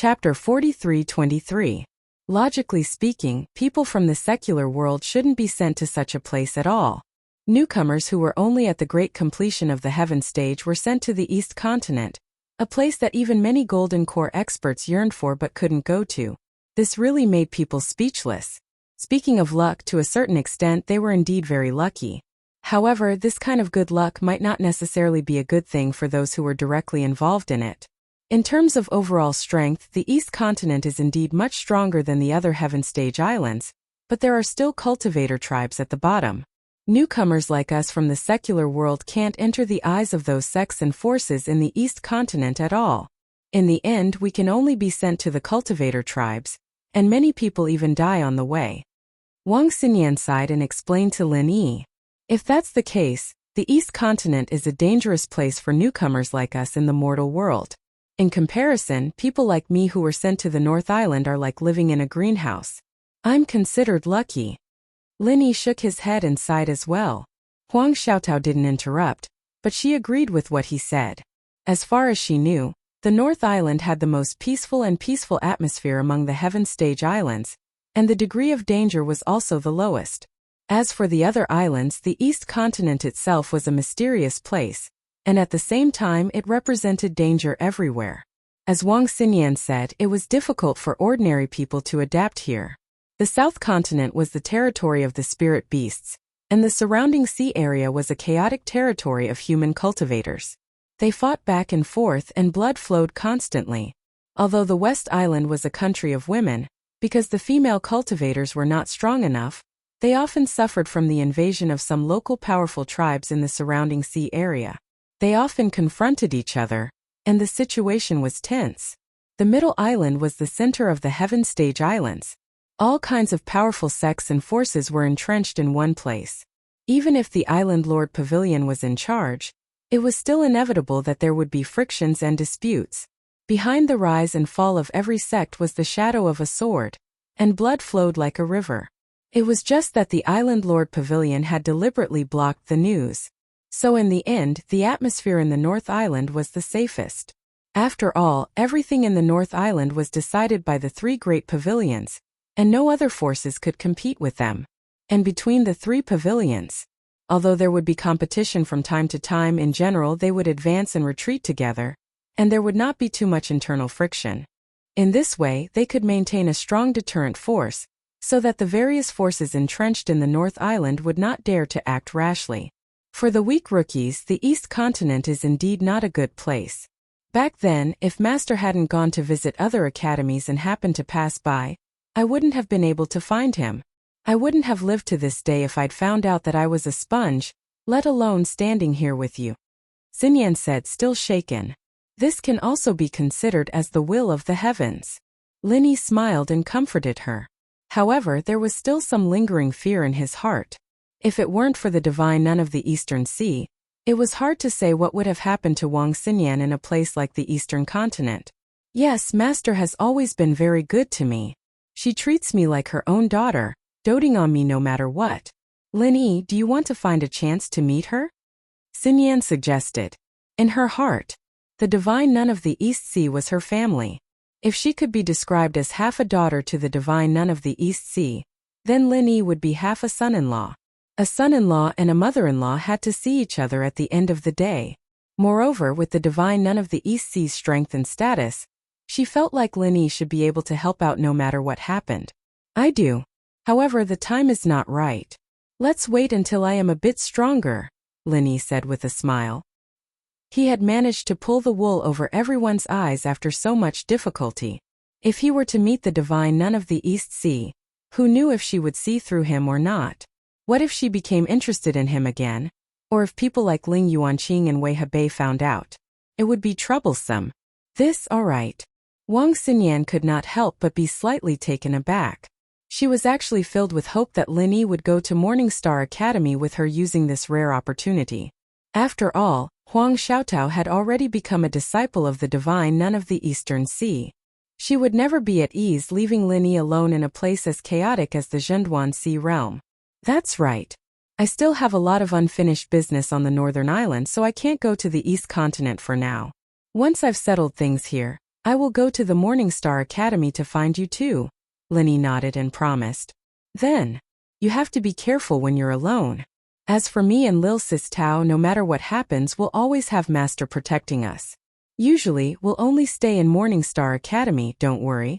Chapter 43-23. Logically speaking, people from the secular world shouldn't be sent to such a place at all. Newcomers who were only at the great completion of the heaven stage were sent to the East Continent, a place that even many Golden Core experts yearned for but couldn't go to. This really made people speechless. Speaking of luck, to a certain extent they were indeed very lucky. However, this kind of good luck might not necessarily be a good thing for those who were directly involved in it. In terms of overall strength, the East Continent is indeed much stronger than the other Heaven Stage islands, but there are still cultivator tribes at the bottom. Newcomers like us from the secular world can't enter the eyes of those sects and forces in the East Continent at all. In the end, we can only be sent to the cultivator tribes, and many people even die on the way. Wang Xinyan sighed and explained to Lin Yi. If that's the case, the East Continent is a dangerous place for newcomers like us in the mortal world. In comparison, people like me who were sent to the North Island are like living in a greenhouse. I'm considered lucky. Lin Yi shook his head and sighed as well. Huang Xiaotao didn't interrupt, but she agreed with what he said. As far as she knew, the North Island had the most peaceful atmosphere among the Heaven Stage islands, and the degree of danger was also the lowest. As for the other islands, the East Continent itself was a mysterious place, and at the same time it represented danger everywhere. As Wang Xinyan said, it was difficult for ordinary people to adapt here. The South Continent was the territory of the spirit beasts, and the surrounding sea area was a chaotic territory of human cultivators. They fought back and forth and blood flowed constantly. Although the West Island was a country of women, because the female cultivators were not strong enough, they often suffered from the invasion of some local powerful tribes in the surrounding sea area. They often confronted each other, and the situation was tense. The Middle Island was the center of the Heaven Stage Islands. All kinds of powerful sects and forces were entrenched in one place. Even if the Island Lord Pavilion was in charge, it was still inevitable that there would be frictions and disputes. Behind the rise and fall of every sect was the shadow of a sword, and blood flowed like a river. It was just that the Island Lord Pavilion had deliberately blocked the news. So in the end, the atmosphere in the North Island was the safest. After all, everything in the North Island was decided by the three great pavilions, and no other forces could compete with them. And between the three pavilions, although there would be competition from time to time, in general they would advance and retreat together, and there would not be too much internal friction. In this way, they could maintain a strong deterrent force, so that the various forces entrenched in the North Island would not dare to act rashly. For the weak rookies, the East Continent is indeed not a good place. Back then, if Master hadn't gone to visit other academies and happened to pass by, I wouldn't have been able to find him. I wouldn't have lived to this day if I'd found out that I was a sponge, let alone standing here with you. Xinyan said, still shaken. This can also be considered as the will of the heavens. Lin Yi smiled and comforted her. However, there was still some lingering fear in his heart. If it weren't for the divine nun of the Eastern Sea, it was hard to say what would have happened to Wang Xinyan in a place like the Eastern Continent. Yes, Master has always been very good to me. She treats me like her own daughter, doting on me no matter what. Lin Yi, do you want to find a chance to meet her? Xinyan suggested. In her heart, the divine nun of the East Sea was her family. If she could be described as half a daughter to the divine nun of the East Sea, then Lin Yi would be half a son-in-law. A son-in-law and a mother-in-law had to see each other at the end of the day. Moreover, with the divine nun of the East Sea's strength and status, she felt like Lin Yi should be able to help out no matter what happened. I do. However, the time is not right. Let's wait until I am a bit stronger, Lin Yi said with a smile. He had managed to pull the wool over everyone's eyes after so much difficulty. If he were to meet the divine nun of the East Sea, who knew if she would see through him or not? What if she became interested in him again? Or if people like Ling Yuanqing and Wei Hebei found out? It would be troublesome. Alright. Wang Xinyan could not help but be slightly taken aback. She was actually filled with hope that Lin Yi would go to Morning Star Academy with her using this rare opportunity. After all, Huang Xiaotao had already become a disciple of the divine nun of the Eastern Sea. She would never be at ease leaving Lin Yi alone in a place as chaotic as the Zhenduan Sea realm. That's right. I still have a lot of unfinished business on the Northern Island, so I can't go to the East Continent for now. Once I've settled things here, I will go to the Morning Star Academy to find you too. Linny nodded and promised. Then, you have to be careful when you're alone. As for me and Lil Sis Tao, no matter what happens, we'll always have Master protecting us. Usually, we'll only stay in Morning Star Academy, don't worry.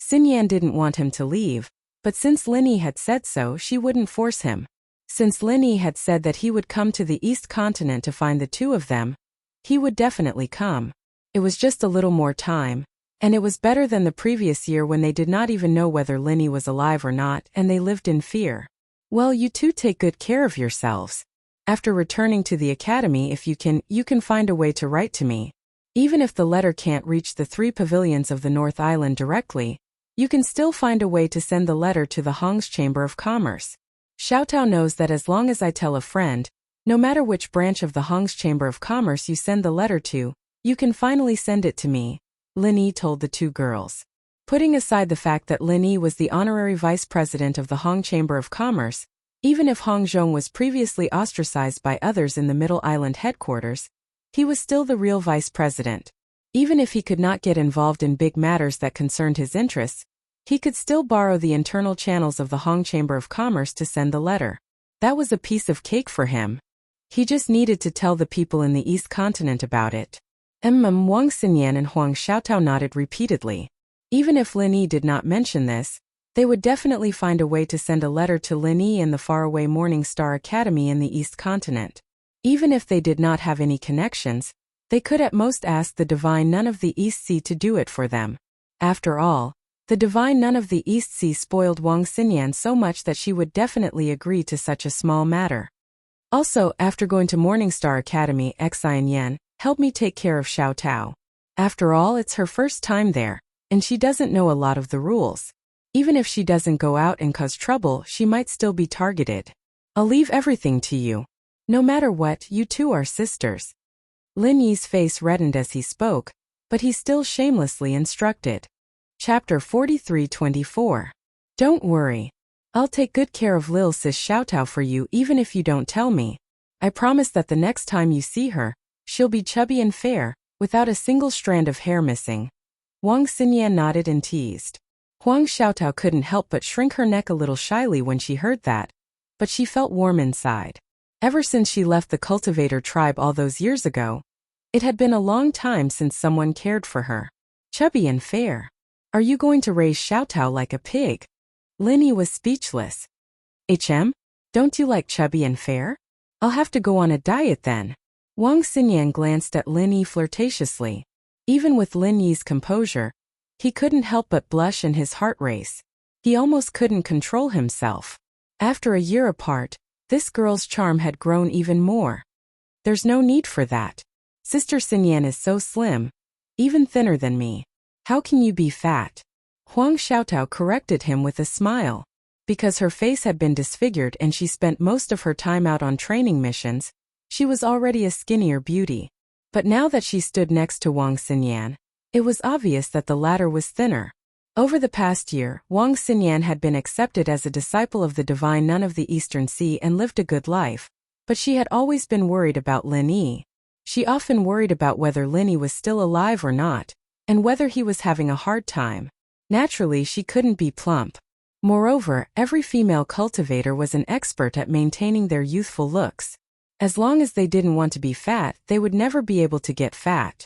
Xinyan didn't want him to leave, but since Linny had said so, she wouldn't force him. Since Linny had said that he would come to the East Continent to find the two of them, he would definitely come. It was just a little more time, and it was better than the previous year when they did not even know whether Linny was alive or not, and they lived in fear. Well, you two take good care of yourselves. After returning to the academy, if you can find a way to write to me. Even if the letter can't reach the 3 pavilions of the North Island directly, you can still find a way to send the letter to the Hong's Chamber of Commerce. Xiaotao knows that as long as I tell a friend, no matter which branch of the Hong's Chamber of Commerce you send the letter to, you can finally send it to me, Linny told the 2 girls. Putting aside the fact that Linny was the honorary vice president of the Hong Chamber of Commerce, even if Hong Zhong was previously ostracized by others in the Middle Island headquarters, he was still the real vice president. Even if he could not get involved in big matters that concerned his interests, he could still borrow the internal channels of the Hong Chamber of Commerce to send the letter. That was a piece of cake for him. He just needed to tell the people in the East Continent about it. Wang Xinyan and Huang Xiaotao nodded repeatedly. Even if Linny did not mention this, they would definitely find a way to send a letter to Linny in the faraway Morning Star Academy in the East Continent. Even if they did not have any connections, they could at most ask the Divine Nun of the East Sea to do it for them. After all, the Divine Nun of the East Sea spoiled Wang Xinyan so much that she would definitely agree to such a small matter. Also, after going to Morning Star Academy, Xian help me take care of Xiaotao. After all, it's her first time there, and she doesn't know a lot of the rules. Even if she doesn't go out and cause trouble, she might still be targeted. I'll leave everything to you. No matter what, you two are sisters. Lin Yi's face reddened as he spoke, but he still shamelessly instructed. Chapter 43-24. Don't worry. I'll take good care of Lil Sis Xiaotao for you even if you don't tell me. I promise that the next time you see her, she'll be chubby and fair, without a single strand of hair missing. Wang Xinyan nodded and teased. Huang Xiaotao couldn't help but shrink her neck a little shyly when she heard that, but she felt warm inside. Ever since she left the cultivator tribe all those years ago, it had been a long time since someone cared for her. Chubby and fair. Are you going to raise Xiaotao like a pig? Linny was speechless. Don't you like chubby and fair? I'll have to go on a diet then. Wang Xinyan glanced at Lin Yi flirtatiously. Even with Lin Yi's composure, he couldn't help but blush and his heart race. He almost couldn't control himself. After a year apart, this girl's charm had grown even more. There's no need for that. Sister Xinyan is so slim, even thinner than me. How can you be fat? Huang Xiaotao corrected him with a smile. Because her face had been disfigured and she spent most of her time out on training missions, she was already a skinnier beauty. But now that she stood next to Wang Xinyan, it was obvious that the latter was thinner. Over the past year, Wang Xinyan had been accepted as a disciple of the Divine Nun of the Eastern Sea and lived a good life, but she had always been worried about Lin Yi. She often worried about whether Lin Yi was still alive or not, and whether he was having a hard time. Naturally, she couldn't be plump. Moreover, every female cultivator was an expert at maintaining their youthful looks. As long as they didn't want to be fat, they would never be able to get fat.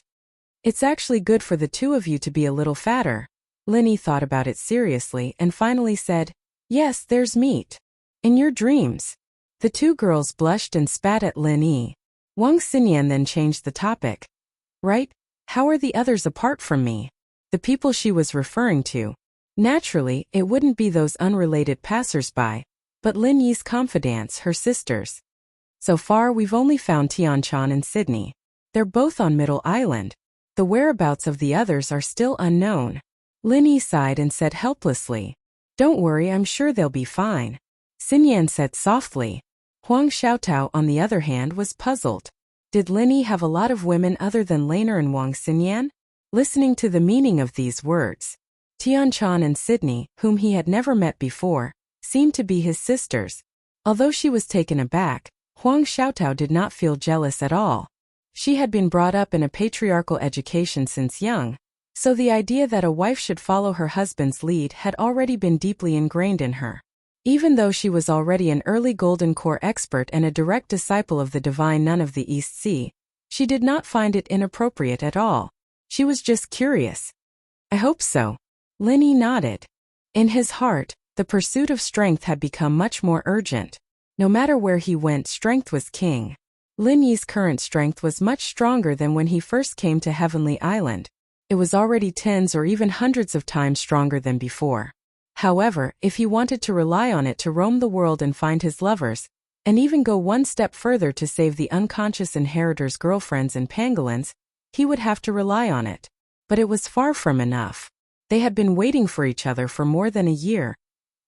It's actually good for the two of you to be a little fatter. Lin Yi thought about it seriously and finally said, yes, there's meat. In your dreams. The 2 girls blushed and spat at Lin Yi. Wang Xinyan then changed the topic. Right? How are the others apart from me? The people she was referring to. Naturally, it wouldn't be those unrelated passers-by, but Lin Yi's confidants, her sisters. So far, we've only found Tianchan and Sydney. They're both on Middle Island. The whereabouts of the others are still unknown. Lin Yi sighed and said helplessly, don't worry, I'm sure they'll be fine. Xinyan said softly. Huang Xiaotao, on the other hand, was puzzled. Did Lin Yi have a lot of women other than Laner and Wang Xinyan? Listening to the meaning of these words, Tianchan and Sydney, whom he had never met before, seemed to be his sisters. Although she was taken aback, Huang Xiaotao did not feel jealous at all. She had been brought up in a patriarchal education since young, So the idea that a wife should follow her husband's lead had already been deeply ingrained in her. Even though she was already an early Golden Core expert and a direct disciple of the divine nun of the East Sea, she did not find it inappropriate at all. She was just curious. I hope so. Lin Yi nodded. In his heart, the pursuit of strength had become much more urgent. No matter where he went, strength was king. Lin Yi's current strength was much stronger than when he first came to Heavenly Island. It was already tens or even hundreds of times stronger than before. However, if he wanted to rely on it to roam the world and find his lovers, and even go one step further to save the unconscious inheritor's girlfriends and pangolins, he would have to rely on it. But it was far from enough. They had been waiting for each other for more than a year,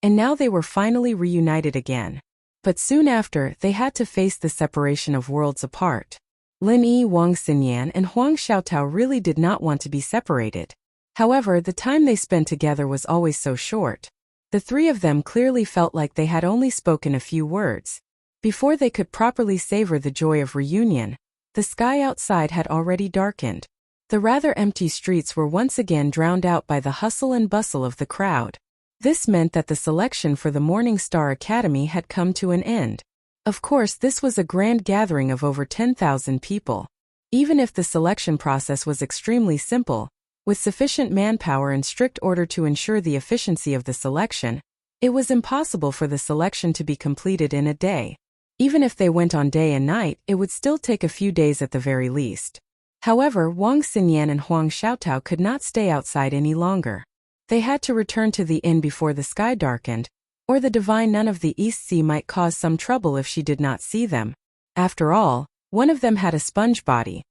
and now they were finally reunited again. But soon after, they had to face the separation of worlds apart. Lin Yi, Wang Xinyan, and Huang Xiaotao really did not want to be separated. However, the time they spent together was always so short. The three of them clearly felt like they had only spoken a few words. Before they could properly savor the joy of reunion, the sky outside had already darkened. The rather empty streets were once again drowned out by the hustle and bustle of the crowd. This meant that the selection for the Morning Star Academy had come to an end. Of course, this was a grand gathering of over 10,000 people. Even if the selection process was extremely simple, with sufficient manpower and strict order to ensure the efficiency of the selection, it was impossible for the selection to be completed in a day. Even if they went on day and night, it would still take a few days at the very least. However, Wang Xinyan and Huang Xiaotao could not stay outside any longer. They had to return to the inn before the sky darkened, or the divine nun of the East Sea might cause some trouble if she did not see them. After all, one of them had a sponge body,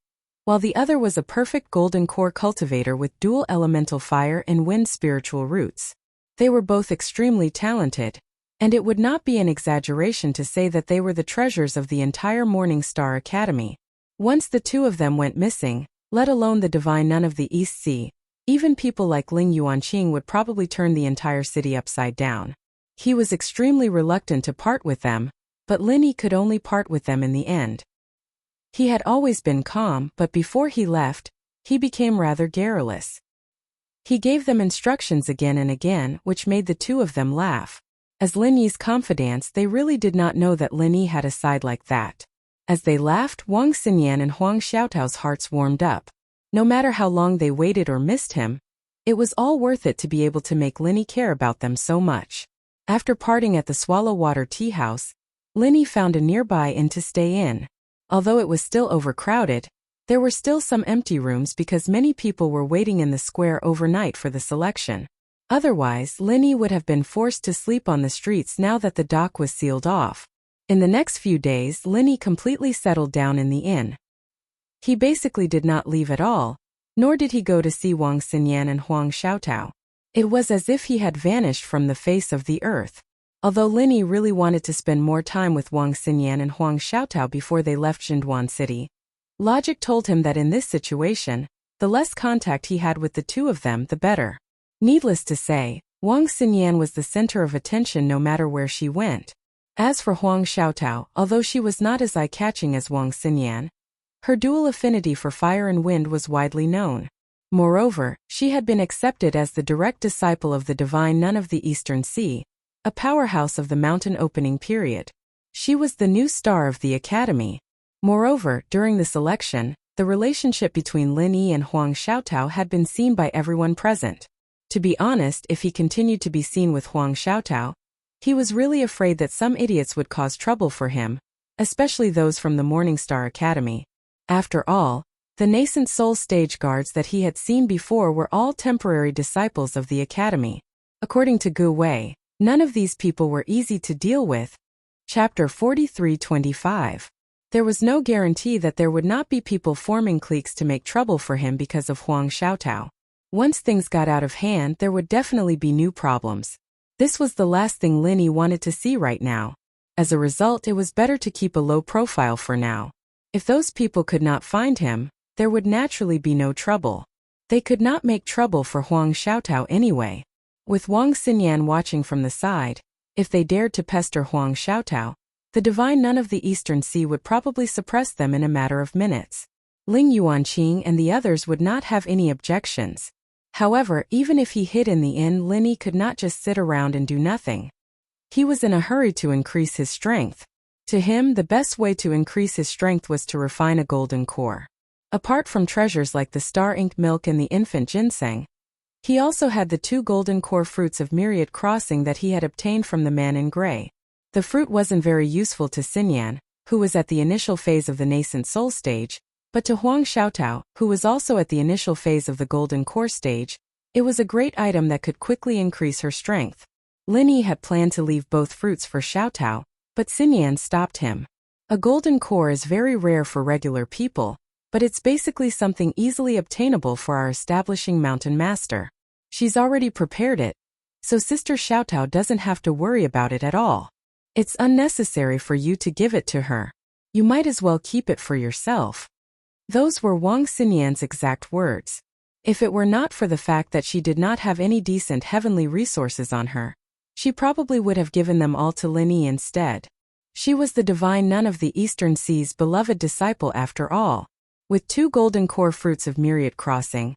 while the other was a perfect Golden Core cultivator with dual elemental fire and wind spiritual roots. They were both extremely talented, and it would not be an exaggeration to say that they were the treasures of the entire Morning Star Academy. Once the two of them went missing, let alone the divine nun of the East Sea, even people like Ling Yuanqing would probably turn the entire city upside down. He was extremely reluctant to part with them, but Lin Yi could only part with them in the end. He had always been calm, but before he left, he became rather garrulous. He gave them instructions again and again, which made the two of them laugh. As Lin Yi's confidants, they really did not know that Lin Yi had a side like that. As they laughed, Wang Xinyan and Huang Xiaotao's hearts warmed up. No matter how long they waited or missed him, it was all worth it to be able to make Lin Yi care about them so much. After parting at the Swallow Water Tea House, Lin Yi found a nearby inn to stay in. Although it was still overcrowded, there were still some empty rooms because many people were waiting in the square overnight for the selection. Otherwise, Lin Yi would have been forced to sleep on the streets now that the dock was sealed off. In the next few days, Lin Yi completely settled down in the inn. He basically did not leave at all, nor did he go to see Wang Xinyan and Huang Xiaotao. It was as if he had vanished from the face of the earth. Although Lin Yi really wanted to spend more time with Wang Xinyan and Huang Xiaotao before they left Jinduan City, logic told him that in this situation, the less contact he had with the two of them, the better. Needless to say, Wang Xinyan was the center of attention no matter where she went. As for Huang Xiaotao, although she was not as eye-catching as Wang Xinyan, her dual affinity for fire and wind was widely known. Moreover, she had been accepted as the direct disciple of the divine nun of the Eastern Sea, a powerhouse of the mountain opening period. She was the new star of the academy. Moreover, during the selection, the relationship between Lin Yi and Huang Xiaotao had been seen by everyone present. To be honest, if he continued to be seen with Huang Xiaotao, he was really afraid that some idiots would cause trouble for him, especially those from the Morning Star Academy. After all, the nascent soul stage guards that he had seen before were all temporary disciples of the academy. According to Gu Wei, none of these people were easy to deal with. Chapter 43-25. There was no guarantee that there would not be people forming cliques to make trouble for him because of Huang Xiaotao. Once things got out of hand, there would definitely be new problems. This was the last thing Lin Yi wanted to see right now. As a result, it was better to keep a low profile for now. If those people could not find him, there would naturally be no trouble. They could not make trouble for Huang Xiaotao anyway. With Wang Xinyan watching from the side, if they dared to pester Huang Xiaotao, the divine nun of the Eastern Sea would probably suppress them in a matter of minutes. Ling Yuanqing and the others would not have any objections. However, even if he hid in the inn, Linny could not just sit around and do nothing. He was in a hurry to increase his strength. To him, the best way to increase his strength was to refine a golden core. Apart from treasures like the star-inked milk and the infant ginseng, he also had the 2 golden core fruits of myriad crossing that he had obtained from the man in gray. The fruit wasn't very useful to Xinyan, who was at the initial phase of the nascent soul stage, but to Huang Xiaotao, who was also at the initial phase of the golden core stage, it was a great item that could quickly increase her strength. Linny had planned to leave both fruits for Xiaotao, but Xinyan stopped him. A golden core is very rare for regular people, but it's basically something easily obtainable for our establishing mountain master. She's already prepared it, so Sister Xiaotao doesn't have to worry about it at all. It's unnecessary for you to give it to her. You might as well keep it for yourself. Those were Wang Xinyan's exact words. If it were not for the fact that she did not have any decent heavenly resources on her, she probably would have given them all to Linny instead. She was the divine nun of the Eastern Sea's beloved disciple after all. With 2 golden core fruits of myriad crossing,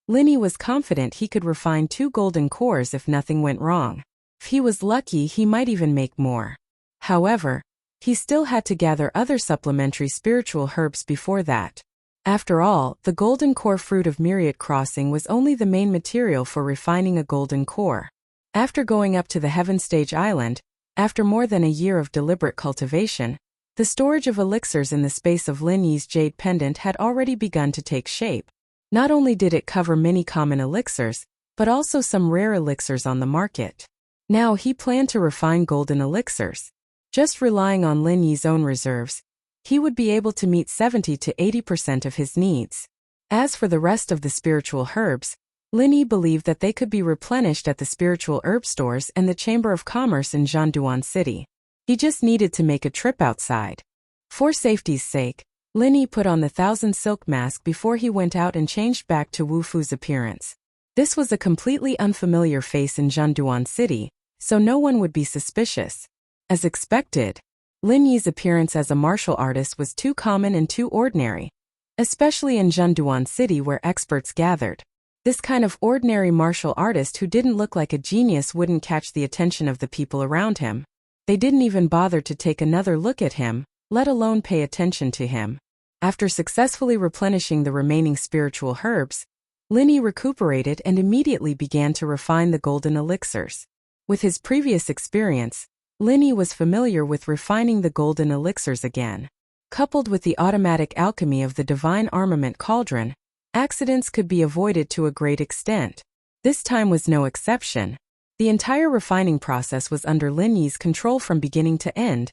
Linny was confident he could refine 2 golden cores if nothing went wrong. If he was lucky, he might even make more. However, he still had to gather other supplementary spiritual herbs before that. After all, the golden core fruit of myriad crossing was only the main material for refining a golden core. After going up to the Heaven Stage Island, after more than a year of deliberate cultivation, the storage of elixirs in the space of Lin Yi's jade pendant had already begun to take shape. Not only did it cover many common elixirs, but also some rare elixirs on the market. Now he planned to refine golden elixirs. Just relying on Lin Yi's own reserves, he would be able to meet 70 to 80% of his needs. As for the rest of the spiritual herbs, Lin Yi believed that they could be replenished at the spiritual herb stores and the Chamber of Commerce in Zhanduan City. He just needed to make a trip outside. For safety's sake, Lin Yi put on the 1,000 silk mask before he went out and changed back to Wu Fu's appearance. This was a completely unfamiliar face in Zhanduan City, so no one would be suspicious. As expected, Lin Yi's appearance as a martial artist was too common and too ordinary, especially in Zhanduan City where experts gathered. This kind of ordinary martial artist who didn't look like a genius wouldn't catch the attention of the people around him. They didn't even bother to take another look at him, let alone pay attention to him. After successfully replenishing the remaining spiritual herbs, Lin Yi recuperated and immediately began to refine the golden elixirs. With his previous experience, Lin Yi was familiar with refining the golden elixirs again. Coupled with the automatic alchemy of the divine armament cauldron, accidents could be avoided to a great extent. This time was no exception. The entire refining process was under Lin Yi's control from beginning to end,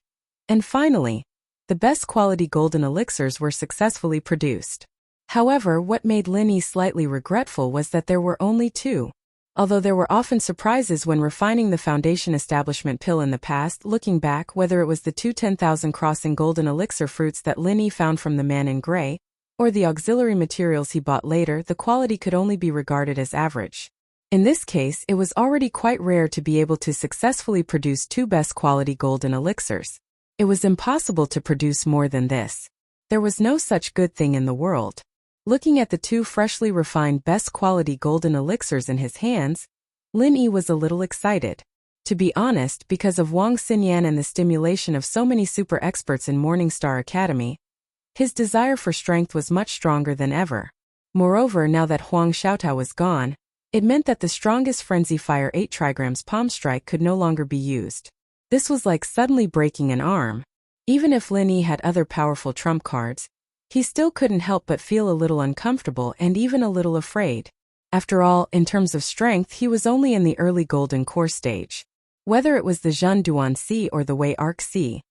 and finally, the best quality golden elixirs were successfully produced. However, what made Lin Yi slightly regretful was that there were only 2. Although there were often surprises when refining the foundation establishment pill in the past, looking back, whether it was the 2 10,000 crossing golden elixir fruits that Lin Yi found from the man in gray, or the auxiliary materials he bought later, the quality could only be regarded as average. In this case, it was already quite rare to be able to successfully produce 2 best quality golden elixirs. It was impossible to produce more than this. There was no such good thing in the world. Looking at the 2 freshly refined best quality golden elixirs in his hands, Lin Yi was a little excited. To be honest, because of Wang Xinyan and the stimulation of so many super experts in Morningstar Academy, his desire for strength was much stronger than ever. Moreover, now that Huang Xiaotao was gone, it meant that the strongest Frenzy Fire 8 trigrams palm strike could no longer be used. This was like suddenly breaking an arm. Even if Lin Yi had other powerful trump cards, he still couldn't help but feel a little uncomfortable and even a little afraid. After all, in terms of strength, he was only in the early golden core stage. Whether it was the Zhanduan Sea or the Wei Arc Sea,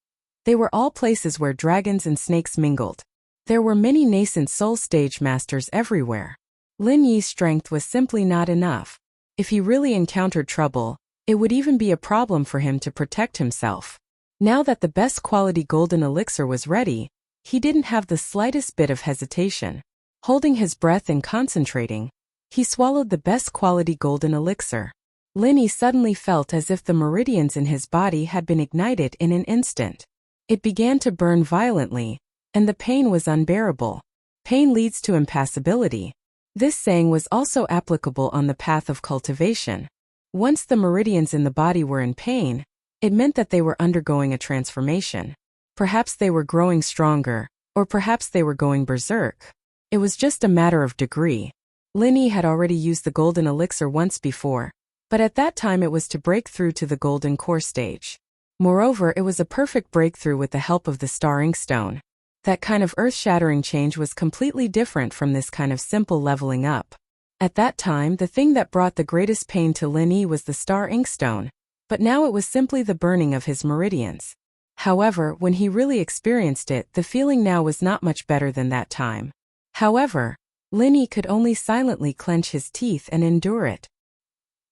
they were all places where dragons and snakes mingled. There were many nascent soul stage masters everywhere. Lin Yi's strength was simply not enough. If he really encountered trouble, it would even be a problem for him to protect himself. Now that the best quality golden elixir was ready, he didn't have the slightest bit of hesitation. Holding his breath and concentrating, he swallowed the best quality golden elixir. Lin Yi suddenly felt as if the meridians in his body had been ignited in an instant. It began to burn violently, and the pain was unbearable. Pain leads to impassibility. This saying was also applicable on the path of cultivation. Once the meridians in the body were in pain, it meant that they were undergoing a transformation. Perhaps they were growing stronger, or perhaps they were going berserk. It was just a matter of degree. Lin Yi had already used the golden elixir once before, but at that time it was to break through to the golden core stage. Moreover, it was a perfect breakthrough with the help of the star inkstone. That kind of earth-shattering change was completely different from this kind of simple leveling up. At that time, the thing that brought the greatest pain to Lin Yi was the star inkstone, but now it was simply the burning of his meridians. However, when he really experienced it, the feeling now was not much better than that time. However, Lin Yi could only silently clench his teeth and endure it.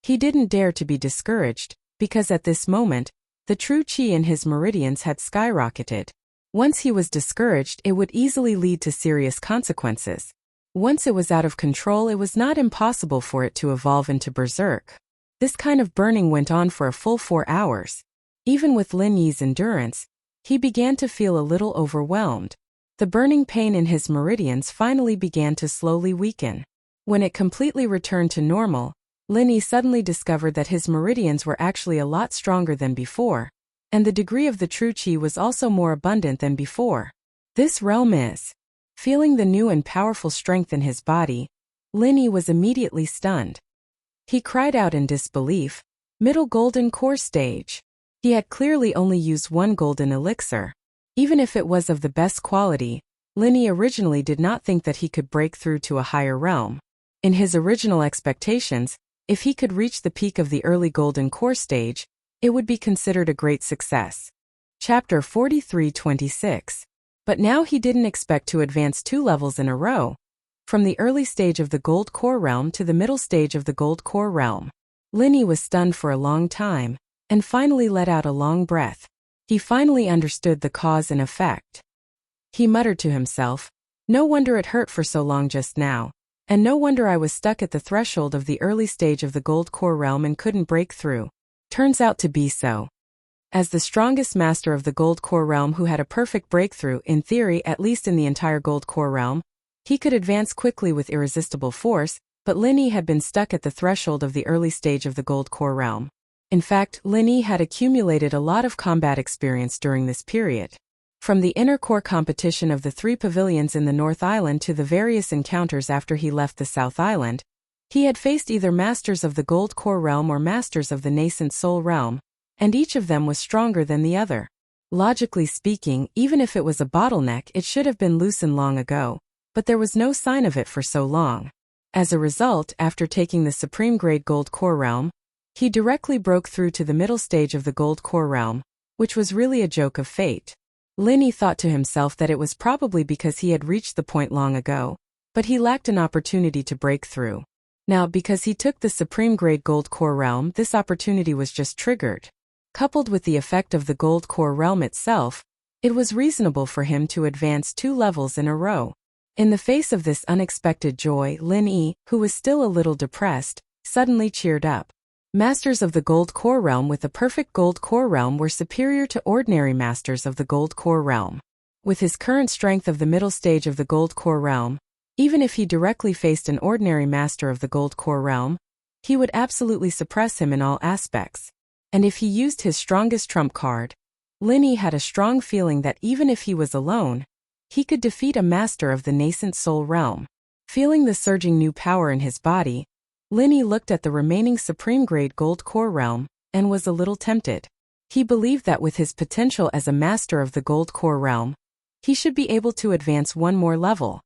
He didn't dare to be discouraged, because at this moment, the true qi in his meridians had skyrocketed. Once he was discouraged, it would easily lead to serious consequences. Once it was out of control, it was not impossible for it to evolve into berserk. This kind of burning went on for a full 4 hours. Even with Lin Yi's endurance, he began to feel a little overwhelmed. The burning pain in his meridians finally began to slowly weaken. When it completely returned to normal, Lin Yi suddenly discovered that his meridians were actually a lot stronger than before, and the degree of the true qi was also more abundant than before. This realm is. Feeling the new and powerful strength in his body, Lin Yi was immediately stunned. He cried out in disbelief, "Middle golden core stage." He had clearly only used one golden elixir. Even if it was of the best quality, Lin Yi originally did not think that he could break through to a higher realm. In his original expectations, if he could reach the peak of the early golden core stage, it would be considered a great success. Chapter 43:26. But now he didn't expect to advance 2 levels in a row, from the early stage of the gold core realm to the middle stage of the gold core realm. Lin Yi was stunned for a long time, and finally let out a long breath. He finally understood the cause and effect. He muttered to himself, "No wonder it hurt for so long just now. And no wonder I was stuck at the threshold of the early stage of the gold core realm and couldn't break through. Turns out to be so." As the strongest master of the gold core realm who had a perfect breakthrough, in theory at least in the entire gold core realm, he could advance quickly with irresistible force, but Lin Yi had been stuck at the threshold of the early stage of the gold core realm. In fact, Lin Yi had accumulated a lot of combat experience during this period. From the inner core competition of the 3 pavilions in the North Island to the various encounters after he left the South Island, he had faced either masters of the gold core realm or masters of the nascent soul realm, and each of them was stronger than the other. Logically speaking, even if it was a bottleneck, it should have been loosened long ago, but there was no sign of it for so long. As a result, after taking the supreme grade gold core realm, he directly broke through to the middle stage of the gold core realm, which was really a joke of fate. Lin Yi thought to himself that it was probably because he had reached the point long ago, but he lacked an opportunity to break through. Now, because he took the supreme grade gold core realm, this opportunity was just triggered. Coupled with the effect of the gold core realm itself, it was reasonable for him to advance 2 levels in a row. In the face of this unexpected joy, Lin Yi, who was still a little depressed, suddenly cheered up. Masters of the gold core realm with a perfect gold core realm were superior to ordinary masters of the gold core realm. With his current strength of the middle stage of the gold core realm, even if he directly faced an ordinary master of the gold core realm, he would absolutely suppress him in all aspects. And if he used his strongest trump card, Lin Yi had a strong feeling that even if he was alone, he could defeat a master of the nascent soul realm. Feeling the surging new power in his body, Lin Yi looked at the remaining supreme grade gold core realm, and was a little tempted. He believed that with his potential as a master of the gold core realm, he should be able to advance 1 more level.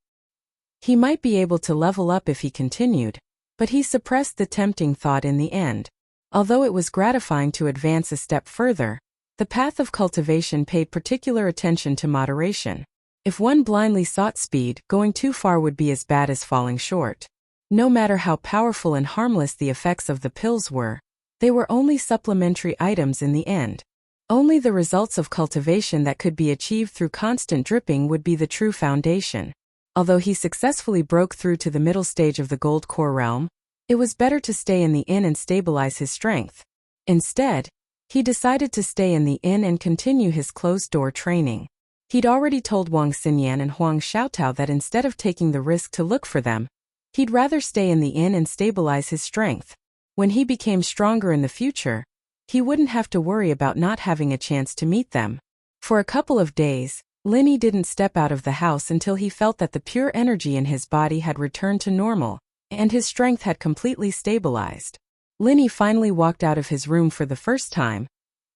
He might be able to level up if he continued, but he suppressed the tempting thought in the end. Although it was gratifying to advance a step further, the path of cultivation paid particular attention to moderation. If one blindly sought speed, going too far would be as bad as falling short. No matter how powerful and harmless the effects of the pills were, they were only supplementary items in the end. Only the results of cultivation that could be achieved through constant dripping would be the true foundation. Although he successfully broke through to the middle stage of the gold core realm, it was better to stay in the inn and stabilize his strength. Instead, he decided to stay in the inn and continue his closed-door training. He'd already told Wang Xinyan and Huang Xiaotao that instead of taking the risk to look for them, He'd rather stay in the inn and stabilize his strength. When he became stronger in the future, he wouldn't have to worry about not having a chance to meet them. For a couple of days, Linny didn't step out of the house until he felt that the pure energy in his body had returned to normal, and his strength had completely stabilized. Linny finally walked out of his room for the first time,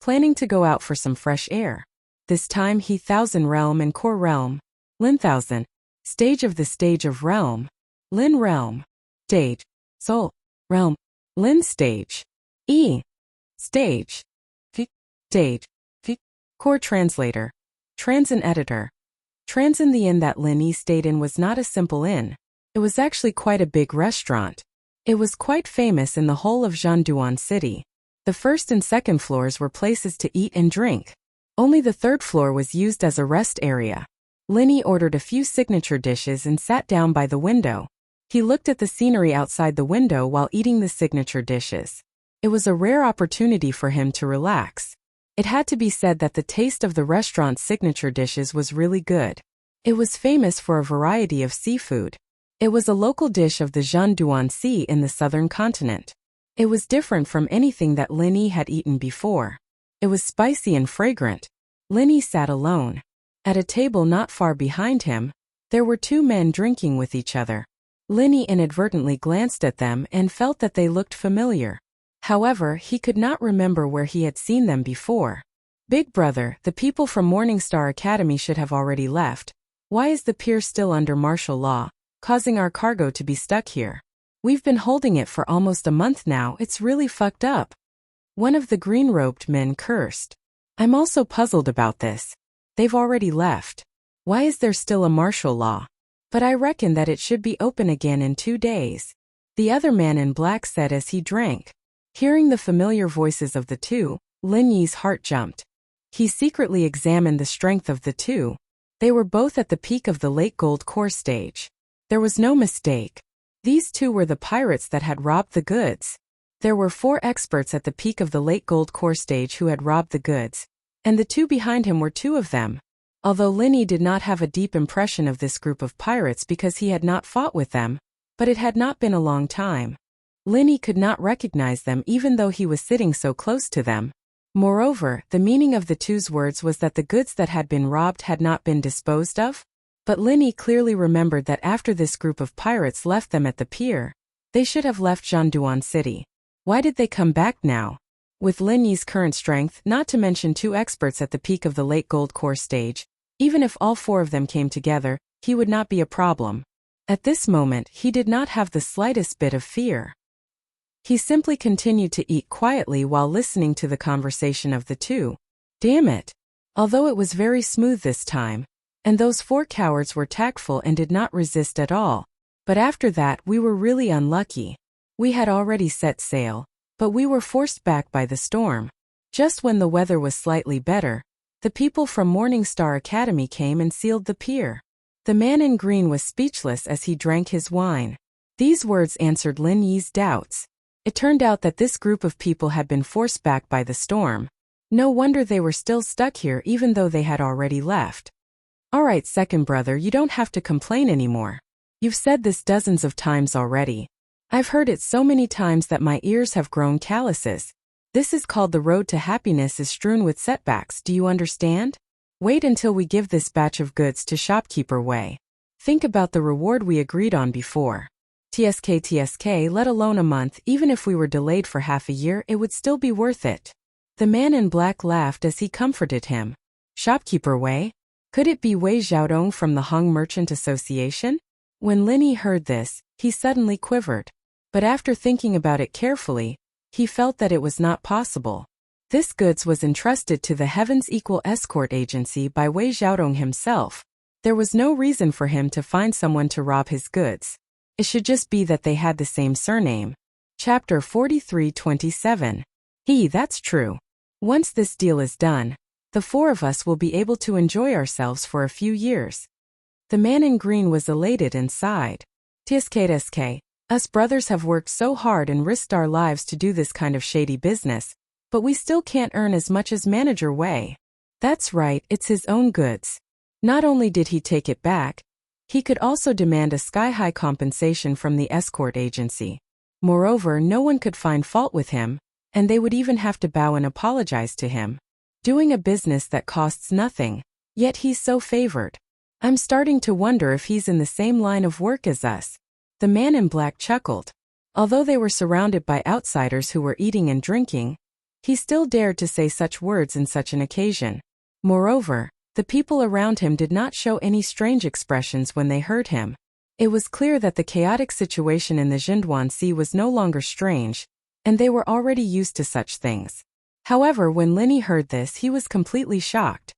planning to go out for some fresh air. This time he Thousand Realm and Core Realm, Lin Thousand, Stage of the Stage of Realm, Lin Realm, Stage, Soul, Realm, Lin Stage, E, Stage, V, Stage, V, Core Translator, Transin Editor. Transin. The inn that Linny stayed in was not a simple inn. It was actually quite a big restaurant. It was quite famous in the whole of Zhanduan City. The first and second floors were places to eat and drink. Only the third floor was used as a rest area. Linny ordered a few signature dishes and sat down by the window. He looked at the scenery outside the window while eating the signature dishes. It was a rare opportunity for him to relax. It had to be said that the taste of the restaurant's signature dishes was really good. It was famous for a variety of seafood. It was a local dish of the Zhanduan Sea in the southern continent. It was different from anything that Linny had eaten before. It was spicy and fragrant. Linny sat alone. At a table not far behind him, there were two men drinking with each other. Linny inadvertently glanced at them and felt that they looked familiar. However, he could not remember where he had seen them before. Big brother, the people from Morningstar Academy should have already left. Why is the pier still under martial law, causing our cargo to be stuck here? We've been holding it for almost a month now. It's really fucked up. One of the green-robed men cursed. I'm also puzzled about this. They've already left. Why is there still a martial law? But I reckon that it should be open again in 2 days. The other man in black said as he drank. Hearing the familiar voices of the two, Linny's heart jumped. He secretly examined the strength of the two. They were both at the peak of the late gold core stage. There was no mistake. These two were the pirates that had robbed the goods. There were 4 experts at the peak of the late gold core stage who had robbed the goods, and the two behind him were 2 of them. Although Linny did not have a deep impression of this group of pirates because he had not fought with them, but it had not been a long time. Linny could not recognize them even though he was sitting so close to them. Moreover, the meaning of the two's words was that the goods that had been robbed had not been disposed of. But Linny clearly remembered that after this group of pirates left them at the pier, they should have left Zhanduan City. Why did they come back now? With Linny's current strength, not to mention 2 experts at the peak of the late gold core stage, even if all 4 of them came together, he would not be a problem. At this moment, he did not have the slightest bit of fear. He simply continued to eat quietly while listening to the conversation of the two. Damn it! Although it was very smooth this time, and those 4 cowards were tactful and did not resist at all. But after that we were really unlucky. We had already set sail, but we were forced back by the storm. Just when the weather was slightly better, the people from Morningstar Academy came and sealed the pier. The man in green was speechless as he drank his wine. These words answered Lin Yi's doubts. It turned out that this group of people had been forced back by the storm. No wonder they were still stuck here even though they had already left. Alright, second brother, you don't have to complain anymore. You've said this dozens of times already. I've heard it so many times that my ears have grown calluses. This is called the road to happiness is strewn with setbacks, do you understand? Wait until we give this batch of goods to shopkeeper Wei. Think about the reward we agreed on before. TSK, let alone a month, even if we were delayed for half a year, it would still be worth it. The man in black laughed as he comforted him. Shopkeeper Wei? Could it be Wei Xiaodong from the Hung Merchant Association? When Linny heard this, he suddenly quivered. But after thinking about it carefully, he felt that it was not possible. This goods was entrusted to the Heavens Equal Escort Agency by Wei Xiaodong himself. There was no reason for him to find someone to rob his goods. It should just be that they had the same surname. Chapter 43:27. That's true. Once this deal is done, the 4 of us will be able to enjoy ourselves for a few years. The man in green was elated and sighed. TSK, us brothers have worked so hard and risked our lives to do this kind of shady business, but we still can't earn as much as Manager Wei. That's right, it's his own goods. Not only did he take it back, He could also demand a sky-high compensation from the escort agency. Moreover, no one could find fault with him, and they would even have to bow and apologize to him. Doing a business that costs nothing, yet he's so favored. I'm starting to wonder if he's in the same line of work as us. The man in black chuckled. Although they were surrounded by outsiders who were eating and drinking, he still dared to say such words in such an occasion. Moreover, the people around him did not show any strange expressions when they heard him. It was clear that the chaotic situation in the Jinduan Sea was no longer strange, and they were already used to such things. However, when Linny heard this, he was completely shocked.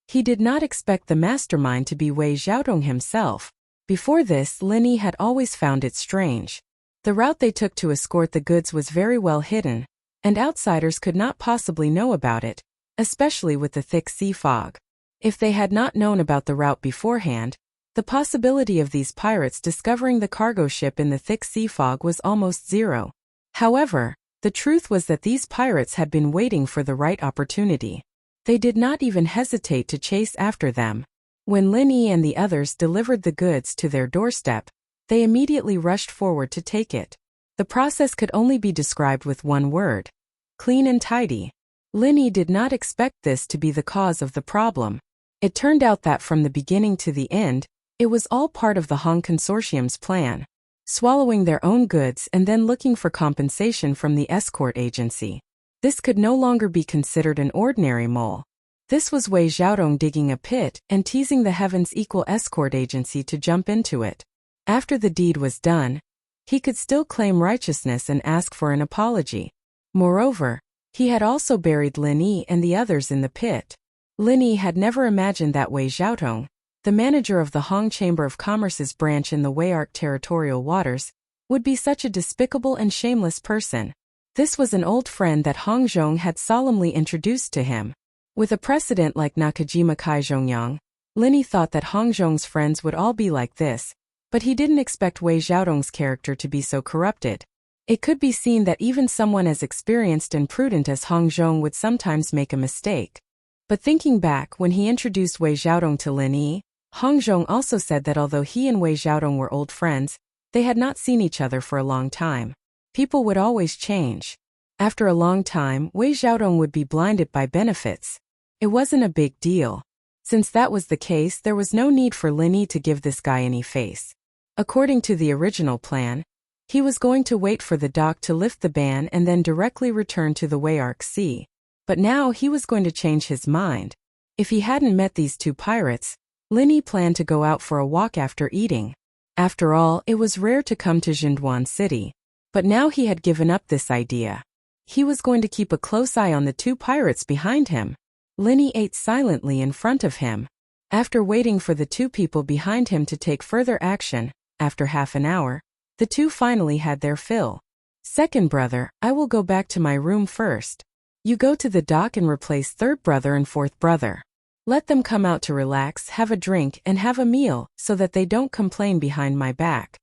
He did not expect the mastermind to be Wei Xiaodong himself. Before this, Linny had always found it strange. The route they took to escort the goods was very well hidden, and outsiders could not possibly know about it, especially with the thick sea fog. If they had not known about the route beforehand, the possibility of these pirates discovering the cargo ship in the thick sea fog was almost zero. However, the truth was that these pirates had been waiting for the right opportunity. They did not even hesitate to chase after them. When Linny and the others delivered the goods to their doorstep, they immediately rushed forward to take it. The process could only be described with one word: clean and tidy. Linny did not expect this to be the cause of the problem. It turned out that from the beginning to the end, it was all part of the Hong Consortium's plan. Swallowing their own goods and then looking for compensation from the escort agency. This could no longer be considered an ordinary mole. This was Wei Xiaodong digging a pit and teasing the Heaven's Equal escort agency to jump into it. After the deed was done, he could still claim righteousness and ask for an apology. Moreover, he had also buried Linny and the others in the pit. Linny had never imagined that Wei Xiaodong, the manager of the Hong Chamber of Commerce's branch in the Weiarc territorial waters, would be such a despicable and shameless person. This was an old friend that Hong Zhong had solemnly introduced to him. With a precedent like Nakajima Kaizhongyang, Linny thought that Hong Zhong's friends would all be like this, but he didn't expect Wei Xiaodong's character to be so corrupted. It could be seen that even someone as experienced and prudent as Hong Zhong would sometimes make a mistake. But thinking back, when he introduced Wei Xiaodong to Linny, Hong Zhong also said that although he and Wei Xiaodong were old friends, they had not seen each other for a long time. People would always change. After a long time, Wei Xiaodong would be blinded by benefits. It wasn't a big deal. Since that was the case, there was no need for Linny to give this guy any face. According to the original plan, he was going to wait for the dock to lift the ban and then directly return to the Weiarc Sea. But now he was going to change his mind. If he hadn't met these two pirates, Linny planned to go out for a walk after eating. After all, it was rare to come to Jinduan City. But now he had given up this idea. He was going to keep a close eye on the two pirates behind him. Linny ate silently in front of him. After waiting for the two people behind him to take further action, after half an hour, the two finally had their fill. Second brother, I will go back to my room first. You go to the dock and replace third brother and fourth brother. Let them come out to relax, have a drink, and have a meal, so that they don't complain behind my back.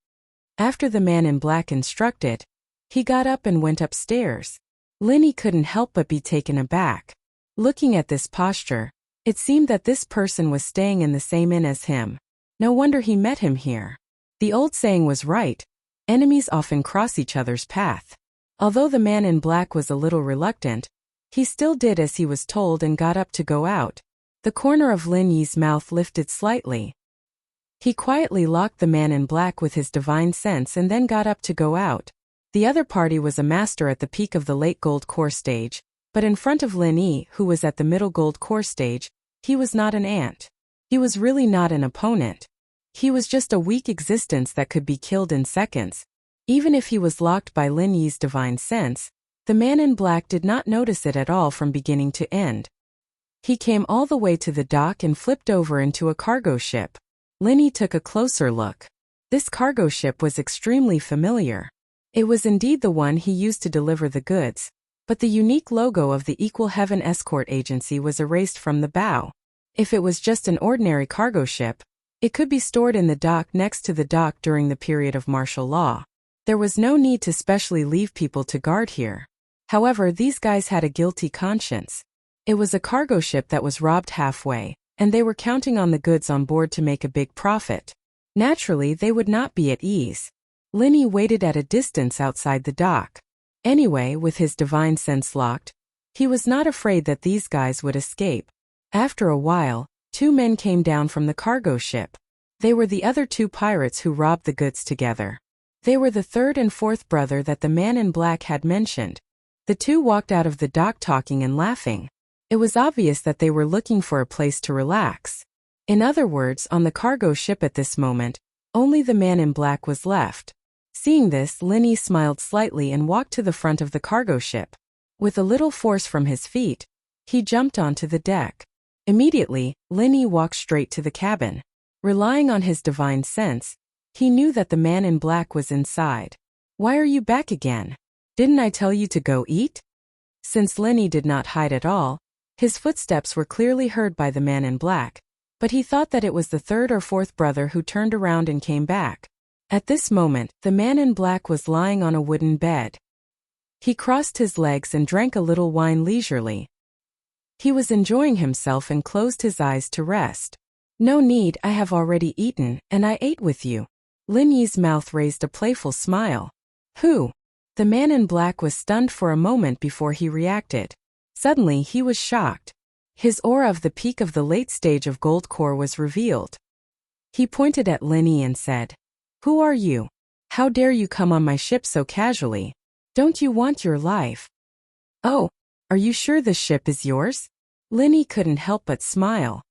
After the man in black instructed, he got up and went upstairs. Linny couldn't help but be taken aback. Looking at this posture, it seemed that this person was staying in the same inn as him. No wonder he met him here. The old saying was right: enemies often cross each other's path. Although the man in black was a little reluctant, he still did as he was told and got up to go out. The corner of Lin Yi's mouth lifted slightly. He quietly locked the man in black with his divine sense and then got up to go out. The other party was a master at the peak of the late gold core stage, but in front of Lin Yi, who was at the middle gold core stage, he was not an ant. He was really not an opponent. He was just a weak existence that could be killed in seconds. Even if he was locked by Lin Yi's divine sense, the man in black did not notice it at all from beginning to end. He came all the way to the dock and flipped over into a cargo ship. Lin Yi took a closer look. This cargo ship was extremely familiar. It was indeed the one he used to deliver the goods, but the unique logo of the Equal Heaven Escort Agency was erased from the bow. If it was just an ordinary cargo ship, it could be stored in the dock next to the dock during the period of martial law. There was no need to specially leave people to guard here. However, these guys had a guilty conscience. It was a cargo ship that was robbed halfway, and they were counting on the goods on board to make a big profit. Naturally, they would not be at ease. Linny waited at a distance outside the dock. Anyway, with his divine sense locked, he was not afraid that these guys would escape. After a while, 2 men came down from the cargo ship. They were the other 2 pirates who robbed the goods together. They were the 3rd and 4th brother that the man in black had mentioned. The 2 walked out of the dock talking and laughing. It was obvious that they were looking for a place to relax. In other words, on the cargo ship at this moment, only the man in black was left. Seeing this, Linny smiled slightly and walked to the front of the cargo ship. With a little force from his feet, he jumped onto the deck. Immediately, Linny walked straight to the cabin. Relying on his divine sense, he knew that the man in black was inside. "Why are you back again? Didn't I tell you to go eat?" Since Linny did not hide at all, his footsteps were clearly heard by the man in black, but he thought that it was the 3rd or 4th brother who turned around and came back. At this moment, the man in black was lying on a wooden bed. He crossed his legs and drank a little wine leisurely. He was enjoying himself and closed his eyes to rest. "No need, I have already eaten, and I ate with you." Linny's mouth raised a playful smile. "Who?" The man in black was stunned for a moment before he reacted. Suddenly, he was shocked. His aura of the peak of the late stage of gold core was revealed. He pointed at Linny and said, "Who are you? How dare you come on my ship so casually? Don't you want your life?" "Oh, are you sure this ship is yours?" Linny couldn't help but smile.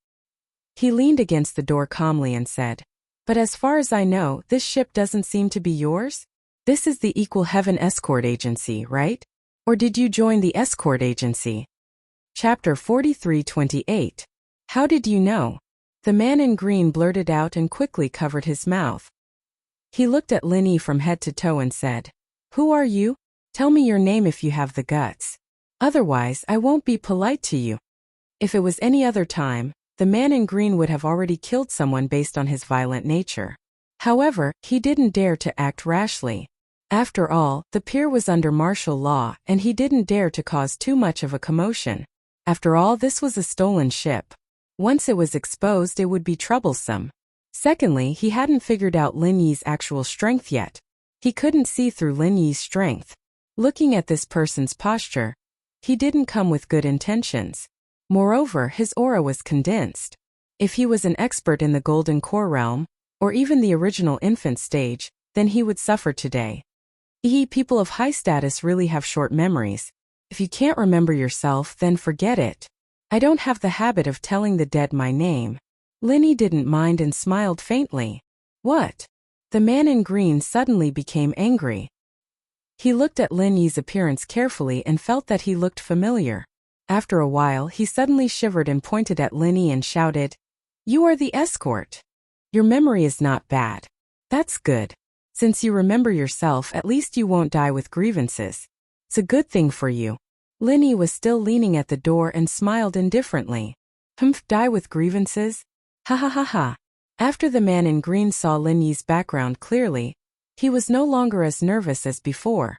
He leaned against the door calmly and said, "But as far as I know, this ship doesn't seem to be yours? This is the Equal Heaven Escort Agency, right? Or did you join the escort agency?" Chapter 43:28. How did you know? The man in green blurted out and quickly covered his mouth. He looked at Linny from head to toe and said, "Who are you? Tell me your name if you have the guts. Otherwise, I won't be polite to you." If it was any other time, the man in green would have already killed someone based on his violent nature. However, he didn't dare to act rashly. After all, the pier was under martial law, and he didn't dare to cause too much of a commotion. After all, this was a stolen ship. Once it was exposed, it would be troublesome. Secondly, he hadn't figured out Lin Yi's actual strength yet. He couldn't see through Lin Yi's strength. Looking at this person's posture, he didn't come with good intentions. Moreover, his aura was condensed. If he was an expert in the Golden Core realm, or even the original infant stage, then he would suffer today. People of high status really have short memories. If you can't remember yourself, then forget it. I don't have the habit of telling the dead my name. Linny didn't mind and smiled faintly. What? The man in green suddenly became angry. He looked at Lin Yi's appearance carefully and felt that he looked familiar. After a while, he suddenly shivered and pointed at Lin Yi and shouted, "You are the escort. Your memory is not bad. That's good. Since you remember yourself, at least you won't die with grievances. It's a good thing for you." Lin Yi was still leaning at the door and smiled indifferently. Die with grievances? Ha ha ha ha. After the man in green saw Lin Yi's background clearly, he was no longer as nervous as before.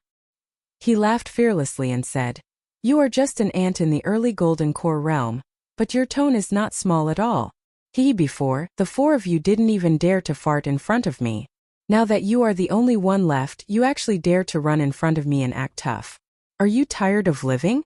He laughed fearlessly and said, "You are just an ant in the early Golden Core realm, but your tone is not small at all. Before, the 4 of you didn't even dare to fart in front of me. Now that you are the only one left, you actually dare to run in front of me and act tough. Are you tired of living?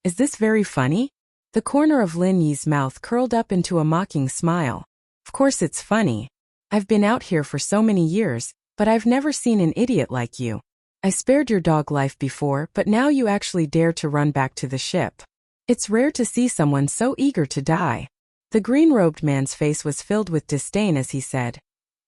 Is this very funny?" The corner of Lin Yi's mouth curled up into a mocking smile. "Of course it's funny. I've been out here for so many years, but I've never seen an idiot like you. I spared your dog life before, but now you actually dare to run back to the ship. It's rare to see someone so eager to die." The green-robed man's face was filled with disdain as he said,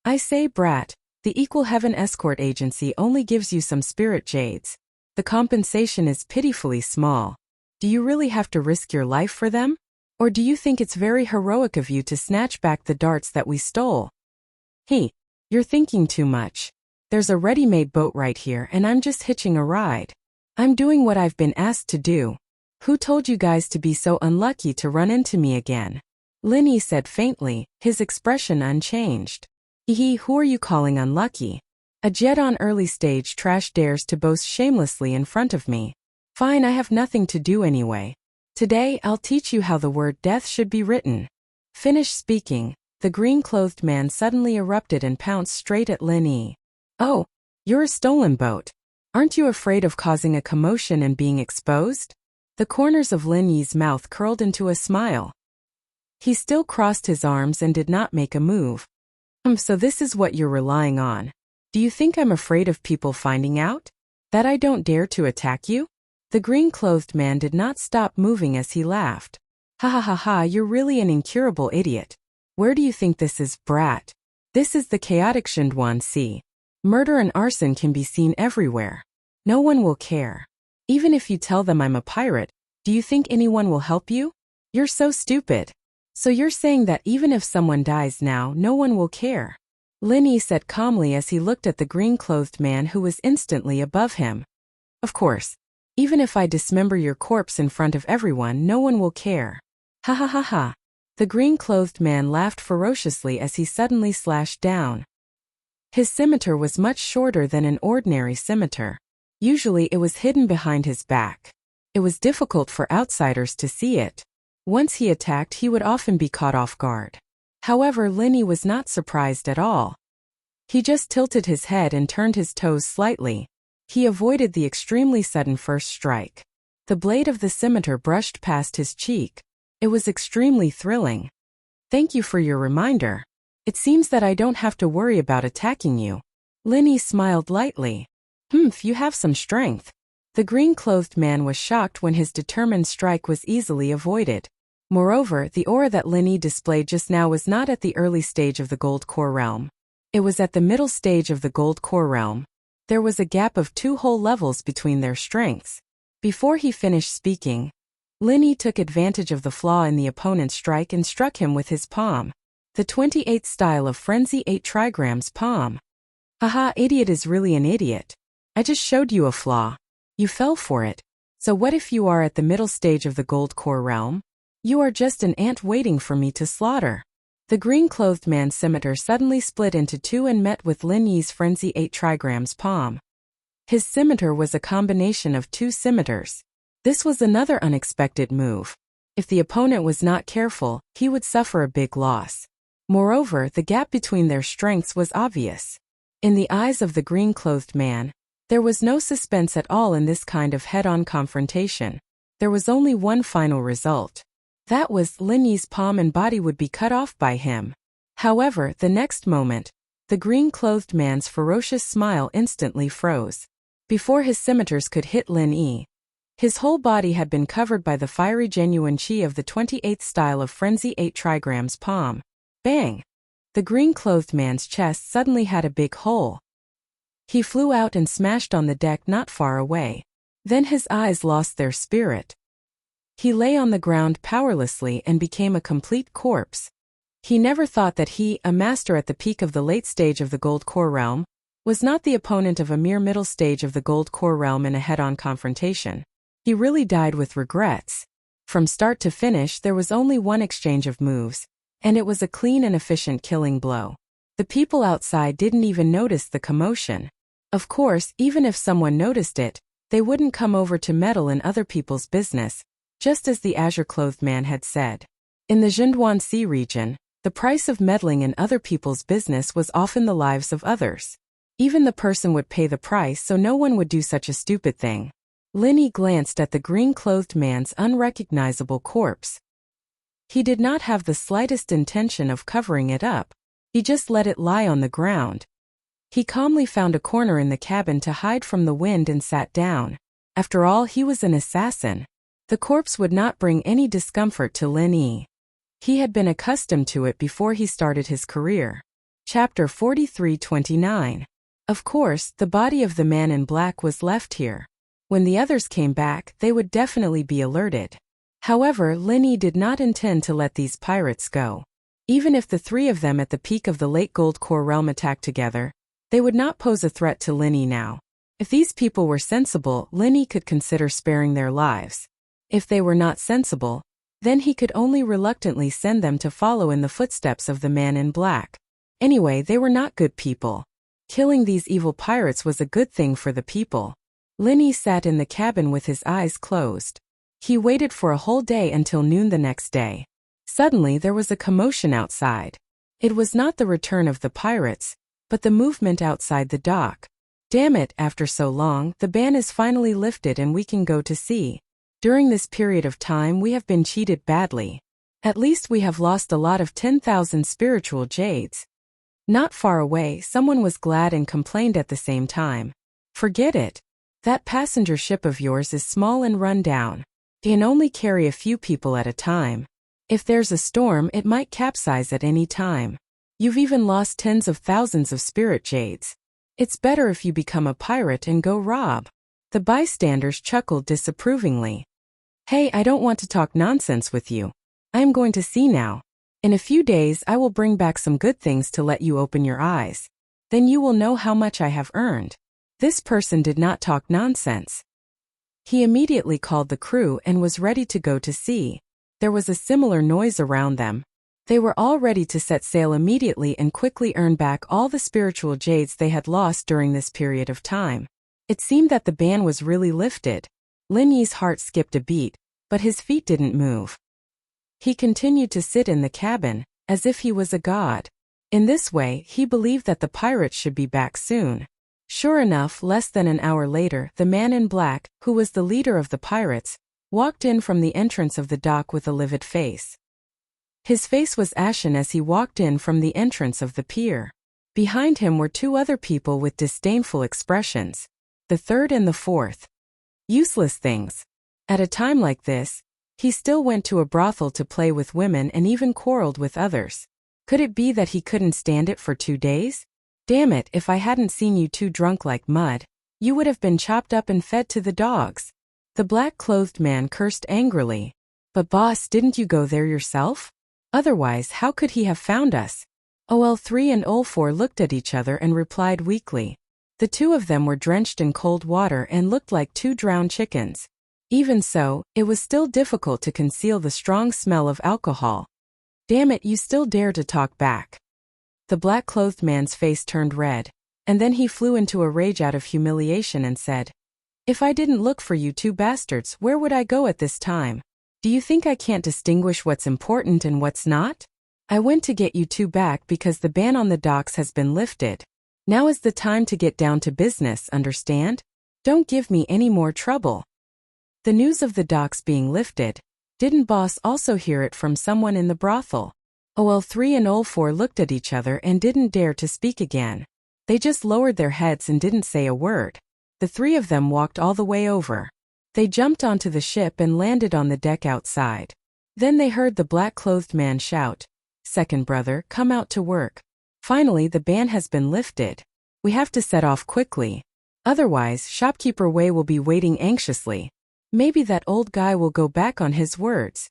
"I say, brat, the Equal Heaven Escort Agency only gives you some spirit jades. The compensation is pitifully small. Do you really have to risk your life for them? Or do you think it's very heroic of you to snatch back the darts that we stole? You're thinking too much. There's a ready-made boat right here and I'm just hitching a ride. I'm doing what I've been asked to do. Who told you guys to be so unlucky to run into me again?" Lin Yi said faintly, his expression unchanged. Who are you calling unlucky? A jet on early stage trash dares to boast shamelessly in front of me. Fine, I have nothing to do anyway. Today, I'll teach you how the word death should be written. Finished speaking, the green-clothed man suddenly erupted and pounced straight at Lin Yi. Oh, you're a stolen boat. Aren't you afraid of causing a commotion and being exposed? The corners of Lin Yi's mouth curled into a smile. He still crossed his arms and did not make a move. So this is what you're relying on. Do you think I'm afraid of people finding out? That I don't dare to attack you? The green-clothed man did not stop moving as he laughed. Ha ha ha ha, you're really an incurable idiot. Where do you think this is, brat? This is the chaotic Xinduan Sea. Murder and arson can be seen everywhere. No one will care. Even if you tell them I'm a pirate, do you think anyone will help you? You're so stupid. So you're saying that even if someone dies now, no one will care? Lin Yi said calmly as he looked at the green-clothed man who was instantly above him. Of course. Even if I dismember your corpse in front of everyone, no one will care. Ha ha ha ha. The green-clothed man laughed ferociously as he suddenly slashed down. His scimitar was much shorter than an ordinary scimitar. Usually it was hidden behind his back. It was difficult for outsiders to see it. Once he attacked, he would often be caught off guard. However, Lin Yi was not surprised at all. He just tilted his head and turned his toes slightly. He avoided the extremely sudden first strike. The blade of the scimitar brushed past his cheek. It was extremely thrilling. Thank you for your reminder. It seems that I don't have to worry about attacking you. Lin Yi smiled lightly. You have some strength. The green-clothed man was shocked when his determined strike was easily avoided. Moreover, the aura that Lin Yi displayed just now was not at the early stage of the Gold Core Realm. It was at the middle stage of the Gold Core Realm. There was a gap of 2 whole levels between their strengths. Before he finished speaking, Lin Yi took advantage of the flaw in the opponent's strike and struck him with his palm. The 28th style of Frenzy 8 trigrams palm. Haha, idiot is really an idiot. I just showed you a flaw. You fell for it. So what if you are at the middle stage of the Gold Core Realm? You are just an ant waiting for me to slaughter. The green-clothed man's scimitar suddenly split into 2 and met with Lin Yi's Frenzy 8 trigrams palm. His scimitar was a combination of 2 scimitars. This was another unexpected move. If the opponent was not careful, he would suffer a big loss. Moreover, the gap between their strengths was obvious. In the eyes of the green-clothed man, there was no suspense at all in this kind of head-on confrontation. There was only one final result. That was Lin Yi's palm and body would be cut off by him. However, the next moment, the green-clothed man's ferocious smile instantly froze. Before his scimitars could hit Lin Yi, his whole body had been covered by the fiery genuine chi of the 28th style of Frenzy 8 trigrams palm. Bang! The green-clothed man's chest suddenly had a big hole. He flew out and smashed on the deck not far away. Then his eyes lost their spirit. He lay on the ground powerlessly and became a complete corpse. He never thought that he, a master at the peak of the late stage of the Gold Core Realm, was not the opponent of a mere middle stage of the Gold Core Realm in a head-on confrontation. He really died with regrets. From start to finish there was only one exchange of moves, and it was a clean and efficient killing blow. The people outside didn't even notice the commotion. Of course, even if someone noticed it, they wouldn't come over to meddle in other people's business, just as the azure-clothed man had said. In the Xinduan Sea region, the price of meddling in other people's business was often the lives of others. Even the person would pay the price, so no one would do such a stupid thing. Lin Yi glanced at the green-clothed man's unrecognizable corpse. He did not have the slightest intention of covering it up. He just let it lie on the ground. He calmly found a corner in the cabin to hide from the wind and sat down. After all, he was an assassin. The corpse would not bring any discomfort to Lin Yi. He had been accustomed to it before he started his career. Chapter 43-29. Of course, the body of the man in black was left here. When the others came back, they would definitely be alerted. However, Lin Yi did not intend to let these pirates go. Even if the 3 of them at the peak of the late Gold Core Realm attacked together, they would not pose a threat to Lin Yi now. If these people were sensible, Lin Yi could consider sparing their lives. If they were not sensible, then he could only reluctantly send them to follow in the footsteps of the man in black. Anyway, they were not good people. Killing these evil pirates was a good thing for the people. Lin Yi sat in the cabin with his eyes closed. He waited for a whole day until noon the next day. Suddenly there was a commotion outside. It was not the return of the pirates, but the movement outside the dock. Damn it, after so long, the ban is finally lifted and we can go to sea. During this period of time we have been cheated badly. At least we have lost a lot of 10,000 spiritual jades. Not far away, someone was glad and complained at the same time. Forget it. That passenger ship of yours is small and run down. It can only carry a few people at a time. If there's a storm, it might capsize at any time. You've even lost tens of thousands of spirit jades. It's better if you become a pirate and go rob. The bystanders chuckled disapprovingly. Hey, I don't want to talk nonsense with you. I am going to sea now. In a few days I will bring back some good things to let you open your eyes. Then you will know how much I have earned. This person did not talk nonsense. He immediately called the crew and was ready to go to sea. There was a similar noise around them. They were all ready to set sail immediately and quickly earn back all the spiritual jades they had lost during this period of time. It seemed that the ban was really lifted. Lin Yi's heart skipped a beat, but his feet didn't move. He continued to sit in the cabin, as if he was a god. In this way, he believed that the pirates should be back soon. Sure enough, less than an hour later, the man in black, who was the leader of the pirates, walked in from the entrance of the dock with a livid face. His face was ashen as he walked in from the entrance of the pier. Behind him were two other people with disdainful expressions. The third and the fourth. Useless things. At a time like this, he still went to a brothel to play with women and even quarreled with others. Could it be that he couldn't stand it for 2 days? Damn it, if I hadn't seen you two drunk like mud, you would have been chopped up and fed to the dogs. The black-clothed man cursed angrily. But boss, didn't you go there yourself? Otherwise, how could he have found us? OL3 and OL4 looked at each other and replied weakly. The two of them were drenched in cold water and looked like two drowned chickens. Even so, it was still difficult to conceal the strong smell of alcohol. Damn it, you still dare to talk back. The black-clothed man's face turned red, and then he flew into a rage out of humiliation and said, If I didn't look for you two bastards, where would I go at this time? Do you think I can't distinguish what's important and what's not? I went to get you two back because the ban on the docks has been lifted. Now is the time to get down to business, understand? Don't give me any more trouble. The news of the docks being lifted, didn't boss also hear it from someone in the brothel? OL3 and OL4 looked at each other and didn't dare to speak again. They just lowered their heads and didn't say a word. The three of them walked all the way over. They jumped onto the ship and landed on the deck outside. Then they heard the black-clothed man shout, Second brother, come out to work. Finally, the ban has been lifted. We have to set off quickly. Otherwise, shopkeeper Wei will be waiting anxiously. Maybe that old guy will go back on his words.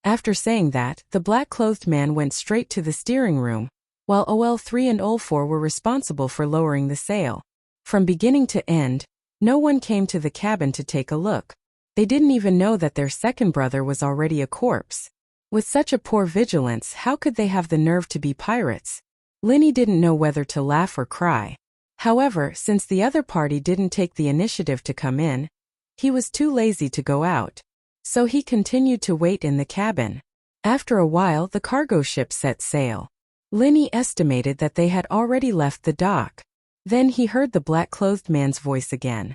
After saying that, the black-clothed man went straight to the steering room, while OL3 and OL4 were responsible for lowering the sail. From beginning to end, no one came to the cabin to take a look. They didn't even know that their second brother was already a corpse. With such a poor vigilance, how could they have the nerve to be pirates? Linny didn't know whether to laugh or cry. However, since the other party didn't take the initiative to come in, he was too lazy to go out. So he continued to wait in the cabin. After a while, the cargo ship set sail. Linny estimated that they had already left the dock. Then he heard the black-clothed man's voice again.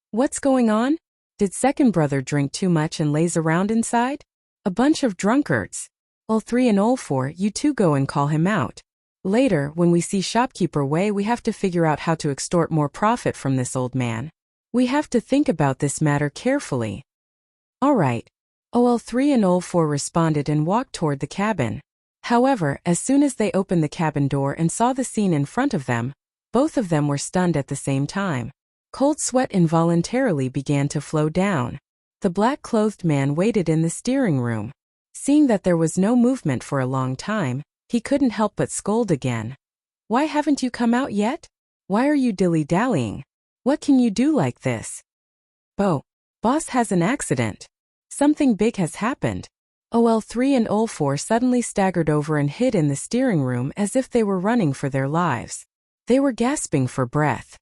What's going on? Did second brother drink too much and laze around inside? A bunch of drunkards. OL3 and OL4, you two go and call him out. Later, when we see shopkeeper Wei, we have to figure out how to extort more profit from this old man. We have to think about this matter carefully. All right. OL3 and OL4 responded and walked toward the cabin. However, as soon as they opened the cabin door and saw the scene in front of them, both of them were stunned at the same time. Cold sweat involuntarily began to flow down. The black-clothed man waited in the steering room. Seeing that there was no movement for a long time, he couldn't help but scold again. Why haven't you come out yet? Why are you dilly-dallying? What can you do like this? Boss has an accident. Something big has happened. OL3 and OL4 suddenly staggered over and hid in the steering room as if they were running for their lives. They were gasping for breath.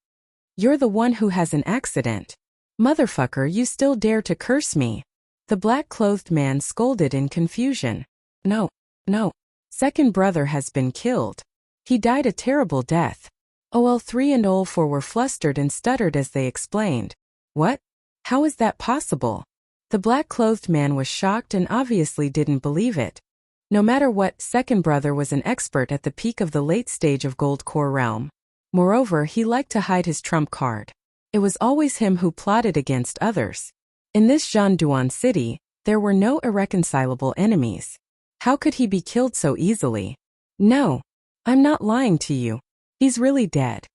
You're the one who has an accident. Motherfucker, you still dare to curse me. The black-clothed man scolded in confusion. No, no. Second brother has been killed. He died a terrible death. OL3 and OL4 were flustered and stuttered as they explained. What? How is that possible? The black-clothed man was shocked and obviously didn't believe it. No matter what, second brother was an expert at the peak of the late stage of Gold Core realm. Moreover, he liked to hide his trump card. It was always him who plotted against others. In this Zhanduan city, there were no irreconcilable enemies. How could he be killed so easily? No, I'm not lying to you. He's really dead.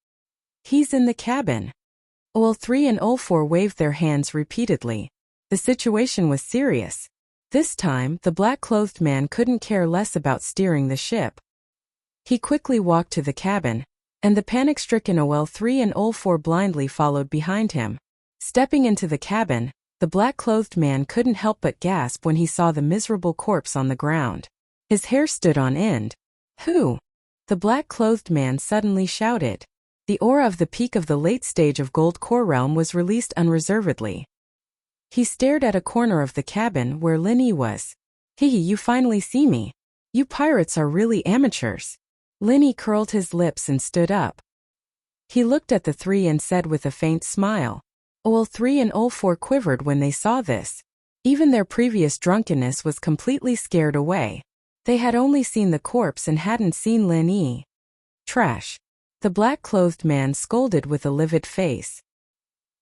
He's in the cabin. OL3 and OL4 waved their hands repeatedly. The situation was serious. This time, the black-clothed man couldn't care less about steering the ship. He quickly walked to the cabin, and the panic-stricken OL3 and OL4 blindly followed behind him. Stepping into the cabin, the black-clothed man couldn't help but gasp when he saw the miserable corpse on the ground. His hair stood on end. Who? The black-clothed man suddenly shouted. The aura of the peak of the late stage of Gold Core realm was released unreservedly. He stared at a corner of the cabin where Lin Yi was. Hee, you finally see me. You pirates are really amateurs. Lin Yi curled his lips and stood up. He looked at the three and said with a faint smile. OL3 and OL4 quivered when they saw this. Even their previous drunkenness was completely scared away. They had only seen the corpse and hadn't seen Lin Yi. Trash. The black-clothed man scolded with a livid face.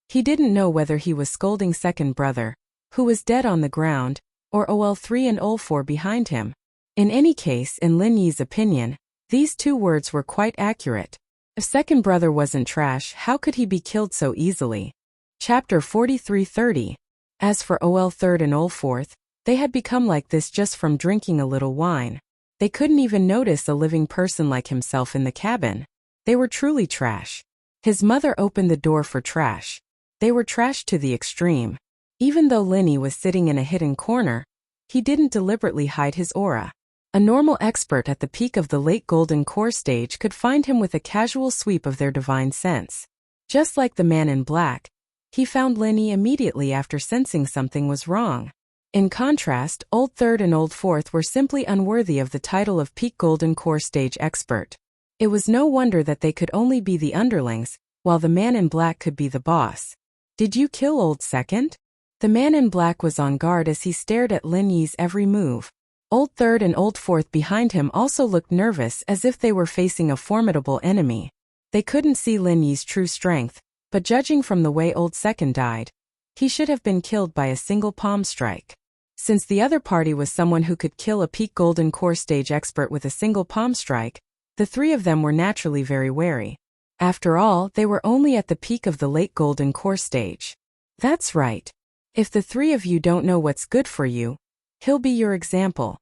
He didn't know whether he was scolding second brother, who was dead on the ground, or OL3 and OL4 behind him. In any case, in Lin Yi's opinion, these two words were quite accurate. If second brother wasn't trash, how could he be killed so easily? Chapter 43:30. As for OL3 and OL4, they had become like this just from drinking a little wine. They couldn't even notice a living person like himself in the cabin. They were truly trash. His mother opened the door for trash. They were trash to the extreme. Even though Lin Yi was sitting in a hidden corner, he didn't deliberately hide his aura. A normal expert at the peak of the late Golden Core stage could find him with a casual sweep of their divine sense. Just like the man in black, he found Lin Yi immediately after sensing something was wrong. In contrast, Old Third and Old Fourth were simply unworthy of the title of peak Golden Core stage expert. It was no wonder that they could only be the underlings, while the man in black could be the boss. Did you kill Old Second? The man in black was on guard as he stared at Lin Yi's every move. Old Third and Old Fourth behind him also looked nervous as if they were facing a formidable enemy. They couldn't see Lin Yi's true strength, but judging from the way Old Second died, he should have been killed by a single palm strike. Since the other party was someone who could kill a peak Golden Core stage expert with a single palm strike, the three of them were naturally very wary. After all, they were only at the peak of the late Golden Core stage. That's right. If the three of you don't know what's good for you, he'll be your example.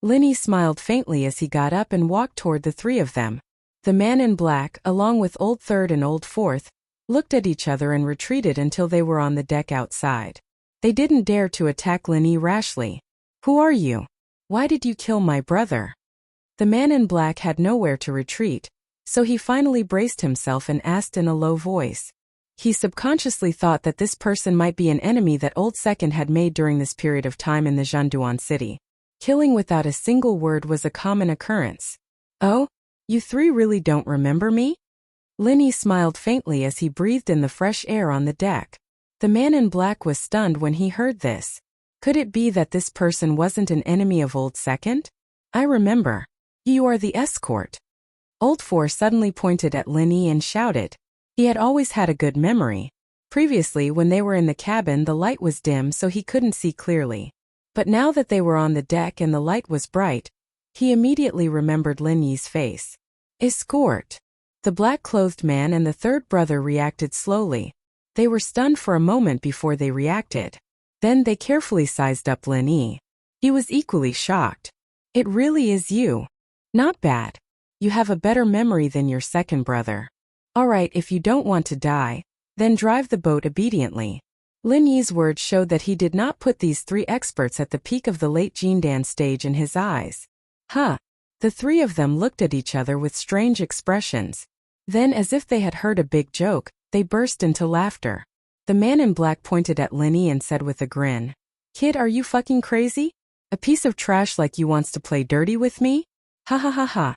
Lin Yi smiled faintly as he got up and walked toward the three of them. The man in black, along with Old Third and Old Fourth, looked at each other and retreated until they were on the deck outside. They didn't dare to attack Lin Yi rashly. Who are you? Why did you kill my brother? The man in black had nowhere to retreat, so he finally braced himself and asked in a low voice. He subconsciously thought that this person might be an enemy that Old Second had made during this period of time in the Zhanduan city. Killing without a single word was a common occurrence. Oh? You three really don't remember me? Lin Yi smiled faintly as he breathed in the fresh air on the deck. The man in black was stunned when he heard this. Could it be that this person wasn't an enemy of Old Second? I remember. You are the escort. Old Four suddenly pointed at Lin Yi and shouted. He had always had a good memory. Previously, when they were in the cabin, the light was dim so he couldn't see clearly. But now that they were on the deck and the light was bright, he immediately remembered Lin Yi's face. Escort. The black-clothed man and the third brother reacted slowly. They were stunned for a moment before they reacted. Then they carefully sized up Lin Yi. He was equally shocked. It really is you. Not bad. You have a better memory than your second brother. Alright, if you don't want to die, then drive the boat obediently. Lin Yi's words showed that he did not put these three experts at the peak of the late Jindan stage in his eyes. Huh. The three of them looked at each other with strange expressions. Then, as if they had heard a big joke, they burst into laughter. The man in black pointed at Lin Yi and said with a grin, Kid, are you fucking crazy? A piece of trash like you wants to play dirty with me? Ha ha ha ha.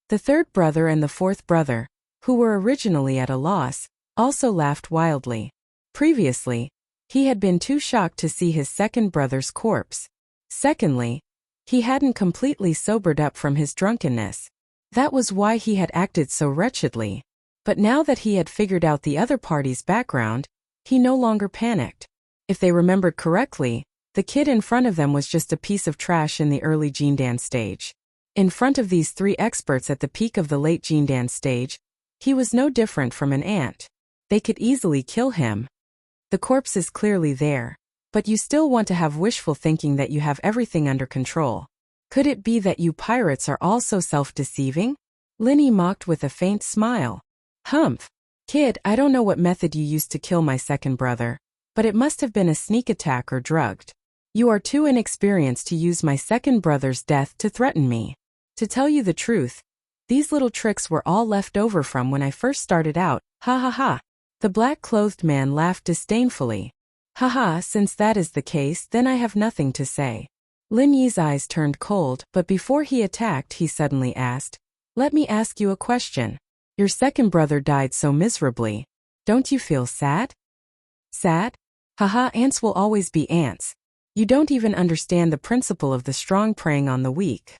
The third brother and the fourth brother, who were originally at a loss, also laughed wildly. Previously, he had been too shocked to see his second brother's corpse. Secondly, he hadn't completely sobered up from his drunkenness. That was why he had acted so wretchedly. But now that he had figured out the other party's background, he no longer panicked. If they remembered correctly, the kid in front of them was just a piece of trash in the early Jindan stage. In front of these three experts at the peak of the late Jindan stage, he was no different from an ant. They could easily kill him. The corpse is clearly there, but you still want to have wishful thinking that you have everything under control. Could it be that you pirates are all so self-deceiving? Linny mocked with a faint smile. Humph. Kid, I don't know what method you used to kill my second brother, but it must have been a sneak attack or drugged. You are too inexperienced to use my second brother's death to threaten me. To tell you the truth, these little tricks were all left over from when I first started out, ha ha ha. The black-clothed man laughed disdainfully. Ha ha, since that is the case, then I have nothing to say. Lin Yi's eyes turned cold, but before he attacked he suddenly asked, let me ask you a question. Your second brother died so miserably. Don't you feel sad? Sad? Haha, ants will always be ants. You don't even understand the principle of the strong preying on the weak.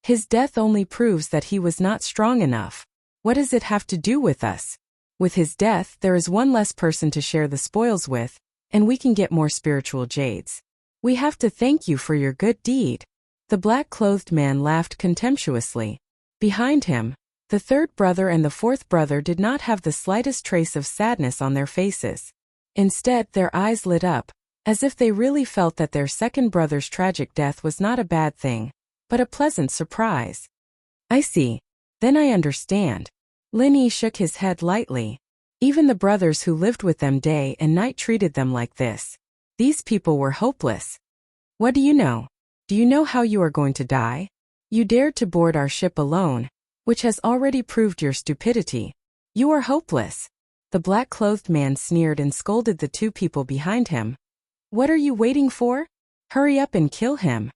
His death only proves that he was not strong enough. What does it have to do with us? With his death, there is one less person to share the spoils with, and we can get more spiritual jades. We have to thank you for your good deed. The black-clothed man laughed contemptuously. Behind him, the third brother and the fourth brother did not have the slightest trace of sadness on their faces. Instead, their eyes lit up, as if they really felt that their second brother's tragic death was not a bad thing, but a pleasant surprise. I see. Then I understand. Lin Yi shook his head lightly. Even the brothers who lived with them day and night treated them like this. These people were hopeless. What do you know? Do you know how you are going to die? You dared to board our ship alone, which has already proved your stupidity. You are hopeless. The black-clothed man sneered and scolded the two people behind him. What are you waiting for? Hurry up and kill him.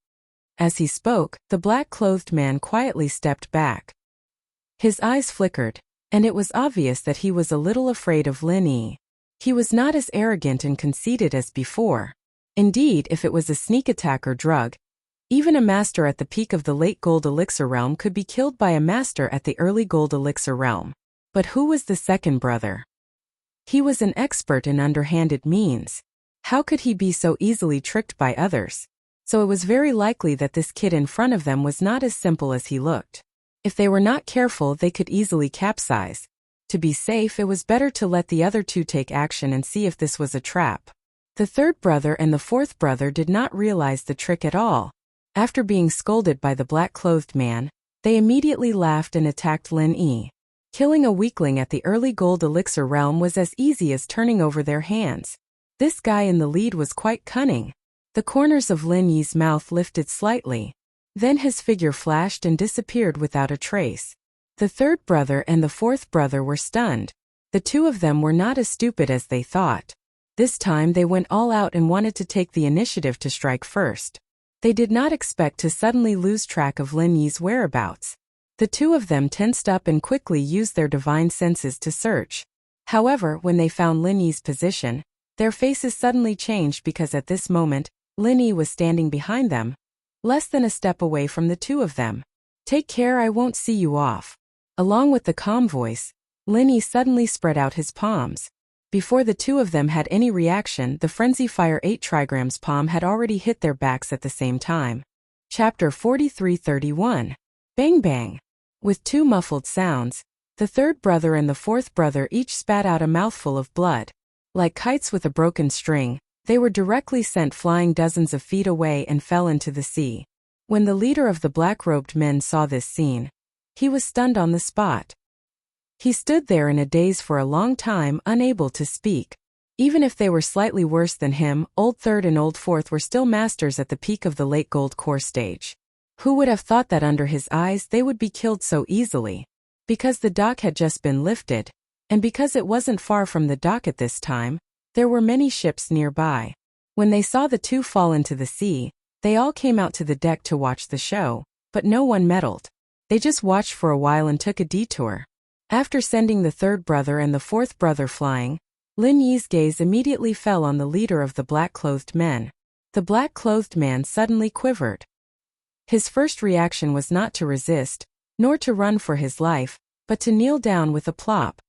As he spoke, the black-clothed man quietly stepped back. His eyes flickered, and it was obvious that he was a little afraid of Lin Yi. He was not as arrogant and conceited as before. Indeed, if it was a sneak attack or drug, even a master at the peak of the late Gold Elixir realm could be killed by a master at the early Gold Elixir realm. But who was the second brother? He was an expert in underhanded means. How could he be so easily tricked by others? So it was very likely that this kid in front of them was not as simple as he looked. If they were not careful, they could easily capsize. To be safe, it was better to let the other two take action and see if this was a trap. The third brother and the fourth brother did not realize the trick at all. After being scolded by the black-clothed man, they immediately laughed and attacked Lin Yi. Killing a weakling at the early Gold Elixir realm was as easy as turning over their hands. This guy in the lead was quite cunning. The corners of Lin Yi's mouth lifted slightly. Then his figure flashed and disappeared without a trace. The third brother and the fourth brother were stunned. The two of them were not as stupid as they thought. This time they went all out and wanted to take the initiative to strike first. They did not expect to suddenly lose track of Lin Yi's whereabouts. The two of them tensed up and quickly used their divine senses to search. However, when they found Lin Yi's position, their faces suddenly changed because at this moment, Lin Yi was standing behind them, less than a step away from the two of them. Take care, I won't see you off. Along with the calm voice, Lin Yi suddenly spread out his palms. Before the two of them had any reaction, the Frenzy Fire 8 Trigram's palm had already hit their backs at the same time. Chapter 43:31. Bang bang. With two muffled sounds, the third brother and the fourth brother each spat out a mouthful of blood. Like kites with a broken string, they were directly sent flying dozens of feet away and fell into the sea. When the leader of the black-robed men saw this scene, he was stunned on the spot. He stood there in a daze for a long time, unable to speak. Even if they were slightly worse than him, Old Third and Old Fourth were still masters at the peak of the late Gold Core stage. Who would have thought that under his eyes they would be killed so easily? Because the dock had just been lifted, and because it wasn't far from the dock at this time, there were many ships nearby. When they saw the two fall into the sea, They all came out to the deck to watch the show, but no one meddled. They just watched for a while and took a detour. After sending the third brother and the fourth brother flying, Lin Yi's gaze immediately fell on the leader of the black-clothed men. The black-clothed man suddenly quivered. His first reaction was not to resist, nor to run for his life, but to kneel down with a plop.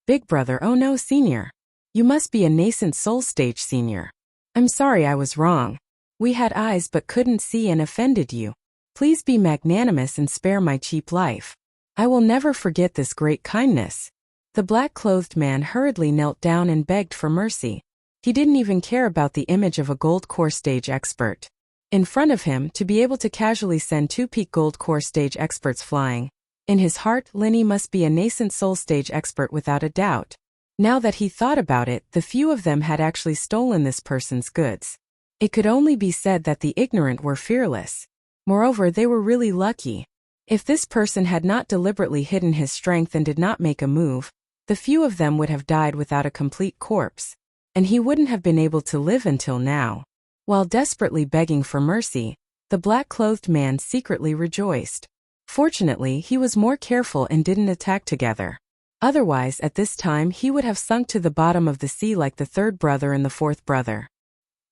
Big brother, oh no, senior. You must be a nascent soul stage senior. I'm sorry I was wrong. We had eyes but couldn't see and offended you. Please be magnanimous and spare my cheap life. I will never forget this great kindness. The black-clothed man hurriedly knelt down and begged for mercy. He didn't even care about the image of a gold core stage expert in front of him to be able to casually send two peak gold core stage experts flying. In his heart, Lin must be a nascent soul stage expert without a doubt. Now that he thought about it, the few of them had actually stolen this person's goods. It could only be said that the ignorant were fearless. Moreover, they were really lucky. If this person had not deliberately hidden his strength and did not make a move, the few of them would have died without a complete corpse, and he wouldn't have been able to live until now. While desperately begging for mercy, the black-clothed man secretly rejoiced. Fortunately, he was more careful and didn't attack together. Otherwise, at this time he would have sunk to the bottom of the sea like the third brother and the fourth brother.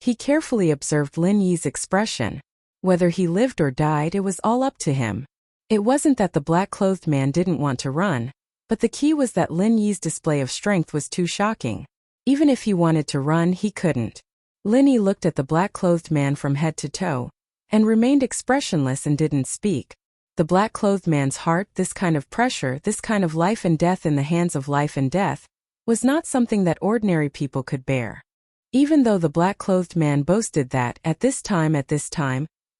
He carefully observed Lin Yi's expression. Whether he lived or died, it was all up to him. It wasn't that the black-clothed man didn't want to run, but the key was that Lin Yi's display of strength was too shocking. Even if he wanted to run, he couldn't. Lin Yi looked at the black-clothed man from head to toe, and remained expressionless and didn't speak. The black-clothed man's heart, this kind of pressure, this kind of life and death in the hands of life and death, was not something that ordinary people could bear. Even though the black-clothed man boasted that, at this time,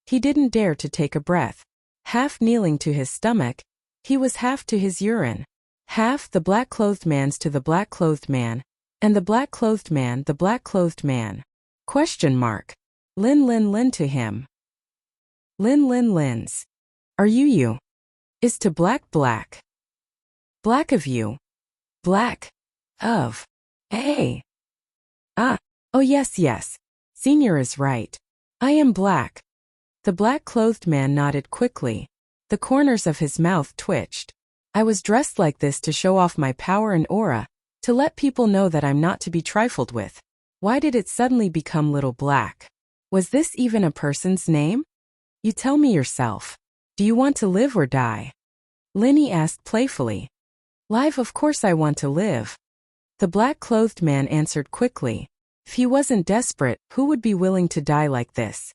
he didn't dare to take a breath. Half kneeling to his stomach, he was half to his urine. Half the black-clothed man's to the black-clothed man, and the black-clothed man the black-clothed man. Question mark. Lin to him. Lin's. Are you? Is to black. Black of you. Black. Of. A. Ah. Oh yes. Senior is right. I am black. The black-clothed man nodded quickly. The corners of his mouth twitched. I was dressed like this to show off my power and aura, to let people know that I'm not to be trifled with. Why did it suddenly become Little Black? Was this even a person's name? You tell me yourself. Do you want to live or die? Lin Yi asked playfully. Live, of course I want to live. The black-clothed man answered quickly. If he wasn't desperate, who would be willing to die like this?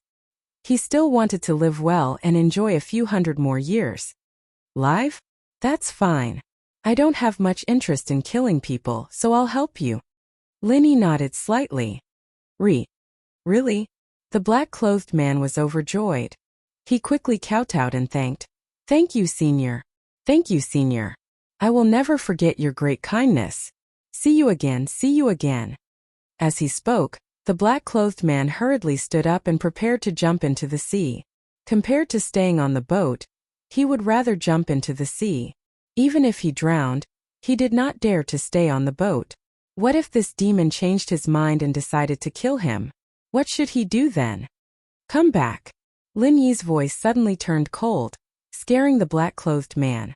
He still wanted to live well and enjoy a few hundred more years. Live? That's fine. I don't have much interest in killing people, so I'll help you. Lin Yi nodded slightly. Really? The black-clothed man was overjoyed. He quickly kowtowed and thanked. Thank you, senior. I will never forget your great kindness. See you again. As he spoke, the black-clothed man hurriedly stood up and prepared to jump into the sea. Compared to staying on the boat, he would rather jump into the sea. Even if he drowned, he did not dare to stay on the boat. What if this demon changed his mind and decided to kill him? What should he do then? Come back. Lin Yi's voice suddenly turned cold, scaring the black-clothed man.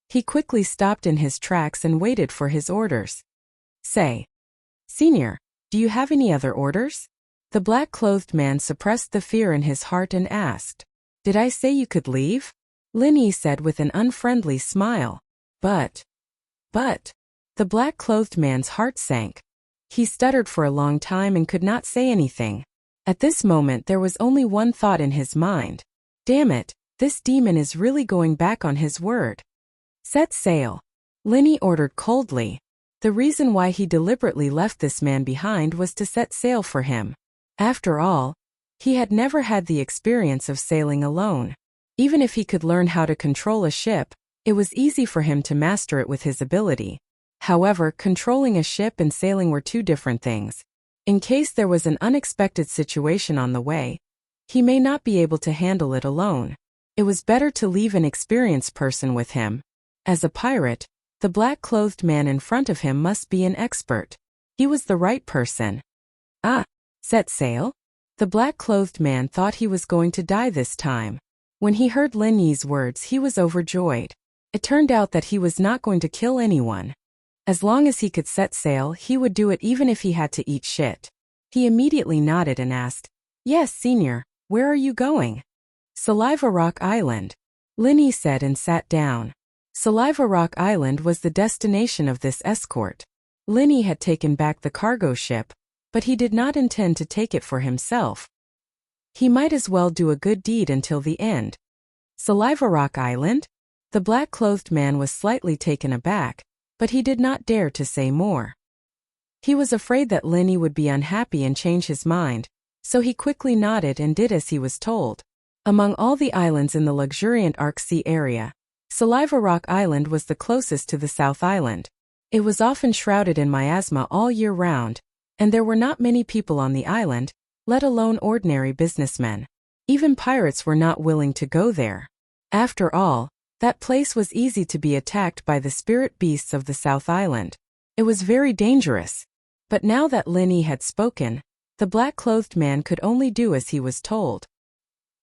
He quickly stopped in his tracks and waited for his orders. Say, Senior, do you have any other orders? The black-clothed man suppressed the fear in his heart and asked. Did I say you could leave? Lin Yi said with an unfriendly smile. But. The black-clothed man's heart sank. He stuttered for a long time and could not say anything. At this moment there was only one thought in his mind. Damn it, this demon is really going back on his word. Set sail. Lin Yi ordered coldly. The reason why he deliberately left this man behind was to set sail for him. After all, he had never had the experience of sailing alone. Even if he could learn how to control a ship, it was easy for him to master it with his ability. However, controlling a ship and sailing were two different things. In case there was an unexpected situation on the way, he may not be able to handle it alone. It was better to leave an experienced person with him. As a pirate, the black-clothed man in front of him must be an expert. He was the right person. Set sail? The black-clothed man thought he was going to die this time. When he heard Lin Yi's words, he was overjoyed. It turned out that he was not going to kill anyone. As long as he could set sail, he would do it even if he had to eat shit. He immediately nodded and asked, "Yes, Senior, where are you going?" "Saliva Rock Island," Lin Yi said and sat down. Saliva Rock Island was the destination of this escort. Lin Yi had taken back the cargo ship, but he did not intend to take it for himself. He might as well do a good deed until the end. Saliva Rock Island? The black-clothed man was slightly taken aback, but he did not dare to say more. He was afraid that Lin Yi would be unhappy and change his mind, so he quickly nodded and did as he was told. Among all the islands in the luxuriant Arc Sea area, Saliva Rock Island was the closest to the South Island. It was often shrouded in miasma all year round, and there were not many people on the island, let alone ordinary businessmen. Even pirates were not willing to go there. After all, that place was easy to be attacked by the spirit beasts of the South Island. It was very dangerous. But now that Lin Yi had spoken, the black-clothed man could only do as he was told.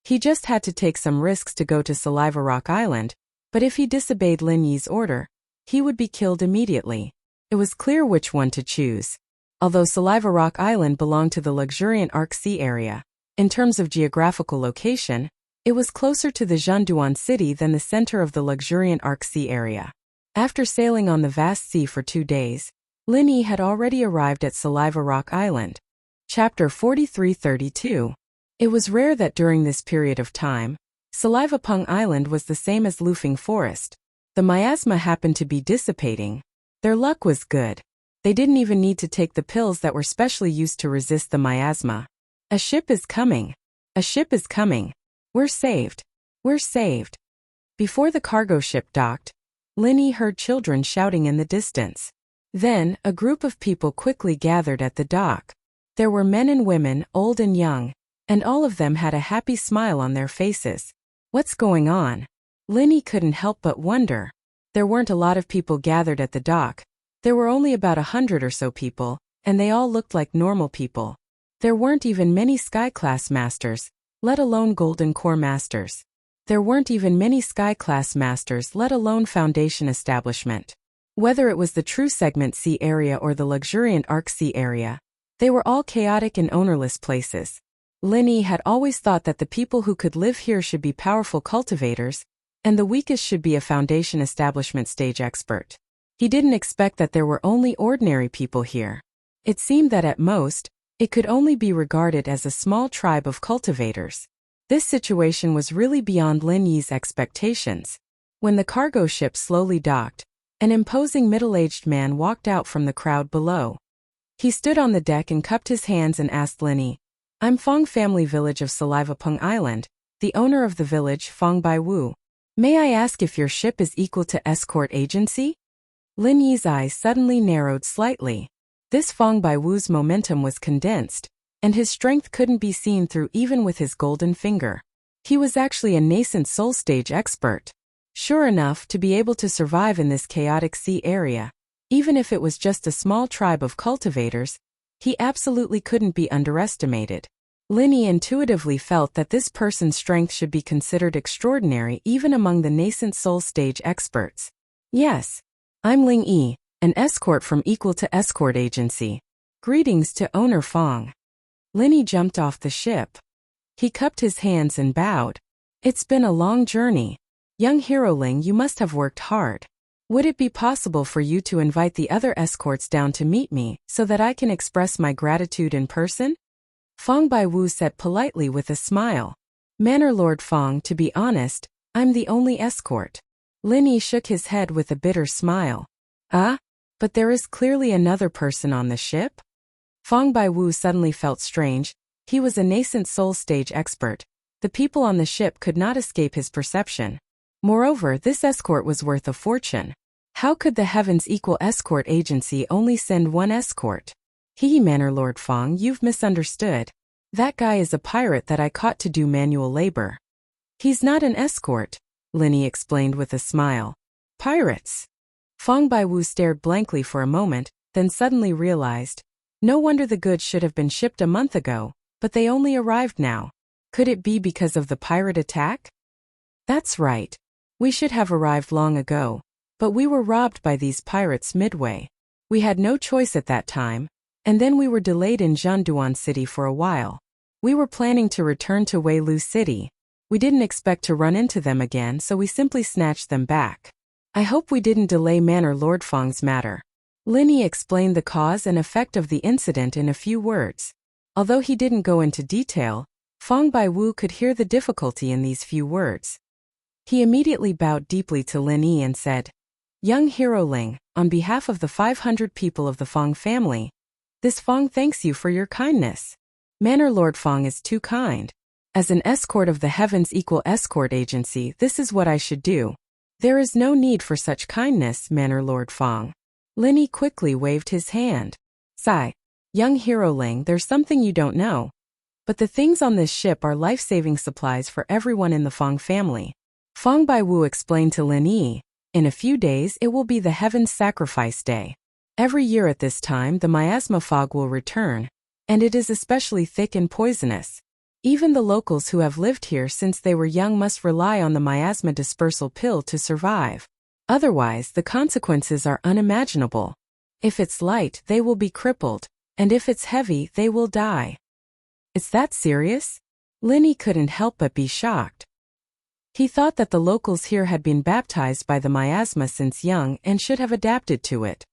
He just had to take some risks to go to Saliva Rock Island, but if he disobeyed Lin Yi's order, he would be killed immediately. It was clear which one to choose. Although Saliva Rock Island belonged to the luxuriant Arc Sea area, in terms of geographical location, it was closer to the Zhenduan city than the center of the luxuriant Arc Sea area. After sailing on the vast sea for 2 days, Lin Yi had already arrived at Saliva Rock Island. Chapter 43-32. It was rare that during this period of time, Saliva Pung Island was the same as Lufeng Forest. The miasma happened to be dissipating. Their luck was good. They didn't even need to take the pills that were specially used to resist the miasma. "A ship is coming. A ship is coming. We're saved. We're saved." Before the cargo ship docked, Lin Yi heard children shouting in the distance. Then, a group of people quickly gathered at the dock. There were men and women, old and young, and all of them had a happy smile on their faces. What's going on? Lin Yi couldn't help but wonder. There weren't a lot of people gathered at the dock. There were only about 100 or so people, and they all looked like normal people. There weren't even many Sky-class masters, let alone Golden Core masters. There weren't even many Sky-class masters, let alone Foundation establishment. Whether it was the true Segment C area or the luxuriant Arc Sea area, they were all chaotic and ownerless places. Lin Yi had always thought that the people who could live here should be powerful cultivators, and the weakest should be a Foundation establishment stage expert. He didn't expect that there were only ordinary people here. It seemed that at most, it could only be regarded as a small tribe of cultivators. This situation was really beyond Lin Yi's expectations. When the cargo ship slowly docked, an imposing middle-aged man walked out from the crowd below. He stood on the deck and cupped his hands and asked Lin Yi, "I'm Fong Family Village of Saliva Pung Island, the owner of the village, Fong Bai Wu. May I ask if your ship is equal to escort agency?" Lin Yi's eyes suddenly narrowed slightly. This Fong Bai Wu's momentum was condensed, and his strength couldn't be seen through even with his golden finger. He was actually a nascent soul stage expert. Sure enough, to be able to survive in this chaotic sea area, even if it was just a small tribe of cultivators, he absolutely couldn't be underestimated. Lin Yi intuitively felt that this person's strength should be considered extraordinary even among the nascent soul stage experts. "Yes, I'm Ling Yi, an escort from Equal to Escort Agency. Greetings to Owner Fong." Lin Yi jumped off the ship. He cupped his hands and bowed. "It's been a long journey. Young hero Ling, you must have worked hard. Would it be possible for you to invite the other escorts down to meet me so that I can express my gratitude in person?" Fong Bai Wu said politely with a smile. "Manor Lord Fong, to be honest, I'm the only escort." Lin Yi shook his head with a bitter smile. But there is clearly another person on the ship?" Fong Bai Wu suddenly felt strange. He was a nascent soul stage expert. The people on the ship could not escape his perception. Moreover, this escort was worth a fortune. How could the Heavens Equal Escort Agency only send one escort? Manor Lord Fong, you've misunderstood. That guy is a pirate that I caught to do manual labor." "He's not an escort," Lin Yi explained with a smile. "Pirates?" Fong Bai Wu stared blankly for a moment, then suddenly realized. No wonder the goods should have been shipped a month ago, But they only arrived now. Could it be because of the pirate attack? That's right. We should have arrived long ago, but we were robbed by these pirates midway. We had no choice at that time, and then we were delayed in Zhanduan City for a while. We were planning to return to Weilu City. We didn't expect to run into them again, so we simply snatched them back. I hope we didn't delay Manor Lord Feng's matter. Linny explained the cause and effect of the incident in a few words. Although he didn't go into detail, Feng Baiwu could hear the difficulty in these few words. He immediately bowed deeply to Lin Yi and said, "Young Hero Ling, on behalf of the 500 people of the Feng family, this Feng thanks you for your kindness. Manor Lord Feng is too kind. As an escort of the Heavens Equal Escort Agency, this is what I should do. There is no need for such kindness, Manor Lord Feng." Lin Yi quickly waved his hand. "Sigh. Young Hero Ling, there's something you don't know. But the things on this ship are life-saving supplies for everyone in the Feng family." Feng Baiwu explained to Lin Yi, "In a few days it will be the Heaven's Sacrifice Day. Every year at this time the miasma fog will return, and it is especially thick and poisonous. Even the locals who have lived here since they were young must rely on the miasma dispersal pill to survive. Otherwise, the consequences are unimaginable. If it's light, they will be crippled, and if it's heavy, they will die." "Is that serious?" Lin Yi couldn't help but be shocked. He thought that the locals here had been baptized by the miasma since young and should have adapted to it.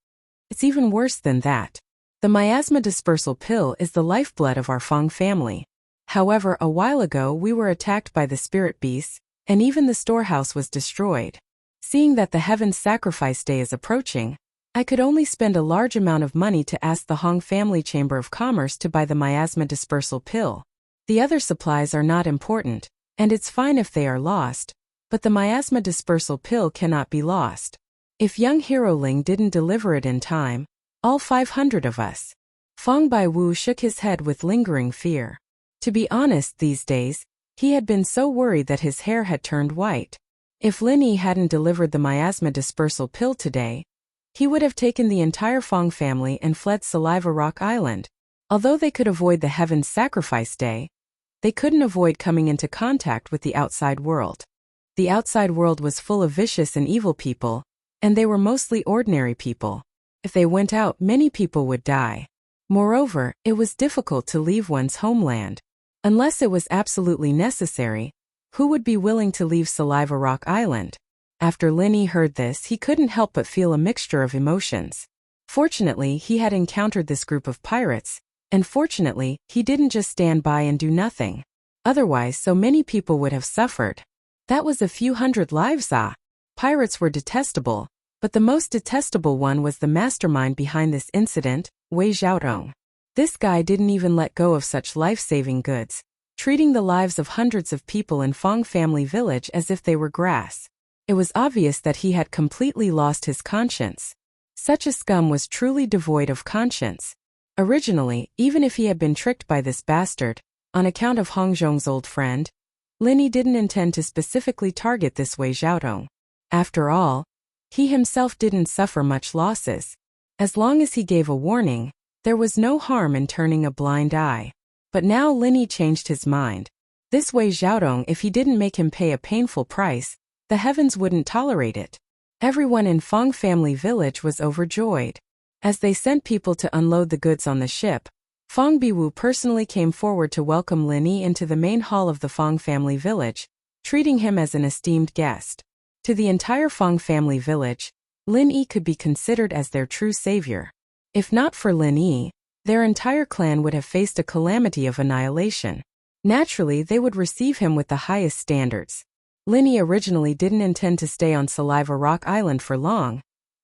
"It's even worse than that. The miasma dispersal pill is the lifeblood of our Feng family. However, a while ago we were attacked by the spirit beasts, and even the storehouse was destroyed. Seeing that the Heaven's Sacrifice Day is approaching, I could only spend a large amount of money to ask the Hong Family Chamber of Commerce to buy the miasma dispersal pill. The other supplies are not important, and it's fine if they are lost, but the miasma dispersal pill cannot be lost. If young Hero Ling didn't deliver it in time, all 500 of us." Feng Baiwu shook his head with lingering fear. To be honest, these days, he had been so worried that his hair had turned white. If Lin Yi hadn't delivered the miasma dispersal pill today, he would have taken the entire Feng family and fled Saliva Rock Island. Although they could avoid the Heaven's Sacrifice Day, they couldn't avoid coming into contact with the outside world. The outside world was full of vicious and evil people, and they were mostly ordinary people. If they went out, many people would die. Moreover, it was difficult to leave one's homeland. Unless it was absolutely necessary, who would be willing to leave Saliva Rock Island? After Lin Yi heard this, he couldn't help but feel a mixture of emotions. Fortunately, he had encountered this group of pirates, and fortunately, he didn't just stand by and do nothing. Otherwise, so many people would have suffered. That was a few hundred lives. Pirates were detestable, but the most detestable one was the mastermind behind this incident, Wei Xiaodong. This guy didn't even let go of such life-saving goods, treating the lives of hundreds of people in Feng Family Village as if they were grass. It was obvious that he had completely lost his conscience. Such a scum was truly devoid of conscience. Originally, even if he had been tricked by this bastard, on account of Hong Zhong's old friend, Lin Yi didn't intend to specifically target this Wei Xiaodong. After all, he himself didn't suffer much losses. As long as he gave a warning, there was no harm in turning a blind eye. But now Lin Yi changed his mind. This Wei Xiaodong, if he didn't make him pay a painful price, the heavens wouldn't tolerate it. Everyone in Feng Family Village was overjoyed. As they sent people to unload the goods on the ship, Feng Biwu personally came forward to welcome Lin Yi into the main hall of the Feng Family Village, treating him as an esteemed guest. To the entire Feng Family Village, Lin Yi could be considered as their true savior. If not for Lin Yi, their entire clan would have faced a calamity of annihilation. Naturally, they would receive him with the highest standards. Lin Yi originally didn't intend to stay on Saliva Rock Island for long,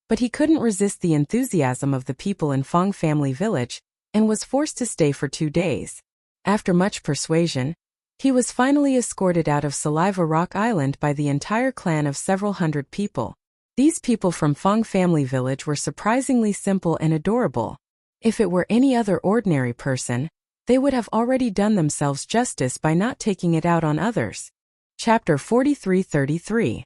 but he couldn't resist the enthusiasm of the people in Feng Family Village and was forced to stay for 2 days. After much persuasion, he was finally escorted out of Saliva Rock Island by the entire clan of several hundred people. These people from Feng Family Village were surprisingly simple and adorable. If it were any other ordinary person, they would have already done themselves justice by not taking it out on others. Chapter 43-33.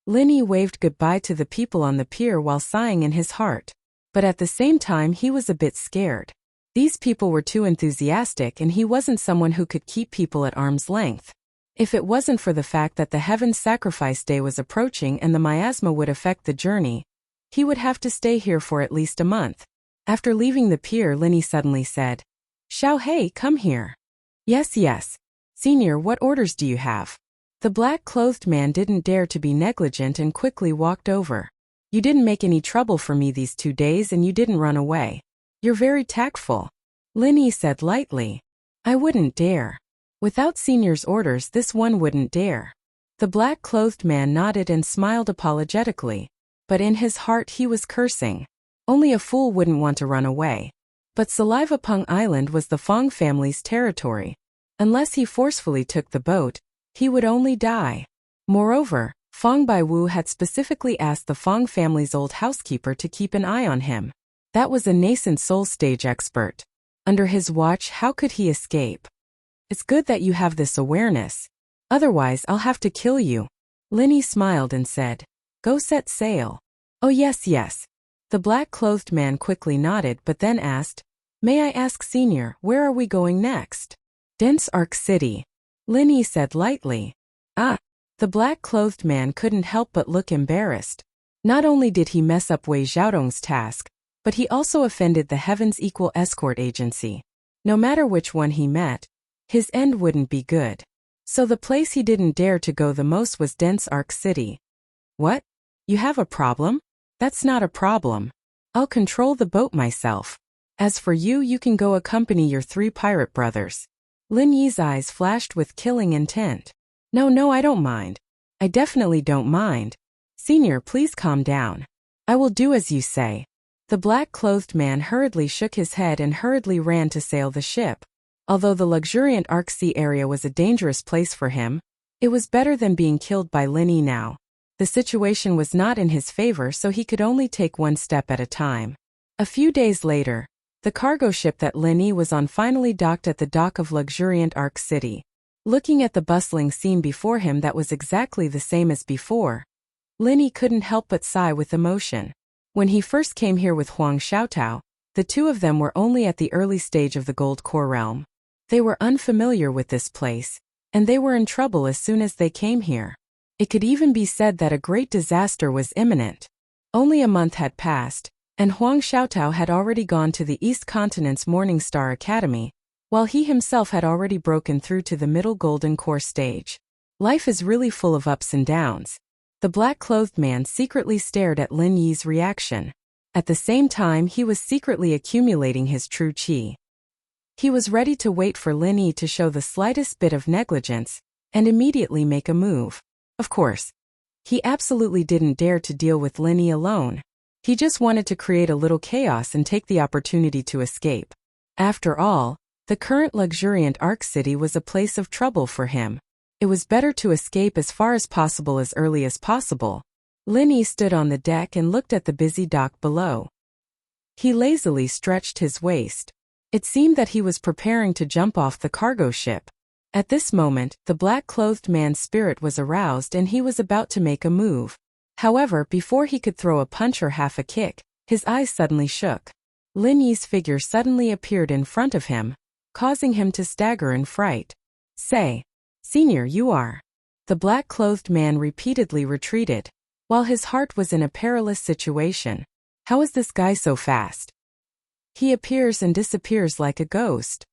Lin Yi waved goodbye to the people on the pier while sighing in his heart. But at the same time he was a bit scared. These people were too enthusiastic and he wasn't someone who could keep people at arm's length. If it wasn't for the fact that the Heaven's Sacrifice Day was approaching and the miasma would affect the journey, he would have to stay here for at least a month. After leaving the pier, Linny suddenly said, "Xiao Hei, come here." "Yes, yes. Senior, what orders do you have?" The black-clothed man didn't dare to be negligent and quickly walked over. "You didn't make any trouble for me these 2 days and you didn't run away. You're very tactful," Linny said lightly. "I wouldn't dare. Without Senior's orders, this one wouldn't dare." The black-clothed man nodded and smiled apologetically, but in his heart he was cursing. Only a fool wouldn't want to run away. But Saliva Pung Island was the Fong family's territory. Unless he forcefully took the boat, he would only die. Moreover, Fong Baiwu had specifically asked the Fong family's old housekeeper to keep an eye on him. That was a nascent soul stage expert. Under his watch, how could he escape? "It's good that you have this awareness. Otherwise, I'll have to kill you." Linny smiled and said, "Go set sail." "Oh yes, yes." The black-clothed man quickly nodded but then asked, "May I ask, Senior, where are we going next?" "Dense Arc City," Linny said lightly. "Ah." The black-clothed man couldn't help but look embarrassed. Not only did he mess up Wei Xiaodong's task, but he also offended the Heaven's Equal Escort Agency. No matter which one he met, his end wouldn't be good. So the place he didn't dare to go the most was Dense Arc City. "What? You have a problem?" "That's not a problem. I'll control the boat myself. As for you, you can go accompany your 3 pirate brothers." Lin Yi's eyes flashed with killing intent. No, I don't mind. I definitely don't mind. Senior, please calm down. I will do as you say." The black-clothed man hurriedly shook his head and hurriedly ran to sail the ship. Although the luxuriant Arc Sea area was a dangerous place for him, it was better than being killed by Lin Yi now. The situation was not in his favor, so he could only take one step at a time. A few days later, the cargo ship that Lin Yi was on finally docked at the dock of luxuriant Arc City. Looking at the bustling scene before him that was exactly the same as before, Lin Yi couldn't help but sigh with emotion. When he first came here with Huang Xiaotao, the two of them were only at the early stage of the Gold Core realm. They were unfamiliar with this place, and they were in trouble as soon as they came here. It could even be said that a great disaster was imminent. Only a month had passed, and Huang Xiaotao had already gone to the East Continent's Morning Star Academy, while he himself had already broken through to the middle Golden Core stage. Life is really full of ups and downs. The black-clothed man secretly stared at Lin Yi's reaction. At the same time, he was secretly accumulating his true qi. He was ready to wait for Lin Yi to show the slightest bit of negligence, and immediately make a move. Of course, he absolutely didn't dare to deal with Lin Yi alone. He just wanted to create a little chaos and take the opportunity to escape. After all, the current luxuriant Arc City was a place of trouble for him. It was better to escape as far as possible as early as possible. Lin Yi stood on the deck and looked at the busy dock below. He lazily stretched his waist. It seemed that he was preparing to jump off the cargo ship. At this moment, the black-clothed man's spirit was aroused and he was about to make a move. However, before he could throw a punch or half a kick, his eyes suddenly shook. Lin Yi's figure suddenly appeared in front of him, causing him to stagger in fright. "Say, Senior, you are." The black-clothed man repeatedly retreated, while his heart was in a perilous situation. How is this guy so fast? He appears and disappears like a ghost.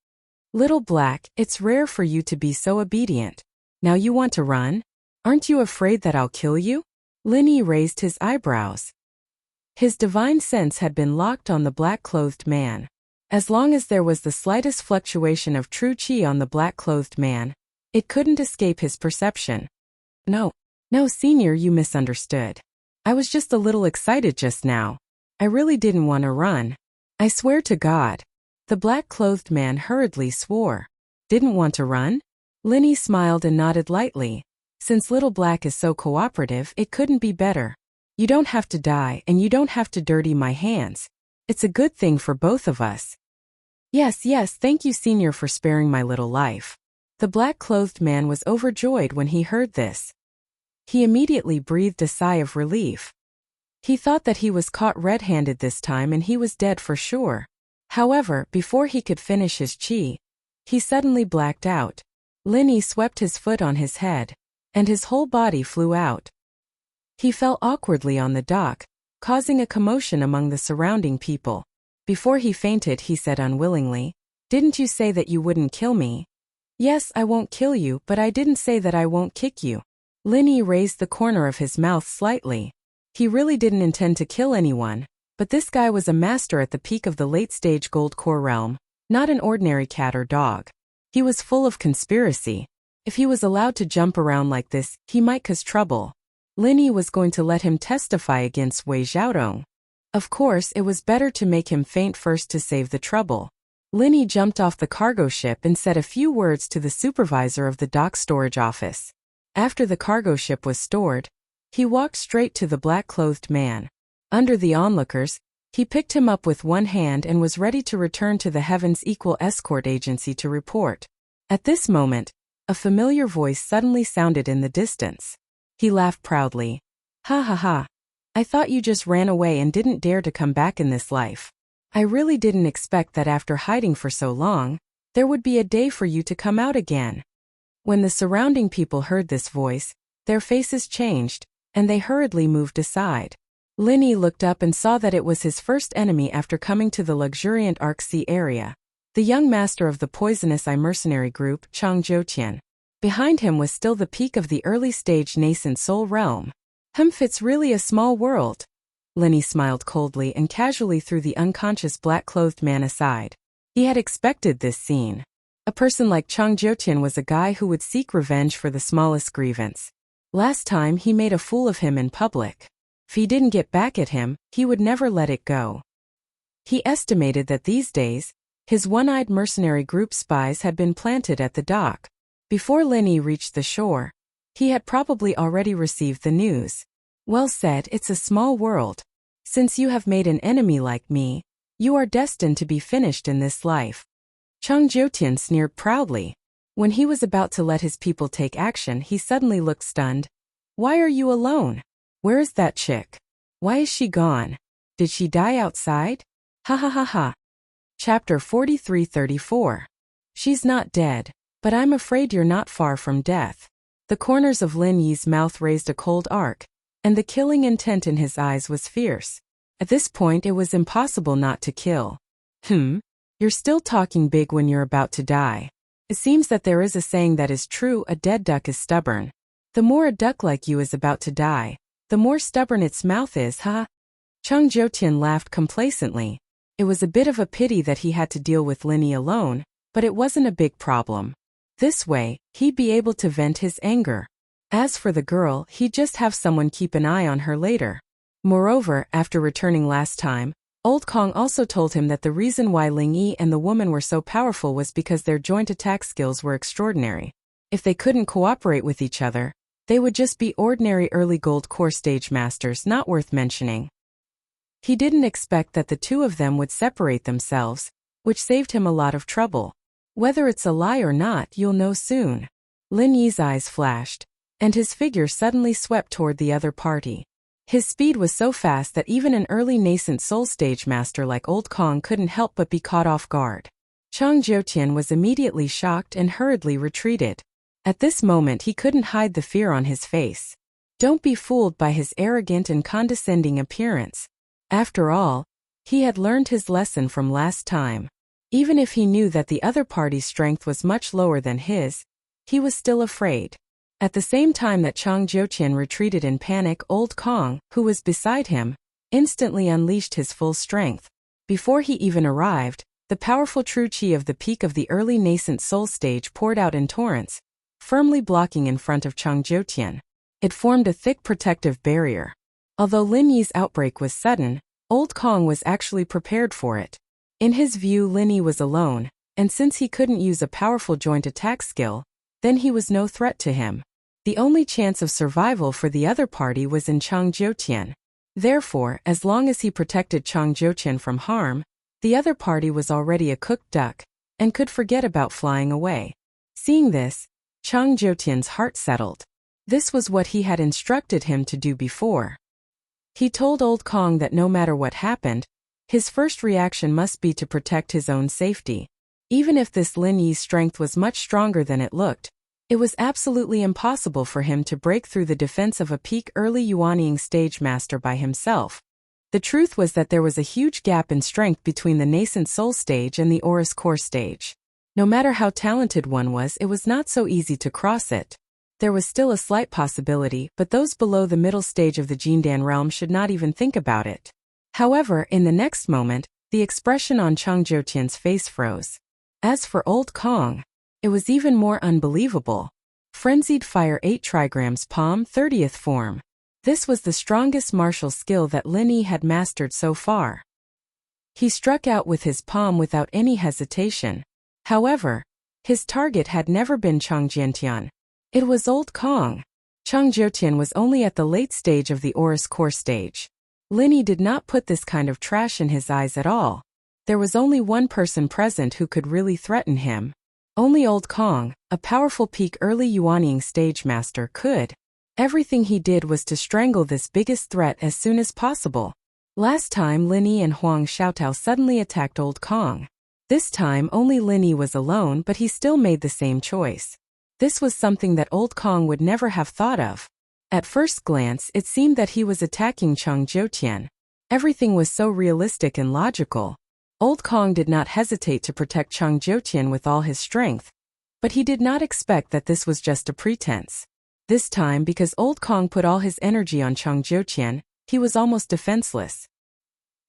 "Little Black, it's rare for you to be so obedient. Now you want to run? Aren't you afraid that I'll kill you?" Lin Yi raised his eyebrows. His divine sense had been locked on the black-clothed man. As long as there was the slightest fluctuation of true qi on the black-clothed man, it couldn't escape his perception. No, Senior, you misunderstood. I was just a little excited just now. I really didn't want to run. I swear to God." The black-clothed man hurriedly swore. "Didn't want to run?" Lin Yi smiled and nodded lightly. Since Little Black is so cooperative, it couldn't be better. You don't have to die and you don't have to dirty my hands. It's a good thing for both of us. Yes, thank you, Senior, for sparing my little life." The black-clothed man was overjoyed when he heard this. He immediately breathed a sigh of relief. He thought that he was caught red-handed this time and he was dead for sure. However, before he could finish his qi, he suddenly blacked out. Lin Yi swept his foot on his head, and his whole body flew out. He fell awkwardly on the dock, causing a commotion among the surrounding people. Before he fainted, he said unwillingly, "Didn't you say that you wouldn't kill me?" "Yes, I won't kill you, but I didn't say that I won't kick you." Lin Yi raised the corner of his mouth slightly. He really didn't intend to kill anyone, but this guy was a master at the peak of the late-stage gold core realm, not an ordinary cat or dog. He was full of conspiracy. If he was allowed to jump around like this, he might cause trouble. Lin Yi was going to let him testify against Wei Xiaodong. Of course, it was better to make him faint first to save the trouble. Lin Yi jumped off the cargo ship and said a few words to the supervisor of the dock storage office. After the cargo ship was stored, he walked straight to the black-clothed man. Under the onlookers, he picked him up with one hand and was ready to return to the Heaven's Equal Escort Agency to report. At this moment, a familiar voice suddenly sounded in the distance. He laughed proudly. "Ha ha ha. I thought you just ran away and didn't dare to come back in this life. I really didn't expect that after hiding for so long, there would be a day for you to come out again." When the surrounding people heard this voice, their faces changed, and they hurriedly moved aside. Lin Yi looked up and saw that it was his first enemy after coming to the luxuriant Arc Sea area. The young master of the poisonous eye mercenary group, Chang Jiutian. Behind him was still the peak of the early-stage nascent soul realm. It's really a small world." Lin Yi smiled coldly and casually threw the unconscious black-clothed man aside. He had expected this scene. A person like Chang Jiutian was a guy who would seek revenge for the smallest grievance. Last time he made a fool of him in public. If he didn't get back at him, he would never let it go. He estimated that these days, his one-eyed mercenary group spies had been planted at the dock. Before Lin Yi reached the shore, he had probably already received the news. "Well said, it's a small world. Since you have made an enemy like me, you are destined to be finished in this life." Chang Jiutian sneered proudly. When he was about to let his people take action, he suddenly looked stunned. "Why are you alone? Where is that chick? Why is she gone? Did she die outside? Ha ha ha ha." Chapter 43-34. She's not dead, but I'm afraid you're not far from death. The corners of Lin Yi's mouth raised a cold arc, and the killing intent in his eyes was fierce. At this point it was impossible not to kill. You're still talking big when you're about to die. It seems that there is a saying that is true: a dead duck is stubborn. The more a duck like you is about to die, the more stubborn its mouth is, huh? Chang Jiutian laughed complacently. It was a bit of a pity that he had to deal with Lin Yi alone, but it wasn't a big problem. This way, he'd be able to vent his anger. As for the girl, he'd just have someone keep an eye on her later. Moreover, after returning last time, Old Kong also told him that the reason why Ling Yi and the woman were so powerful was because their joint attack skills were extraordinary. If they couldn't cooperate with each other, they would just be ordinary early gold core stage masters, not worth mentioning. He didn't expect that the two of them would separate themselves, which saved him a lot of trouble. Whether it's a lie or not, you'll know soon. Lin Yi's eyes flashed, and his figure suddenly swept toward the other party. His speed was so fast that even an early nascent soul stage master like Old Kong couldn't help but be caught off guard. Chang Jiutian was immediately shocked and hurriedly retreated. At this moment he couldn't hide the fear on his face. Don't be fooled by his arrogant and condescending appearance. After all, he had learned his lesson from last time. Even if he knew that the other party's strength was much lower than his, he was still afraid. At the same time that Chang Jiutian retreated in panic, Old Kong, who was beside him, instantly unleashed his full strength. Before he even arrived, the powerful true qi of the peak of the early nascent soul stage poured out in torrents, firmly blocking in front of Chang Jiutian. It formed a thick protective barrier. Although Lin Yi's outbreak was sudden, Old Kong was actually prepared for it. In his view, Lin Yi was alone, and since he couldn't use a powerful joint attack skill, then he was no threat to him. The only chance of survival for the other party was in Chang Jiutian. Therefore, as long as he protected Chang Jiutian from harm, the other party was already a cooked duck, and could forget about flying away. Seeing this, Chang Jiutian's heart settled. This was what he had instructed him to do before. He told Old Kong that no matter what happened, His first reaction must be to protect his own safety. Even if this Lin Yi's strength was much stronger than it looked, it was absolutely impossible for him to break through the defense of a peak early Yuanying stage master by himself. The truth was that there was a huge gap in strength between the nascent soul stage and the Aurous core stage. No matter how talented one was, it was not so easy to cross it. There was still a slight possibility, but those below the middle stage of the Jindan realm should not even think about it. However, in the next moment, the expression on Chang Jiutian's face froze. As for Old Kong, it was even more unbelievable. Frenzied Fire 8 trigrams palm 30th form. This was the strongest martial skill that Lin Yi had mastered so far. He struck out with his palm without any hesitation. However, his target had never been Chang Jiutian. It was Old Kong. Chang Jiutian was only at the late stage of the Aurous core stage. Lin Yi did not put this kind of trash in his eyes at all. There was only one person present who could really threaten him. Only Old Kong, a powerful peak early Yuanying stage master, could. Everything he did was to strangle this biggest threat as soon as possible. Last time Lin Yi and Huang Xiaotao suddenly attacked Old Kong. This time only Lin Yi was alone, but he still made the same choice. This was something that Old Kong would never have thought of. At first glance, it seemed that he was attacking Chang Jiutian. Everything was so realistic and logical. Old Kong did not hesitate to protect Chang Jiutian with all his strength. But he did not expect that this was just a pretense. This time, because Old Kong put all his energy on Chang Jiutian, he was almost defenseless.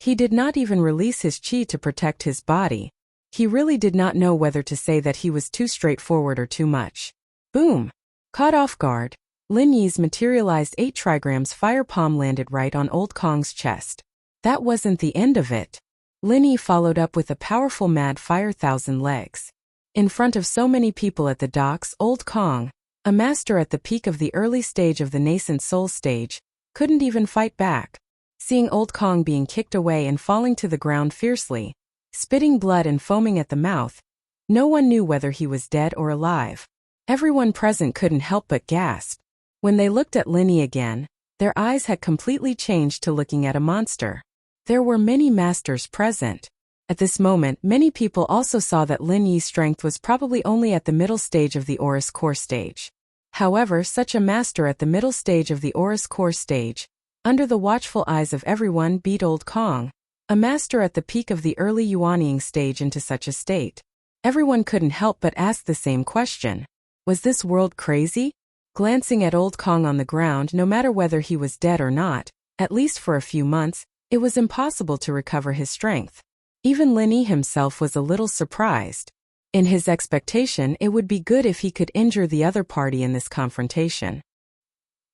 He did not even release his qi to protect his body. He really did not know whether to say that he was too straightforward or too much. Boom! Caught off guard, Lin Yi's materialized 8 trigrams fire palm landed right on Old Kong's chest. That wasn't the end of it. Lin Yi followed up with a powerful mad fire thousand legs. In front of so many people at the docks, Old Kong, a master at the peak of the early stage of the nascent soul stage, couldn't even fight back. Seeing Old Kong being kicked away and falling to the ground fiercely, spitting blood and foaming at the mouth, no one knew whether he was dead or alive. Everyone present couldn't help but gasp. When they looked at Lin Yi again, their eyes had completely changed to looking at a monster. There were many masters present. At this moment, many people also saw that Lin Yi's strength was probably only at the middle stage of the Aurous core stage. However, such a master at the middle stage of the Aurous core stage, under the watchful eyes of everyone, beat Old Kong, a master at the peak of the early Yuanying stage, into such a state. Everyone couldn't help but ask the same question. Was this world crazy? Glancing at Old Kong on the ground, no matter whether he was dead or not, at least for a few months, it was impossible to recover his strength. Even Lin Yi himself was a little surprised. In his expectation, it would be good if he could injure the other party in this confrontation.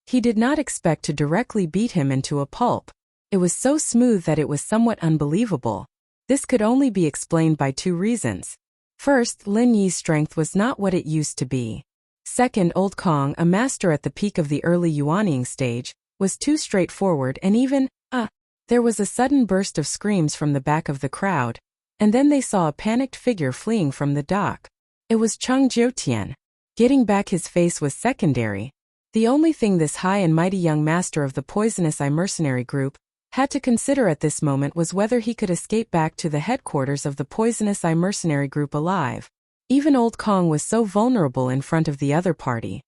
He did not expect to directly beat him into a pulp. It was so smooth that it was somewhat unbelievable. This could only be explained by 2 reasons. First, Lin Yi's strength was not what it used to be. Second, Old Kong, a master at the peak of the early Yuanying stage, was too straightforward, and even, there was a sudden burst of screams from the back of the crowd, and then they saw a panicked figure fleeing from the dock. It was Chang Jiutian. Getting back his face was secondary. The only thing this high and mighty young master of the Poisonous Eye mercenary group had to consider at this moment was whether he could escape back to the headquarters of the Poisonous Eye mercenary group alive. Even Old Kong was so vulnerable in front of the other party.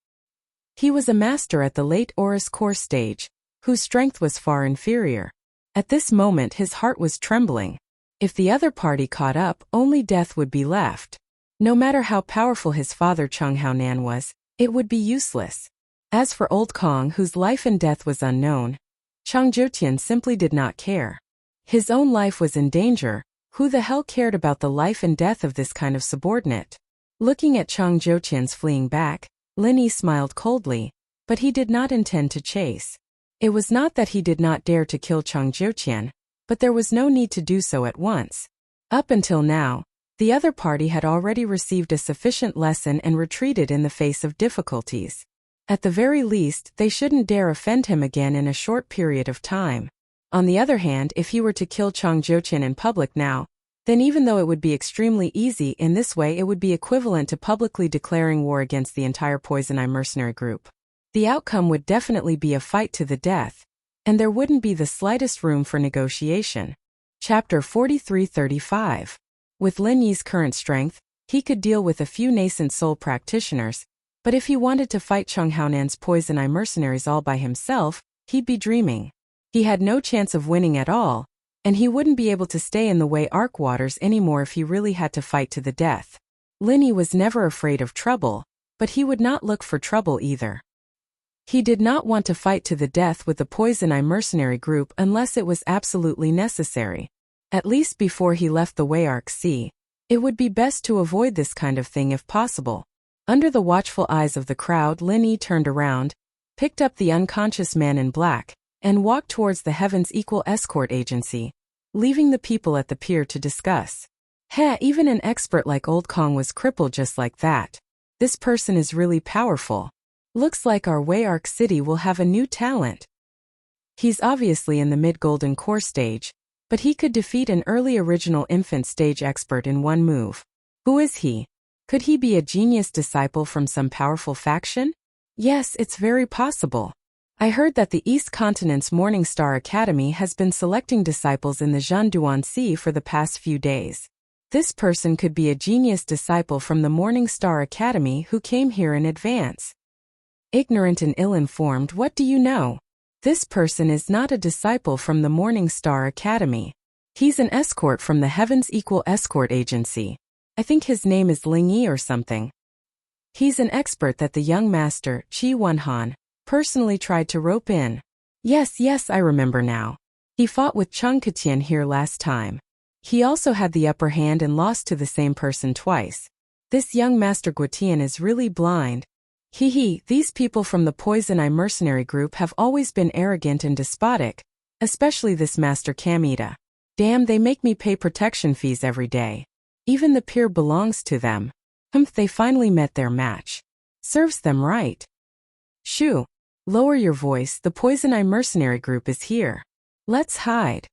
He was a master at the late Aurous core stage, whose strength was far inferior. At this moment his heart was trembling. If the other party caught up, only death would be left. No matter how powerful his father Chang Haonan was, it would be useless. As for Old Kong, whose life and death was unknown, Chang Jiutian simply did not care. His own life was in danger. Who the hell cared about the life and death of this kind of subordinate? Looking at Chang Jiutian's fleeing back, Lin Yi smiled coldly, but he did not intend to chase. It was not that he did not dare to kill Chang Jiutian, but there was no need to do so at once. Up until now, the other party had already received a sufficient lesson and retreated in the face of difficulties. At the very least, they shouldn't dare offend him again in a short period of time. On the other hand, if he were to kill Chang Jiutian in public now, then even though it would be extremely easy in this way, it would be equivalent to publicly declaring war against the entire Poison Eye mercenary group. The outcome would definitely be a fight to the death, and there wouldn't be the slightest room for negotiation. Chapter 43-35. With Lin Yi's current strength, he could deal with a few nascent soul practitioners, but if he wanted to fight Chung Haonan's Poison Eye mercenaries all by himself, he'd be dreaming. He had no chance of winning at all, and he wouldn't be able to stay in the Wei Arc waters anymore if he really had to fight to the death. Lin Yi was never afraid of trouble, but he would not look for trouble either. He did not want to fight to the death with the Poison Eye mercenary group unless it was absolutely necessary. At least before he left the Wei Arc Sea, it would be best to avoid this kind of thing if possible. Under the watchful eyes of the crowd, Lin Yi turned around, picked up the unconscious man in black, and walked towards the Heaven's Equal Escort Agency, leaving the people at the pier to discuss. Even an expert like Old Kong was crippled just like that. This person is really powerful. Looks like our Wei Arc City will have a new talent. He's obviously in the mid-golden core stage, but he could defeat an early original infant stage expert in one move. Who is he? Could he be a genius disciple from some powerful faction? Yes, it's very possible. I heard that the East Continent's Morning Star Academy has been selecting disciples in the Zhanduan Sea for the past few days. This person could be a genius disciple from the Morning Star Academy who came here in advance. Ignorant and ill-informed, what do you know? This person is not a disciple from the Morning Star Academy. He's an escort from the Heaven's Equal Escort Agency. I think his name is Ling Yi or something. He's an expert that the young master, Qi Wenhan, personally tried to rope in. Yes, I remember now. He fought with Chung Katian here last time. He also had the upper hand and lost to the same person twice. This young master Guotian is really blind. These people from the Poison Eye mercenary group have always been arrogant and despotic, especially this Master Kamita. Damn, they make me pay protection fees every day. Even the pier belongs to them. They finally met their match. Serves them right. Shoo. Lower your voice, the Poison Eye mercenary group is here. Let's hide.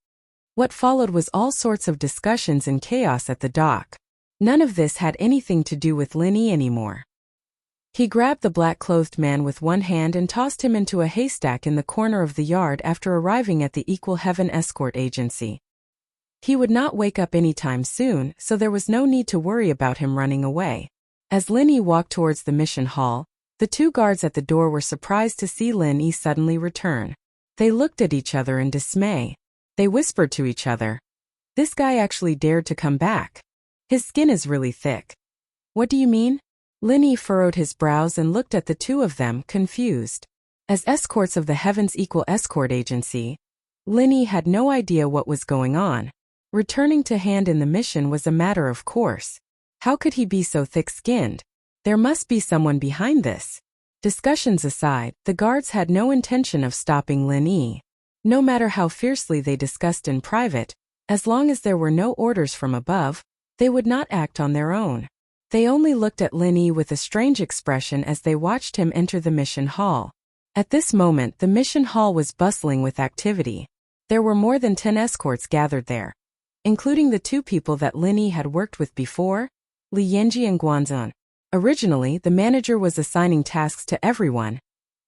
What followed was all sorts of discussions and chaos at the dock. None of this had anything to do with Lin Yi anymore. He grabbed the black-clothed man with one hand and tossed him into a haystack in the corner of the yard after arriving at the Equal Heaven Escort Agency. He would not wake up anytime soon, so there was no need to worry about him running away. As Lin Yi walked towards the mission hall, the two guards at the door were surprised to see Lin Yi suddenly return. They looked at each other in dismay. They whispered to each other. This guy actually dared to come back. His skin is really thick. What do you mean? Lin Yi furrowed his brows and looked at the two of them, confused. As escorts of the Heaven's Equal Escort Agency, Lin Yi had no idea what was going on. Returning to hand in the mission was a matter of course. How could he be so thick-skinned? There must be someone behind this. Discussions aside, the guards had no intention of stopping Lin Yi. No matter how fiercely they discussed in private, as long as there were no orders from above, they would not act on their own. They only looked at Lin Yi with a strange expression as they watched him enter the mission hall. At this moment, the mission hall was bustling with activity. There were more than 10 escorts gathered there, including the two people that Lin Yi had worked with before, Li Yanji and Guanzun. Originally, the manager was assigning tasks to everyone,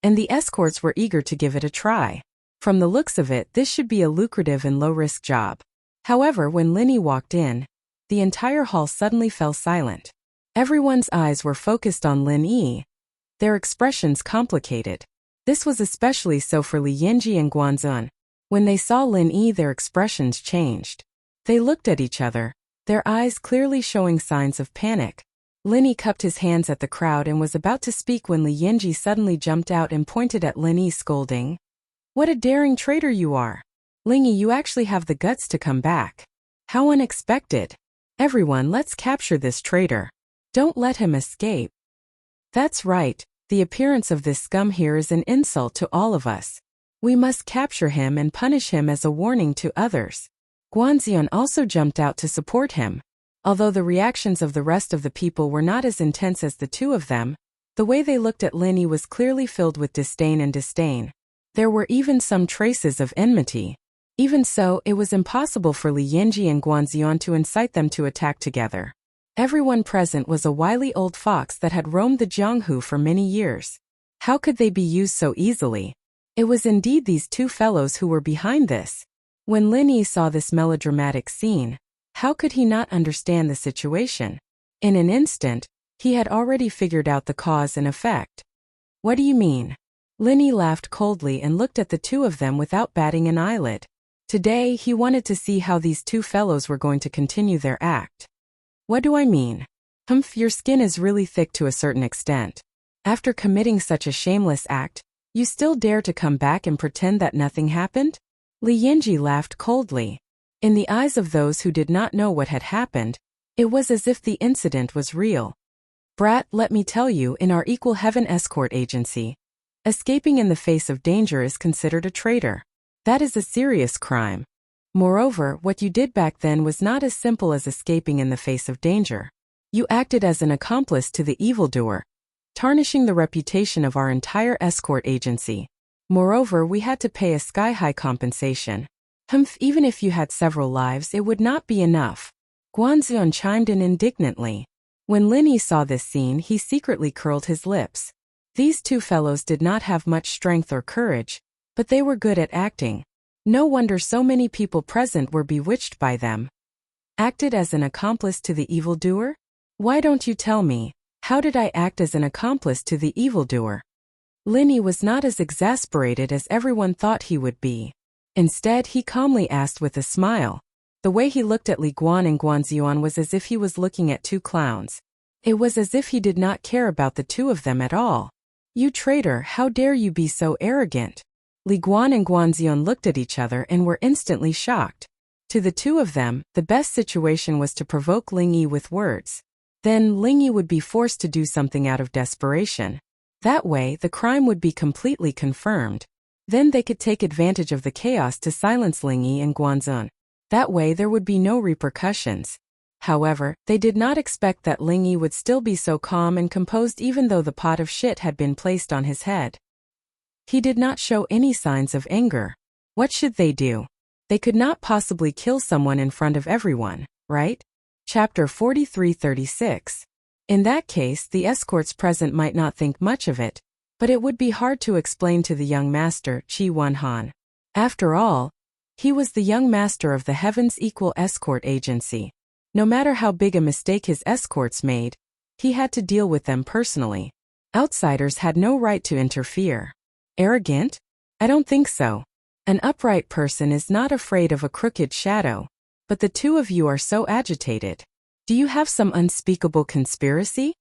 and the escorts were eager to give it a try. From the looks of it, this should be a lucrative and low-risk job. However, when Lin Yi walked in, the entire hall suddenly fell silent. Everyone's eyes were focused on Lin Yi, their expressions complicated. This was especially so for Li Yanji and Guanzun. When they saw Lin Yi, their expressions changed. They looked at each other, their eyes clearly showing signs of panic. Lin Yi cupped his hands at the crowd and was about to speak when Li Yanji suddenly jumped out and pointed at Lin Yi, scolding. What a daring traitor you are! Ling Yi, you actually have the guts to come back. How unexpected! Everyone, let's capture this traitor. Don't let him escape. That's right, the appearance of this scum here is an insult to all of us. We must capture him and punish him as a warning to others. Guanxian also jumped out to support him. Although the reactions of the rest of the people were not as intense as the two of them, the way they looked at Lin Yi was clearly filled with disdain. There were even some traces of enmity. Even so, it was impossible for Li Yanji and Guanxian to incite them to attack together. Everyone present was a wily old fox that had roamed the Jianghu for many years. How could they be used so easily? It was indeed these two fellows who were behind this. When Lin Yi saw this melodramatic scene, how could he not understand the situation? In an instant, he had already figured out the cause and effect. What do you mean? Lin Yi laughed coldly and looked at the two of them without batting an eyelid. Today, he wanted to see how these two fellows were going to continue their act. What do I mean? Your skin is really thick to a certain extent. After committing such a shameless act, you still dare to come back and pretend that nothing happened? Li Yanji laughed coldly. In the eyes of those who did not know what had happened, it was as if the incident was real. Brat, let me tell you, in our Equal Heaven escort agency, escaping in the face of danger is considered a traitor. That is a serious crime. Moreover, what you did back then was not as simple as escaping in the face of danger. You acted as an accomplice to the evildoer, tarnishing the reputation of our entire escort agency. Moreover, we had to pay a sky-high compensation. Even if you had several lives, it would not be enough. Guanxian chimed in indignantly. When Lin Yi saw this scene, he secretly curled his lips. These two fellows did not have much strength or courage, but they were good at acting. No wonder so many people present were bewitched by them. Acted as an accomplice to the evildoer? Why don't you tell me, how did I act as an accomplice to the evildoer? Lin Yi was not as exasperated as everyone thought he would be. Instead, he calmly asked with a smile. The way he looked at Li Guan and Guanxian was as if he was looking at two clowns. It was as if he did not care about the two of them at all. You traitor, how dare you be so arrogant? Li Guan and Guanxian looked at each other and were instantly shocked. To the two of them, the best situation was to provoke Ling Yi with words. Then Ling Yi would be forced to do something out of desperation. That way, the crime would be completely confirmed. Then they could take advantage of the chaos to silence Ling Yi and Guanzun. That way there would be no repercussions. However, they did not expect that Ling Yi would still be so calm and composed even though the pot of shit had been placed on his head. He did not show any signs of anger. What should they do? They could not possibly kill someone in front of everyone, right? Chapter 43-36. In that case, the escorts present might not think much of it, but it would be hard to explain to the young master, Qi Wanhan. After all, he was the young master of the Heaven's Equal Escort Agency. No matter how big a mistake his escorts made, he had to deal with them personally. Outsiders had no right to interfere. Arrogant? I don't think so. An upright person is not afraid of a crooked shadow, but the two of you are so agitated. Do you have some unspeakable conspiracy?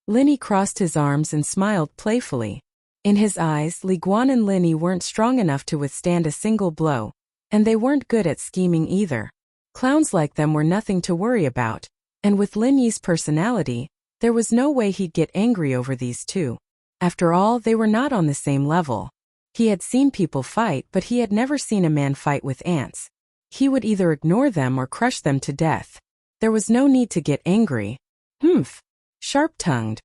Lin Yi crossed his arms and smiled playfully. In his eyes, Li Guan and Lin Yi weren't strong enough to withstand a single blow, and they weren't good at scheming either. Clowns like them were nothing to worry about, and with Lin Yi's personality, there was no way he'd get angry over these two. After all, they were not on the same level. He had seen people fight, but he had never seen a man fight with ants. He would either ignore them or crush them to death. There was no need to get angry. Sharp-tongued.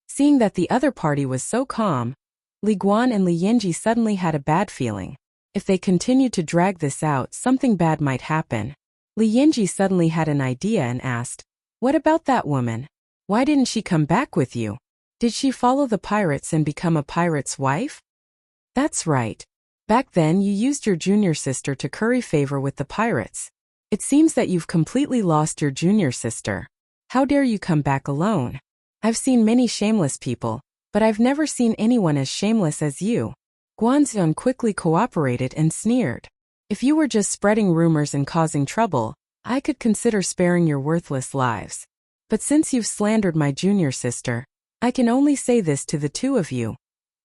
Seeing that the other party was so calm, Li Guan and Li Yanji suddenly had a bad feeling. If they continued to drag this out, something bad might happen. Li Yanji suddenly had an idea and asked, "What about that woman? Why didn't she come back with you? Did she follow the pirates and become a pirate's wife?" "That's right. Back then you used your junior sister to curry favor with the pirates. It seems that you've completely lost your junior sister. How dare you come back alone? I've seen many shameless people, but I've never seen anyone as shameless as you." Guanxian quickly cooperated and sneered. "If you were just spreading rumors and causing trouble, I could consider sparing your worthless lives. But since you've slandered my junior sister, I can only say this to the two of you.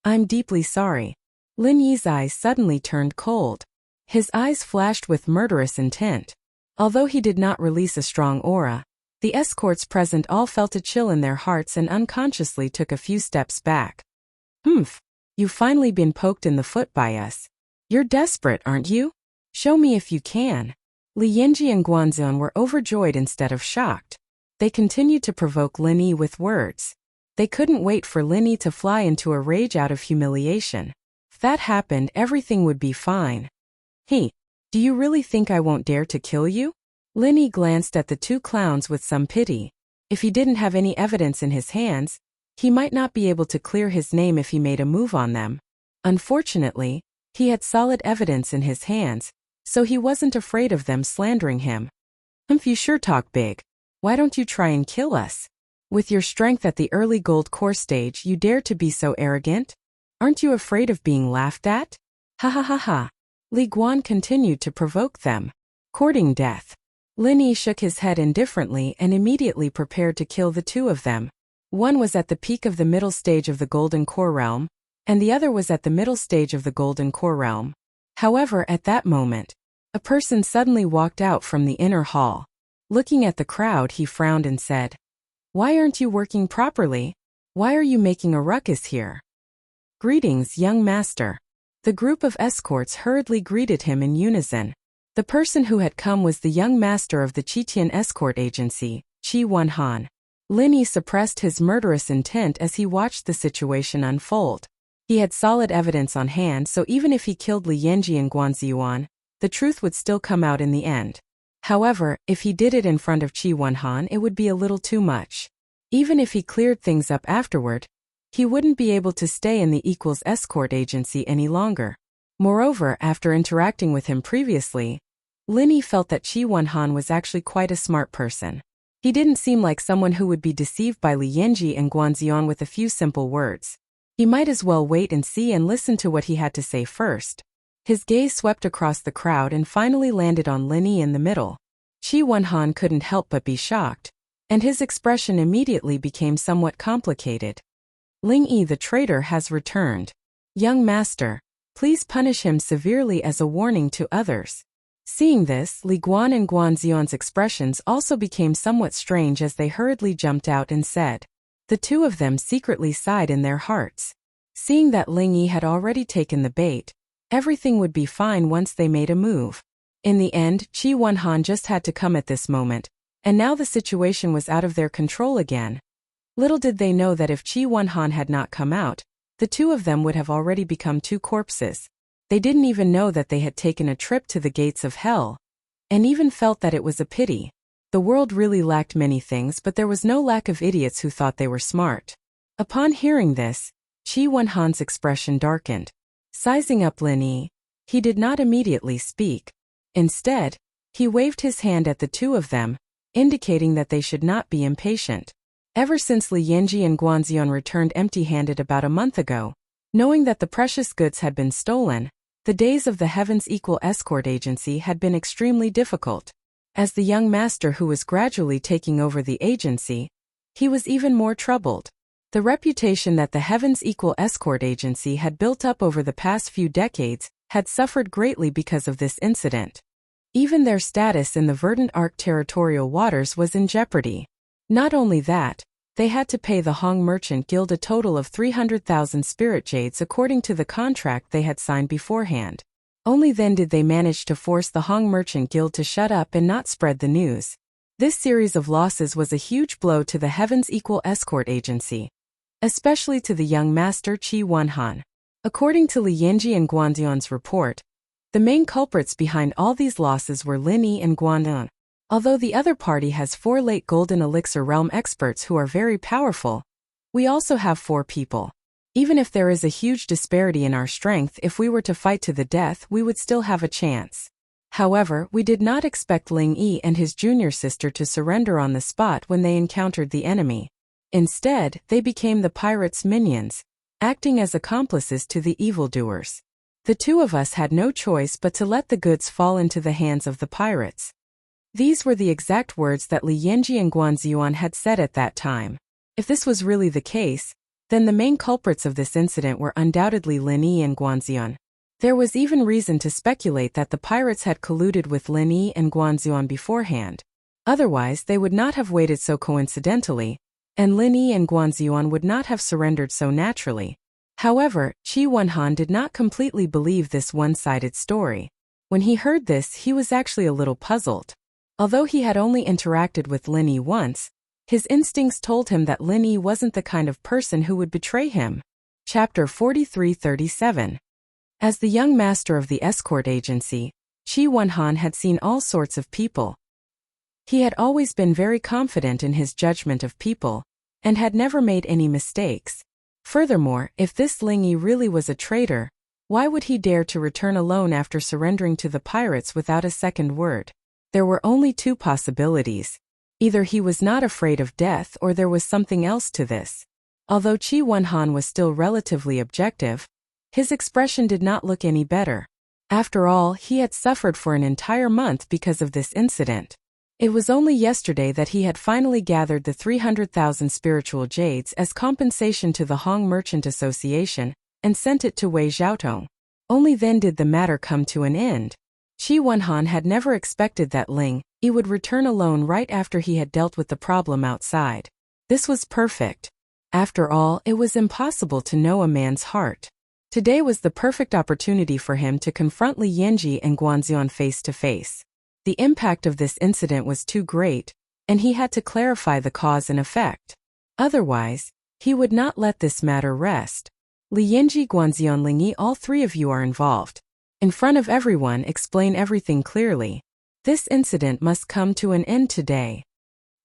I'm deeply sorry." Lin Yi's eyes suddenly turned cold. His eyes flashed with murderous intent. Although he did not release a strong aura, the escorts present all felt a chill in their hearts and unconsciously took a few steps back. You've finally been poked in the foot by us. You're desperate, aren't you? Show me if you can. Li Yanji and Guanzun were overjoyed instead of shocked. They continued to provoke Lin Yi with words. They couldn't wait for Lin Yi to fly into a rage out of humiliation. If that happened, everything would be fine. "Hey, do you really think I won't dare to kill you?" Lin Yi glanced at the two clowns with some pity. If he didn't have any evidence in his hands, he might not be able to clear his name if he made a move on them. Unfortunately, he had solid evidence in his hands, so he wasn't afraid of them slandering him. You sure talk big. Why don't you try and kill us? With your strength at the early gold core stage, you dare to be so arrogant? Aren't you afraid of being laughed at? Ha ha ha ha. Li Guan continued to provoke them. Courting death. Lin Yi shook his head indifferently and immediately prepared to kill the two of them. One was at the peak of the middle stage of the Golden Core Realm, and the other was at the middle stage of the Golden Core Realm. However, at that moment, a person suddenly walked out from the inner hall. Looking at the crowd, he frowned and said, "Why aren't you working properly? Why are you making a ruckus here?" "Greetings, young master." The group of escorts hurriedly greeted him in unison. The person who had come was the young master of the Qitian escort agency, Qi Wenhan. Lin Yi suppressed his murderous intent as he watched the situation unfold. He had solid evidence on hand, so even if he killed Li Yanji and Guanziyuan, the truth would still come out in the end. However, if he did it in front of Qi Wenhan, it would be a little too much. Even if he cleared things up afterward, he wouldn't be able to stay in the Equals escort agency any longer. Moreover, after interacting with him previously, Lin Yi felt that Qi Wenhan was actually quite a smart person. He didn't seem like someone who would be deceived by Li Yanji and Guanziyan with a few simple words. He might as well wait and see and listen to what he had to say first. His gaze swept across the crowd and finally landed on Lin Yi in the middle. Qi Wenhan couldn't help but be shocked, and his expression immediately became somewhat complicated. "Ling Yi the traitor has returned. Young master, please punish him severely as a warning to others." Seeing this, Li Guan and Guanzion's expressions also became somewhat strange as they hurriedly jumped out and said. The two of them secretly sighed in their hearts. Seeing that Ling Yi had already taken the bait, everything would be fine once they made a move. In the end, Qi Wenhan just had to come at this moment, and now the situation was out of their control again. Little did they know that if Qi Wenhan had not come out, the two of them would have already become two corpses. They didn't even know that they had taken a trip to the gates of hell, and even felt that it was a pity. The world really lacked many things, but there was no lack of idiots who thought they were smart. Upon hearing this, Qi Wenhan's expression darkened. Sizing up Lin Yi, he did not immediately speak. Instead, he waved his hand at the two of them, indicating that they should not be impatient. Ever since Li Yanji and Guanzian returned empty-handed about a month ago, knowing that the precious goods had been stolen, the days of the Heaven's Equal escort agency had been extremely difficult. As the young master who was gradually taking over the agency, he was even more troubled. The reputation that the Heaven's Equal escort agency had built up over the past few decades had suffered greatly because of this incident. Even their status in the Verdant Arc territorial waters was in jeopardy. Not only that, they had to pay the Hong Merchant Guild a total of 300,000 spirit jades according to the contract they had signed beforehand. Only then did they manage to force the Hong Merchant Guild to shut up and not spread the news. This series of losses was a huge blow to the Heaven's Equal escort agency, especially to the young master Qi Wenhan. According to Li Yanji and Guandian's report, the main culprits behind all these losses were Lin Yi and Guandian. Although the other party has 4 late Golden Elixir Realm experts who are very powerful, we also have 4 people. Even if there is a huge disparity in our strength, if we were to fight to the death, we would still have a chance. However, we did not expect Ling Yi and his junior sister to surrender on the spot when they encountered the enemy. Instead, they became the pirates' minions, acting as accomplices to the evildoers. The two of us had no choice but to let the goods fall into the hands of the pirates. These were the exact words that Li Yanji and Guanziyuan had said at that time. If this was really the case, then the main culprits of this incident were undoubtedly Lin Yi and Guanziyan. There was even reason to speculate that the pirates had colluded with Lin Yi and Guanziyan beforehand. Otherwise, they would not have waited so coincidentally, and Lin Yi and Guanziyan would not have surrendered so naturally. However, Qi Wenhan did not completely believe this one-sided story. When he heard this, he was actually a little puzzled. Although he had only interacted with Lin Yi once, his instincts told him that Lin Yi wasn't the kind of person who would betray him. Chapter 43-37. As the young master of the escort agency, Qi Wenhan had seen all sorts of people. He had always been very confident in his judgment of people, and had never made any mistakes. Furthermore, if this Ling Yi really was a traitor, Why would he dare to return alone after surrendering to the pirates without a second word? There were only two possibilities. Either he was not afraid of death or there was something else to this. Although Qi Wenhan was still relatively objective, his expression did not look any better. After all, he had suffered for an entire month because of this incident. It was only yesterday that he had finally gathered the 300,000 spiritual jades as compensation to the Hong Merchant Association and sent it to Wei Xiaotong. Only then did the matter come to an end. Qi Wenhan had never expected that Ling Yi would return alone right after he had dealt with the problem outside. This was perfect. After all, it was impossible to know a man's heart. Today was the perfect opportunity for him to confront Li Yanji and Guanxian face to face. The impact of this incident was too great, and he had to clarify the cause and effect. Otherwise, he would not let this matter rest. Li Yanji, Guanxian, Ling Yi, all three of you are involved. In front of everyone, explain everything clearly. This incident must come to an end today.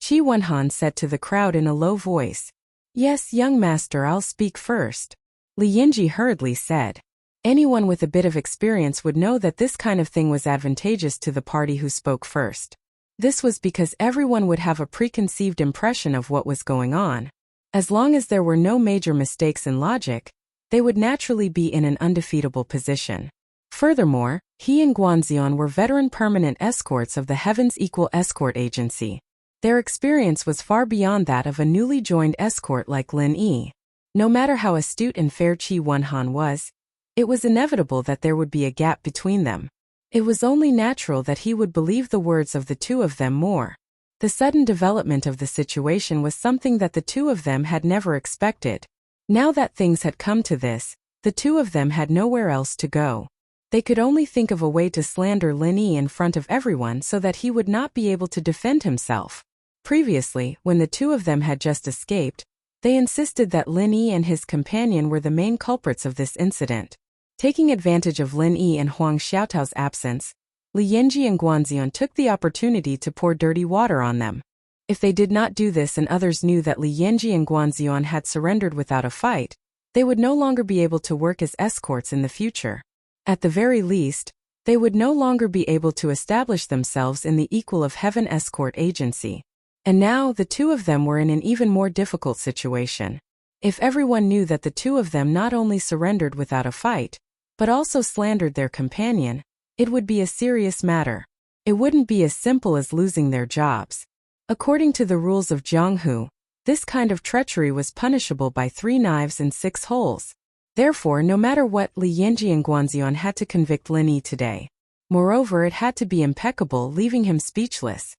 Qi Wenhan said to the crowd in a low voice. Yes, young master, I'll speak first. Li Yanji hurriedly said. Anyone with a bit of experience would know that this kind of thing was advantageous to the party who spoke first. This was because everyone would have a preconceived impression of what was going on. As long as there were no major mistakes in logic, they would naturally be in an undefeatable position. Furthermore, he and Guanxian were veteran permanent escorts of the Heaven's Equal Escort Agency. Their experience was far beyond that of a newly joined escort like Lin Yi. No matter how astute and fair Qi Wenhan was, it was inevitable that there would be a gap between them. It was only natural that he would believe the words of the two of them more. The sudden development of the situation was something that the two of them had never expected. Now that things had come to this, the two of them had nowhere else to go. They could only think of a way to slander Lin Yi in front of everyone so that he would not be able to defend himself. Previously, when the two of them had just escaped, they insisted that Lin Yi and his companion were the main culprits of this incident. Taking advantage of Lin Yi and Huang Xiaotao's absence, Li Yanji and Guanxian took the opportunity to pour dirty water on them. If they did not do this and others knew that Li Yanji and Guanxian had surrendered without a fight, they would no longer be able to work as escorts in the future. At the very least, they would no longer be able to establish themselves in the Equal of Heaven Escort Agency. And now the two of them were in an even more difficult situation. If everyone knew that the two of them not only surrendered without a fight, but also slandered their companion, it would be a serious matter. It wouldn't be as simple as losing their jobs. According to the rules of Jianghu, this kind of treachery was punishable by 3 knives and 6 holes. Therefore, no matter what, Li Yanji and Guanxian had to convict Lin Yi today. Moreover, it had to be impeccable, leaving him speechless.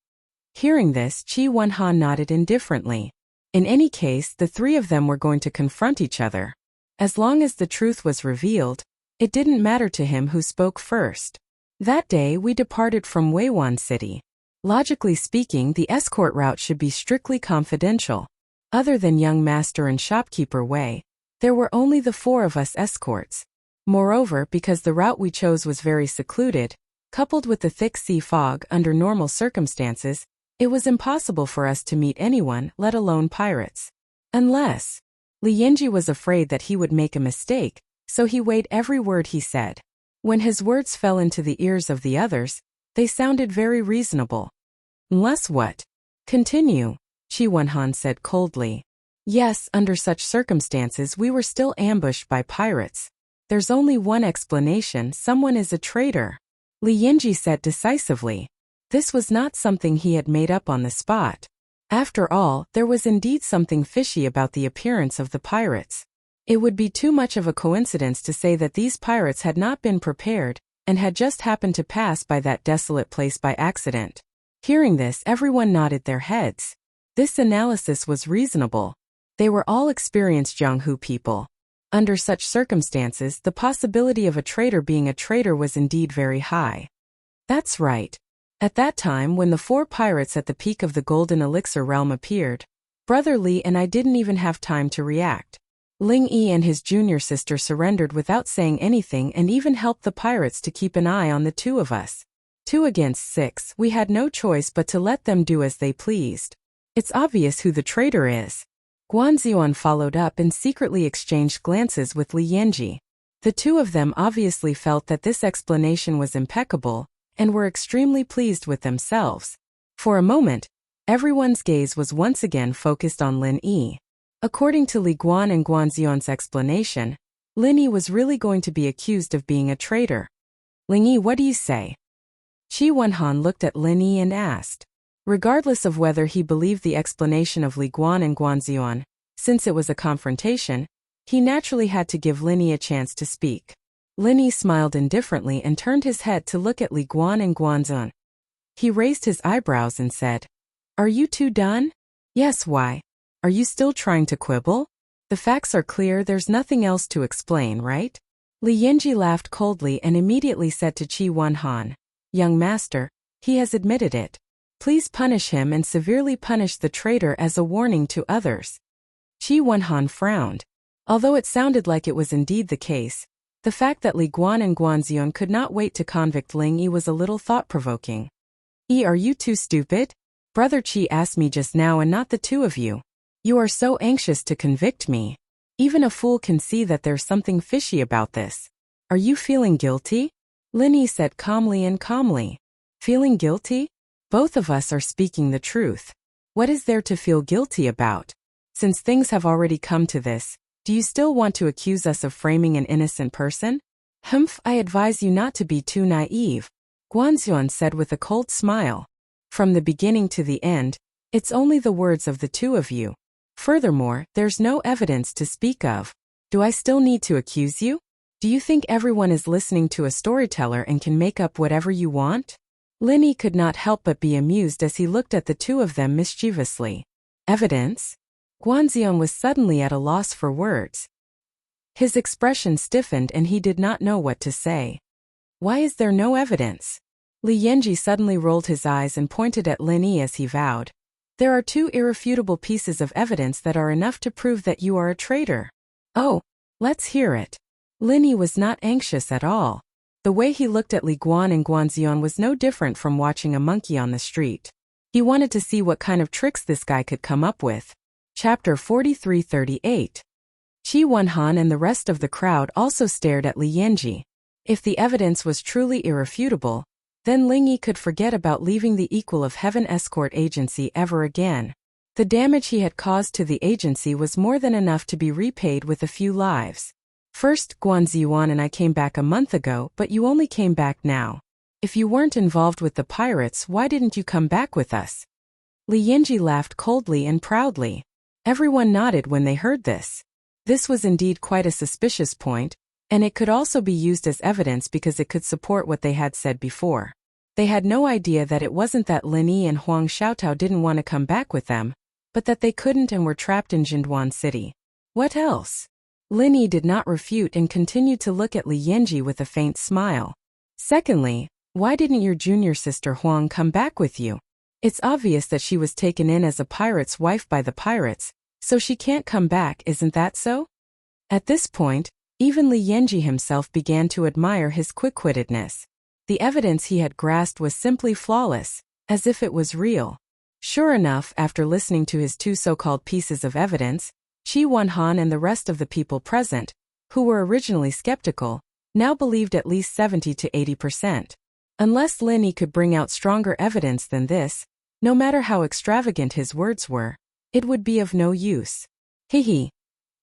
Hearing this, Qi Wenhan nodded indifferently. In any case, the three of them were going to confront each other. As long as the truth was revealed, it didn't matter to him who spoke first. That day we departed from Weiwan City. Logically speaking, the escort route should be strictly confidential. Other than young master and shopkeeper Wei, there were only the 4 of us escorts. Moreover, because the route we chose was very secluded, coupled with the thick sea fog under normal circumstances, it was impossible for us to meet anyone, let alone pirates. Unless Li Yanji was afraid that he would make a mistake, so he weighed every word he said. When his words fell into the ears of the others, they sounded very reasonable. Unless what? Continue, Qi Wenhan said coldly. Yes, under such circumstances we were still ambushed by pirates. There's only one explanation: someone is a traitor. Li Yanji said decisively. This was not something he had made up on the spot. After all, there was indeed something fishy about the appearance of the pirates. It would be too much of a coincidence to say that these pirates had not been prepared and had just happened to pass by that desolate place by accident. Hearing this, everyone nodded their heads. This analysis was reasonable. They were all experienced Jianghu people. Under such circumstances, the possibility of a traitor being a traitor was indeed very high. That's right. At that time, when the 4 pirates at the peak of the Golden Elixir realm appeared, Brother Li and I didn't even have time to react. Ling Yi and his junior sister surrendered without saying anything and even helped the pirates to keep an eye on the 2 of us. 2 against 6, we had no choice but to let them do as they pleased. It's obvious who the traitor is. Guanxian followed up and secretly exchanged glances with Li Yanji. The two of them obviously felt that this explanation was impeccable, and were extremely pleased with themselves. For a moment, everyone's gaze was once again focused on Lin Yi. According to Li Guan and Guan Ziyuan's explanation, Lin Yi was really going to be accused of being a traitor. Ling Yi, what do you say? Qi Wenhan looked at Lin Yi and asked. Regardless of whether he believed the explanation of Li Guan and Guan Ziyuan, since it was a confrontation, he naturally had to give Lin Yi a chance to speak. Lin Yi smiled indifferently and turned his head to look at Li Guan and Guan Ziyuan. He raised his eyebrows and said, "Are you two done?" "Yes, why? Are you still trying to quibble? The facts are clear, there's nothing else to explain, right?" Li Yanji laughed coldly and immediately said to Qi Wenhan, "Young master, he has admitted it. Please punish him and severely punish the traitor as a warning to others." Qi Wenhan frowned. Although it sounded like it was indeed the case, the fact that Li Guan and Guan Ziyuan could not wait to convict Ling Yi was a little thought-provoking. "Are you too stupid? Brother Qi asked me just now and not the two of you. You are so anxious to convict me. Even a fool can see that there's something fishy about this. Are you feeling guilty?" Lin Yi said calmly. "Feeling guilty? Both of us are speaking the truth. What is there to feel guilty about? Since things have already come to this, do you still want to accuse us of framing an innocent person?" "Humph, I advise you not to be too naive," Guan Ziyuan said with a cold smile. "From the beginning to the end, it's only the words of the two of you. Furthermore, there's no evidence to speak of. Do I still need to accuse you? Do you think everyone is listening to a storyteller and can make up whatever you want?" Lin Yi could not help but be amused as he looked at the two of them mischievously. "Evidence?" Guan Ziyuan was suddenly at a loss for words. His expression stiffened and he did not know what to say. "Why is there no evidence?" Li Yanji suddenly rolled his eyes and pointed at Lin Yi as he vowed. "There are two irrefutable pieces of evidence that are enough to prove that you are a traitor." "Oh, let's hear it." Lin Yi was not anxious at all. The way he looked at Li Guan and Guan Ziyuan was no different from watching a monkey on the street. He wanted to see what kind of tricks this guy could come up with. Chapter 43-38. Qi Wenhan and the rest of the crowd also stared at Li Yanji. If the evidence was truly irrefutable, then Ling Yi could forget about leaving the Equal of Heaven escort agency ever again. The damage he had caused to the agency was more than enough to be repaid with a few lives. "First, Guan Ziyuan and I came back a month ago, but you only came back now. If you weren't involved with the pirates, why didn't you come back with us?" Li Yanji laughed coldly and proudly. Everyone nodded when they heard this. This was indeed quite a suspicious point, and it could also be used as evidence because it could support what they had said before. They had no idea that it wasn't that Lin Yi and Huang Xiaotao didn't want to come back with them, but that they couldn't and were trapped in Jinduan City. What else? Lin Yi did not refute and continued to look at Li Yanji with a faint smile. "Secondly, why didn't your junior sister Huang come back with you? It's obvious that she was taken in as a pirate's wife by the pirates, so she can't come back, isn't that so?" At this point, even Li Yanji himself began to admire his quick-wittedness. The evidence he had grasped was simply flawless, as if it was real. Sure enough, after listening to his two so-called pieces of evidence, Qi Wenhan and the rest of the people present, who were originally skeptical, now believed at least 70 to 80%. Unless Lin Yi could bring out stronger evidence than this, no matter how extravagant his words were, it would be of no use. "Hehe.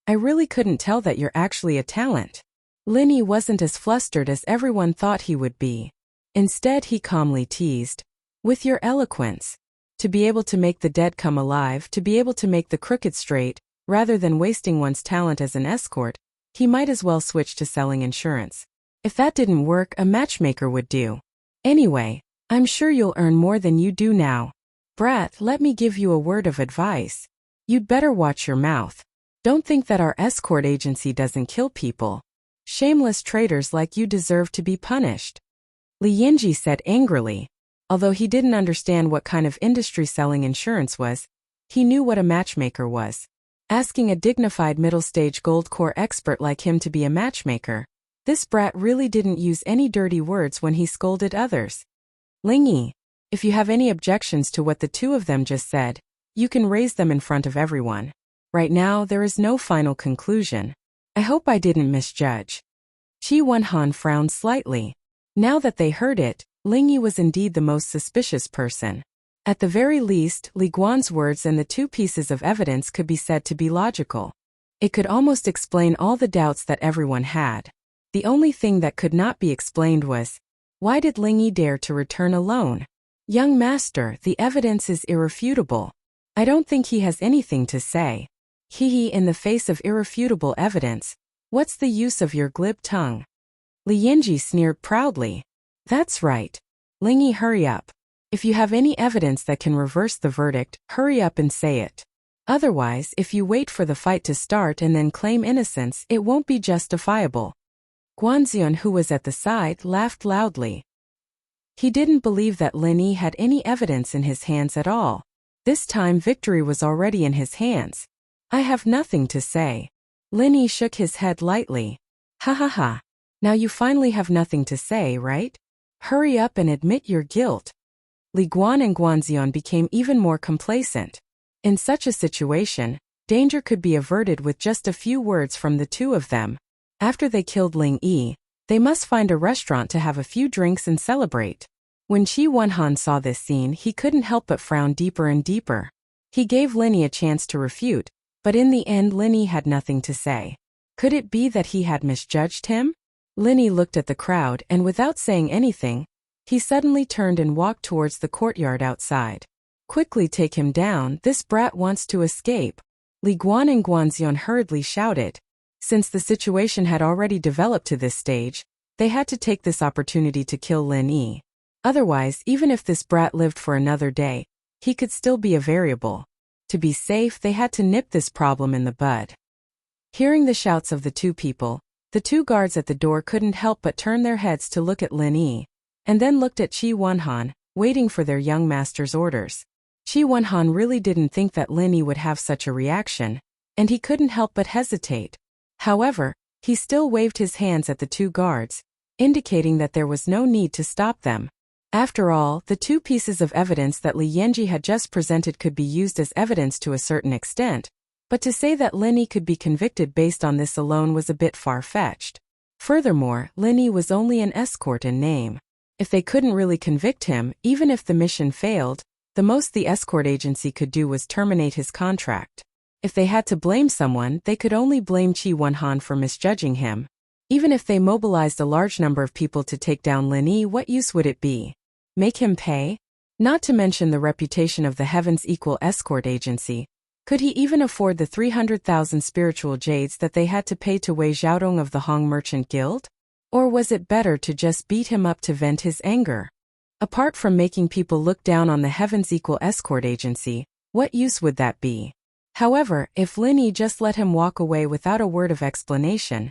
I really couldn't tell that you're actually a talent." Lin Yi wasn't as flustered as everyone thought he would be. Instead, he calmly teased, "With your eloquence. To be able to make the dead come alive, to be able to make the crooked straight, rather than wasting one's talent as an escort, he might as well switch to selling insurance. If that didn't work, a matchmaker would do. Anyway, I'm sure you'll earn more than you do now. Brat, let me give you a word of advice. You'd better watch your mouth. Don't think that our escort agency doesn't kill people. Shameless traitors like you deserve to be punished." Li Yanji said angrily. Although he didn't understand what kind of industry selling insurance was, he knew what a matchmaker was. Asking a dignified middle-stage gold core expert like him to be a matchmaker, this brat really didn't use any dirty words when he scolded others. "Ling Yi, if you have any objections to what the two of them just said, you can raise them in front of everyone. Right now, there is no final conclusion. I hope I didn't misjudge." Qi Wenhan frowned slightly. Now that they heard it, Ling Yi was indeed the most suspicious person. At the very least, Li Guan's words and the two pieces of evidence could be said to be logical. It could almost explain all the doubts that everyone had. The only thing that could not be explained was, why did Ling Yi dare to return alone? Young master, the evidence is irrefutable. I don't think he has anything to say. In the face of irrefutable evidence, what's the use of your glib tongue? Li Yanji sneered proudly. That's right. Ling Yi, hurry up. If you have any evidence that can reverse the verdict, hurry up and say it. Otherwise, if you wait for the fight to start and then claim innocence, it won't be justifiable. Guanxian, who was at the side, laughed loudly. He didn't believe that Lin Yi had any evidence in his hands at all. This time victory was already in his hands. I have nothing to say. Lin Yi shook his head lightly. Ha ha ha. Now you finally have nothing to say, right? Hurry up and admit your guilt. Li Guan and Guanxian became even more complacent. In such a situation, danger could be averted with just a few words from the two of them. After they killed Ling Yi, they must find a restaurant to have a few drinks and celebrate. When Qi Wenhan saw this scene, he couldn't help but frown deeper and deeper. He gave Lin Yi a chance to refute, but in the end Lin Yi had nothing to say. Could it be that he had misjudged him? Lin Yi looked at the crowd and without saying anything, he suddenly turned and walked towards the courtyard outside. Quickly take him down, this brat wants to escape. Li Guan and Guanxian hurriedly shouted. Since the situation had already developed to this stage, they had to take this opportunity to kill Lin Yi. Otherwise, even if this brat lived for another day, he could still be a variable. To be safe, they had to nip this problem in the bud. Hearing the shouts of the two people, the two guards at the door couldn't help but turn their heads to look at Lin Yi, and then looked at Qi Wenhan, waiting for their young master's orders. Qi Wenhan really didn't think that Lin Yi would have such a reaction, and he couldn't help but hesitate. However, he still waved his hands at the two guards, indicating that there was no need to stop them. After all, the two pieces of evidence that Li Yanji had just presented could be used as evidence to a certain extent, but to say that Lin Yi could be convicted based on this alone was a bit far-fetched. Furthermore, Lin Yi was only an escort in name. If they couldn't really convict him, even if the mission failed, the most the escort agency could do was terminate his contract. If they had to blame someone, they could only blame Qi Wenhan for misjudging him. Even if they mobilized a large number of people to take down Lin Yi, what use would it be? Make him pay? Not to mention the reputation of the Heavens Equal Escort Agency. Could he even afford the 300,000 spiritual jades that they had to pay to Wei Xiaodong of the Hong Merchant Guild? Or was it better to just beat him up to vent his anger? Apart from making people look down on the Heavens Equal Escort Agency, what use would that be? However, if Lin Yi just let him walk away without a word of explanation,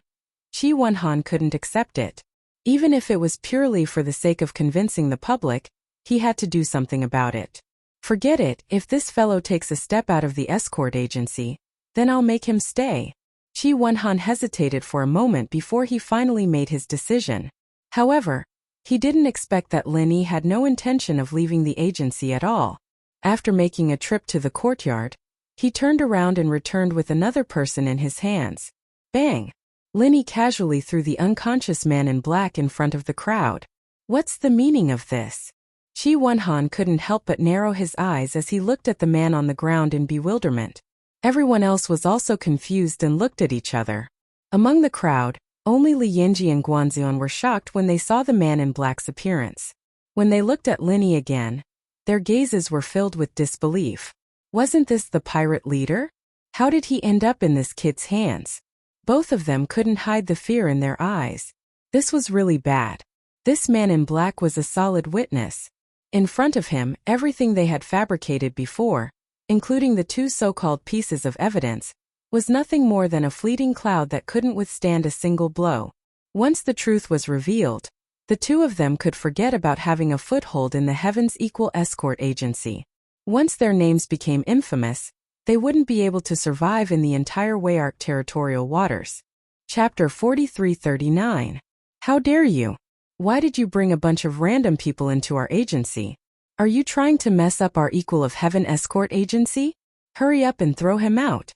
Qi Wenhan couldn't accept it. Even if it was purely for the sake of convincing the public, he had to do something about it. Forget it, if this fellow takes a step out of the escort agency, then I'll make him stay. Qi Wenhan hesitated for a moment before he finally made his decision. However, he didn't expect that Lin Yi had no intention of leaving the agency at all. After making a trip to the courtyard, he turned around and returned with another person in his hands. Bang! Lin Yi casually threw the unconscious man in black in front of the crowd. What's the meaning of this? Qi Wenhan couldn't help but narrow his eyes as he looked at the man on the ground in bewilderment. Everyone else was also confused and looked at each other. Among the crowd, only Li Yanji and Guanxian were shocked when they saw the man in black's appearance. When they looked at Lin Yi again, their gazes were filled with disbelief. Wasn't this the pirate leader? How did he end up in this kid's hands? Both of them couldn't hide the fear in their eyes. This was really bad. This man in black was a solid witness. In front of him, everything they had fabricated before, including the two so-called pieces of evidence, was nothing more than a fleeting cloud that couldn't withstand a single blow. Once the truth was revealed, the two of them could forget about having a foothold in the Heavens Equal Escort Agency. Once their names became infamous, they wouldn't be able to survive in the entire Weyark territorial waters. Chapter 4339. How dare you? Why did you bring a bunch of random people into our agency? Are you trying to mess up our Equal of Heaven escort agency? Hurry up and throw him out.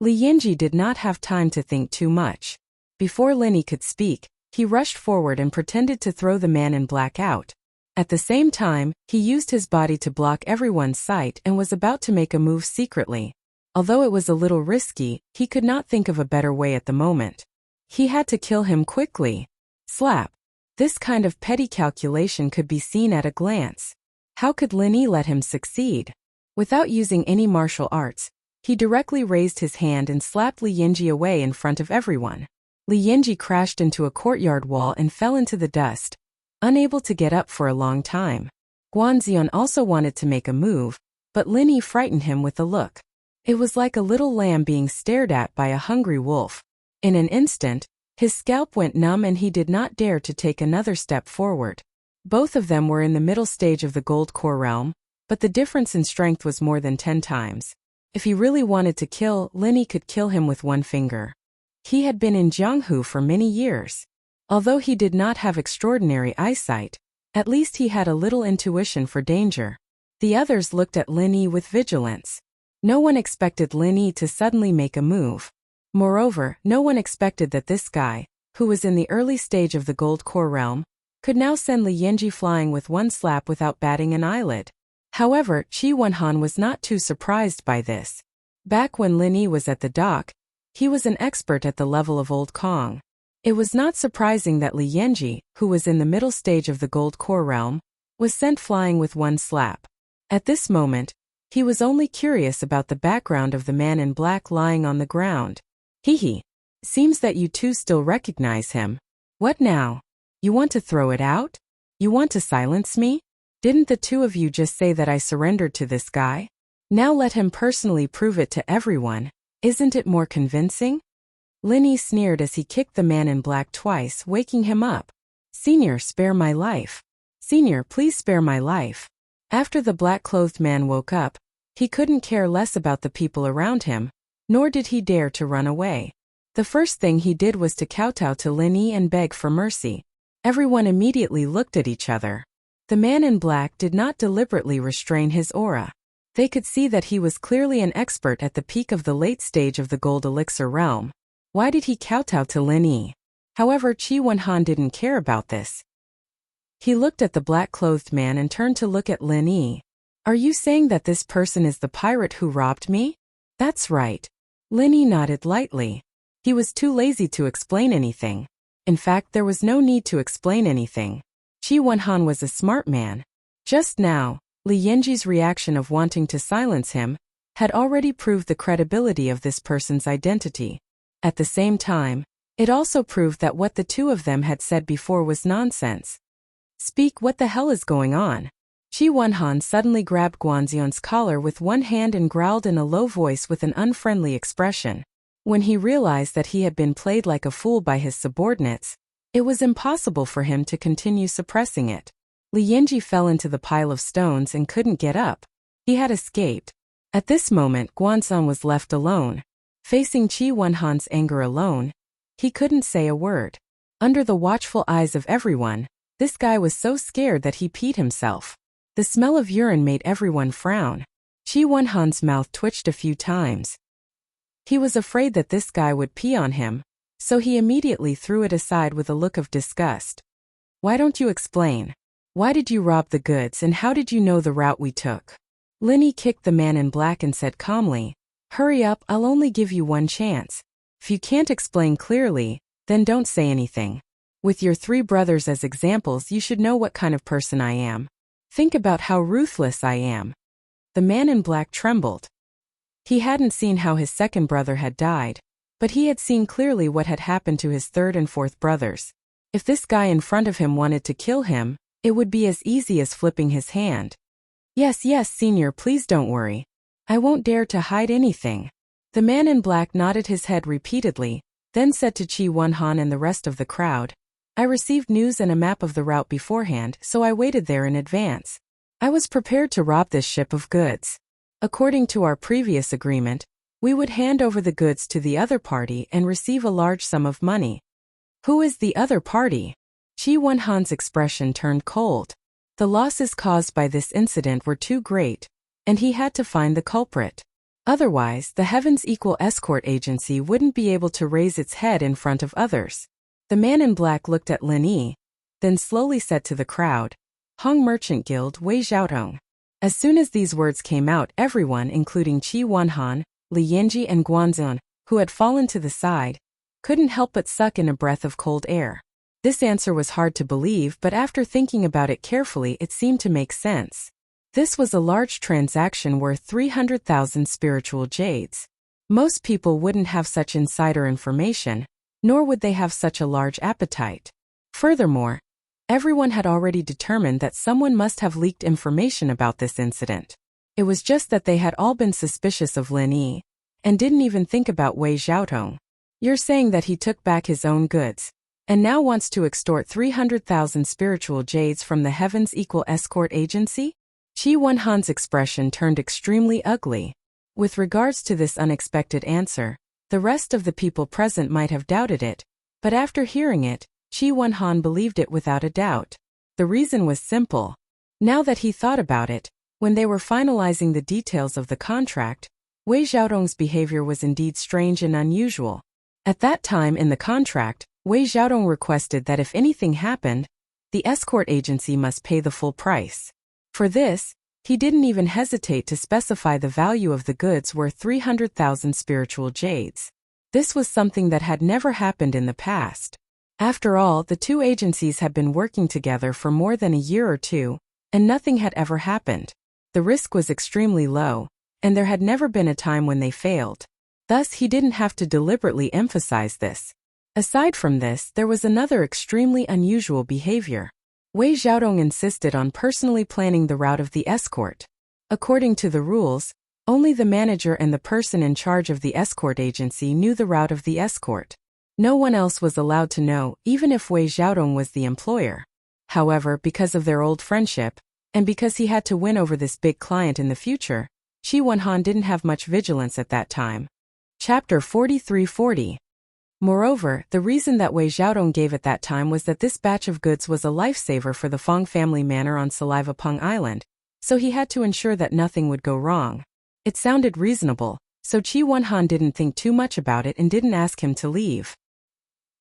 Li Yanji did not have time to think too much. Before Lin Yi could speak, He rushed forward and pretended to throw the man in black out. At the same time, he used his body to block everyone's sight and was about to make a move secretly. Although it was a little risky, he could not think of a better way at the moment. He had to kill him quickly. Slap. This kind of petty calculation could be seen at a glance. How could Lin Yi let him succeed? Without using any martial arts, he directly raised his hand and slapped Li Yinji away in front of everyone. Li Yinji crashed into a courtyard wall and fell into the dust, unable to get up for a long time. Guanxian also wanted to make a move, but Lin Yi frightened him with a look. It was like a little lamb being stared at by a hungry wolf. In an instant, his scalp went numb and he did not dare to take another step forward. Both of them were in the middle stage of the gold core realm, but the difference in strength was more than 10 times. If he really wanted to kill, Lin Yi could kill him with one finger. He had been in Jianghu for many years. Although he did not have extraordinary eyesight, at least he had a little intuition for danger. The others looked at Lin Yi with vigilance. No one expected Lin Yi to suddenly make a move. Moreover, no one expected that this guy, who was in the early stage of the gold core realm, could now send Li Yinji flying with one slap without batting an eyelid. However, Qi Wenhan was not too surprised by this. Back when Lin Yi was at the dock, he was an expert at the level of Old Kong. It was not surprising that Li Yinji, who was in the middle stage of the gold core realm, was sent flying with one slap. At this moment, he was only curious about the background of the man in black lying on the ground. Hee. Seems that you two still recognize him. What now? You want to throw it out? You want to silence me? Didn't the two of you just say that I surrendered to this guy? Now let him personally prove it to everyone. Isn't it more convincing? Lin Yi sneered as he kicked the man in black twice, waking him up. Senior, spare my life. Senior, please spare my life. After the black-clothed man woke up, he couldn't care less about the people around him, nor did he dare to run away. The first thing he did was to kowtow to Lin Yi and beg for mercy. Everyone immediately looked at each other. The man in black did not deliberately restrain his aura. They could see that he was clearly an expert at the peak of the late stage of the gold elixir realm. Why did he kowtow to Lin Yi? However, Qi Wenhan didn't care about this. He looked at the black-clothed man and turned to look at Lin Yi. Are you saying that this person is the pirate who robbed me? That's right. Lin Yi nodded lightly. He was too lazy to explain anything. In fact, there was no need to explain anything. Qi Wenhan was a smart man. Just now, Li Yinji's reaction of wanting to silence him had already proved the credibility of this person's identity. At the same time, it also proved that what the two of them had said before was nonsense. Speak, what the hell is going on? Qi Wenhan suddenly grabbed Guanxian's collar with one hand and growled in a low voice with an unfriendly expression. When he realized that he had been played like a fool by his subordinates, it was impossible for him to continue suppressing it. Li Yinji fell into the pile of stones and couldn't get up. He had escaped. At this moment, Guanxian was left alone. Facing Qi Wenhan's anger alone, he couldn't say a word. Under the watchful eyes of everyone, this guy was so scared that he peed himself. The smell of urine made everyone frown. Qi Wenhan's mouth twitched a few times. He was afraid that this guy would pee on him, so he immediately threw it aside with a look of disgust. Why don't you explain? Why did you rob the goods and how did you know the route we took? Lin Yi kicked the man in black and said calmly, hurry up, I'll only give you one chance. If you can't explain clearly, then don't say anything. With your 3 brothers as examples, you should know what kind of person I am. Think about how ruthless I am. The man in black trembled. He hadn't seen how his second brother had died, but he had seen clearly what had happened to his third and fourth brothers. If this guy in front of him wanted to kill him, it would be as easy as flipping his hand. Yes, senior, please don't worry. I won't dare to hide anything. The man in black nodded his head repeatedly, then said to Qi Wenhan and the rest of the crowd, I received news and a map of the route beforehand, so I waited there in advance. I was prepared to rob this ship of goods. According to our previous agreement, we would hand over the goods to the other party and receive a large sum of money. Who is the other party? Qi Wenhan's expression turned cold. The losses caused by this incident were too great, and he had to find the culprit. Otherwise, the Heaven's Equal Escort Agency wouldn't be able to raise its head in front of others. The man in black looked at Lin Yi, then slowly said to the crowd, Hong Merchant Guild Wei Xiaotong. As soon as these words came out, everyone, including Qi Wanhan, Li Yinji and Guanzun, who had fallen to the side, couldn't help but suck in a breath of cold air. This answer was hard to believe, but after thinking about it carefully, it seemed to make sense. This was a large transaction worth 300,000 spiritual jades. Most people wouldn't have such insider information, nor would they have such a large appetite. Furthermore, everyone had already determined that someone must have leaked information about this incident. It was just that they had all been suspicious of Lin Yi, and didn't even think about Wei Xiaotong. You're saying that he took back his own goods, and now wants to extort 300,000 spiritual jades from the Heavens Equal Escort Agency? Qi Wanhan's expression turned extremely ugly. With regards to this unexpected answer, the rest of the people present might have doubted it, but after hearing it, Qi Wanhan believed it without a doubt. The reason was simple. Now that he thought about it, when they were finalizing the details of the contract, Wei Xiaotong's behavior was indeed strange and unusual. At that time in the contract, Wei Xiaotong requested that if anything happened, the escort agency must pay the full price. For this, he didn't even hesitate to specify the value of the goods worth 300,000 spiritual jades. This was something that had never happened in the past. After all, the two agencies had been working together for more than a year or two, and nothing had ever happened. The risk was extremely low, and there had never been a time when they failed. Thus, he didn't have to deliberately emphasize this. Aside from this, there was another extremely unusual behavior. Wei Xiaotong insisted on personally planning the route of the escort. According to the rules, only the manager and the person in charge of the escort agency knew the route of the escort. No one else was allowed to know, even if Wei Xiaotong was the employer. However, because of their old friendship, and because he had to win over this big client in the future, Qi Wanhan didn't have much vigilance at that time. Chapter 4340. Moreover, the reason that Wei Xiaotong gave at that time was that this batch of goods was a lifesaver for the Fong family manor on Saliva Pung Island, so he had to ensure that nothing would go wrong. It sounded reasonable, so Qi Wanhan didn't think too much about it and didn't ask him to leave.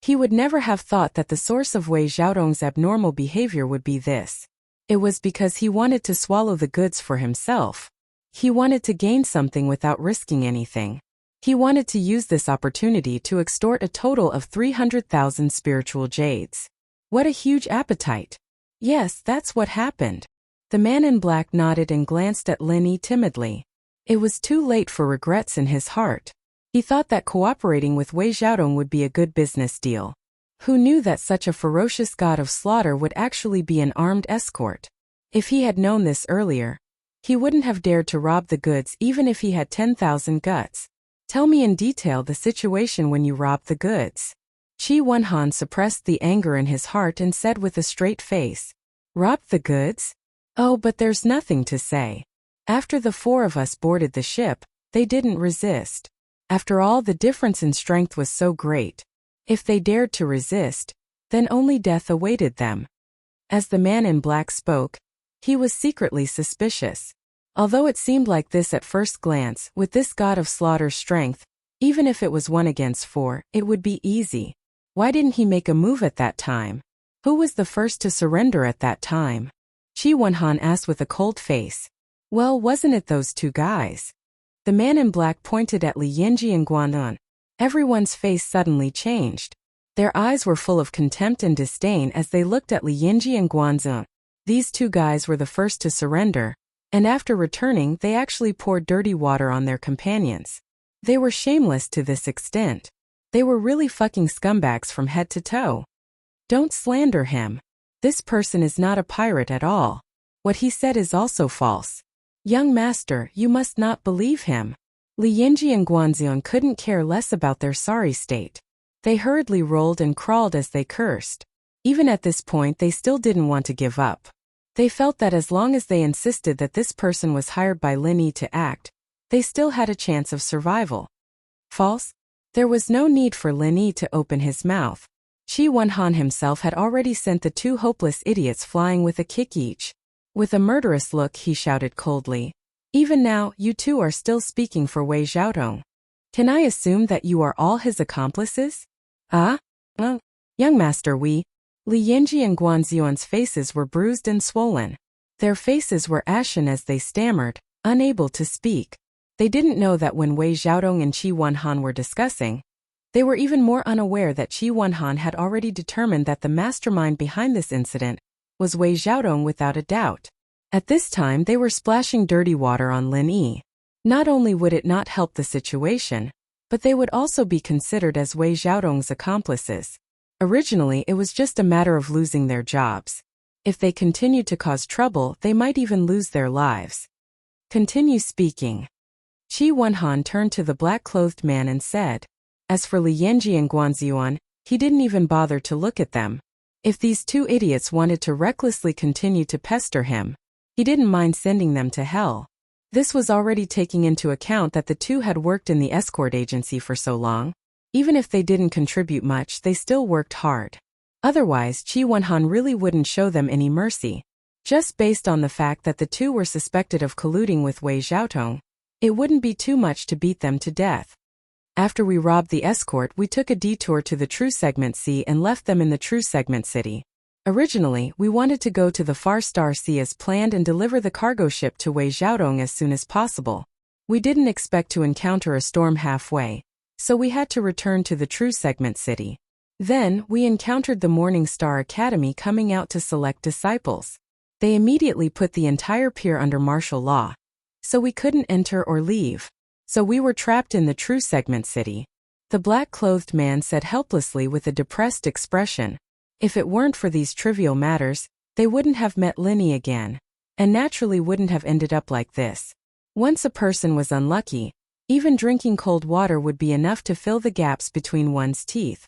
He would never have thought that the source of Wei Xiaotong's abnormal behavior would be this. It was because he wanted to swallow the goods for himself. He wanted to gain something without risking anything. He wanted to use this opportunity to extort a total of 300,000 spiritual jades. What a huge appetite! Yes, that's what happened. The man in black nodded and glanced at Lin Yi timidly. It was too late for regrets in his heart. He thought that cooperating with Wei Xiaotong would be a good business deal. Who knew that such a ferocious god of slaughter would actually be an armed escort? If he had known this earlier, he wouldn't have dared to rob the goods even if he had 10,000 guts. Tell me in detail the situation when you robbed the goods. Qi Wanhan suppressed the anger in his heart and said with a straight face, Robbed the goods? Oh, but there's nothing to say. After the four of us boarded the ship, they didn't resist. After all, the difference in strength was so great. If they dared to resist, then only death awaited them. As the man in black spoke, he was secretly suspicious. Although it seemed like this at first glance, with this god of slaughter's strength, even if it was 1 against 4, it would be easy. Why didn't he make a move at that time? Who was the first to surrender at that time? Qi Wanhan asked with a cold face. Well, wasn't it those two guys? The man in black pointed at Li Yinji and Guanun. Everyone's face suddenly changed. Their eyes were full of contempt and disdain as they looked at Li Yinji and Guanzun. These two guys were the first to surrender, and after returning they actually poured dirty water on their companions. They were shameless to this extent. They were really fucking scumbags from head to toe. Don't slander him. This person is not a pirate at all. What he said is also false. Young master, you must not believe him. Li Yinji and Guanzun couldn't care less about their sorry state. They hurriedly rolled and crawled as they cursed. Even at this point they still didn't want to give up. They felt that as long as they insisted that this person was hired by Lin Yi to act, they still had a chance of survival. False? There was no need for Lin Yi to open his mouth. Qi Wanhan himself had already sent the two hopeless idiots flying with a kick each. With a murderous look he shouted coldly, Even now, you two are still speaking for Wei Xiaotong. Can I assume that you are all his accomplices? Young Master Li Yanji and Guanzion's faces were bruised and swollen. Their faces were ashen as they stammered, unable to speak. They didn't know that when Wei Xiaodong and Qi Wenhan were discussing, they were even more unaware that Qi Wenhan had already determined that the mastermind behind this incident was Wei Xiaodong without a doubt. At this time they were splashing dirty water on Lin Yi. Not only would it not help the situation, but they would also be considered as Wei Xiaodong's accomplices. Originally it was just a matter of losing their jobs. If they continued to cause trouble, they might even lose their lives. Continue speaking. Qi Wenhan turned to the black-clothed man and said, as for Li Yanji and Guanzion, he didn't even bother to look at them. If these two idiots wanted to recklessly continue to pester him, he didn't mind sending them to hell. This was already taking into account that the two had worked in the escort agency for so long. Even if they didn't contribute much, they still worked hard. Otherwise, Qi Wenhan really wouldn't show them any mercy. Just based on the fact that the two were suspected of colluding with Wei Xiaotong, it wouldn't be too much to beat them to death. After we robbed the escort, we took a detour to the True Segment Sea and left them in the True Segment City. Originally, we wanted to go to the Far Star Sea as planned and deliver the cargo ship to Wei Xiaodong as soon as possible. We didn't expect to encounter a storm halfway, so we had to return to the True Segment City. Then, we encountered the Morning Star Academy coming out to select disciples. They immediately put the entire pier under martial law, so we couldn't enter or leave. So we were trapped in the True Segment City. The black-clothed man said helplessly with a depressed expression. If it weren't for these trivial matters, they wouldn't have met Linny again, and naturally wouldn't have ended up like this. Once a person was unlucky, even drinking cold water would be enough to fill the gaps between one's teeth.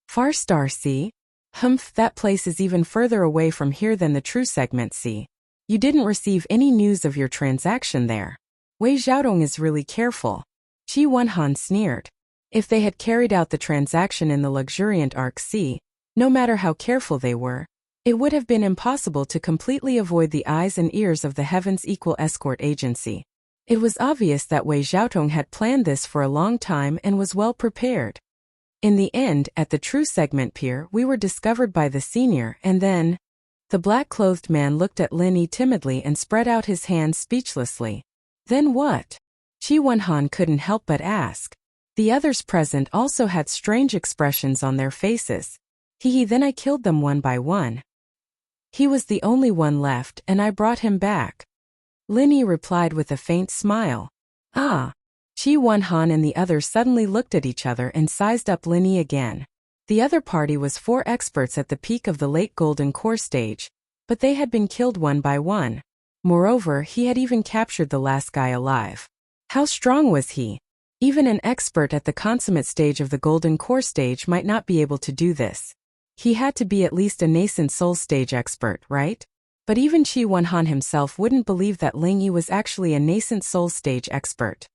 Far Star Sea? Humph, that place is even further away from here than the True Segment Sea. You didn't receive any news of your transaction there. Wei Xiaodong is really careful. Qi Wenhan sneered. If they had carried out the transaction in the luxuriant Arc Sea, no matter how careful they were, it would have been impossible to completely avoid the eyes and ears of the Heaven's Equal Escort Agency. It was obvious that Wei Xiaotong had planned this for a long time and was well prepared. In the end, at the True Segment Pier, we were discovered by the senior, and then... The black-clothed man looked at Linny timidly and spread out his hands speechlessly. Then what? Qi Wenhan couldn't help but ask. The others present also had strange expressions on their faces. Then I killed them one by one. He was the only one left, and I brought him back. Linny replied with a faint smile. Ah. Qi Wenhan and the others suddenly looked at each other and sized up Linny again. The other party was 4 experts at the peak of the late Golden Core stage, but they had been killed one by one. Moreover, he had even captured the last guy alive. How strong was he? Even an expert at the consummate stage of the Golden Core stage might not be able to do this. He had to be at least a nascent soul stage expert, right? But even Qi Wenhan himself wouldn't believe that Ling Yi was actually a nascent soul stage expert.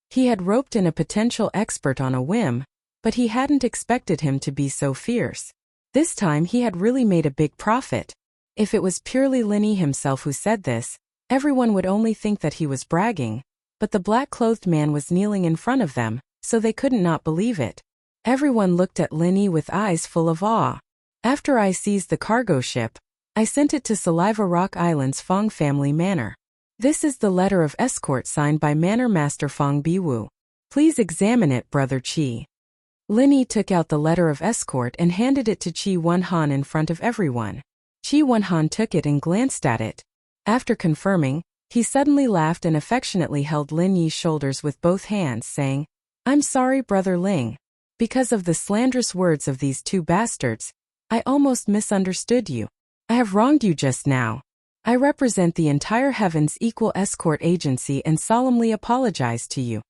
He had roped in a potential expert on a whim, but he hadn't expected him to be so fierce. This time he had really made a big profit. If it was purely Linny himself who said this, everyone would only think that he was bragging, but the black-clothed man was kneeling in front of them, so they couldn't not believe it. Everyone looked at Linny with eyes full of awe. After I seized the cargo ship, I sent it to Saliva Rock Island's Fong family manor. This is the letter of escort signed by Manor Master Fong Biwu. Please examine it, Brother Qi. Linny took out the letter of escort and handed it to Qi Wenhan in front of everyone. Qi Wenhan took it and glanced at it. After confirming, he suddenly laughed and affectionately held Lin Yi's shoulders with both hands, saying, I'm sorry, Brother Ling. Because of the slanderous words of these 2 bastards, I almost misunderstood you. I have wronged you just now. I represent the entire Heaven's Equal Escort Agency and solemnly apologize to you.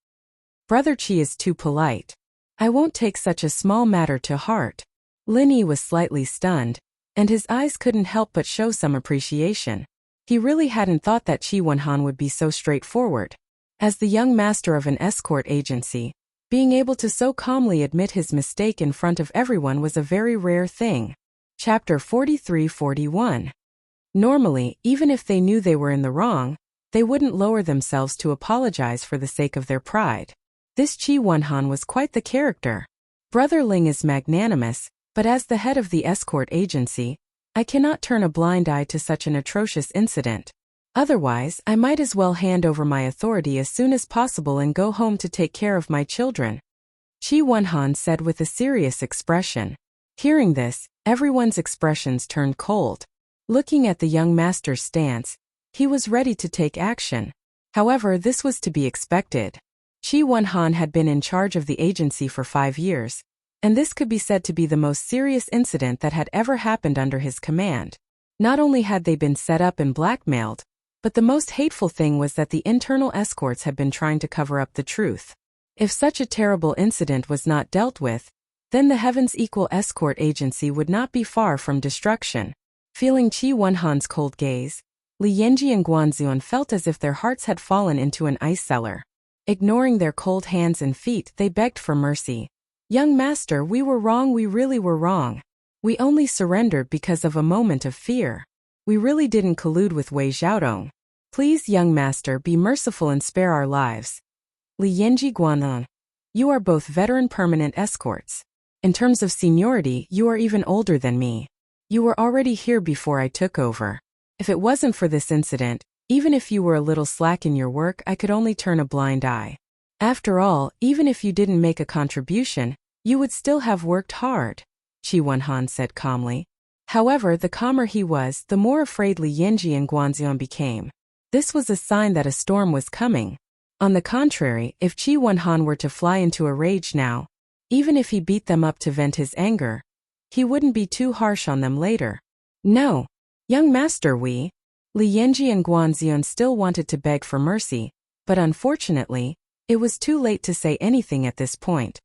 Brother Qi is too polite. I won't take such a small matter to heart. Lin Yi was slightly stunned, and his eyes couldn't help but show some appreciation. He really hadn't thought that Qi Wenhan would be so straightforward. As the young master of an escort agency, being able to so calmly admit his mistake in front of everyone was a very rare thing. Chapter 43-41. Normally, even if they knew they were in the wrong, they wouldn't lower themselves to apologize for the sake of their pride. This Qi Wenhan was quite the character. Brother Ling is magnanimous, But as the head of the escort agency, I cannot turn a blind eye to such an atrocious incident. Otherwise, I might as well hand over my authority as soon as possible and go home to take care of my children, Chi Wenhan said with a serious expression. Hearing this, everyone's expressions turned cold. Looking at the young master's stance, he was ready to take action. However, this was to be expected. Chi Wenhan had been in charge of the agency for 5 years, and this could be said to be the most serious incident that had ever happened under his command. Not only had they been set up and blackmailed, but the most hateful thing was that the internal escorts had been trying to cover up the truth. If such a terrible incident was not dealt with, then the Heaven's Equal Escort Agency would not be far from destruction. Feeling Chi Wenhan's cold gaze, Li Yanji and Guanzhong felt as if their hearts had fallen into an ice cellar. Ignoring their cold hands and feet, they begged for mercy. Young master, we were wrong, we really were wrong. We only surrendered because of a moment of fear. We really didn't collude with Wei Xiaodong. Please, young master, be merciful and spare our lives. Li Yanji Guanzhong, you are both veteran permanent escorts. In terms of seniority, you are even older than me. You were already here before I took over. If it wasn't for this incident, even if you were a little slack in your work, I could only turn a blind eye. After all, even if you didn't make a contribution, you would still have worked hard, Chi Wenhan said calmly. However, the calmer he was, the more afraid Li Yanji and Guanzhong became. This was a sign that a storm was coming. On the contrary, if Chi Wenhan were to fly into a rage now, even if he beat them up to vent his anger, he wouldn't be too harsh on them later. No, young master, Li Yanji and Guanzhong still wanted to beg for mercy, but unfortunately, it was too late to say anything at this point.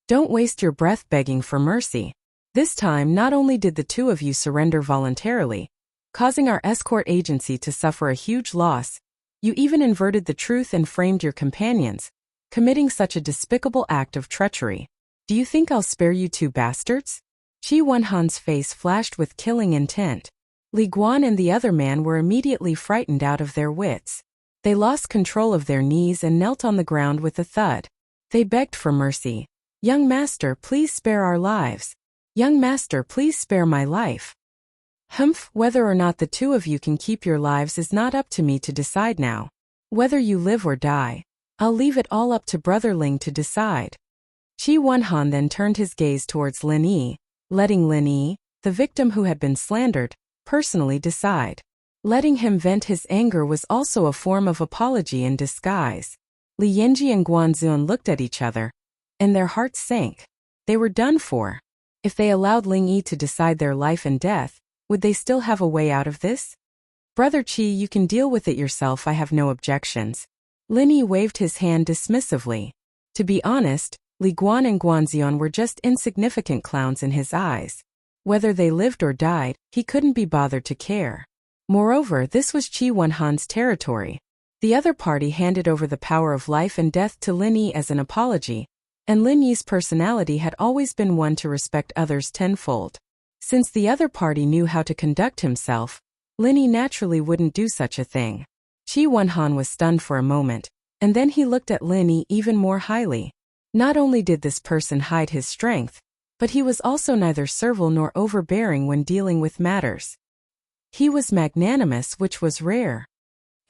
Don't waste your breath begging for mercy. This time, not only did the two of you surrender voluntarily, causing our escort agency to suffer a huge loss, you even inverted the truth and framed your companions, committing such a despicable act of treachery. Do you think I'll spare you two bastards? Chi Wenhan's face flashed with killing intent. Li Guan and the other man were immediately frightened out of their wits. They lost control of their knees and knelt on the ground with a thud. They begged for mercy. Young master, please spare our lives. Young master, please spare my life. Humph, whether or not the two of you can keep your lives is not up to me to decide now. Whether you live or die, I'll leave it all up to Brother Ling to decide. Chi Wenhan then turned his gaze towards Lin Yi, letting Lin Yi, the victim who had been slandered, personally decide. Letting him vent his anger was also a form of apology in disguise. Li Yanji and Guanzhong looked at each other, and their hearts sank. They were done for. If they allowed Ling Yi to decide their life and death, would they still have a way out of this? Brother Chi, you can deal with it yourself, I have no objections. Lin Yi waved his hand dismissively. To be honest, Li Guan and Guanzhong were just insignificant clowns in his eyes. Whether they lived or died, he couldn't be bothered to care. Moreover, this was Chi Wenhan's territory. The other party handed over the power of life and death to Lin Yi as an apology, and Lin Yi's personality had always been one to respect others tenfold. Since the other party knew how to conduct himself, Lin Yi naturally wouldn't do such a thing. Chi Wenhan was stunned for a moment, and then he looked at Lin Yi even more highly. Not only did this person hide his strength, but he was also neither servile nor overbearing when dealing with matters. He was magnanimous, which was rare.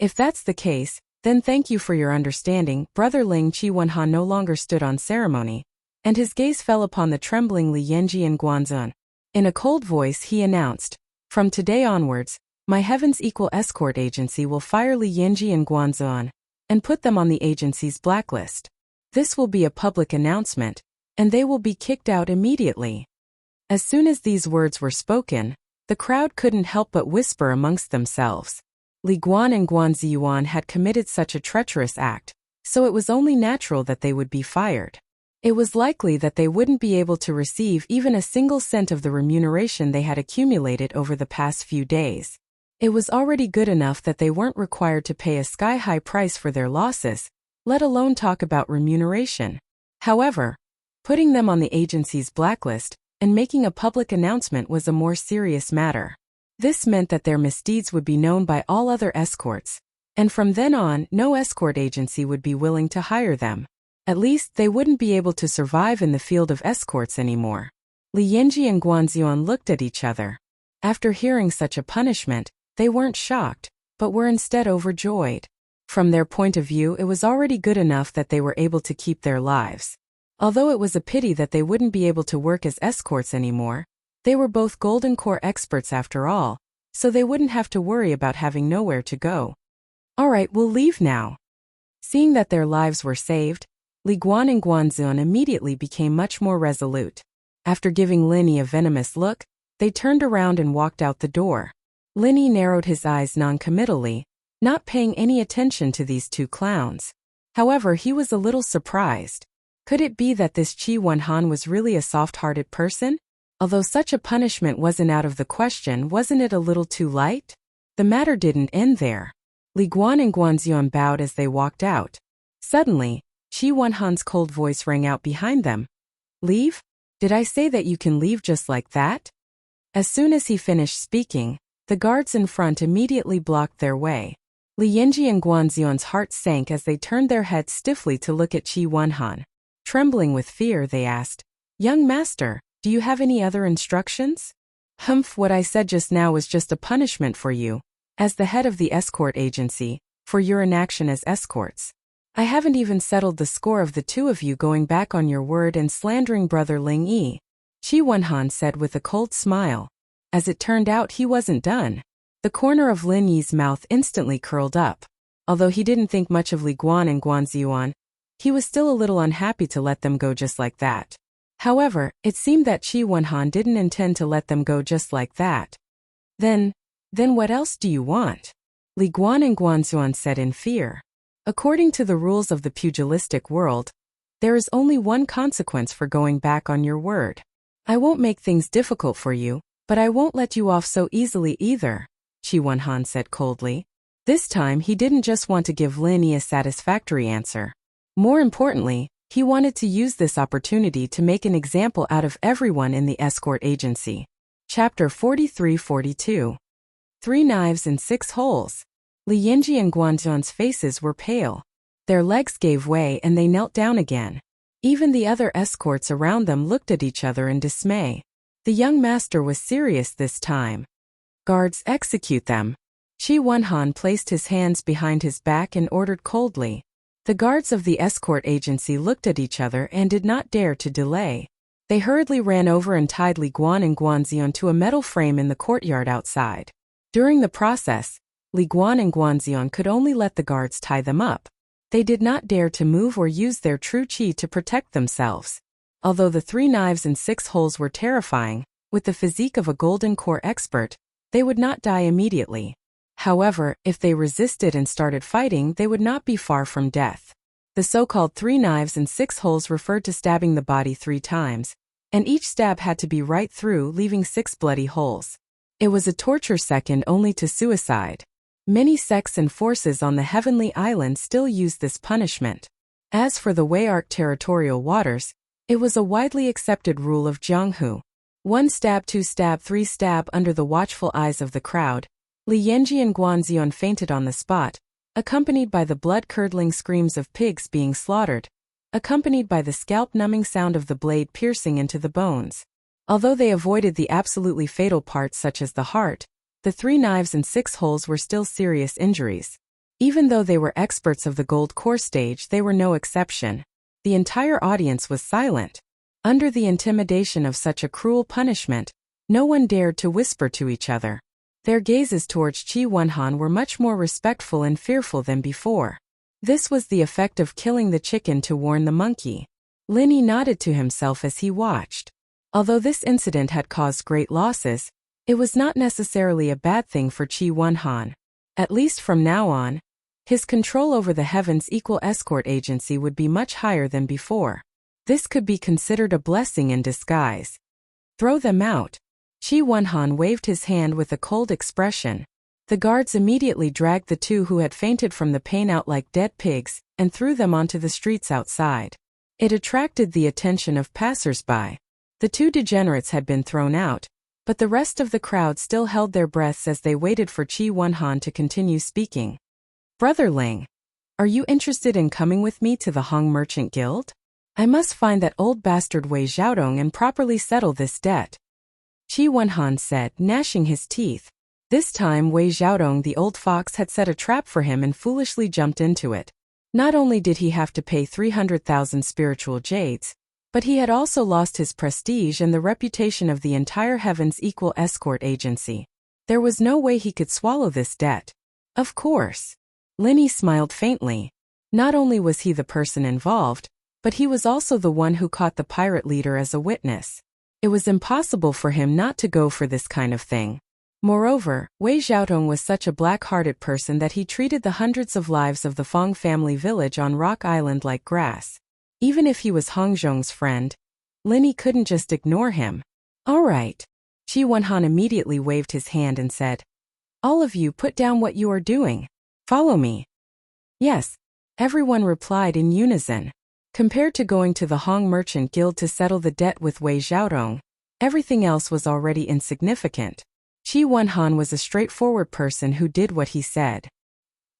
If that's the case, then thank you for your understanding. Brother Ling. Chi Wenhan no longer stood on ceremony, and his gaze fell upon the trembling Li Yanji and Guanzhong. In a cold voice he announced, from today onwards, my Heaven's Equal Escort Agency will fire Li Yanji and Guanzhong, and put them on the agency's blacklist. This will be a public announcement, and they will be kicked out immediately. As soon as these words were spoken, the crowd couldn't help but whisper amongst themselves. Li Guan and Guanzhong had committed such a treacherous act, so it was only natural that they would be fired. It was likely that they wouldn't be able to receive even a single cent of the remuneration they had accumulated over the past few days. It was already good enough that they weren't required to pay a sky-high price for their losses, let alone talk about remuneration. However, putting them on the agency's blacklist and making a public announcement was a more serious matter. This meant that their misdeeds would be known by all other escorts, and from then on, no escort agency would be willing to hire them. At least, they wouldn't be able to survive in the field of escorts anymore. Li Yingji and Guanzhong looked at each other. After hearing such a punishment, they weren't shocked, but were instead overjoyed. From their point of view, it was already good enough that they were able to keep their lives. Although it was a pity that they wouldn't be able to work as escorts anymore, they were both Golden Core experts after all, so they wouldn't have to worry about having nowhere to go. Alright, we'll leave now. Seeing that their lives were saved, Li Guan and Guanzhong immediately became much more resolute. After giving Linyi a venomous look, they turned around and walked out the door. Linyi narrowed his eyes non-committally, not paying any attention to these two clowns. However, he was a little surprised. Could it be that this Qi Wenhan was really a soft-hearted person? Although such a punishment wasn't out of the question, wasn't it a little too light? The matter didn't end there. Li Guan and Guanzhong bowed as they walked out. Suddenly, Qi Wenhan's cold voice rang out behind them. Leave? Did I say that you can leave just like that? As soon as he finished speaking, the guards in front immediately blocked their way. Li Yingji and Guanzhong's hearts sank as they turned their heads stiffly to look at Qi Wenhan. Trembling with fear, they asked, "Young master, do you have any other instructions?" "Humph, what I said just now was just a punishment for you, as the head of the escort agency, for your inaction as escorts. I haven't even settled the score of the two of you going back on your word and slandering brother Ling Yi," Qi Wenhan said with a cold smile. As it turned out, he wasn't done. The corner of Lin Yi's mouth instantly curled up. Although he didn't think much of Li Guan and Guanzhong, he was still a little unhappy to let them go just like that. However, it seemed that Qi Wenhan didn't intend to let them go just like that. Then what else do you want?" Li Guan and Guanzhong said in fear. "According to the rules of the pugilistic world, there is only one consequence for going back on your word. I won't make things difficult for you, but I won't let you off so easily either," Qi Wenhan said coldly. This time he didn't just want to give Lin Yi a satisfactory answer. More importantly, he wanted to use this opportunity to make an example out of everyone in the escort agency. Chapter 43-42. 3 Knives and 6 Holes. Li Yingji and Guanzhong's faces were pale. Their legs gave way and they knelt down again. Even the other escorts around them looked at each other in dismay. The young master was serious this time. "Guards, execute them." Qi Wenhan placed his hands behind his back and ordered coldly. The guards of the escort agency looked at each other and did not dare to delay. They hurriedly ran over and tied Li Guan and Guanzhong to a metal frame in the courtyard outside. During the process, Li Guan and Guanzhong could only let the guards tie them up. They did not dare to move or use their true qi to protect themselves. Although the 3 Knives and 6 Holes were terrifying, with the physique of a Golden Core expert, they would not die immediately. However, if they resisted and started fighting, they would not be far from death. The so-called 3 Knives and 6 Holes referred to stabbing the body 3 times, and each stab had to be right through, leaving 6 bloody holes. It was a torture second only to suicide. Many sects and forces on the Heavenly Island still use this punishment. As for the Wei-Arc territorial waters, it was a widely accepted rule of Jianghu. 1 stab, 2 stab, 3 stab under the watchful eyes of the crowd. Li Yingji and Guanzhong fainted on the spot, accompanied by the blood-curdling screams of pigs being slaughtered, accompanied by the scalp-numbing sound of the blade piercing into the bones. Although they avoided the absolutely fatal parts such as the heart, the 3 Knives and 6 Holes were still serious injuries. Even though they were experts of the Gold Core stage, they were no exception. The entire audience was silent. Under the intimidation of such a cruel punishment, no one dared to whisper to each other. Their gazes towards Qi Wenhan were much more respectful and fearful than before. This was the effect of killing the chicken to warn the monkey. Lin Yi nodded to himself as he watched. Although this incident had caused great losses, it was not necessarily a bad thing for Qi Wenhan. At least from now on, his control over the Heaven's Equal Escort Agency would be much higher than before. This could be considered a blessing in disguise. "Throw them out." Qi Wenhan waved his hand with a cold expression. The guards immediately dragged the 2 who had fainted from the pain out like dead pigs, and threw them onto the streets outside. It attracted the attention of passers-by. The 2 degenerates had been thrown out, but the rest of the crowd still held their breaths as they waited for Qi Wenhan to continue speaking. "Brother Ling, are you interested in coming with me to the Hong Merchant Guild?" I must find that old bastard Wei Xiaodong and properly settle this debt, Qi Wenhan said, gnashing his teeth. This time Wei Xiaodong the old fox had set a trap for him and foolishly jumped into it. Not only did he have to pay 300,000 spiritual jades, but he had also lost his prestige and the reputation of the entire Heaven's Equal escort agency. There was no way he could swallow this debt. Of course. Linny smiled faintly. Not only was he the person involved, but he was also the one who caught the pirate leader as a witness. It was impossible for him not to go for this kind of thing. Moreover, Wei Xiaodong was such a black-hearted person that he treated the hundreds of lives of the Fong family village on Rock Island like grass. Even if he was Hong Zhong's friend, Linny couldn't just ignore him. All right. Qi Wenhan immediately waved his hand and said, all of you put down what you are doing. Follow me. Yes. Everyone replied in unison. Compared to going to the Hong Merchant Guild to settle the debt with Wei Xiaodong, everything else was already insignificant. Qi Wenhan was a straightforward person who did what he said.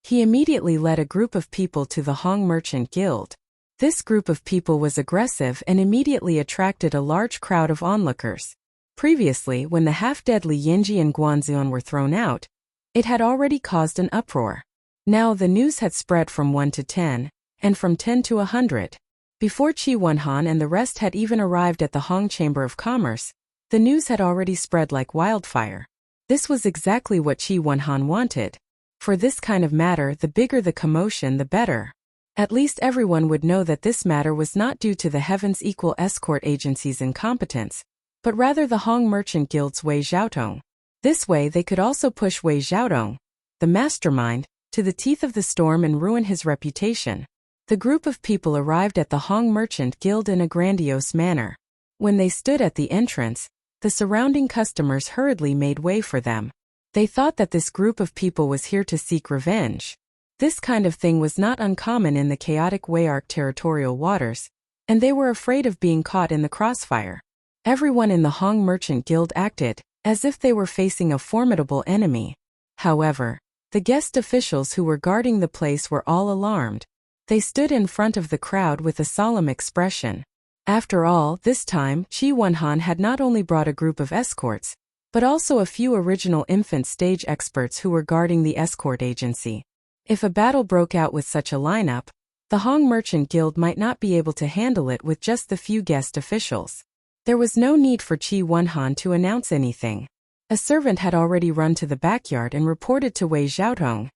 He immediately led a group of people to the Hong Merchant Guild. This group of people was aggressive and immediately attracted a large crowd of onlookers. Previously, when the half-deadly Yinji and Guanxian were thrown out, it had already caused an uproar. Now the news had spread from 1 to 10, and from 10 to 100. Before Qi Wenhan and the rest had even arrived at the Hong Chamber of Commerce, the news had already spread like wildfire. This was exactly what Qi Wenhan wanted. For this kind of matter, the bigger the commotion, the better. At least everyone would know that this matter was not due to the Heaven's Equal escort agency's incompetence, but rather the Hong Merchant Guild's Wei Xiaodong. This way they could also push Wei Xiaodong, the mastermind, to the teeth of the storm and ruin his reputation. The group of people arrived at the Hong Merchant Guild in a grandiose manner. When they stood at the entrance, the surrounding customers hurriedly made way for them. They thought that this group of people was here to seek revenge. This kind of thing was not uncommon in the chaotic Wei-Arc territorial waters, and they were afraid of being caught in the crossfire. Everyone in the Hong Merchant Guild acted as if they were facing a formidable enemy. However, the guest officials who were guarding the place were all alarmed. They stood in front of the crowd with a solemn expression. After all, this time, Qi Wenhan had not only brought a group of escorts, but also a few original infant stage experts who were guarding the escort agency. If a battle broke out with such a lineup, the Hong Merchant Guild might not be able to handle it with just the few guest officials. There was no need for Qi Wenhan to announce anything. A servant had already run to the backyard and reported to Wei Xiaodong.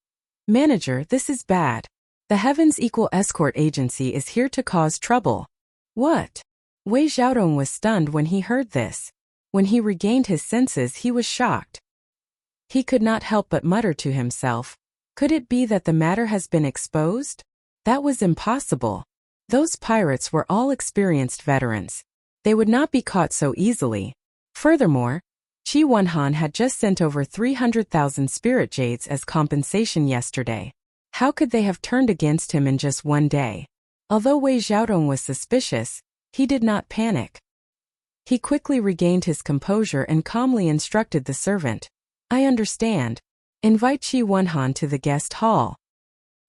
Manager, this is bad. The Heaven's Equal escort agency is here to cause trouble. What? Wei Xiaodong was stunned when he heard this. When he regained his senses, he was shocked. He could not help but mutter to himself, could it be that the matter has been exposed? That was impossible. Those pirates were all experienced veterans. They would not be caught so easily. Furthermore, Qi Wenhan had just sent over 300,000 spirit jades as compensation yesterday. How could they have turned against him in just one day? Although Wei Xiaodong was suspicious, he did not panic. He quickly regained his composure and calmly instructed the servant. I understand. Invite Qi Wenhan to the guest hall.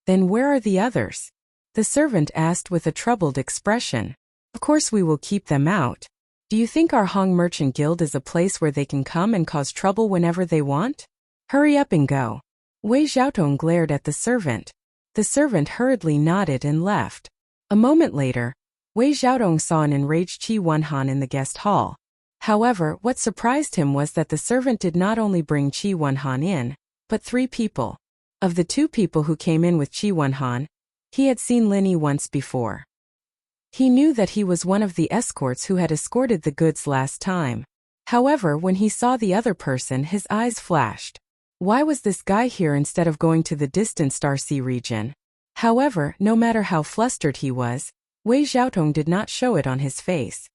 Then where are the others? The servant asked with a troubled expression. Of course we will keep them out. Do you think our Hong Merchant Guild is a place where they can come and cause trouble whenever they want? Hurry up and go. Wei Xiaodong glared at the servant. The servant hurriedly nodded and left. A moment later, Wei Xiaodong saw an enraged Qi Wenhan in the guest hall. However, what surprised him was that the servant did not only bring Qi Wenhan in, but 3 people. Of the 2 people who came in with Qi Wenhan, he had seen Linny once before. He knew that he was one of the escorts who had escorted the goods last time. However, when he saw the other person, his eyes flashed. Why was this guy here instead of going to the distant Star Sea region? However, no matter how flustered he was, Wei Xiaodong did not show it on his face.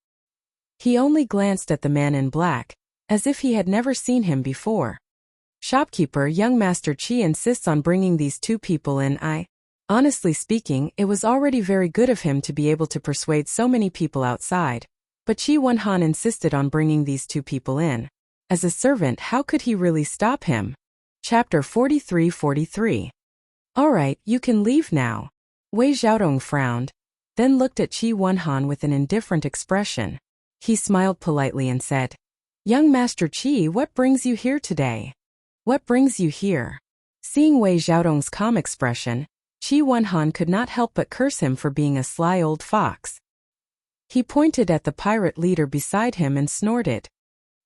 He only glanced at the man in black, as if he had never seen him before. Shopkeeper, young Master Qi insists on bringing these 2 people in. Honestly speaking, it was already very good of him to be able to persuade so many people outside, but Qi Wenhan insisted on bringing these 2 people in. As a servant, how could he really stop him? Chapter 43-43. Alright, you can leave now. Wei Xiaodong frowned. then looked at Qi Wenhan with an indifferent expression. He smiled politely and said, "Young Master Qi, what brings you here today? What brings you here?" Seeing Wei Xiaodong's calm expression, Qi Wenhan could not help but curse him for being a sly old fox. He pointed at the pirate leader beside him and snorted,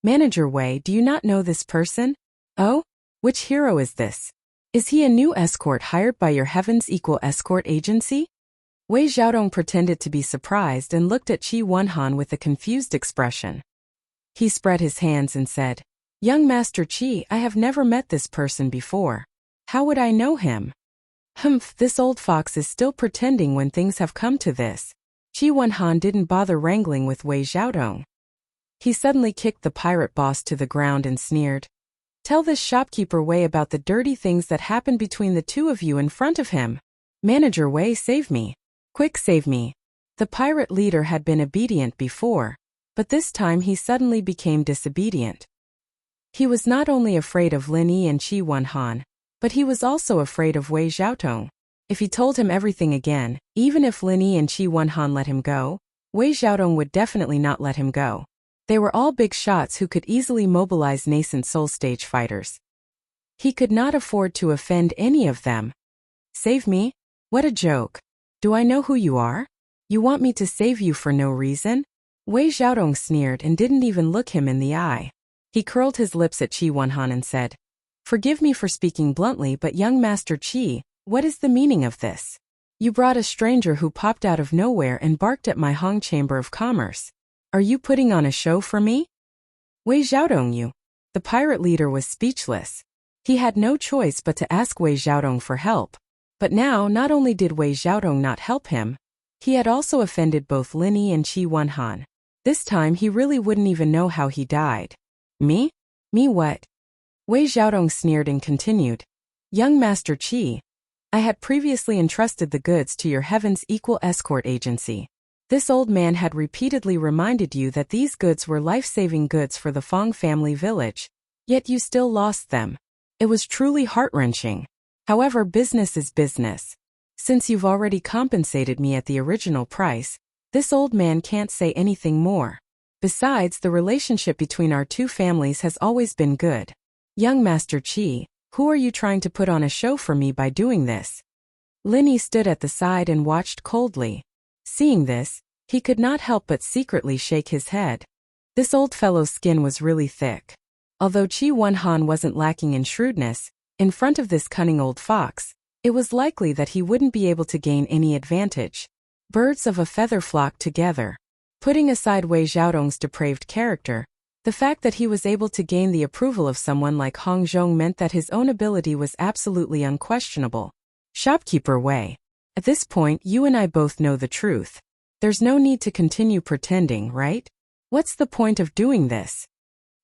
"Manager Wei, do you not know this person? Oh? Which hero is this? Is he a new escort hired by your Heaven's Equal Escort Agency?" Wei Xiaodong pretended to be surprised and looked at Qi Wenhan with a confused expression. He spread his hands and said, "Young Master Qi, I have never met this person before. How would I know him?" "Humph, this old fox is still pretending when things have come to this." Qi Wenhan didn't bother wrangling with Wei Xiaodong. He suddenly kicked the pirate boss to the ground and sneered, "Tell this shopkeeper Wei about the dirty things that happened between the two of you in front of him. Manager Wei, save me. Quick, save me." The pirate leader had been obedient before, but this time he suddenly became disobedient. He was not only afraid of Lin Yi and Qi Wenhan, but he was also afraid of Wei Xiaodong. If he told him everything again, even if Lin Yi and Qi Wenhan let him go, Wei Xiaodong would definitely not let him go. They were all big shots who could easily mobilize nascent soul stage fighters. He could not afford to offend any of them. "Save me? What a joke. Do I know who you are? You want me to save you for no reason?" Wei Xiaodong sneered and didn't even look him in the eye. He curled his lips at Qi Wenhan and said, "Forgive me for speaking bluntly, but young Master Qi, what is the meaning of this? You brought a stranger who popped out of nowhere and barked at my Hong Chamber of Commerce. Are you putting on a show for me?" "Wei Xiaodong, you." The pirate leader was speechless. He had no choice but to ask Wei Xiaodong for help. But now, not only did Wei Xiaodong not help him, he had also offended both Lin Yi and Qi Wenhan. This time he really wouldn't even know how he died. "Me? Me what?" Wei Xiaodong sneered and continued, "Young Master Qi, I had previously entrusted the goods to your Heaven's Equal Escort Agency. This old man had repeatedly reminded you that these goods were life-saving goods for the Fong family village, yet you still lost them. It was truly heart-wrenching. However, business is business. Since you've already compensated me at the original price, this old man can't say anything more. Besides, the relationship between our two families has always been good. Young Master Qi, who are you trying to put on a show for me by doing this?" Lin Yi stood at the side and watched coldly. Seeing this, he could not help but secretly shake his head. This old fellow's skin was really thick. Although Qi Wenhan wasn't lacking in shrewdness, in front of this cunning old fox, it was likely that he wouldn't be able to gain any advantage. Birds of a feather flock together. Putting aside Wei Xiaodong's depraved character, the fact that he was able to gain the approval of someone like Hong Zhong meant that his own ability was absolutely unquestionable. "Shopkeeper Wei, at this point you and I both know the truth. There's no need to continue pretending, right? What's the point of doing this?"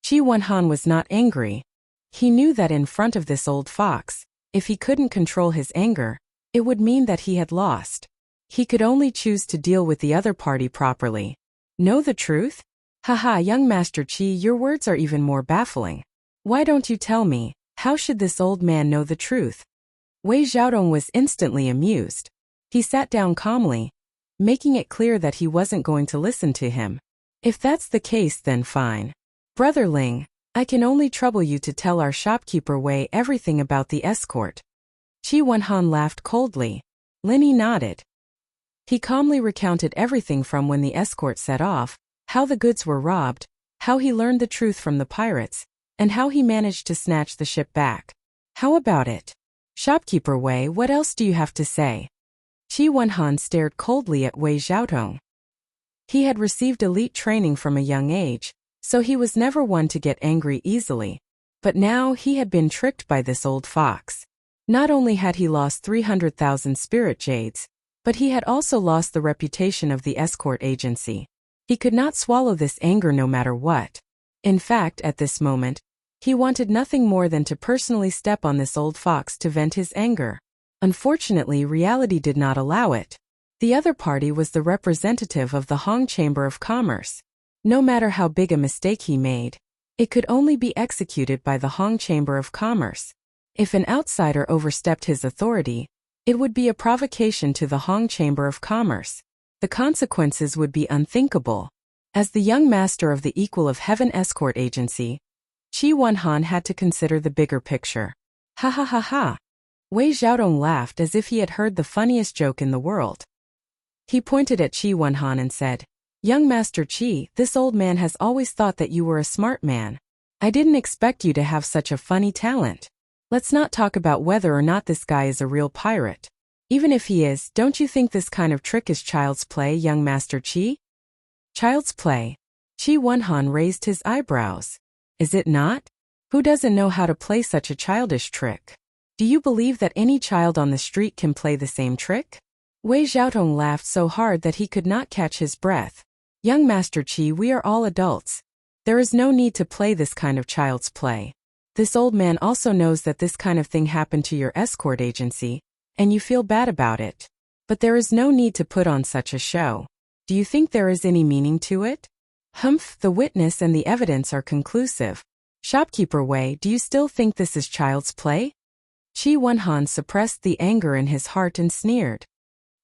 Qi Wenhan was not angry. He knew that in front of this old fox, if he couldn't control his anger, it would mean that he had lost. He could only choose to deal with the other party properly. "Know the truth? Haha, young Master Qi, your words are even more baffling. Why don't you tell me, how should this old man know the truth?" Wei Xiaodong was instantly amused. He sat down calmly, making it clear that he wasn't going to listen to him. "If that's the case, then fine. Brother Ling, I can only trouble you to tell our shopkeeper Wei everything about the escort." Qi Wenhan laughed coldly. Lin Yi nodded. He calmly recounted everything from when the escort set off, how the goods were robbed, how he learned the truth from the pirates, and how he managed to snatch the ship back. "How about it? Shopkeeper Wei, what else do you have to say?" Qi Wenhan stared coldly at Wei Xiaodong. He had received elite training from a young age, so he was never one to get angry easily. But now he had been tricked by this old fox. Not only had he lost 300,000 spirit jades, but he had also lost the reputation of the escort agency. He could not swallow this anger no matter what. In fact, at this moment, he wanted nothing more than to personally step on this old fox to vent his anger. Unfortunately, reality did not allow it. The other party was the representative of the Hong Chamber of Commerce. No matter how big a mistake he made, it could only be executed by the Hong Chamber of Commerce. If an outsider overstepped his authority, it would be a provocation to the Hong Chamber of Commerce. The consequences would be unthinkable. As the young master of the Equal of Heaven escort agency, Qi Wenhan had to consider the bigger picture. Ha ha ha ha. Wei Xiaodong laughed as if he had heard the funniest joke in the world. He pointed at Qi Wenhan and said, "Young Master Qi, this old man has always thought that you were a smart man. I didn't expect you to have such a funny talent. Let's not talk about whether or not this guy is a real pirate. Even if he is, don't you think this kind of trick is child's play, young Master Qi?" Child's play? Qi Wenhan raised his eyebrows. Is it not? Who doesn't know how to play such a childish trick? Do you believe that any child on the street can play the same trick? Wei Xiaodong laughed so hard that he could not catch his breath. Young Master Qi, we are all adults. There is no need to play this kind of child's play. This old man also knows that this kind of thing happened to your escort agency, and you feel bad about it. But there is no need to put on such a show. Do you think there is any meaning to it? Humph, the witness and the evidence are conclusive. Shopkeeper Wei, do you still think this is child's play? Qi Wenhan suppressed the anger in his heart and sneered.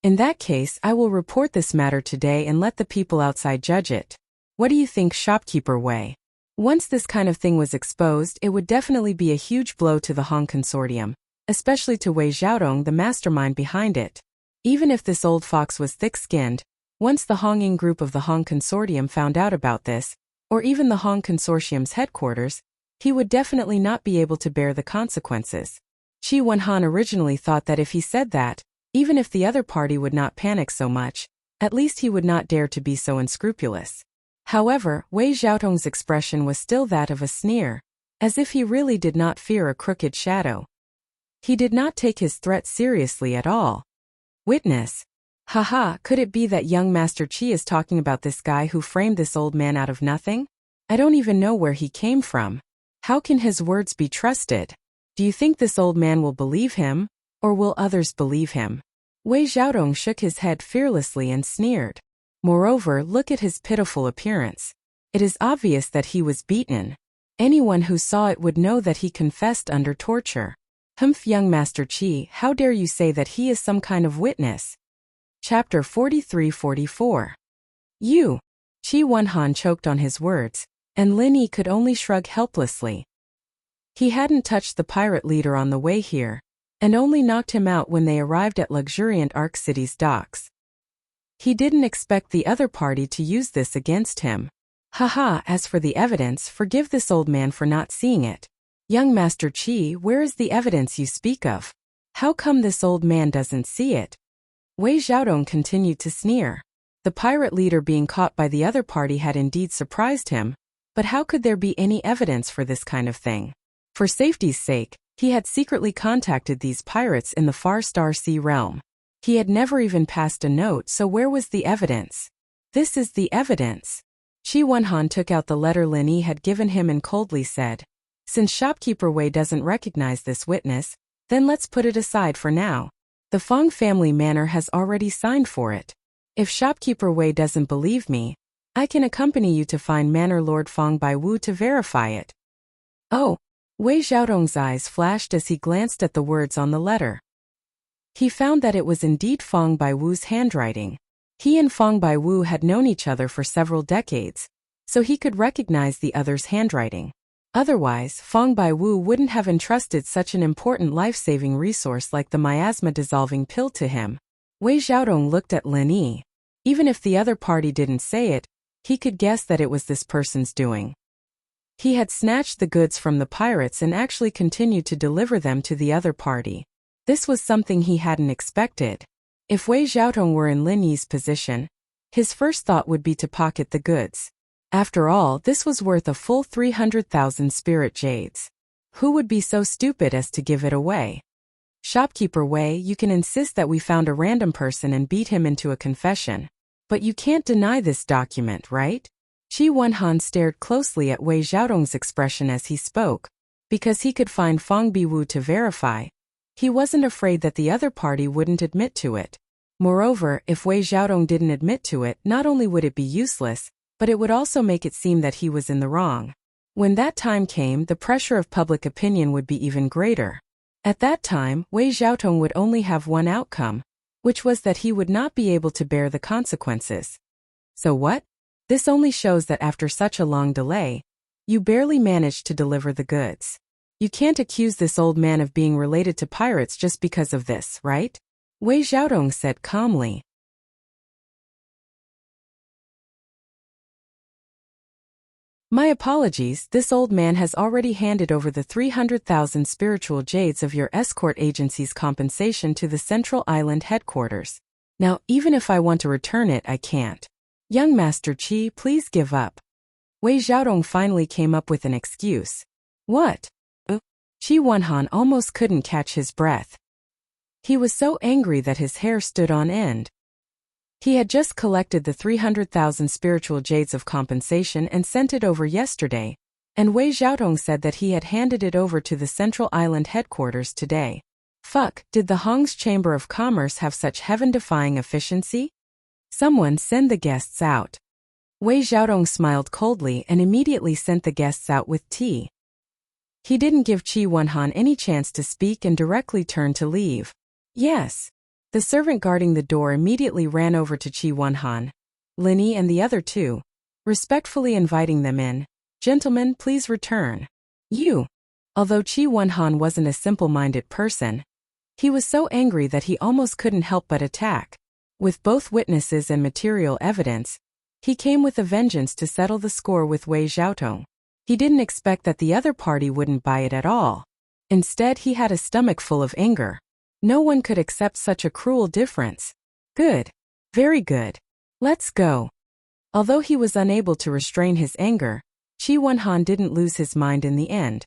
In that case, I will report this matter today and let the people outside judge it. What do you think, Shopkeeper Wei? Once this kind of thing was exposed, it would definitely be a huge blow to the Hong Consortium, especially to Wei Xiaodong, the mastermind behind it. Even if this old fox was thick-skinned, once the Hongying group of the Hong Consortium found out about this, or even the Hong Consortium's headquarters, he would definitely not be able to bear the consequences. Qi Wenhan originally thought that if he said that, even if the other party would not panic so much, at least he would not dare to be so unscrupulous. However, Wei Xiaodong's expression was still that of a sneer, as if he really did not fear a crooked shadow. He did not take his threat seriously at all. Witness. Haha, could it be that young Master Qi is talking about this guy who framed this old man out of nothing? I don't even know where he came from. How can his words be trusted? Do you think this old man will believe him, or will others believe him? Wei Xiaodong shook his head fearlessly and sneered. Moreover, look at his pitiful appearance. It is obvious that he was beaten. Anyone who saw it would know that he confessed under torture. Humph, young Master Qi, how dare you say that he is some kind of witness? Chapter 43-44. You! Qi Wenhan choked on his words, and Lin Yi could only shrug helplessly. He hadn't touched the pirate leader on the way here, and only knocked him out when they arrived at luxuriant Ark City's docks. He didn't expect the other party to use this against him. Haha, as for the evidence, forgive this old man for not seeing it. Young Master Qi, where is the evidence you speak of? How come this old man doesn't see it? Wei Xiaodong continued to sneer. The pirate leader being caught by the other party had indeed surprised him, but how could there be any evidence for this kind of thing? For safety's sake, he had secretly contacted these pirates in the Far Star Sea realm. He had never even passed a note, so where was the evidence? This is the evidence. Qi Wenhan took out the letter Lin Yi had given him and coldly said, "Since Shopkeeper Wei doesn't recognize this witness, then let's put it aside for now. The Fong family manor has already signed for it. If Shopkeeper Wei doesn't believe me, I can accompany you to find Manor Lord Fong Baiwu to verify it." Oh! Wei Xiaodong's eyes flashed as he glanced at the words on the letter. He found that it was indeed Fong Baiwu's handwriting. He and Fong Baiwu had known each other for several decades, so he could recognize the other's handwriting. Otherwise, Fong Baiwu wouldn't have entrusted such an important life-saving resource like the miasma-dissolving pill to him. Wei Xiaodong looked at Lin Yi. Even if the other party didn't say it, he could guess that it was this person's doing. He had snatched the goods from the pirates and actually continued to deliver them to the other party. This was something he hadn't expected. If Wei Xiaodong were in Lin Yi's position, his first thought would be to pocket the goods. After all, this was worth a full 300,000 spirit jades. Who would be so stupid as to give it away? Shopkeeper Wei, you can insist that we found a random person and beat him into a confession. But you can't deny this document, right? Qi Wenhan stared closely at Wei Xiaodong's expression as he spoke. Because he could find Fong Baiwu to verify, he wasn't afraid that the other party wouldn't admit to it. Moreover, if Wei Xiaodong didn't admit to it, not only would it be useless, but it would also make it seem that he was in the wrong. When that time came, the pressure of public opinion would be even greater. At that time, Wei Xiaodong would only have one outcome, which was that he would not be able to bear the consequences. So what? This only shows that after such a long delay, you barely managed to deliver the goods. You can't accuse this old man of being related to pirates just because of this, right? Wei Xiaodong said calmly. My apologies, this old man has already handed over the 300,000 spiritual jades of your escort agency's compensation to the Central Island headquarters. Now, even if I want to return it, I can't. Young Master Qi, please give up. Wei Xiaodong finally came up with an excuse. What? Qi Wenhan almost couldn't catch his breath. He was so angry that his hair stood on end. He had just collected the 300,000 spiritual jades of compensation and sent it over yesterday, and Wei Xiaodong said that he had handed it over to the Central Island headquarters today. Fuck, did the Hong's Chamber of Commerce have such heaven-defying efficiency? Someone send the guests out. Wei Xiaodong smiled coldly and immediately sent the guests out with tea. He didn't give Qi Wenhan any chance to speak and directly turned to leave. Yes. The servant guarding the door immediately ran over to Qi Wenhan, Linny and the other two, respectfully inviting them in. Gentlemen, please return. You. Although Qi Wenhan wasn't a simple-minded person, he was so angry that he almost couldn't help but attack. With both witnesses and material evidence, he came with a vengeance to settle the score with Wei Xiaodong. He didn't expect that the other party wouldn't buy it at all. Instead, he had a stomach full of anger. No one could accept such a cruel difference. Good. Very good. Let's go. Although he was unable to restrain his anger, Qi Wenhan didn't lose his mind in the end.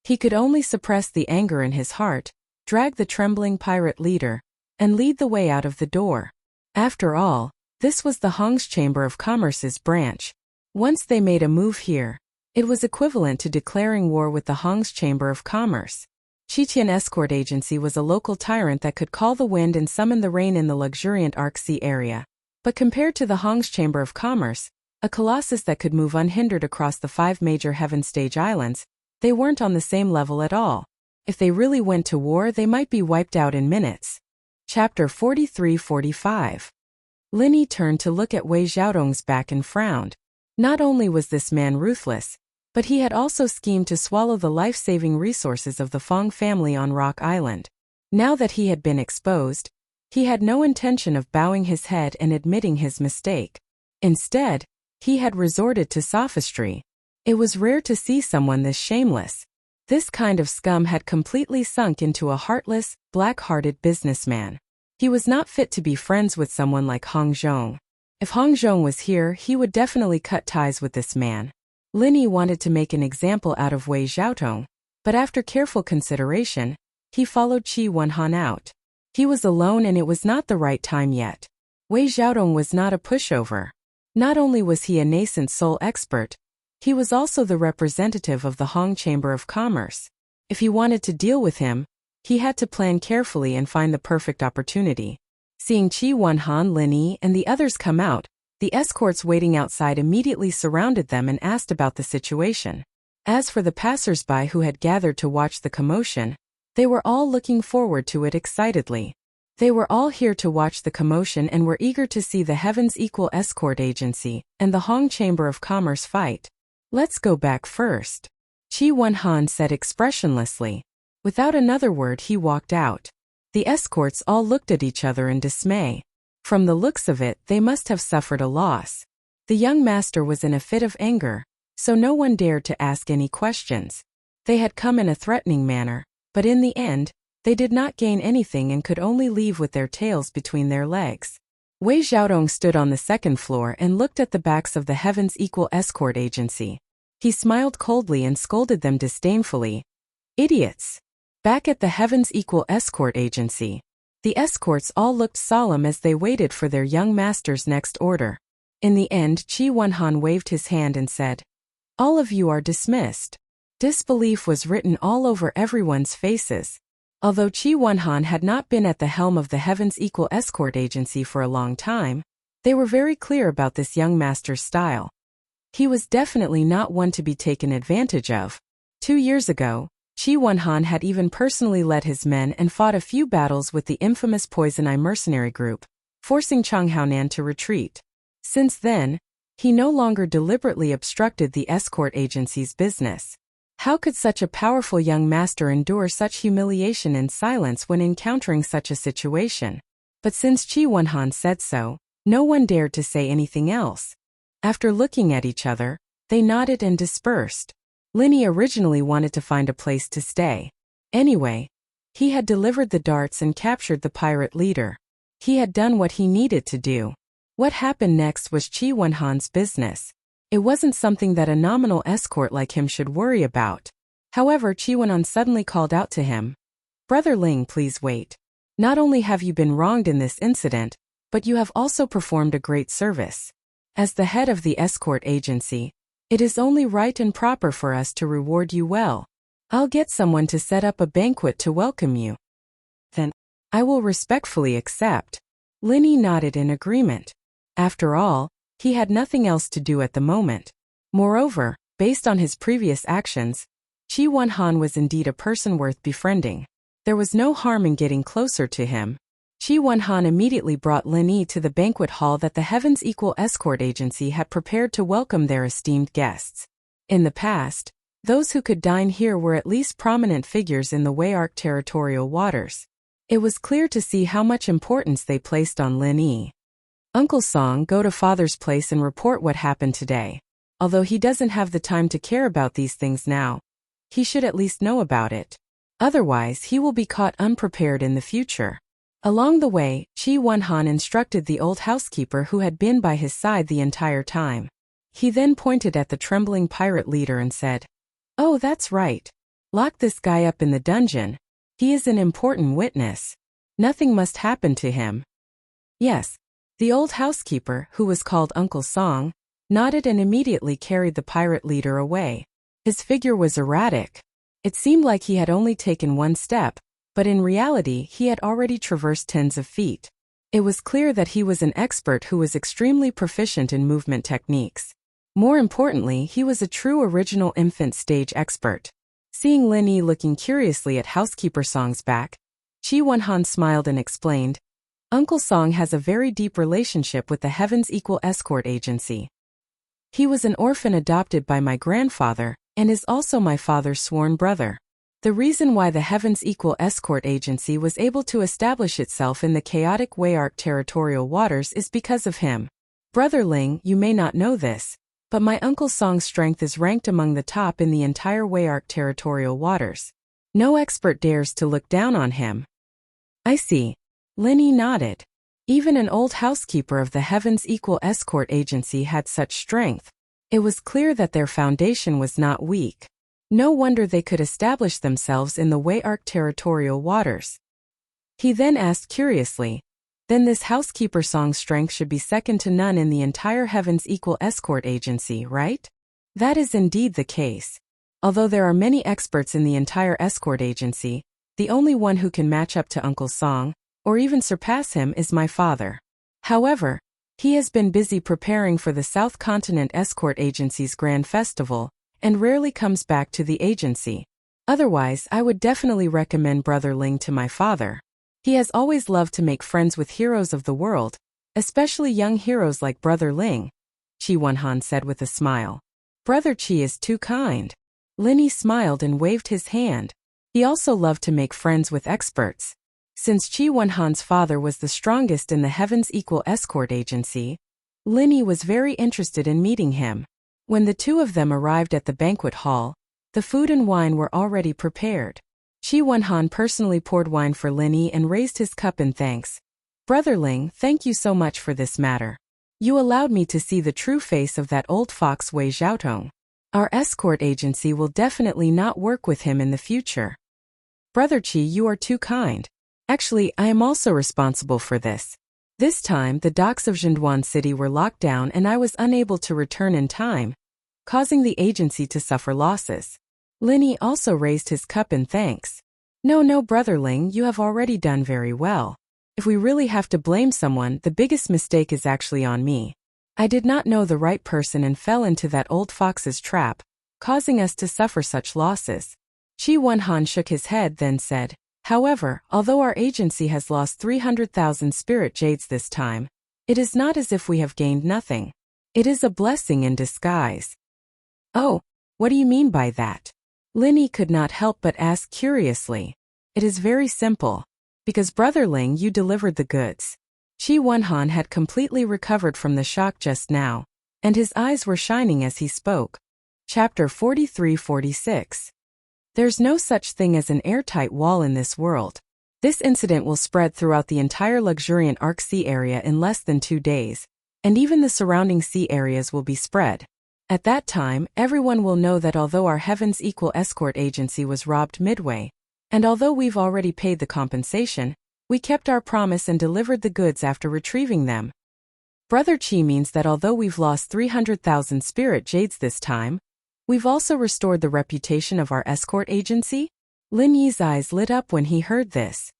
He could only suppress the anger in his heart, drag the trembling pirate leader, and lead the way out of the door. After all, this was the Hong's Chamber of Commerce's branch. Once they made a move here, it was equivalent to declaring war with the Hong's Chamber of Commerce. Qitian Escort Agency was a local tyrant that could call the wind and summon the rain in the luxuriant Arc Sea area. But compared to the Hong's Chamber of Commerce, a colossus that could move unhindered across the 5 major heaven stage islands, they weren't on the same level at all. If they really went to war, they might be wiped out in minutes. Chapter 43-45. Linny turned to look at Wei Xiaodong's back and frowned. Not only was this man ruthless, but he had also schemed to swallow the life-saving resources of the Fong family on Rock Island. Now that he had been exposed, he had no intention of bowing his head and admitting his mistake. Instead, he had resorted to sophistry. It was rare to see someone this shameless. This kind of scum had completely sunk into a heartless, black-hearted businessman. He was not fit to be friends with someone like Hong Zhong. If Hong Zhong was here, he would definitely cut ties with this man. Linny wanted to make an example out of Wei Xiaodong, but after careful consideration, he followed Qi Wenhan out. He was alone and it was not the right time yet. Wei Xiaodong was not a pushover. Not only was he a nascent soul expert, he was also the representative of the Hong Chamber of Commerce. If he wanted to deal with him, he had to plan carefully and find the perfect opportunity. Seeing Qi Wenhan, Linny, and the others come out, the escorts waiting outside immediately surrounded them and asked about the situation. As for the passers-by who had gathered to watch the commotion, they were all looking forward to it excitedly. They were all here to watch the commotion and were eager to see the Heaven's Equal Escort Agency and the Hong Chamber of Commerce fight. Let's go back first, Qi Wenhan said expressionlessly. Without another word, he walked out. The escorts all looked at each other in dismay. From the looks of it, they must have suffered a loss. The young master was in a fit of anger, so no one dared to ask any questions. They had come in a threatening manner, but in the end, they did not gain anything and could only leave with their tails between their legs. Wei Xiaodong stood on the second floor and looked at the backs of the Heaven's Equal Escort Agency. He smiled coldly and scolded them disdainfully. Idiots! Back at the Heaven's Equal Escort Agency, the escorts all looked solemn as they waited for their young master's next order. In the end, Qi Wenhan waved his hand and said, "All of you are dismissed." Disbelief was written all over everyone's faces. Although Qi Wenhan had not been at the helm of the Heaven's Equal Escort Agency for a long time, they were very clear about this young master's style. He was definitely not one to be taken advantage of. 2 years ago, Qi Wenhan had even personally led his men and fought a few battles with the infamous Poison Eye mercenary group, forcing Changhaonan to retreat. Since then, he no longer deliberately obstructed the escort agency's business. How could such a powerful young master endure such humiliation in silence when encountering such a situation? But since Qi Wenhan said so, no one dared to say anything else. After looking at each other, they nodded and dispersed. Lin Yi originally wanted to find a place to stay. Anyway, he had delivered the darts and captured the pirate leader. He had done what he needed to do. What happened next was Qi Wenhan's business. It wasn't something that a nominal escort like him should worry about. However, Qi Wenhan suddenly called out to him, "Brother Ling, please wait. Not only have you been wronged in this incident, but you have also performed a great service. As the head of the escort agency, it is only right and proper for us to reward you well. I'll get someone to set up a banquet to welcome you." "Then, I will respectfully accept." Lin Yi nodded in agreement. After all, he had nothing else to do at the moment. Moreover, based on his previous actions, Qi Wenhan was indeed a person worth befriending. There was no harm in getting closer to him. Qi Wenhan immediately brought Lin Yi to the banquet hall that the Heaven's Equal Escort Agency had prepared to welcome their esteemed guests. In the past, those who could dine here were at least prominent figures in the Wei-Arc territorial waters. It was clear to see how much importance they placed on Lin Yi. "Uncle Song, go to father's place and report what happened today. Although he doesn't have the time to care about these things now, he should at least know about it. Otherwise, he will be caught unprepared in the future." Along the way, Qi Wenhan instructed the old housekeeper who had been by his side the entire time. He then pointed at the trembling pirate leader and said, "Oh, that's right. Lock this guy up in the dungeon. He is an important witness. Nothing must happen to him." Yes. The old housekeeper, who was called Uncle Song, nodded and immediately carried the pirate leader away. His figure was erratic. It seemed like he had only taken one step, but in reality he had already traversed tens of feet. It was clear that he was an expert who was extremely proficient in movement techniques. More importantly, he was a true original infant stage expert. Seeing Lin Yi looking curiously at housekeeper Song's back, Qi Wenhan smiled and explained, "Uncle Song has a very deep relationship with the Heaven's Equal Escort Agency. He was an orphan adopted by my grandfather, and is also my father's sworn brother. The reason why the Heaven's Equal Escort Agency was able to establish itself in the chaotic Wei-Arc territorial waters is because of him. Brother Ling, you may not know this, but my Uncle Song's strength is ranked among the top in the entire Wei-Arc territorial waters. No expert dares to look down on him." "I see." Lin Yi nodded. Even an old housekeeper of the Heaven's Equal Escort Agency had such strength. It was clear that their foundation was not weak. No wonder they could establish themselves in the Wei-Arc territorial waters. He then asked curiously, "Then this housekeeper Song's strength should be second to none in the entire Heaven's Equal Escort Agency, right?" "That is indeed the case. Although there are many experts in the entire escort agency, the only one who can match up to Uncle Song, or even surpass him, is my father. However, he has been busy preparing for the South Continent Escort Agency's Grand Festival, and rarely comes back to the agency. Otherwise, I would definitely recommend Brother Ling to my father. He has always loved to make friends with heroes of the world, especially young heroes like Brother Ling," Qi Wenhan said with a smile. "Brother Qi is too kind." Lin Yi smiled and waved his hand. He also loved to make friends with experts. Since Qi Wenhan's father was the strongest in the Heaven's Equal Escort Agency, Lin Yi was very interested in meeting him. When the two of them arrived at the banquet hall, the food and wine were already prepared. Qi Wenhan personally poured wine for Lin Yi and raised his cup in thanks. "Brother Ling, thank you so much for this matter. You allowed me to see the true face of that old fox Wei Xiaotong. Our escort agency will definitely not work with him in the future." "Brother Qi, you are too kind. Actually, I am also responsible for this. This time, the docks of Zhenduan City were locked down and I was unable to return in time, causing the agency to suffer losses." Lin Yi also raised his cup in thanks. No, Brother Ling, you have already done very well. If we really have to blame someone, the biggest mistake is actually on me. I did not know the right person and fell into that old fox's trap, causing us to suffer such losses." Qi Wenhan shook his head then said, "However, although our agency has lost 300,000 spirit jades this time, it is not as if we have gained nothing. It is a blessing in disguise." "Oh, what do you mean by that?" Lin Yi could not help but ask curiously. "It is very simple. Because Brother Ling, you delivered the goods." Qi Wenhan had completely recovered from the shock just now, and his eyes were shining as he spoke. Chapter 43-46. There's no such thing as an airtight wall in this world. This incident will spread throughout the entire luxuriant Arc Sea area in less than 2 days, and even the surrounding sea areas will be spread. At that time, everyone will know that although our Heavens Equal escort agency was robbed midway, and although we've already paid the compensation, we kept our promise and delivered the goods after retrieving them. Brother Qi means that although we've lost 300,000 spirit jades this time, we've also restored the reputation of our escort agency? Lin Yi's eyes lit up when he heard this.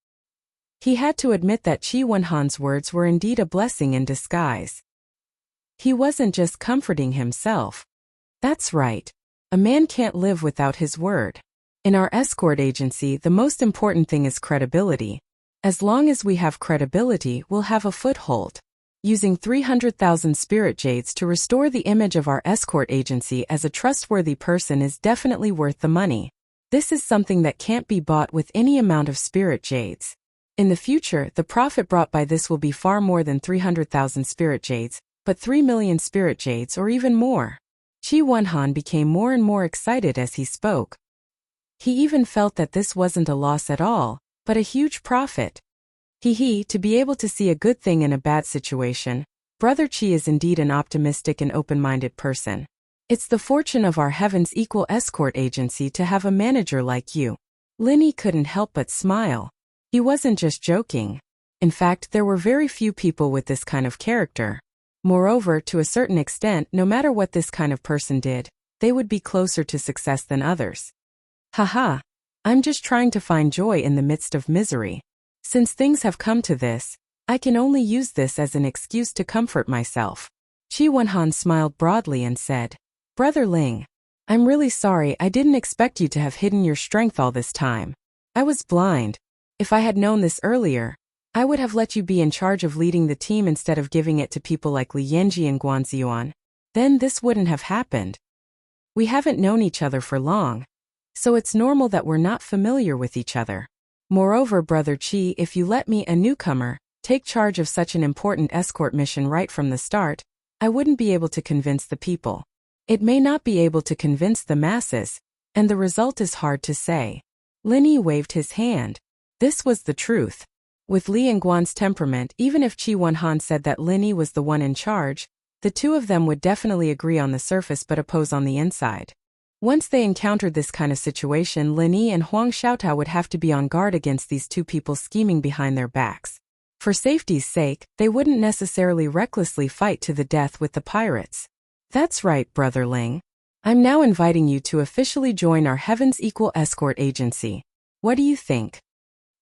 He had to admit that Qi Wenhan's words were indeed a blessing in disguise. He wasn't just comforting himself. That's right. A man can't live without his word. In our escort agency, the most important thing is credibility. As long as we have credibility, we'll have a foothold. Using 300,000 spirit jades to restore the image of our escort agency as a trustworthy person is definitely worth the money. This is something that can't be bought with any amount of spirit jades. In the future, the profit brought by this will be far more than 300,000 spirit jades, but 3 million spirit jades or even more. Qi Wenhan became more and more excited as he spoke. He even felt that this wasn't a loss at all, but a huge profit. To be able to see a good thing in a bad situation, Brother Qi is indeed an optimistic and open-minded person. It's the fortune of our Heavens Equal escort agency to have a manager like you. Lin Yi couldn't help but smile. He wasn't just joking. In fact, there were very few people with this kind of character. Moreover, to a certain extent, no matter what this kind of person did, they would be closer to success than others. Haha, I'm just trying to find joy in the midst of misery. Since things have come to this, I can only use this as an excuse to comfort myself. Qi Wenhan smiled broadly and said, Brother Ling, I'm really sorry. I didn't expect you to have hidden your strength all this time. I was blind. If I had known this earlier, I would have let you be in charge of leading the team instead of giving it to people like Li Yanji and Guan Ziyuan. Then this wouldn't have happened. We haven't known each other for long, so it's normal that we're not familiar with each other. Moreover, Brother Qi, if you let me, a newcomer, take charge of such an important escort mission right from the start, I wouldn't be able to convince the people. It may not be able to convince the masses, and the result is hard to say. Lin Yi waved his hand. This was the truth. With Li and Guan's temperament, even if Qi Wenhan said that Lin Yi was the one in charge, the two of them would definitely agree on the surface but oppose on the inside. Once they encountered this kind of situation, Lin Yi and Huang Xiaotao would have to be on guard against these two people scheming behind their backs. For safety's sake, they wouldn't necessarily recklessly fight to the death with the pirates. That's right, Brother Ling. I'm now inviting you to officially join our Heavens Equal escort agency. What do you think?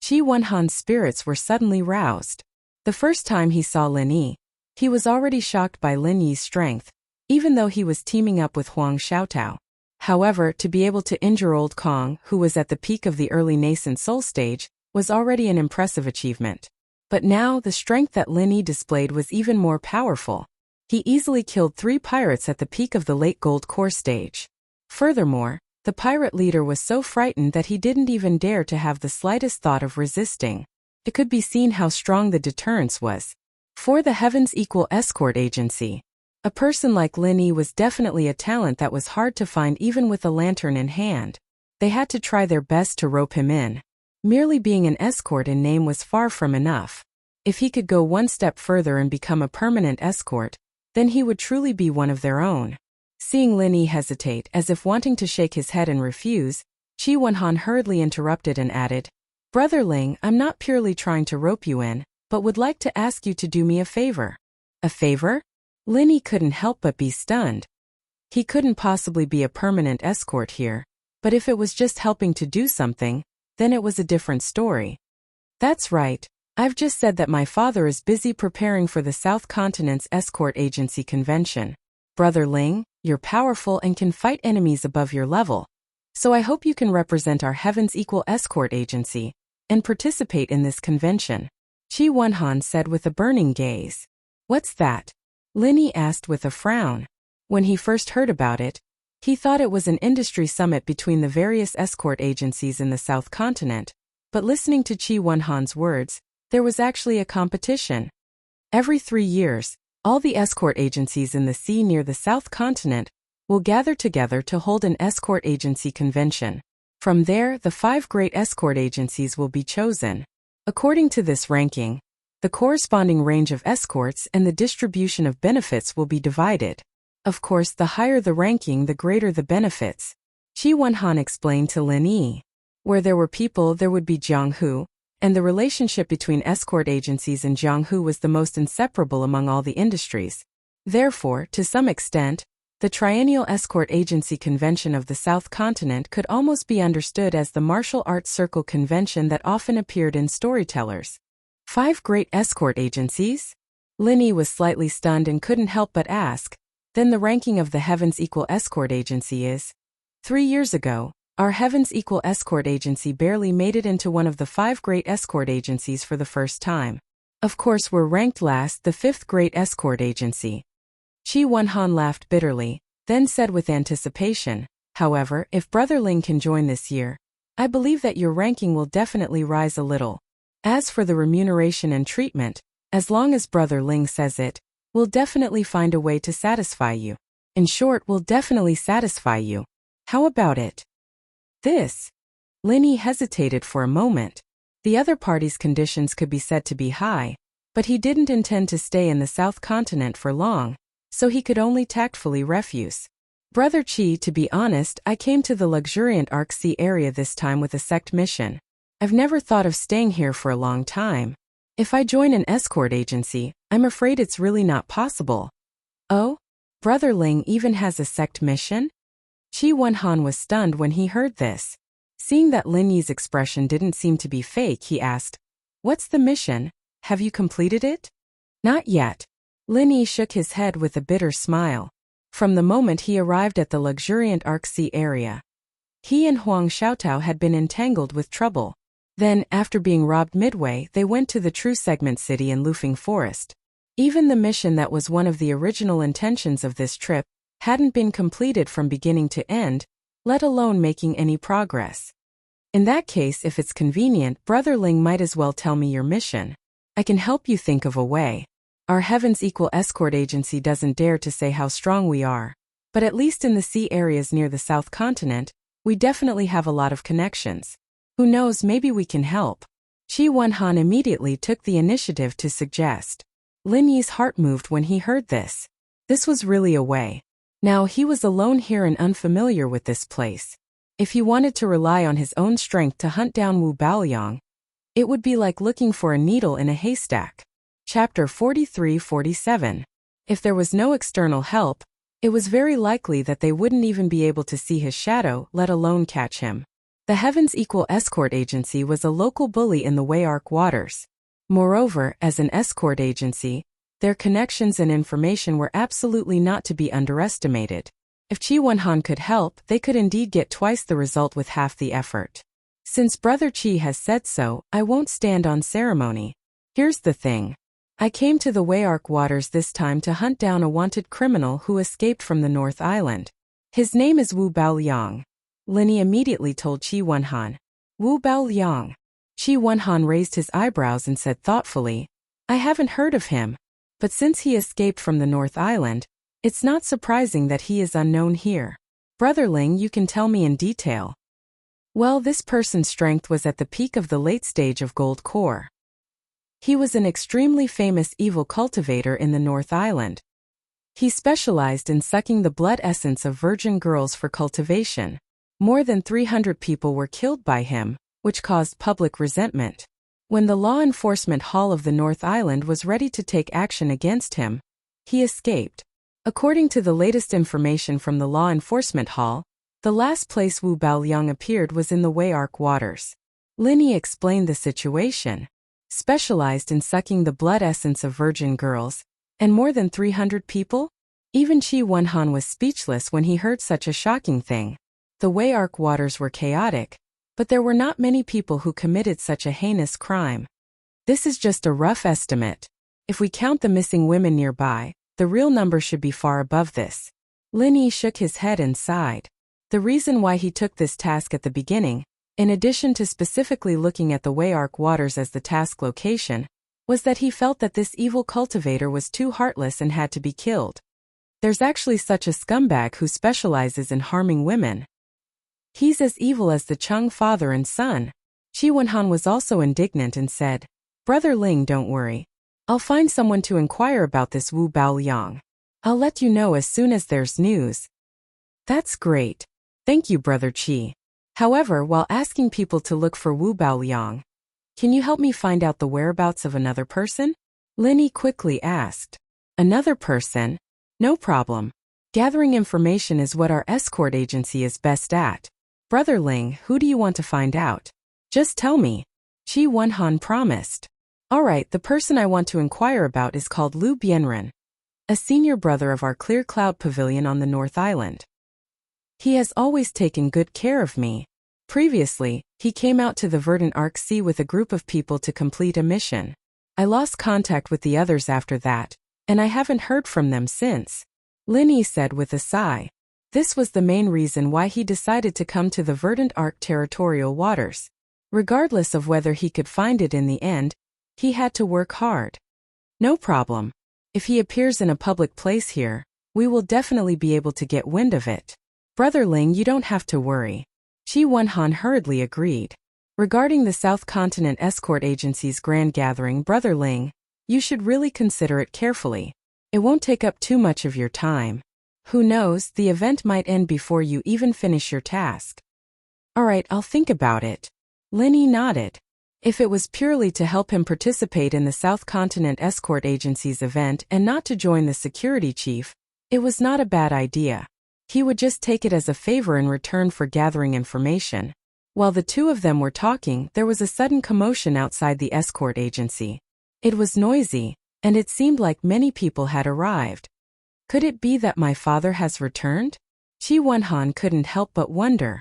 Qi Wenhan's spirits were suddenly roused. The first time he saw Lin Yi, he was already shocked by Lin Yi's strength, even though he was teaming up with Huang Xiaotao. However, to be able to injure Old Kong, who was at the peak of the early nascent soul stage, was already an impressive achievement. But now, the strength that Lin Yi displayed was even more powerful. He easily killed 3 pirates at the peak of the late gold core stage. Furthermore, the pirate leader was so frightened that he didn't even dare to have the slightest thought of resisting. It could be seen how strong the deterrence was. For the Heavens Equal escort agency, a person like Lin Yi was definitely a talent that was hard to find even with a lantern in hand. They had to try their best to rope him in. Merely being an escort in name was far from enough. If he could go one step further and become a permanent escort, then he would truly be one of their own. Seeing Lin Yi hesitate as if wanting to shake his head and refuse, Qi Wenhan hurriedly interrupted and added, Brother Ling, I'm not purely trying to rope you in, but would like to ask you to do me a favor. A favor? Lin Yi couldn't help but be stunned. He couldn't possibly be a permanent escort here, but if it was just helping to do something, then it was a different story. That's right. I've just said that my father is busy preparing for the South Continent's Escort Agency Convention. Brother Ling, you're powerful and can fight enemies above your level. So I hope you can represent our Heaven's Equal Escort Agency and participate in this convention. Chi Wonhan said with a burning gaze. What's that? Linny asked with a frown. When he first heard about it, he thought it was an industry summit between the various escort agencies in the South Continent, but listening to Chi Wonhan's words, there was actually a competition. Every 3 years, all the escort agencies in the sea near the South Continent will gather together to hold an escort agency convention. From there, the 5 great escort agencies will be chosen. According to this ranking, the corresponding range of escorts and the distribution of benefits will be divided. Of course, the higher the ranking, the greater the benefits. Chi Wonhan explained to Lin Yi. Where there were people, there would be Jianghu, and the relationship between escort agencies and Jianghu was the most inseparable among all the industries. Therefore, to some extent, the Triennial Escort Agency Convention of the South Continent could almost be understood as the martial arts circle convention that often appeared in storytellers. 5 great escort agencies? Linny was slightly stunned and couldn't help but ask, then the ranking of the Heaven's Equal Escort Agency is? 3 years ago, our Heaven's Equal Escort Agency barely made it into one of the 5 great escort agencies for the first time. Of course, we're ranked last, the 5th great escort agency. Chi Wonhan laughed bitterly, then said with anticipation, however, if Brother Ling can join this year, I believe that your ranking will definitely rise a little. As for the remuneration and treatment, as long as Brother Ling says it, we'll definitely find a way to satisfy you. In short, we'll definitely satisfy you. How about it? This. Linny hesitated for a moment. The other party's conditions could be said to be high, but he didn't intend to stay in the South Continent for long, so he could only tactfully refuse. Brother Chi, to be honest, I came to the luxuriant Arc Sea area this time with a sect mission. I've never thought of staying here for a long time. If I join an escort agency, I'm afraid it's really not possible. Oh? Brother Ling even has a sect mission? Chi Wonhan was stunned when he heard this. Seeing that Lin Yi's expression didn't seem to be fake, he asked, What's the mission? Have you completed it? Not yet. Lin Yi shook his head with a bitter smile. From the moment he arrived at the luxuriant Arc Sea area, he and Huang Xiaotao had been entangled with trouble. Then, after being robbed midway, they went to the True Segment City in Lufeng Forest. Even the mission that was one of the original intentions of this trip hadn't been completed from beginning to end, let alone making any progress. In that case, if it's convenient, Brother Ling might as well tell me your mission. I can help you think of a way. Our Heaven's Equal Escort Agency doesn't dare to say how strong we are, but at least in the sea areas near the South Continent, we definitely have a lot of connections. Who knows, maybe we can help. Chi Wonhan immediately took the initiative to suggest. Lin Yi's heart moved when he heard this. This was really a way. Now he was alone here and unfamiliar with this place. If he wanted to rely on his own strength to hunt down Wu Baoliang, it would be like looking for a needle in a haystack. Chapter 43-47. If there was no external help, it was very likely that they wouldn't even be able to see his shadow, let alone catch him. The Heaven's Equal Escort Agency was a local bully in the Wayark waters. Moreover, as an escort agency, their connections and information were absolutely not to be underestimated. If Chi Wonhan could help, they could indeed get twice the result with half the effort. Since Brother Chi has said so, I won't stand on ceremony. Here's the thing. I came to the Wayark waters this time to hunt down a wanted criminal who escaped from the North Island. His name is Wu Baoliang. Linny immediately told Chi Wonhan. Wu Baoliang. Chi Wonhan raised his eyebrows and said thoughtfully, I haven't heard of him, but since he escaped from the North Island, it's not surprising that he is unknown here. Brother Ling, you can tell me in detail. Well, this person's strength was at the peak of the late stage of Gold Core. He was an extremely famous evil cultivator in the North Island. He specialized in sucking the blood essence of virgin girls for cultivation. More than 300 people were killed by him, which caused public resentment. When the Law Enforcement Hall of the North Island was ready to take action against him, he escaped. According to the latest information from the Law Enforcement Hall, the last place Wu Baoliang appeared was in the Wayark waters. Linny explained the situation. Specialized in sucking the blood essence of virgin girls, and more than 300 people? Even Chi Wonhan was speechless when he heard such a shocking thing. The Wayark waters were chaotic, but there were not many people who committed such a heinous crime. This is just a rough estimate. If we count the missing women nearby, the real number should be far above this. Lin Yi shook his head and sighed. The reason why he took this task at the beginning, in addition to specifically looking at the Wayark waters as the task location, was that he felt that this evil cultivator was too heartless and had to be killed. There's actually such a scumbag who specializes in harming women. He's as evil as the Chung father and son. Qi Wenhan was also indignant and said, Brother Ling, don't worry. I'll find someone to inquire about this Wu Baoliang. I'll let you know as soon as there's news. That's great. Thank you, Brother Qi. However, while asking people to look for Wu Baoliang, can you help me find out the whereabouts of another person? Lin Yi quickly asked. Another person? No problem. Gathering information is what our escort agency is best at. Brother Ling, who do you want to find out? Just tell me. Qi Wenhan promised. All right, the person I want to inquire about is called Lu Bianren, a senior brother of our Clear Cloud Pavilion on the North Island. He has always taken good care of me. Previously, he came out to the Verdant Arc Sea with a group of people to complete a mission. I lost contact with the others after that, and I haven't heard from them since. Lin Yi said with a sigh. This was the main reason why he decided to come to the Verdant Arc territorial waters. Regardless of whether he could find it in the end, he had to work hard. No problem. If he appears in a public place here, we will definitely be able to get wind of it. Brother Ling, you don't have to worry. Qi Wenhan hurriedly agreed. Regarding the South Continent Escort Agency's grand gathering, Brother Ling, you should really consider it carefully. It won't take up too much of your time. Who knows, the event might end before you even finish your task. All right, I'll think about it. Lin Yi nodded. If it was purely to help him participate in the South Continent Escort Agency's event and not to join the security chief, it was not a bad idea. He would just take it as a favor in return for gathering information. While the two of them were talking, there was a sudden commotion outside the escort agency. It was noisy, and it seemed like many people had arrived. Could it be that my father has returned? Qi Wenhan couldn't help but wonder.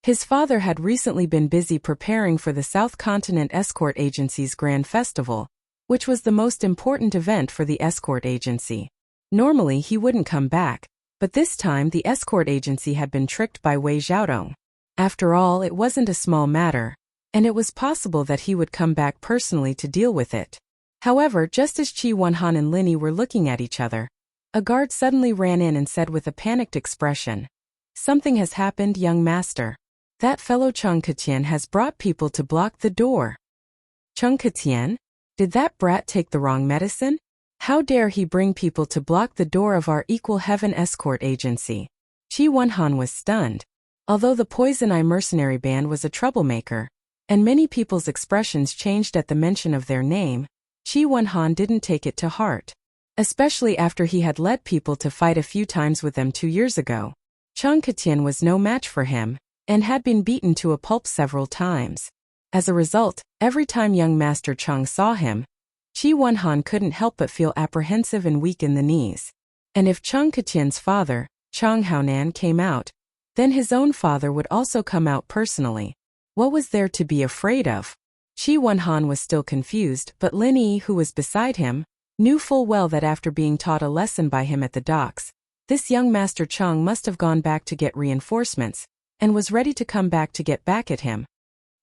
His father had recently been busy preparing for the South Continent Escort Agency's Grand Festival, which was the most important event for the escort agency. Normally he wouldn't come back, but this time the escort agency had been tricked by Wei Xiaodong. After all, it wasn't a small matter, and it was possible that he would come back personally to deal with it. However, just as Qi Wenhan and Lin Yi were looking at each other, a guard suddenly ran in and said with a panicked expression, Something has happened, young master. That fellow Chung Ketian has brought people to block the door. Chung Ketian? Did that brat take the wrong medicine? How dare he bring people to block the door of our Equal Heaven Escort Agency? Qi Wenhan was stunned. Although the Poison Eye mercenary band was a troublemaker, and many people's expressions changed at the mention of their name, Qi Wenhan didn't take it to heart. Especially after he had led people to fight a few times with them 2 years ago. Chung Ketian was no match for him, and had been beaten to a pulp several times. As a result, every time young Master Chung saw him, Qi Wenhan couldn't help but feel apprehensive and weak in the knees. And if Chung Ketian's father, Chang Haonan, came out, then his own father would also come out personally. What was there to be afraid of? Qi Wenhan was still confused, but Lin Yi, who was beside him, knew full well that after being taught a lesson by him at the docks, this young Master Chung must have gone back to get reinforcements, and was ready to come back to get back at him.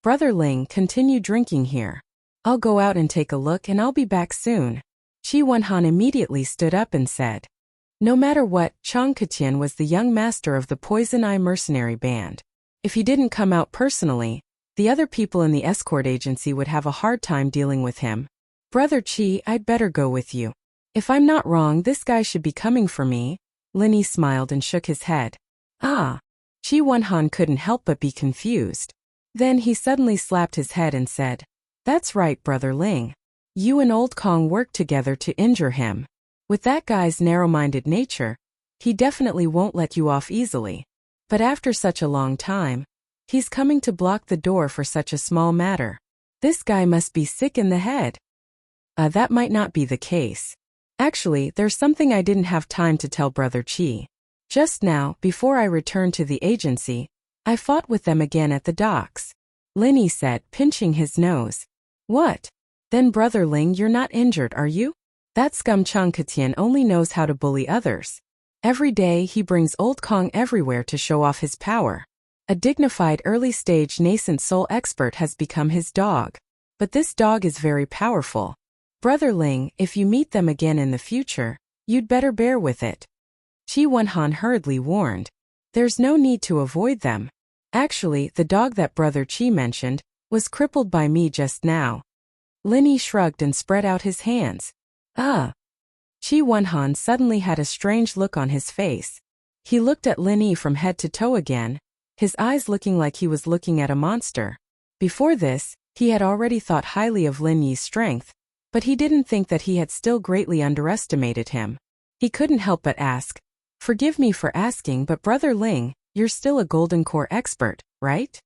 Brother Ling, continue drinking here. I'll go out and take a look and I'll be back soon. Qi Wenhan immediately stood up and said. No matter what, Chung Ketian was the young master of the Poison Eye mercenary band. If he didn't come out personally, the other people in the escort agency would have a hard time dealing with him. Brother Qi, I'd better go with you. If I'm not wrong, this guy should be coming for me. Lin Yi smiled and shook his head. Ah. Qi Wenhan couldn't help but be confused. Then he suddenly slapped his head and said, That's right, Brother Ling. You and Old Kong worked together to injure him. With that guy's narrow-minded nature, he definitely won't let you off easily. But after such a long time, he's coming to block the door for such a small matter. This guy must be sick in the head. That might not be the case. Actually, there's something I didn't have time to tell Brother Qi. Just now, before I returned to the agency, I fought with them again at the docks. Linny said, pinching his nose. What? Then Brother Ling, you're not injured, are you? That scum Chang Ketian only knows how to bully others. Every day he brings Old Kong everywhere to show off his power. A dignified early-stage nascent soul expert has become his dog. But this dog is very powerful. Brother Ling, if you meet them again in the future, you'd better bear with it. Qi Wenhan hurriedly warned. There's no need to avoid them. Actually, the dog that Brother Qi mentioned was crippled by me just now. Linny shrugged and spread out his hands. Qi Wenhan suddenly had a strange look on his face. He looked at Linny from head to toe again, his eyes looking like he was looking at a monster. Before this, he had already thought highly of Lin Yi's strength, but he didn't think that he had still greatly underestimated him. He couldn't help but ask, "Forgive me for asking, but Brother Ling, you're still a Golden Core expert, right?"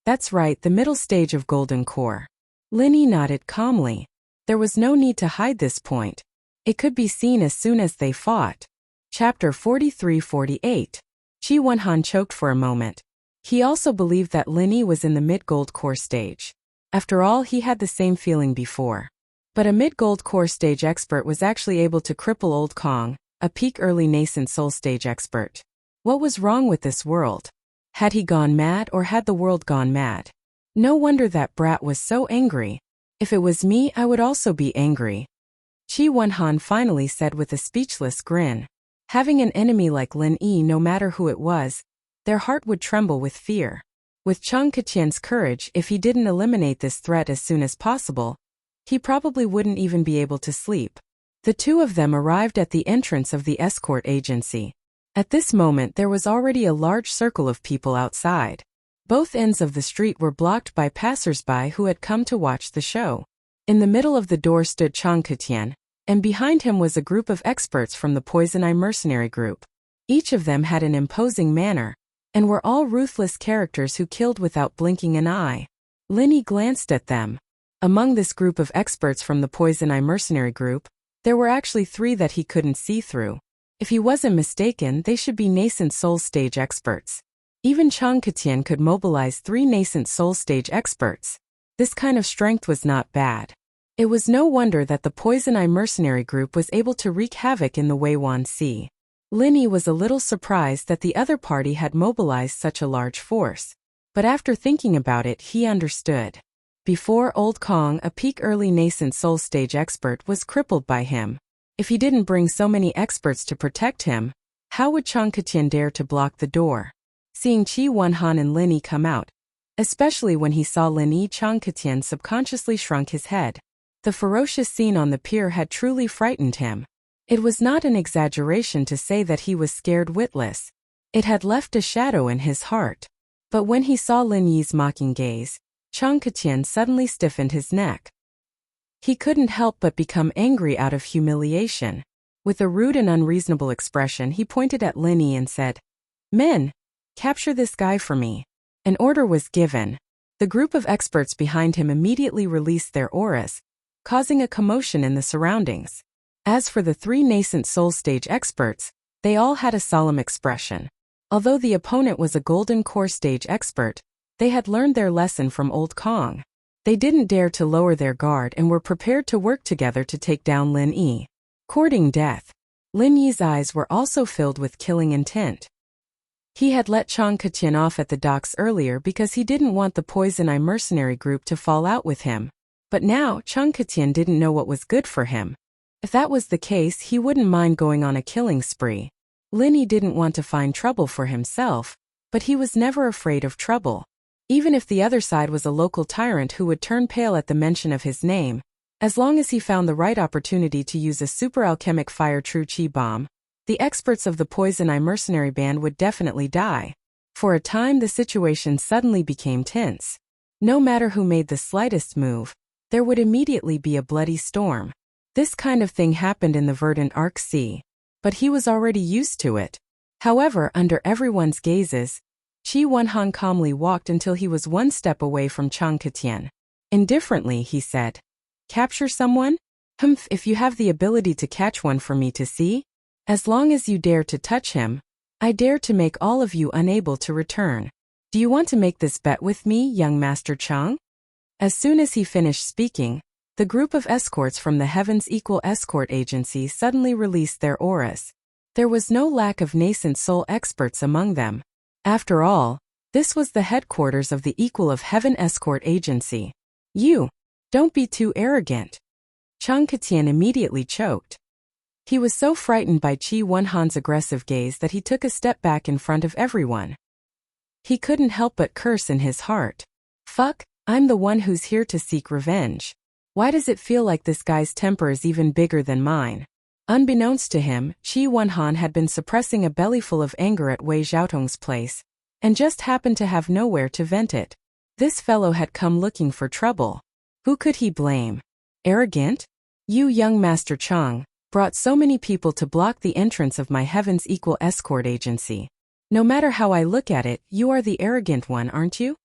"That's right, the middle stage of Golden Core." Linny nodded calmly. There was no need to hide this point. It could be seen as soon as they fought. Chapter 43-48. Qi Wenhan choked for a moment. He also believed that Linny was in the mid-Gold Core stage. After all, he had the same feeling before. But a mid-Gold Core stage expert was actually able to cripple Old Kong, a peak early nascent soul stage expert. What was wrong with this world? Had he gone mad, or had the world gone mad? No wonder that brat was so angry. If it was me, I would also be angry. Qi Wenhan finally said with a speechless grin. Having an enemy like Lin Yi, no matter who it was, their heart would tremble with fear. With Chang Ketian's courage, if he didn't eliminate this threat as soon as possible, he probably wouldn't even be able to sleep. The two of them arrived at the entrance of the escort agency. At this moment there was already a large circle of people outside. Both ends of the street were blocked by passers-by who had come to watch the show. In the middle of the door stood Chang Ketian, and behind him was a group of experts from the Poison Eye mercenary group. Each of them had an imposing manner, and were all ruthless characters who killed without blinking an eye. Linny glanced at them. Among this group of experts from the Poison Eye mercenary group, there were actually 3 that he couldn't see through. If he wasn't mistaken, they should be nascent soul stage experts. Even Chang Ketian could mobilize 3 nascent soul stage experts. This kind of strength was not bad. It was no wonder that the Poison Eye mercenary group was able to wreak havoc in the Weiwan Sea. Linny was a little surprised that the other party had mobilized such a large force. But after thinking about it, he understood. Before, Old Kong, a peak early nascent soul stage expert, was crippled by him. If he didn't bring so many experts to protect him, how would Chang Ketian dare to block the door? Seeing Qi Wenhan and Linny come out, especially when he saw Linny, Chang Ketian subconsciously shrunk his head. The ferocious scene on the pier had truly frightened him. It was not an exaggeration to say that he was scared witless. It had left a shadow in his heart. But when he saw Lin Yi's mocking gaze, Chang Ketian suddenly stiffened his neck. He couldn't help but become angry out of humiliation. With a rude and unreasonable expression, he pointed at Lin Yi and said, "Men, capture this guy for me." An order was given. The group of experts behind him immediately released their auras, causing a commotion in the surroundings. As for the 3 nascent soul stage experts, they all had a solemn expression. Although the opponent was a Golden Core stage expert, they had learned their lesson from Old Kong. They didn't dare to lower their guard and were prepared to work together to take down Lin Yi. Courting death. Lin Yi's eyes were also filled with killing intent. He had let Chang Ketian off at the docks earlier because he didn't want the Poison Eye mercenary group to fall out with him. But now, Chang Ketian didn't know what was good for him. If that was the case, he wouldn't mind going on a killing spree. Linny didn't want to find trouble for himself, but he was never afraid of trouble. Even if the other side was a local tyrant who would turn pale at the mention of his name, as long as he found the right opportunity to use a super alchemic fire true chi bomb, the experts of the Poison Eye mercenary band would definitely die. For a time, the situation suddenly became tense. No matter who made the slightest move, there would immediately be a bloody storm. This kind of thing happened in the Verdant Arc Sea, but he was already used to it. However, under everyone's gazes, Qi Wenhan calmly walked until he was 1 step away from Chang Ketian. Indifferently, he said, "Capture someone? If you have the ability to catch one for me to see? As long as you dare to touch him, I dare to make all of you unable to return. Do you want to make this bet with me, young Master Chang? As soon as he finished speaking, the group of escorts from the Heaven's Equal Escort Agency suddenly released their auras. There was no lack of nascent soul experts among them. After all, this was the headquarters of the Equal of Heaven Escort Agency. You! Don't be too arrogant. Chang Ketian immediately choked. He was so frightened by Qi Wenhan's aggressive gaze that he took a step back in front of everyone. He couldn't help but curse in his heart. Fuck, I'm the one who's here to seek revenge. Why does it feel like this guy's temper is even bigger than mine? Unbeknownst to him, Qi Wenhan had been suppressing a bellyful of anger at Wei Xiaotong's place, and just happened to have nowhere to vent it. This fellow had come looking for trouble. Who could he blame? Arrogant? You, young Master Chang, brought so many people to block the entrance of my Heaven's Equal Escort Agency. No matter how I look at it, you are the arrogant one, aren't you?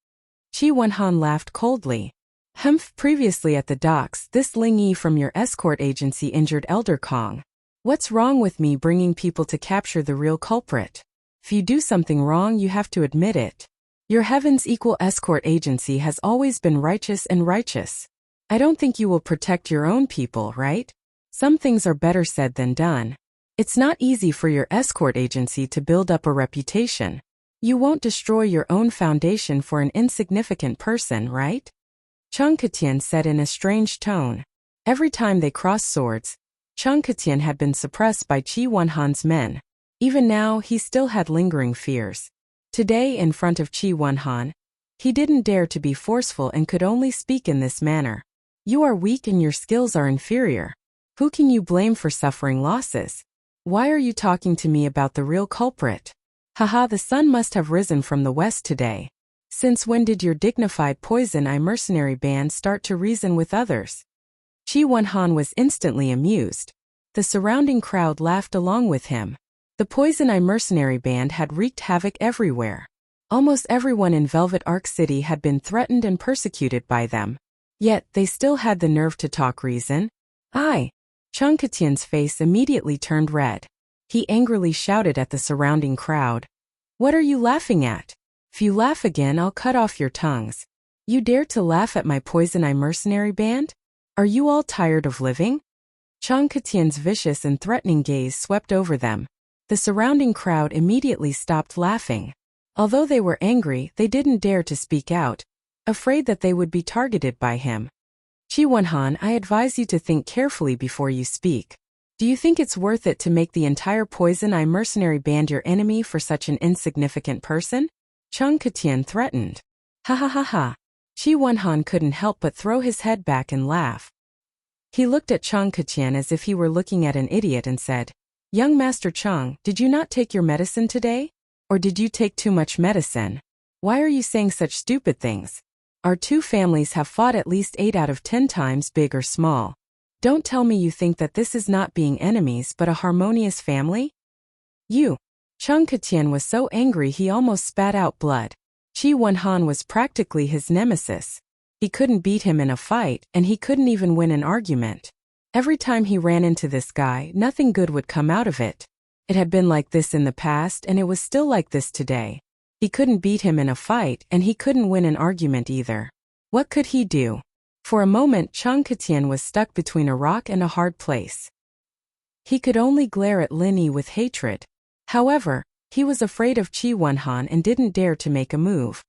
Qi Wenhan laughed coldly. Humph, previously at the docks, this Ling Yi from your escort agency injured Elder Kong. What's wrong with me bringing people to capture the real culprit? If you do something wrong, you have to admit it. Your Heaven's Equal Escort Agency has always been righteous and righteous. I don't think you will protect your own people, right? Some things are better said than done. It's not easy for your escort agency to build up a reputation. You won't destroy your own foundation for an insignificant person, right? Chang Ketian said in a strange tone. Every time they crossed swords, Chang Ketian had been suppressed by Qi Wenhan's men. Even now, he still had lingering fears. Today, in front of Qi Wenhan, he didn't dare to be forceful and could only speak in this manner. You are weak and your skills are inferior. Who can you blame for suffering losses? Why are you talking to me about the real culprit? Haha, the sun must have risen from the west today. Since when did your dignified Poison Eye mercenary band start to reason with others? Qi Wenhan was instantly amused. The surrounding crowd laughed along with him. The Poison Eye mercenary band had wreaked havoc everywhere. Almost everyone in Velvet Arc City had been threatened and persecuted by them. Yet, they still had the nerve to talk reason. Chang Ketian's face immediately turned red. He angrily shouted at the surrounding crowd. What are you laughing at? If you laugh again, I'll cut off your tongues. You dare to laugh at my Poison Eye mercenary band? Are you all tired of living? Chang Ketian's vicious and threatening gaze swept over them. The surrounding crowd immediately stopped laughing. Although they were angry, they didn't dare to speak out, afraid that they would be targeted by him. Qi Wenhan, I advise you to think carefully before you speak. Do you think it's worth it to make the entire Poison Eye mercenary band your enemy for such an insignificant person? Chang Ketian threatened. Ha ha ha ha. Qi Wenhan couldn't help but throw his head back and laugh. He looked at Chang Ketian as if he were looking at an idiot and said, Young Master Chang, did you not take your medicine today? Or did you take too much medicine? Why are you saying such stupid things? Our two families have fought at least 8 out of 10 times, big or small. Don't tell me you think that this is not being enemies but a harmonious family? You! Chang Ketian was so angry he almost spat out blood. Qi Wenhan was practically his nemesis. He couldn't beat him in a fight, and he couldn't even win an argument. Every time he ran into this guy, nothing good would come out of it. It had been like this in the past, and it was still like this today. He couldn't beat him in a fight, and he couldn't win an argument either. What could he do? For a moment, Chang Ketian was stuck between a rock and a hard place. He could only glare at Lin Yi with hatred. However, he was afraid of Qi Wenhan and didn't dare to make a move.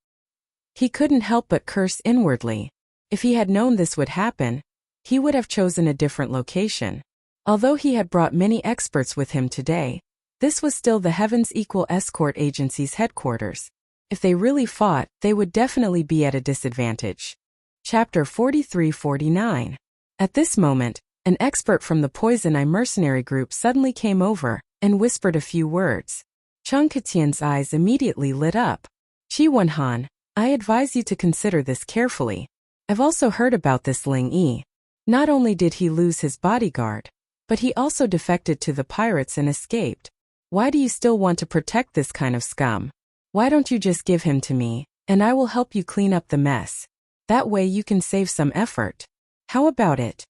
He couldn't help but curse inwardly. If he had known this would happen, he would have chosen a different location. Although he had brought many experts with him today, this was still the Heaven's Equal Escort Agency's headquarters. If they really fought, they would definitely be at a disadvantage. Chapter 43-49. At this moment, an expert from the Poison Eye mercenary group suddenly came over and whispered a few words. Chang Ketian's eyes immediately lit up. Qi Wenhan, I advise you to consider this carefully. I've also heard about this Ling Yi. Not only did he lose his bodyguard, but he also defected to the pirates and escaped. Why do you still want to protect this kind of scum? Why don't you just give him to me, and I will help you clean up the mess. That way you can save some effort. How about it?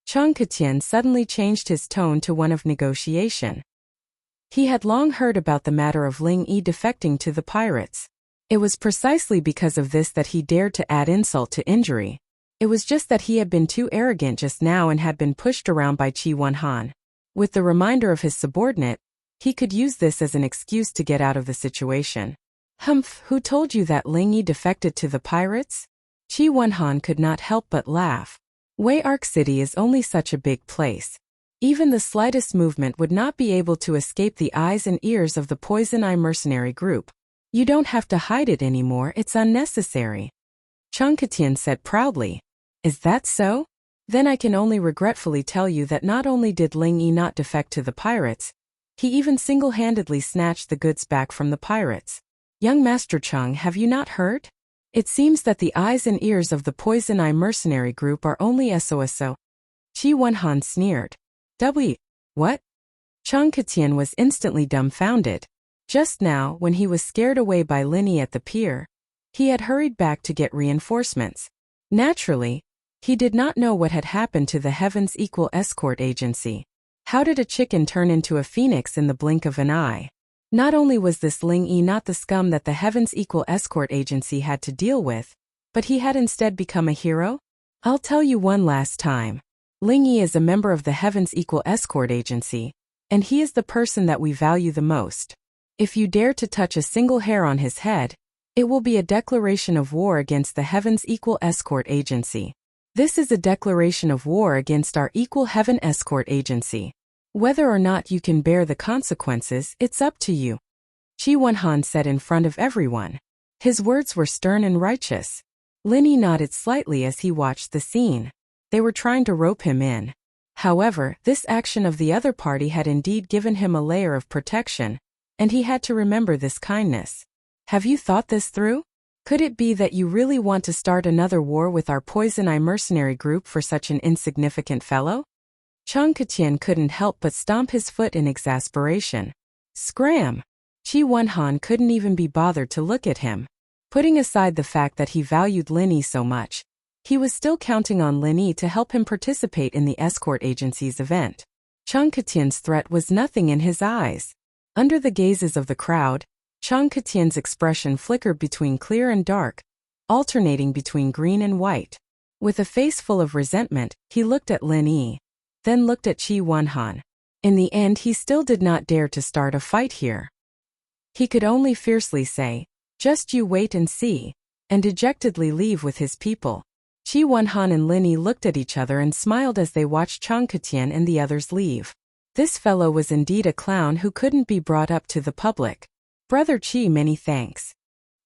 Chang Ketian suddenly changed his tone to one of negotiation. He had long heard about the matter of Ling Yi defecting to the pirates. It was precisely because of this that he dared to add insult to injury. It was just that he had been too arrogant just now and had been pushed around by Qi Wenhan. With the reminder of his subordinate, he could use this as an excuse to get out of the situation. Humph, who told you that Ling Yi defected to the pirates? Qi Wenhan could not help but laugh. Wei Arc City is only such a big place. Even the slightest movement would not be able to escape the eyes and ears of the Poison Eye mercenary group. You don't have to hide it anymore, it's unnecessary. Chang Ketian said proudly. Is that so? Then I can only regretfully tell you that not only did Ling Yi not defect to the pirates, he even single-handedly snatched the goods back from the pirates. Young Master Chang, have you not heard? It seems that the eyes and ears of the Poison Eye mercenary group are only SOSO. Qi Wenhan sneered. What? Chang Ketian was instantly dumbfounded. Just now, when he was scared away by Lin Yi at the pier, he had hurried back to get reinforcements. Naturally, he did not know what had happened to the Heaven's Equal Escort Agency. How did a chicken turn into a phoenix in the blink of an eye? Not only was this Ling Yi not the scum that the Heaven's Equal Escort Agency had to deal with, but he had instead become a hero? I'll tell you one last time. Ling Yi is a member of the Heaven's Equal Escort Agency, and he is the person that we value the most. If you dare to touch a single hair on his head, it will be a declaration of war against the Heaven's Equal Escort Agency. This is a declaration of war against our Equal Heaven Escort Agency. Whether or not you can bear the consequences, it's up to you. Qi Wenhan said in front of everyone. His words were stern and righteous. Lin Yi nodded slightly as he watched the scene. They were trying to rope him in. However, this action of the other party had indeed given him a layer of protection, and he had to remember this kindness. Have you thought this through? Could it be that you really want to start another war with our Poison Eye mercenary group for such an insignificant fellow? Chang Ketian couldn't help but stomp his foot in exasperation. Scram! Qi Wenhan couldn't even be bothered to look at him. Putting aside the fact that he valued Lin Yi so much, he was still counting on Lin Yi to help him participate in the escort agency's event. Chang Ketian's threat was nothing in his eyes. Under the gazes of the crowd, Chang Ketian's expression flickered between clear and dark, alternating between green and white. With a face full of resentment, he looked at Lin Yi, then looked at Qi Wenhan. In the end, he still did not dare to start a fight here. He could only fiercely say, "Just you wait and see," and dejectedly leave with his people. Qi Wenhan and Lin Yi looked at each other and smiled as they watched Chang Ketian and the others leave. This fellow was indeed a clown who couldn't be brought up to the public. Brother Qi, many thanks.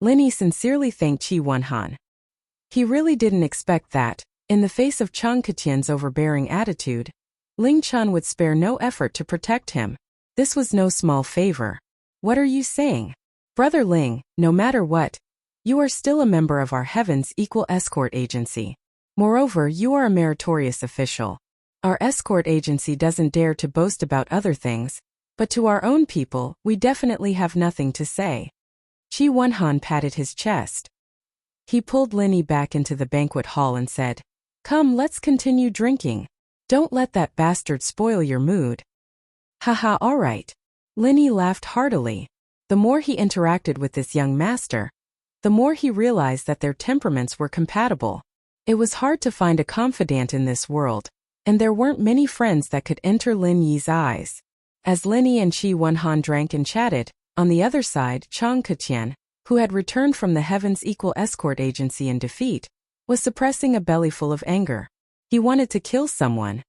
Lin Yi sincerely thanked Qi Wenhan. He really didn't expect that, in the face of Chang Ketian's overbearing attitude, Ling Chan would spare no effort to protect him. This was no small favor. What are you saying? Brother Ling, no matter what, you are still a member of our Heaven's Equal Escort Agency. Moreover, you are a meritorious official. Our escort agency doesn't dare to boast about other things, but to our own people, we definitely have nothing to say. Qi Wenhan patted his chest. He pulled Lin Yi back into the banquet hall and said, "Come, let's continue drinking. Don't let that bastard spoil your mood." Haha, all right. Lin Yi laughed heartily. The more he interacted with this young master, the more he realized that their temperaments were compatible. It was hard to find a confidant in this world, and there weren't many friends that could enter Lin Yi's eyes. As Lin Yi and Qi Wenhan drank and chatted, on the other side, Chang Ketian, who had returned from the Heaven's Equal Escort Agency in defeat, was suppressing a bellyful of anger. He wanted to kill someone.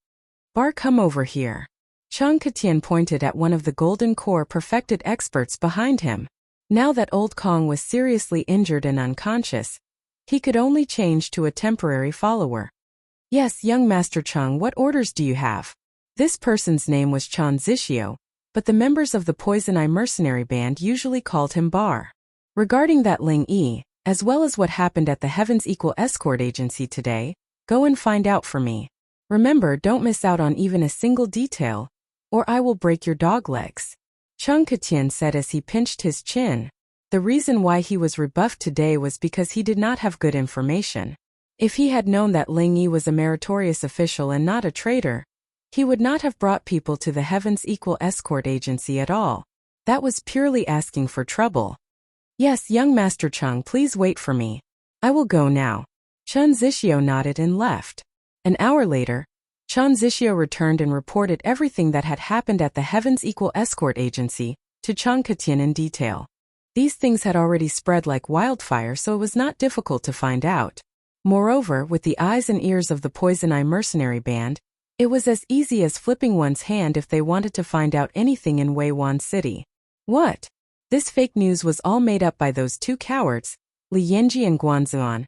"Bar, come over here." Chang Ketian pointed at one of the Golden Core perfected experts behind him. Now that Old Kong was seriously injured and unconscious, he could only change to a temporary follower. "Yes, young Master Chang, what orders do you have?" This person's name was Chan Zixio, but the members of the Poison Eye mercenary band usually called him Bar. Regarding that Ling Yi, as well as what happened at the Heaven's Equal Escort Agency today, go and find out for me. Remember, don't miss out on even a single detail, or I will break your dog legs. Chang Ketian said as he pinched his chin. The reason why he was rebuffed today was because he did not have good information. If he had known that Ling Yi was a meritorious official and not a traitor, he would not have brought people to the Heaven's Equal Escort Agency at all. That was purely asking for trouble. Yes, young Master Cheng, please wait for me. I will go now. Chen Zixio nodded and left. An hour later, Chen Zixio returned and reported everything that had happened at the Heavens Equal Escort Agency to Chang Ketian in detail. These things had already spread like wildfire, so it was not difficult to find out. Moreover, with the eyes and ears of the Poison Eye mercenary band, it was as easy as flipping one's hand if they wanted to find out anything in Weiwan City. What? This fake news was all made up by those two cowards, Li Yanji and Guan Zuan.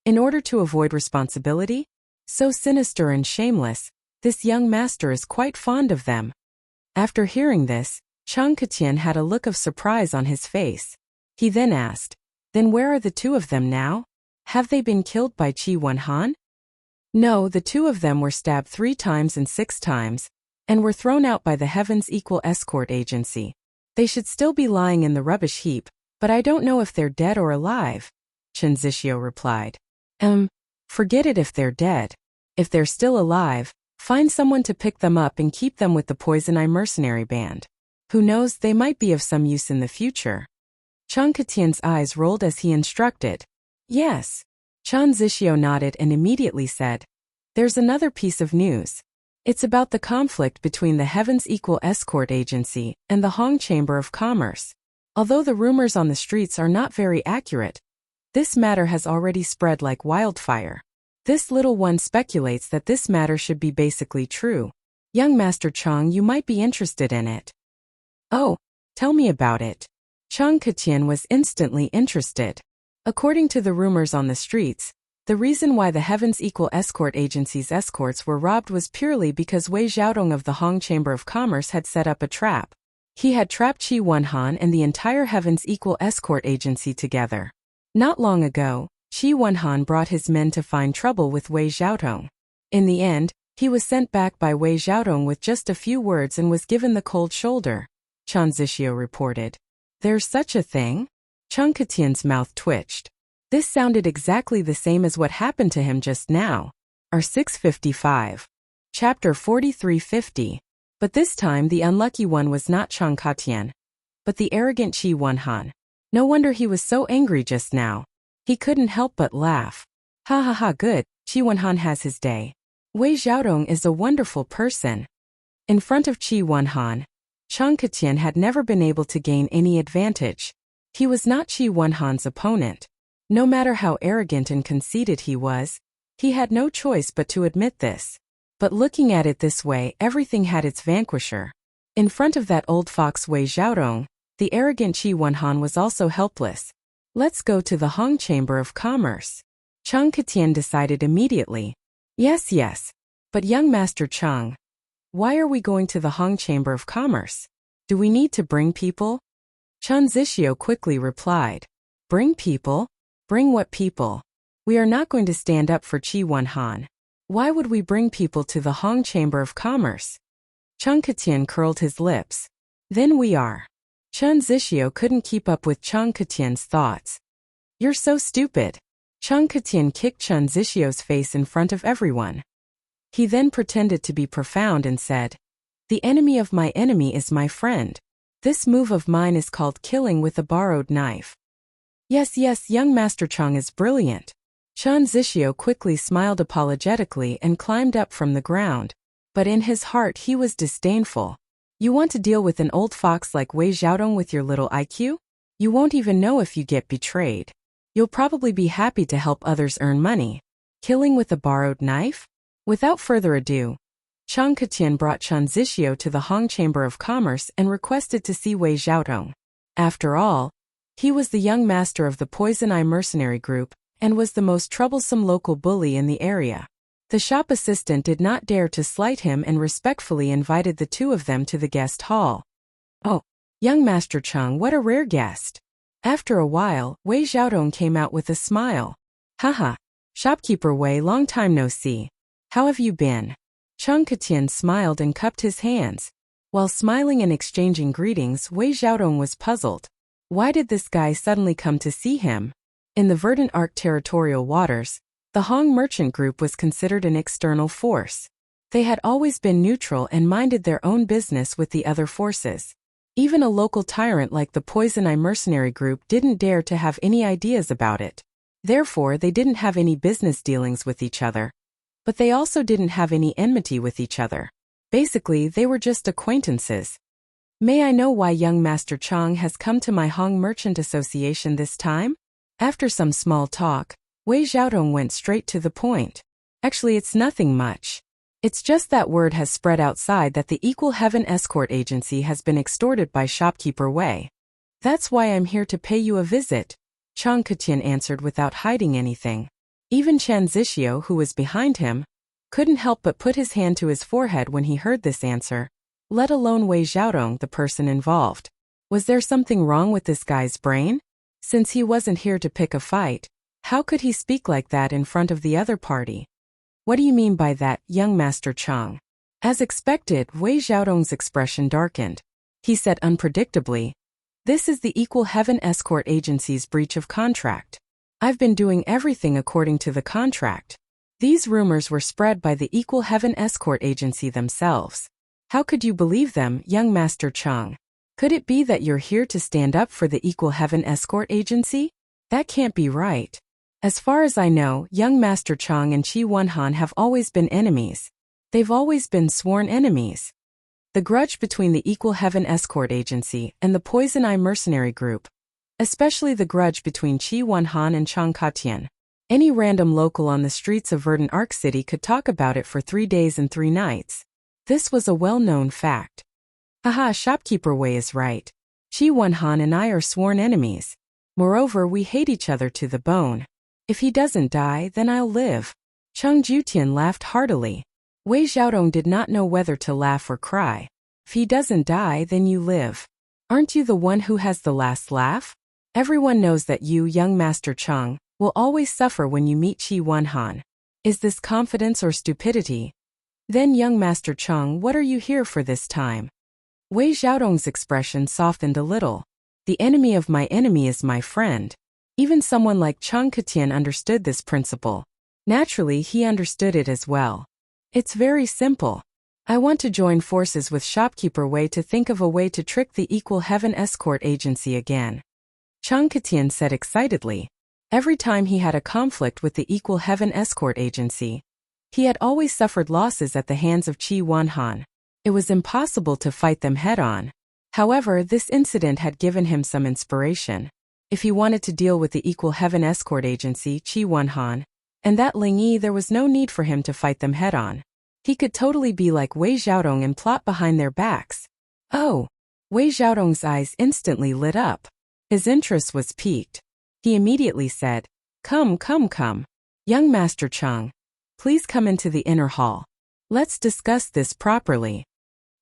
In order to avoid responsibility? So sinister and shameless, this young master is quite fond of them. After hearing this, Chang Ketian had a look of surprise on his face. He then asked, "Then where are the two of them now? Have they been killed by Qi Wenhan?" No, the two of them were stabbed 3 times and 6 times, and were thrown out by the Heavens Equal Escort Agency. They should still be lying in the rubbish heap, but I don't know if they're dead or alive, Chen Zixio replied. Forget it if they're dead. If they're still alive, find someone to pick them up and keep them with the Poison Eye mercenary band. Who knows, they might be of some use in the future. Chang Ketian's eyes rolled as he instructed. Yes. Chen Zixio nodded and immediately said, "There's another piece of news. It's about the conflict between the Heavens Equal Escort Agency and the Hong Chamber of Commerce. Although the rumors on the streets are not very accurate, this matter has already spread like wildfire. This little one speculates that this matter should be basically true. Young Master Chang, you might be interested in it." "Oh, tell me about it." Chang Ketian was instantly interested. According to the rumors on the streets, the reason why the Heavens Equal Escort Agency's escorts were robbed was purely because Wei Xiaodong of the Hong Chamber of Commerce had set up a trap. He had trapped Qi Wenhan and the entire Heavens Equal Escort Agency together. Not long ago, Qi Wenhan brought his men to find trouble with Wei Xiaodong. In the end, he was sent back by Wei Xiaodong with just a few words and was given the cold shoulder, Chen Zixio reported. There's such a thing? Chang Ketian's mouth twitched. This sounded exactly the same as what happened to him just now. R655. Chapter 4350. But this time the unlucky one was not Chang Ketian, but the arrogant Qi Wenhan. No wonder he was so angry just now. He couldn't help but laugh. Ha ha ha, good, Qi Wenhan has his day. Wei Xiaodong is a wonderful person. In front of Qi Wenhan, Chang Ketian had never been able to gain any advantage. He was not Qi Wenhan's opponent. No matter how arrogant and conceited he was, he had no choice but to admit this. But looking at it this way, everything had its vanquisher. In front of that old fox Wei Xiaodong, the arrogant Qi Wenhan was also helpless. Let's go to the Hong Chamber of Commerce. Chang Ketian decided immediately. Yes. But young Master Chang, why are we going to the Hong Chamber of Commerce? Do we need to bring people? Chen Zixio quickly replied. Bring people? Bring what people? We are not going to stand up for Qi Wenhan. Why would we bring people to the Hong Chamber of Commerce? Chang Ketian curled his lips. Then we are. Chen Zixio couldn't keep up with Chang Ketian's thoughts. You're so stupid. Chang Ketian kicked Chen Zixio's face in front of everyone. He then pretended to be profound and said, "The enemy of my enemy is my friend. This move of mine is called killing with a borrowed knife." Yes, young Master Chang is brilliant. Chen Zixio quickly smiled apologetically and climbed up from the ground. But in his heart he was disdainful. You want to deal with an old fox like Wei Xiaodong with your little IQ? You won't even know if you get betrayed. You'll probably be happy to help others earn money. Killing with a borrowed knife? Without further ado, Chang Ketian brought Chen Zixio to the Hong Chamber of Commerce and requested to see Wei Xiaodong. After all, he was the young master of the Poison Eye mercenary group and was the most troublesome local bully in the area. The shop assistant did not dare to slight him and respectfully invited the two of them to the guest hall. Oh, young Master Cheng, what a rare guest. After a while, Wei Xiaodong came out with a smile. Haha, shopkeeper Wei, long time no see. How have you been? Chang Ketian smiled and cupped his hands. While smiling and exchanging greetings, Wei Xiaodong was puzzled. Why did this guy suddenly come to see him? In the Verdant Arc territorial waters, the Hong merchant group was considered an external force. They had always been neutral and minded their own business with the other forces. Even a local tyrant like the Poison Eye mercenary group didn't dare to have any ideas about it. Therefore, they didn't have any business dealings with each other. But they also didn't have any enmity with each other. Basically, they were just acquaintances. May I know why young Master Chang has come to my Hong Merchant Association this time? After some small talk, Wei Xiaodong went straight to the point. Actually, it's nothing much. It's just that word has spread outside that the Equal Heaven Escort Agency has been extorted by shopkeeper Wei. That's why I'm here to pay you a visit, Chang Ketian answered without hiding anything. Even Chen Zixio, who was behind him, couldn't help but put his hand to his forehead when he heard this answer, let alone Wei Xiaodong, the person involved. Was there something wrong with this guy's brain? Since he wasn't here to pick a fight, how could he speak like that in front of the other party? What do you mean by that, young Master Chang? As expected, Wei Xiaodong's expression darkened. He said unpredictably, "This is the Equal Heaven Escort Agency's breach of contract. I've been doing everything according to the contract." These rumors were spread by the Equal Heaven Escort Agency themselves. How could you believe them, young Master Chang? Could it be that you're here to stand up for the Equal Heaven Escort Agency? That can't be right. As far as I know, young Master Chang and Qi Wenhan have always been enemies. They've always been sworn enemies. The grudge between the Equal Heaven Escort Agency and the Poison Eye mercenary group, especially the grudge between Qi Wenhan and Chang Ketian. Any random local on the streets of Verdant Arc City could talk about it for 3 days and 3 nights. This was a well-known fact. Haha, shopkeeper Wei is right. Qi Wenhan and I are sworn enemies. Moreover, we hate each other to the bone. If he doesn't die, then I'll live. Cheng Jutian laughed heartily. Wei Xiaodong did not know whether to laugh or cry. If he doesn't die, then you live. Aren't you the one who has the last laugh? Everyone knows that you, young Master Cheng, will always suffer when you meet Qi Wenhan. Is this confidence or stupidity? Then, young Master Cheng, what are you here for this time? Wei Xiaodong's expression softened a little. The enemy of my enemy is my friend. Even someone like Chang Ketian understood this principle. Naturally, he understood it as well. It's very simple. I want to join forces with shopkeeper Wei to think of a way to trick the Equal Heaven Escort Agency again. Chang Ketian said excitedly. Every time he had a conflict with the Equal Heaven Escort Agency, he had always suffered losses at the hands of Qi Wenhan. It was impossible to fight them head-on. However, this incident had given him some inspiration. If he wanted to deal with the Equal Heaven Escort Agency, Qi Wenhan, and that Ling Yi, there was no need for him to fight them head-on. He could totally be like Wei Xiaodong and plot behind their backs. Oh! Wei Xiaodong's eyes instantly lit up. His interest was piqued. He immediately said, Come. Young Master Cheng, please come into the inner hall. Let's discuss this properly.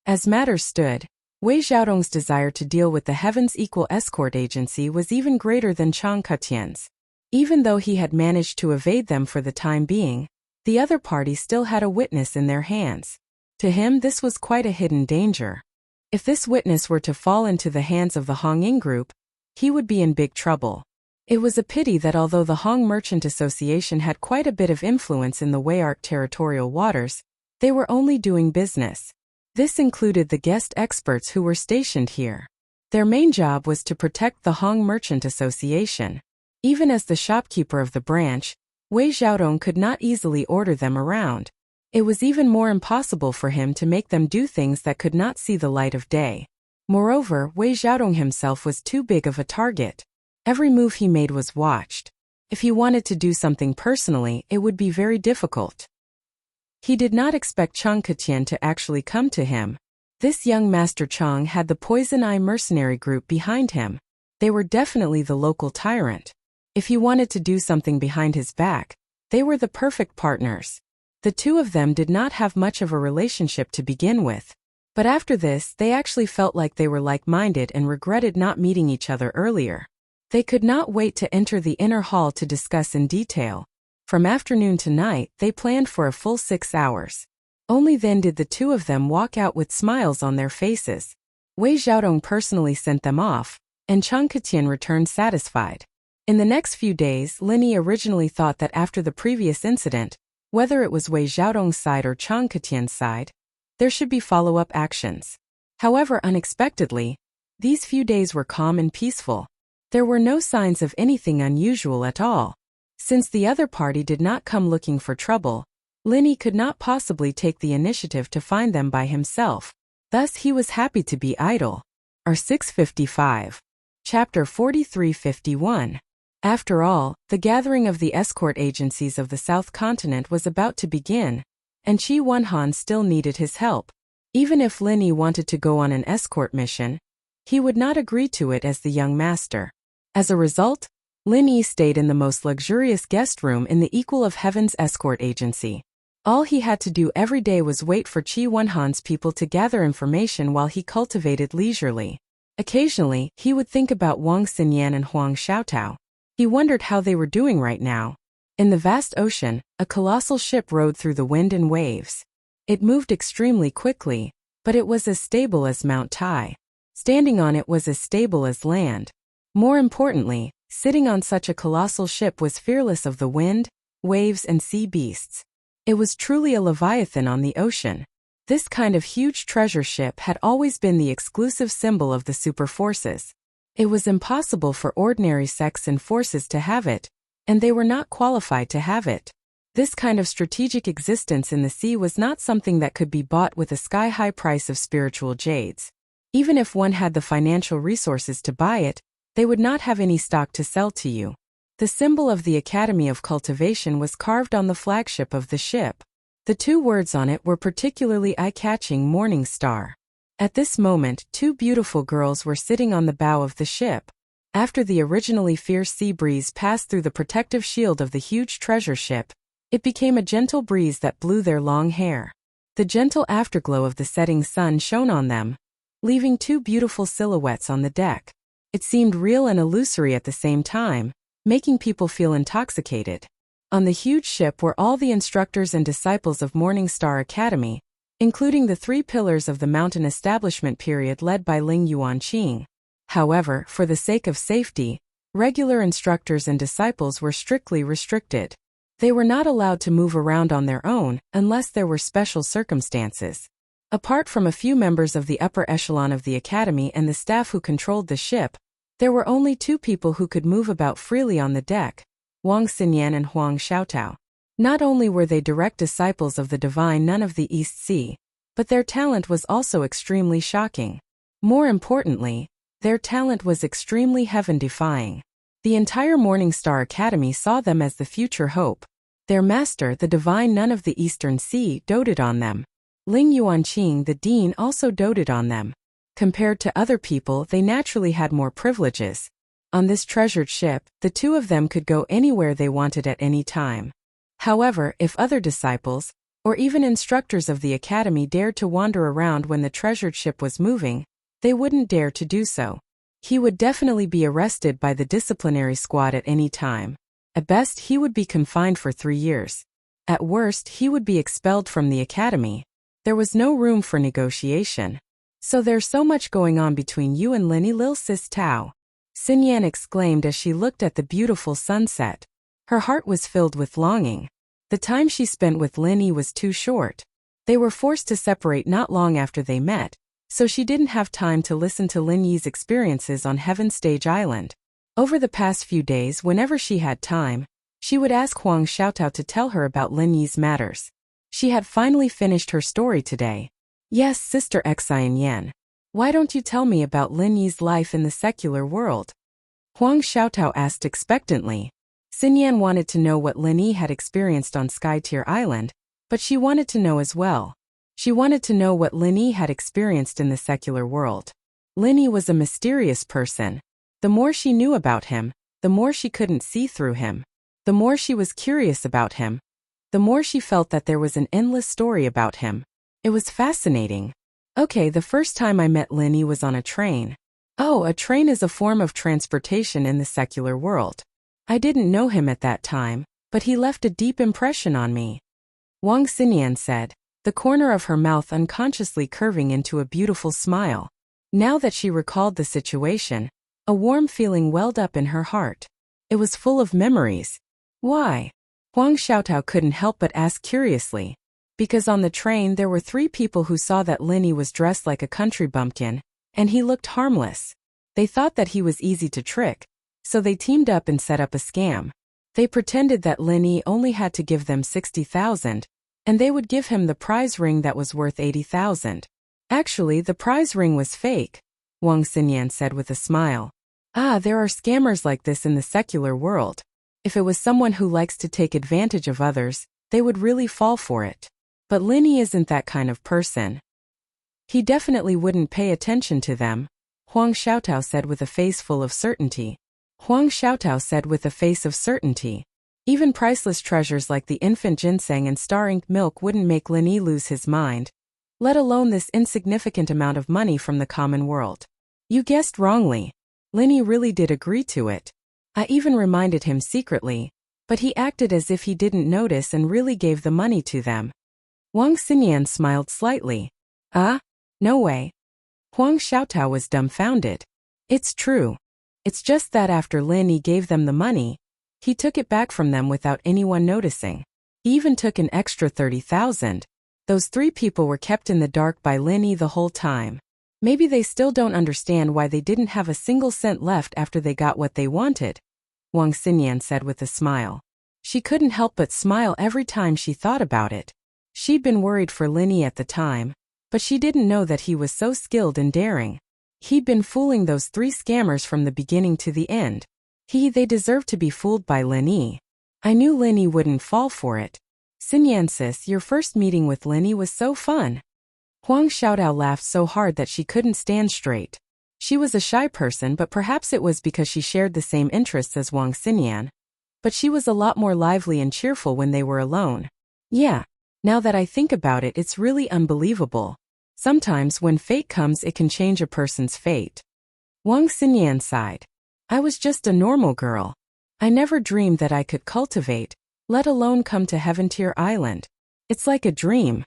As matters stood, Wei Xiaodong's desire to deal with the Heaven's Equal Escort Agency was even greater than Chang Ketian's. Even though he had managed to evade them for the time being, the other party still had a witness in their hands. To him, this was quite a hidden danger. If this witness were to fall into the hands of the Hong Ying Group, he would be in big trouble. It was a pity that although the Hong Merchant Association had quite a bit of influence in the Wei Arc territorial waters, they were only doing business. This included the guest experts who were stationed here. Their main job was to protect the Hong Merchant Association. Even as the shopkeeper of the branch, Wei Xiaodong could not easily order them around. It was even more impossible for him to make them do things that could not see the light of day. Moreover, Wei Xiaodong himself was too big of a target. Every move he made was watched. If he wanted to do something personally, it would be very difficult. He did not expect Chang Ketian to actually come to him. This young Master Chang had the Poison Eye mercenary group behind him. They were definitely the local tyrant. If he wanted to do something behind his back, they were the perfect partners. The two of them did not have much of a relationship to begin with. But after this, they actually felt like they were like-minded and regretted not meeting each other earlier. They could not wait to enter the inner hall to discuss in detail. From afternoon to night, they planned for a full 6 hours. Only then did the two of them walk out with smiles on their faces. Wei Xiaodong personally sent them off, and Chang Ketian returned satisfied. In the next few days, Lin Yi originally thought that after the previous incident, whether it was Wei Xiaodong's side or Chang Ketian's side, there should be follow-up actions. However, unexpectedly, These few days were calm and peaceful. There were no signs of anything unusual at all. Since the other party did not come looking for trouble, Linny could not possibly take the initiative to find them by himself. Thus he was happy to be idle. R655. Chapter 4351. After all, the gathering of the escort agencies of the South Continent was about to begin, and Chi Wonhan still needed his help. Even if Linny wanted to go on an escort mission, he would not agree to it as the young master. As a result, Linny stayed in the most luxurious guest room in the Equal of Heaven's escort agency. All he had to do every day was wait for Chi Wonhan's people to gather information while he cultivated leisurely. Occasionally, he would think about Wang Xinyan and Huang Xiaotao. He wondered how they were doing right now. In the vast ocean, a colossal ship rode through the wind and waves. It moved extremely quickly, but it was as stable as Mount Tai. Standing on it was as stable as land. More importantly, sitting on such a colossal ship was fearless of the wind, waves, and sea beasts. It was truly a leviathan on the ocean. This kind of huge treasure ship had always been the exclusive symbol of the super forces. It was impossible for ordinary sects and forces to have it, and they were not qualified to have it. This kind of strategic existence in the sea was not something that could be bought with a sky-high price of spiritual jades. Even if one had the financial resources to buy it, they would not have any stock to sell to you. The symbol of the Academy of Cultivation was carved on the flagship of the ship. The two words on it were particularly eye-catching: Morning Star. At this moment, two beautiful girls were sitting on the bow of the ship. After the originally fierce sea breeze passed through the protective shield of the huge treasure ship, it became a gentle breeze that blew their long hair. The gentle afterglow of the setting sun shone on them, leaving two beautiful silhouettes on the deck. It seemed real and illusory at the same time, making people feel intoxicated. On the huge ship were all the instructors and disciples of Morning Star Academy, including the three pillars of the mountain establishment period led by Ling Yuanqing. However, for the sake of safety, regular instructors and disciples were strictly restricted. They were not allowed to move around on their own unless there were special circumstances. Apart from a few members of the upper echelon of the academy and the staff who controlled the ship, there were only two people who could move about freely on the deck: Wang Xinyan and Huang Xiaotao. Not only were they direct disciples of the divine nun of the East Sea, but their talent was also extremely shocking. More importantly, their talent was extremely heaven-defying. The entire Morning Star Academy saw them as the future hope. Their master, the divine nun of the Eastern Sea, doted on them. Ling Yuanqing, the dean, also doted on them. Compared to other people, they naturally had more privileges. On this treasured ship, the two of them could go anywhere they wanted at any time. However, if other disciples, or even instructors of the academy dared to wander around when the treasured ship was moving, they wouldn't dare to do so. He would definitely be arrested by the disciplinary squad at any time. At best, he would be confined for 3 years. At worst, he would be expelled from the academy. There was no room for negotiation. "So there's so much going on between you and Linny, Lil Sis Tao," Xinyan exclaimed as she looked at the beautiful sunset. Her heart was filled with longing. The time she spent with Linny was too short. They were forced to separate not long after they met, so she didn't have time to listen to Lin Yi's experiences on Heaven Stage Island. Over the past few days, whenever she had time, she would ask Huang Xiaotao to tell her about Lin Yi's matters. She had finally finished her story today. "Yes, Sister Xian Yan. Why don't you tell me about Lin Yi's life in the secular world?" Huang Xiaotao asked expectantly. Xinyan wanted to know what Lin Yi had experienced on Sky Tier Island, but she wanted to know as well. She wanted to know what Lin Yi had experienced in the secular world. Lin Yi was a mysterious person. The more she knew about him, the more she couldn't see through him. The more she was curious about him, the more she felt that there was an endless story about him. It was fascinating. Okay, the first time I met Lin Yi was on a train. Oh, a train is a form of transportation in the secular world. I didn't know him at that time, but he left a deep impression on me. Wang Xinyan said, the corner of her mouth unconsciously curving into a beautiful smile. Now that she recalled the situation, a warm feeling welled up in her heart. It was full of memories. Why? Huang Xiaotao couldn't help but ask curiously. Because on the train there were 3 people who saw that Lin Yi was dressed like a country bumpkin, And he looked harmless. They thought that he was easy to trick, so they teamed up and set up a scam. They pretended that Lin Yi only had to give them 60,000, and they would give him the prize ring that was worth 80,000. Actually, the prize ring was fake, Wang Xinyan said with a smile. Ah, there are scammers like this in the secular world. If it was someone who likes to take advantage of others, they would really fall for it. But Lin Yi isn't that kind of person. He definitely wouldn't pay attention to them, Huang Xiaotao said with a face full of certainty. Huang Xiaotao said with a face of certainty. Even priceless treasures like the infant ginseng and star-inked milk wouldn't make Lin Yi lose his mind, let alone this insignificant amount of money from the common world. You guessed wrongly. Lin Yi really did agree to it. I even reminded him secretly, but he acted as if he didn't notice and really gave the money to them. Wang Xinyan smiled slightly. No way. Huang Xiaotao was dumbfounded. It's true. It's just that after Lin Yi gave them the money, he took it back from them without anyone noticing. He even took an extra 30,000. Those 3 people were kept in the dark by Lin Yi the whole time. Maybe they still don't understand why they didn't have a single cent left after they got what they wanted, Wang Xinyan said with a smile. She couldn't help but smile every time she thought about it. She'd been worried for Lin Yi at the time, but she didn't know that he was so skilled and daring. He'd been fooling those 3 scammers from the beginning to the end. They deserved to be fooled by Lin Yi. I knew Lin Yi wouldn't fall for it. Xinyan sis, your first meeting with Lin Yi was so fun. Huang Xiaotao laughed so hard that she couldn't stand straight. She was a shy person, but perhaps it was because she shared the same interests as Wang Xinyan. But she was a lot more lively and cheerful when they were alone. Yeah, now that I think about it, it's really unbelievable. Sometimes when fate comes, it can change a person's fate. Wang Xinyan sighed. I was just a normal girl. I never dreamed that I could cultivate, let alone come to Heaven-Tier Island. It's like a dream.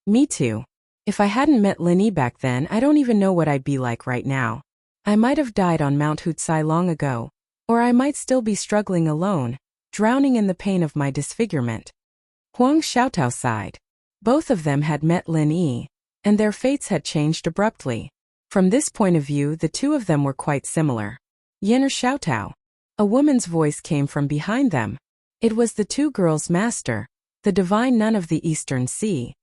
Me too. If I hadn't met Lin Yi back then, I don't even know what I'd be like right now. I might have died on Mount Hutsai long ago, or I might still be struggling alone, drowning in the pain of my disfigurement. Huang Xiaotao sighed. Both of them had met Lin Yi, and their fates had changed abruptly. From this point of view, the two of them were quite similar. Yin or Xiaotao? A woman's voice came from behind them. It was the 2 girls' master, the divine nun of the Eastern Sea.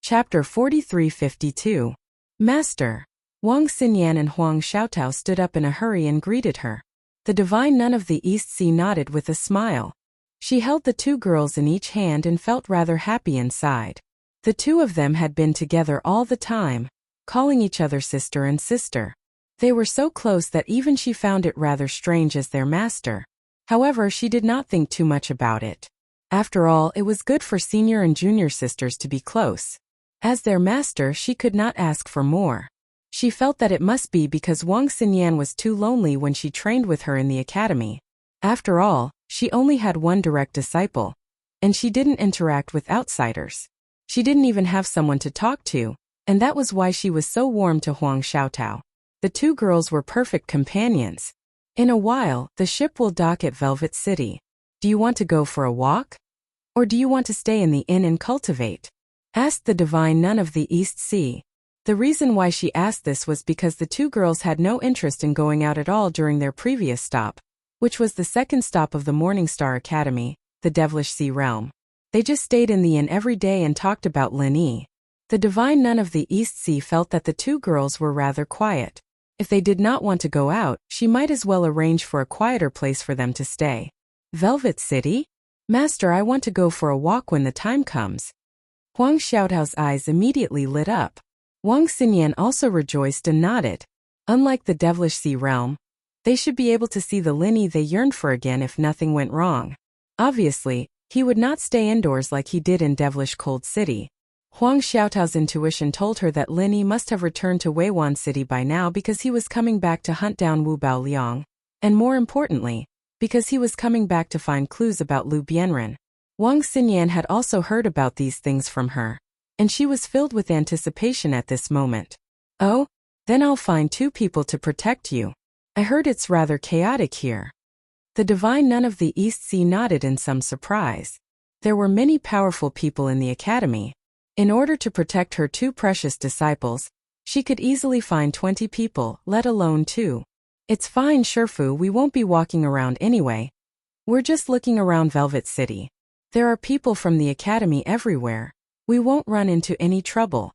Chapter 43-52. Master. Wang Xinyan and Huang Xiaotao stood up in a hurry and greeted her. The divine nun of the East Sea nodded with a smile. She held the 2 girls in each hand and felt rather happy inside. The 2 of them had been together all the time, calling each other sister and sister. They were so close that even she found it rather strange as their master. However, she did not think too much about it. After all, it was good for senior and junior sisters to be close. As their master, she could not ask for more. She felt that it must be because Wang Xinyan was too lonely when she trained with her in the academy. After all, she only had one direct disciple, and she didn't interact with outsiders. She didn't even have someone to talk to, and that was why she was so warm to Huang Xiaotao. The 2 girls were perfect companions. In a while, the ship will dock at Velvet City. Do you want to go for a walk? Or do you want to stay in the inn and cultivate? Asked the divine nun of the East Sea. The reason why she asked this was because the 2 girls had no interest in going out at all during their previous stop, which was the second stop of the Morning Star Academy, the Devilish Sea Realm. They just stayed in the inn every day and talked about Lin Yi. The divine nun of the East Sea felt that the 2 girls were rather quiet. If they did not want to go out, she might as well arrange for a quieter place for them to stay. Velvet City? Master, I want to go for a walk when the time comes. Huang Xiaotao's eyes immediately lit up. Wang Xinyan also rejoiced and nodded. Unlike the Devilish Sea Realm, they should be able to see the Lin Yi they yearned for again if nothing went wrong. Obviously, he would not stay indoors like he did in Devilish Cold City. Huang Xiaotao's intuition told her that Lin Yi must have returned to Weiwan City by now because he was coming back to hunt down Wu Baoliang, and more importantly, because he was coming back to find clues about Lu Bianren. Wang Xinyan had also heard about these things from her, and she was filled with anticipation at this moment. Oh, then I'll find 2 people to protect you. I heard it's rather chaotic here. The divine nun of the East Sea nodded in some surprise. There were many powerful people in the academy. In order to protect her 2 precious disciples, She could easily find 20 people, let alone 2. It's fine, Sherfu, we won't be walking around anyway. We're just looking around Velvet City. There are people from the academy everywhere. We won't run into any trouble.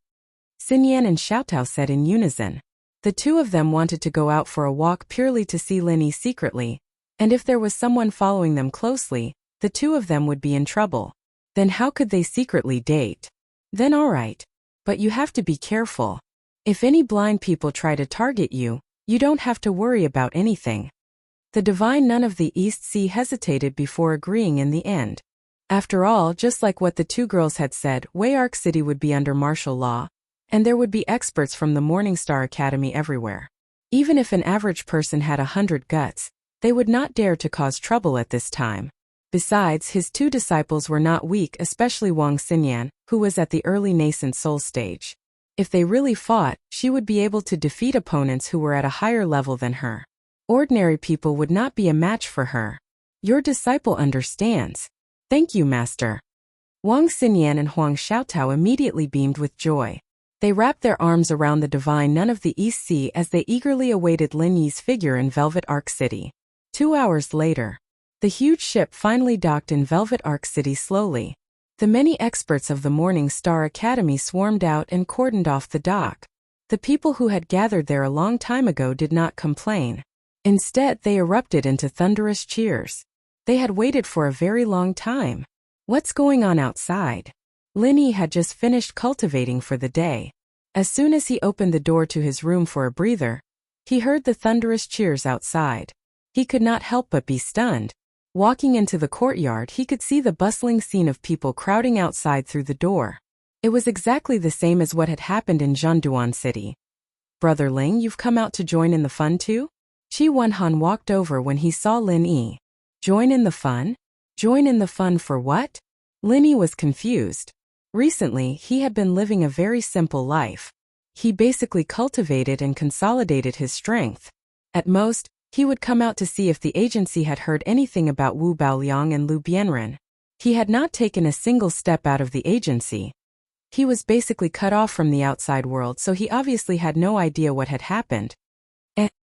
Xinyan and Xiaotao said in unison. The two of them wanted to go out for a walk purely to see Lin Yi secretly, and if there was someone following them closely, the two of them would be in trouble. Then how could they secretly date? Then alright. But you have to be careful. If any blind people try to target you, you don't have to worry about anything. The divine nun of the East Sea hesitated before agreeing in the end. After all, just like what the two girls had said, Wayark City would be under martial law, and there would be experts from the Morningstar Academy everywhere. Even if an average person had 100 guts, they would not dare to cause trouble at this time. Besides, his two disciples were not weak, especially Wang Xinyan, who was at the early nascent soul stage. If they really fought, she would be able to defeat opponents who were at a higher level than her. Ordinary people would not be a match for her. Your disciple understands. Thank you, Master. Wang Xinyan and Huang Xiaotao immediately beamed with joy. They wrapped their arms around the divine nun of the East Sea as they eagerly awaited Lin Yi's figure in Velvet Arc City. 2 hours later, the huge ship finally docked in Velvet Arc City slowly. The many experts of the Morning Star Academy swarmed out and cordoned off the dock. The people who had gathered there a long time ago did not complain. Instead, they erupted into thunderous cheers. They had waited for a very long time. What's going on outside? Lin Yi had just finished cultivating for the day. As soon as he opened the door to his room for a breather, he heard the thunderous cheers outside. He could not help but be stunned. Walking into the courtyard, he could see the bustling scene of people crowding outside through the door. It was exactly the same as what had happened in Zhanduan City. Brother Ling, you've come out to join in the fun too? Qi Wenhan walked over when he saw Lin Yi. Join in the fun? Join in the fun for what? Lin Yi was confused. Recently, he had been living a very simple life. He basically cultivated and consolidated his strength. At most, he would come out to see if the agency had heard anything about Wu Baoliang and Lu Bianren. He had not taken a single step out of the agency. He was basically cut off from the outside world, so he obviously had no idea what had happened.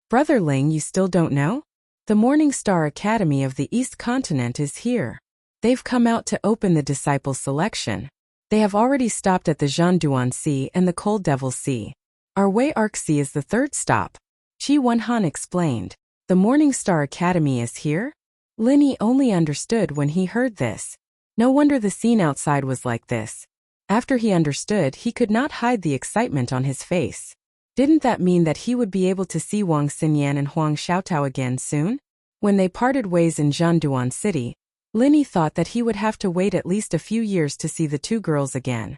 Brother Ling, you still don't know? The Morning Star Academy of the East Continent is here. They've come out to open the disciple selection. They have already stopped at the Zhanduan Sea and the Cold Devil Sea. Our Wayark Sea is the third stop. Qi Wenhan explained. The Morning Star Academy is here? Lin Yi only understood when he heard this. No wonder the scene outside was like this. After he understood, he could not hide the excitement on his face. Didn't that mean that he would be able to see Wang Xinyan and Huang Xiaotao again soon? When they parted ways in Zhanduan City, Lin Yi thought that he would have to wait at least a few years to see the two girls again.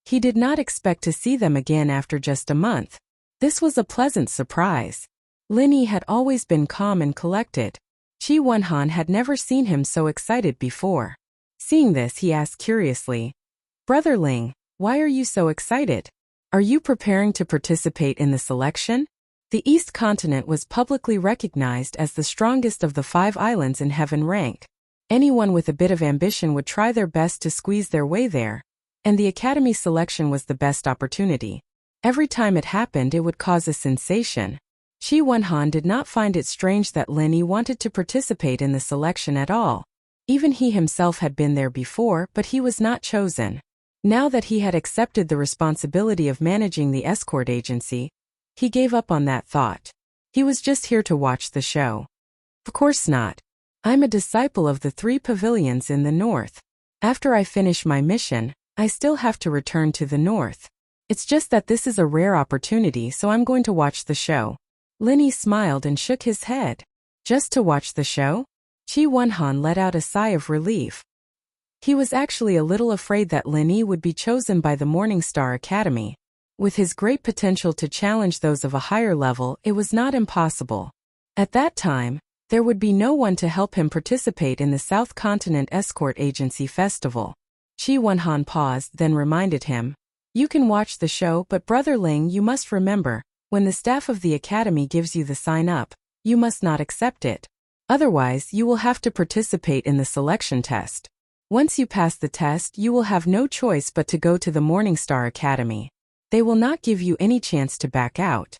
He did not expect to see them again after just a month. This was a pleasant surprise. Lin Yi had always been calm and collected. Qi Wenhan had never seen him so excited before. Seeing this, he asked curiously, Brother Ling, why are you so excited? Are you preparing to participate in the selection? The East Continent was publicly recognized as the strongest of the 5 islands in heaven rank. Anyone with a bit of ambition would try their best to squeeze their way there, and the Academy selection was the best opportunity. Every time it happened, it would cause a sensation. Qi Wenhan did not find it strange that Lin Yi wanted to participate in the selection at all. Even he himself had been there before, but he was not chosen. Now that he had accepted the responsibility of managing the escort agency, he gave up on that thought. He was just here to watch the show. Of course not. I'm a disciple of the 3 pavilions in the north. After I finish my mission, I still have to return to the north. It's just that this is a rare opportunity, so I'm going to watch the show. Lin Yi smiled and shook his head. Just to watch the show? Qi Wenhan let out a sigh of relief. He was actually a little afraid that Lin Yi would be chosen by the Morning Star Academy. With his great potential to challenge those of a higher level, it was not impossible. At that time, there would be no one to help him participate in the South Continent Escort Agency Festival. Qi Wenhan paused, then reminded him, You can watch the show, but Brother Ling, you must remember, when the staff of the Academy gives you the sign-up, you must not accept it. Otherwise, you will have to participate in the selection test. Once you pass the test, you will have no choice but to go to the Morning Star Academy. They will not give you any chance to back out.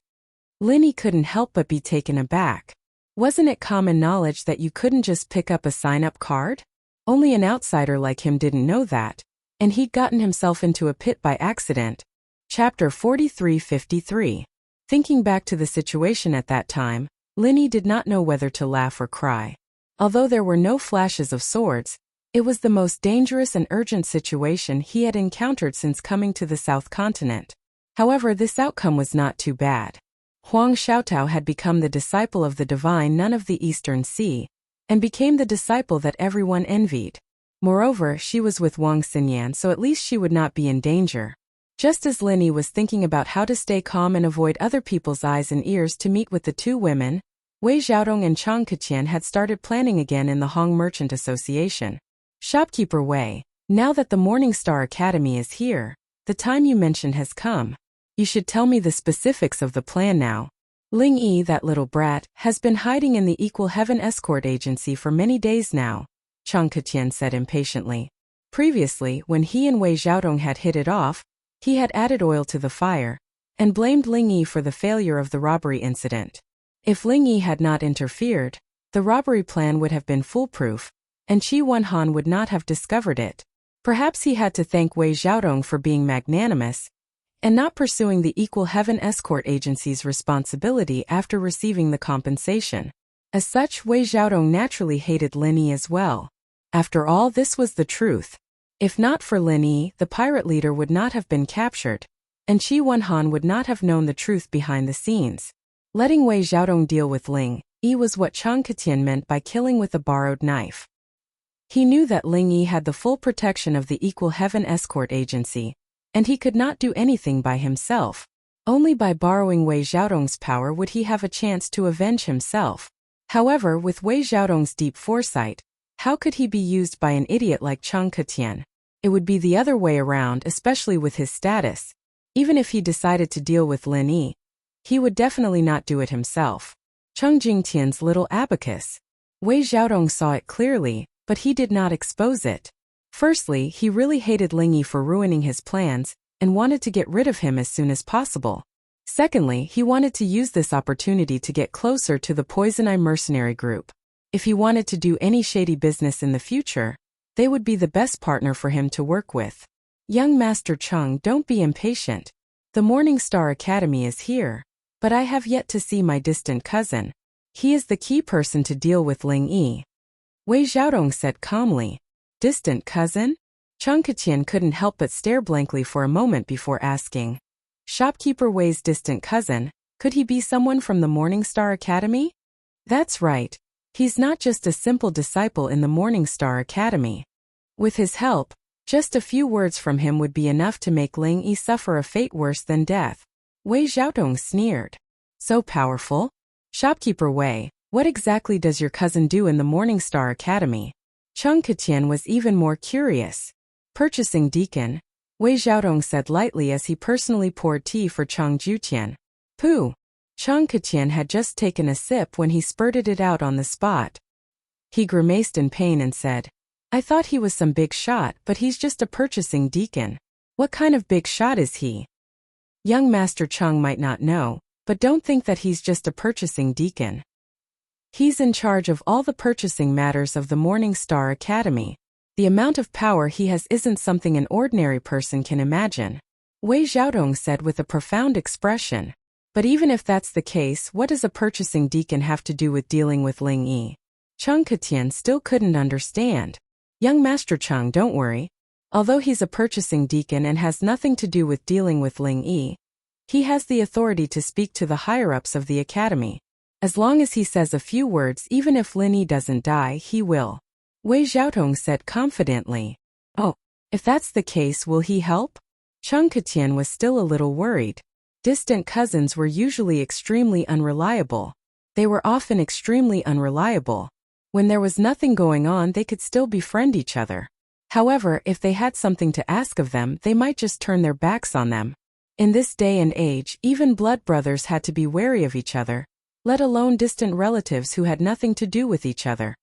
Lin Yi couldn't help but be taken aback. Wasn't it common knowledge that you couldn't just pick up a sign-up card? Only an outsider like him didn't know that, and he'd gotten himself into a pit by accident. Chapter 43-53. Thinking back to the situation at that time, Lin Yi did not know whether to laugh or cry. Although there were no flashes of swords, it was the most dangerous and urgent situation he had encountered since coming to the South Continent. However, this outcome was not too bad. Huang Xiaotao had become the disciple of the divine nun of the Eastern Sea, and became the disciple that everyone envied. Moreover, she was with Wang Xinyan, so at least she would not be in danger. Just as Lin Yi was thinking about how to stay calm and avoid other people's eyes and ears to meet with the two women, Wei Xiaodong and Chang Keqian had started planning again in the Hong Merchant Association. Shopkeeper Wei, now that the Morning Star Academy is here, the time you mentioned has come. You should tell me the specifics of the plan now. Ling Yi, that little brat, has been hiding in the Equal Heaven Escort Agency for many days now, Chang Keqian said impatiently. Previously, when he and Wei Xiaodong had hit it off, he had added oil to the fire, and blamed Ling Yi for the failure of the robbery incident. If Ling Yi had not interfered, the robbery plan would have been foolproof, and Qi Wenhan would not have discovered it. Perhaps he had to thank Wei Xiaodong for being magnanimous, and not pursuing the Equal Heaven Escort Agency's responsibility after receiving the compensation. As such, Wei Xiaodong naturally hated Lin Yi as well. After all, this was the truth. If not for Lin Yi, the pirate leader would not have been captured, and Qi Wenhan would not have known the truth behind the scenes. Letting Wei Xiaodong deal with Ling Yi was what Chang Keqian meant by killing with a borrowed knife. He knew that Ling Yi had the full protection of the Equal Heaven Escort Agency, and he could not do anything by himself. Only by borrowing Wei Xiaodong's power would he have a chance to avenge himself. However, with Wei Xiaodong's deep foresight, how could he be used by an idiot like Chang Keqian? It would be the other way around, especially with his status. Even if he decided to deal with Lin Yi, he would definitely not do it himself. Cheng Jingtian's little abacus. Wei Xiaodong saw it clearly, but he did not expose it. Firstly, he really hated Ling Yi for ruining his plans, and wanted to get rid of him as soon as possible. Secondly, he wanted to use this opportunity to get closer to the Poison Eye mercenary group. If he wanted to do any shady business in the future, they would be the best partner for him to work with. Young Master Cheng, don't be impatient. The Morning Star Academy is here, but I have yet to see my distant cousin. He is the key person to deal with Ling Yi. Wei Xiaodong said calmly. Distant cousin? Chang Keqian couldn't help but stare blankly for a moment before asking. Shopkeeper Wei's distant cousin, could he be someone from the Morning Star Academy? That's right. He's not just a simple disciple in the Morning Star Academy. With his help, just a few words from him would be enough to make Ling Yi suffer a fate worse than death. Wei Xiaodong sneered. So powerful? Shopkeeper Wei, what exactly does your cousin do in the Morning Star Academy? Cheng Keqian was even more curious. Purchasing deacon, Wei Xiaodong said lightly as he personally poured tea for Chang Jutian. Pooh! Cheng Keqian had just taken a sip when he spurted it out on the spot. He grimaced in pain and said, I thought he was some big shot, but he's just a purchasing deacon. What kind of big shot is he? Young Master Cheng might not know, but don't think that he's just a purchasing deacon. He's in charge of all the purchasing matters of the Morning Star Academy. The amount of power he has isn't something an ordinary person can imagine. Wei Xiaodong said with a profound expression. But even if that's the case, what does a purchasing deacon have to do with dealing with Ling Yi? Cheng Keqian still couldn't understand. Young Master Cheng, don't worry. Although he's a purchasing deacon and has nothing to do with dealing with Ling Yi, he has the authority to speak to the higher-ups of the academy. As long as he says a few words, even if Lin Yi doesn't die, he will. Wei Xiaodong said confidently. Oh, if that's the case, will he help? Cheng Keqian was still a little worried. Distant cousins were usually extremely unreliable. They were often extremely unreliable. When there was nothing going on, they could still befriend each other. However, if they had something to ask of them, they might just turn their backs on them. In this day and age, even blood brothers had to be wary of each other, let alone distant relatives who had nothing to do with each other.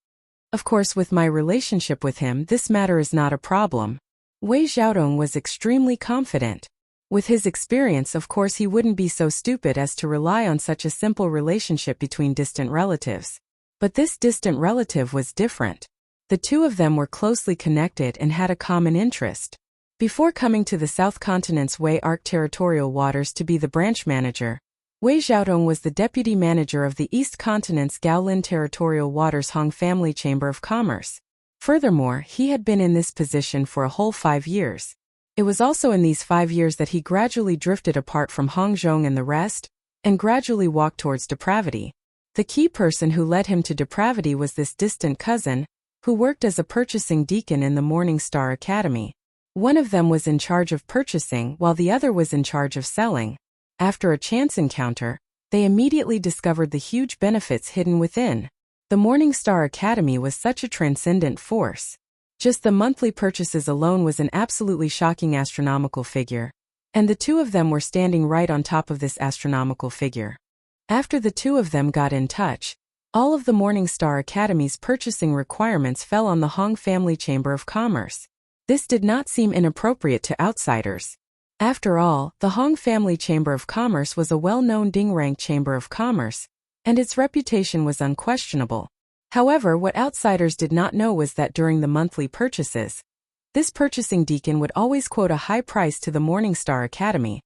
Of course, with my relationship with him, this matter is not a problem. Wei Xiaodong was extremely confident. With his experience, of course, he wouldn't be so stupid as to rely on such a simple relationship between distant relatives. But this distant relative was different. The two of them were closely connected and had a common interest. Before coming to the South Continent's Wei Arc territorial waters to be the branch manager, Wei Xiaodong was the deputy manager of the East Continent's Gaolin territorial waters Hong Family Chamber of Commerce. Furthermore, he had been in this position for a whole 5 years. It was also in these 5 years that he gradually drifted apart from Hong Zhong and the rest, and gradually walked towards depravity. The key person who led him to depravity was this distant cousin, who worked as a purchasing deacon in the Morning Star Academy. One of them was in charge of purchasing while the other was in charge of selling. After a chance encounter, they immediately discovered the huge benefits hidden within. The Morning Star Academy was such a transcendent force. Just the monthly purchases alone was an absolutely shocking astronomical figure. And the two of them were standing right on top of this astronomical figure. After the two of them got in touch, all of the Morning Star Academy's purchasing requirements fell on the Hong Family Chamber of Commerce. This did not seem inappropriate to outsiders. After all, the Hong Family Chamber of Commerce was a well-known Ding-rank chamber of commerce, and its reputation was unquestionable. However, what outsiders did not know was that during the monthly purchases, this purchasing deacon would always quote a high price to the Morning Star Academy,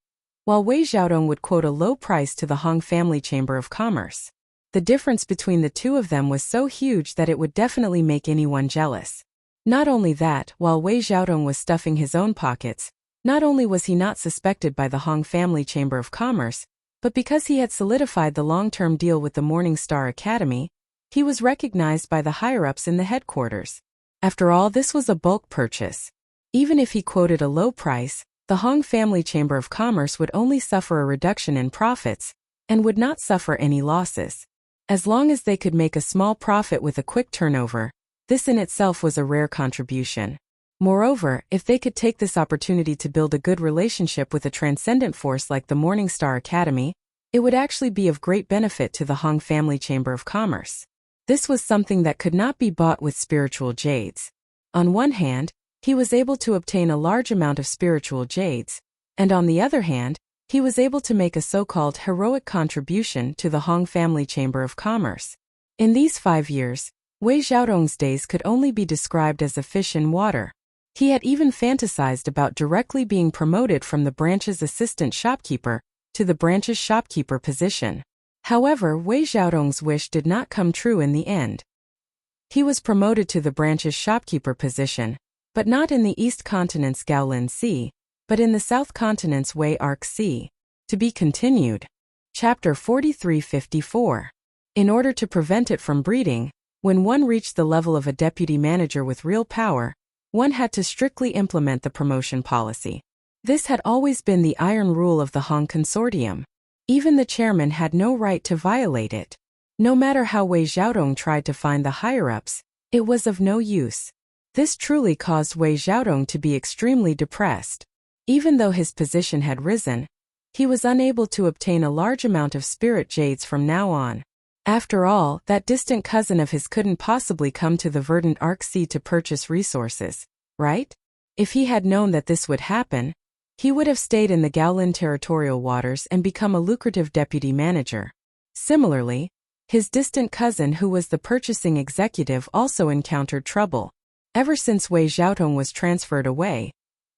while Wei Xiaodong would quote a low price to the Hong Family Chamber of Commerce. The difference between the two of them was so huge that it would definitely make anyone jealous. Not only that, while Wei Xiaodong was stuffing his own pockets, not only was he not suspected by the Hong Family Chamber of Commerce, but because he had solidified the long-term deal with the Morning Star Academy, he was recognized by the higher-ups in the headquarters. After all, this was a bulk purchase. Even if he quoted a low price, the Hong Family Chamber of Commerce would only suffer a reduction in profits, and would not suffer any losses. As long as they could make a small profit with a quick turnover, this in itself was a rare contribution. Moreover, if they could take this opportunity to build a good relationship with a transcendent force like the Morning Star Academy, it would actually be of great benefit to the Hong Family Chamber of Commerce. This was something that could not be bought with spiritual jades. On one hand, he was able to obtain a large amount of spiritual jades, and on the other hand, he was able to make a so-called heroic contribution to the Hong Family Chamber of Commerce. In these 5 years, Wei Xiaodong's days could only be described as a fish in water. He had even fantasized about directly being promoted from the branch's assistant shopkeeper to the branch's shopkeeper position. However, Wei Xiaodong's wish did not come true in the end. He was promoted to the branch's shopkeeper position, but not in the East Continent's Gaolin Sea, but in the South Continent's Wei Arc Sea. To be continued. Chapter 4354. In order to prevent it from breeding, when one reached the level of a deputy manager with real power, one had to strictly implement the promotion policy. This had always been the iron rule of the Hong Consortium. Even the chairman had no right to violate it. No matter how Wei Xiaodong tried to find the higher-ups, it was of no use. This truly caused Wei Xiaodong to be extremely depressed. Even though his position had risen, he was unable to obtain a large amount of spirit jades from now on. After all, that distant cousin of his couldn't possibly come to the verdant Arc Sea to purchase resources, right? If he had known that this would happen, he would have stayed in the Gaolin territorial waters and become a lucrative deputy manager. Similarly, his distant cousin who was the purchasing executive also encountered trouble. Ever since Wei Xiaodong was transferred away,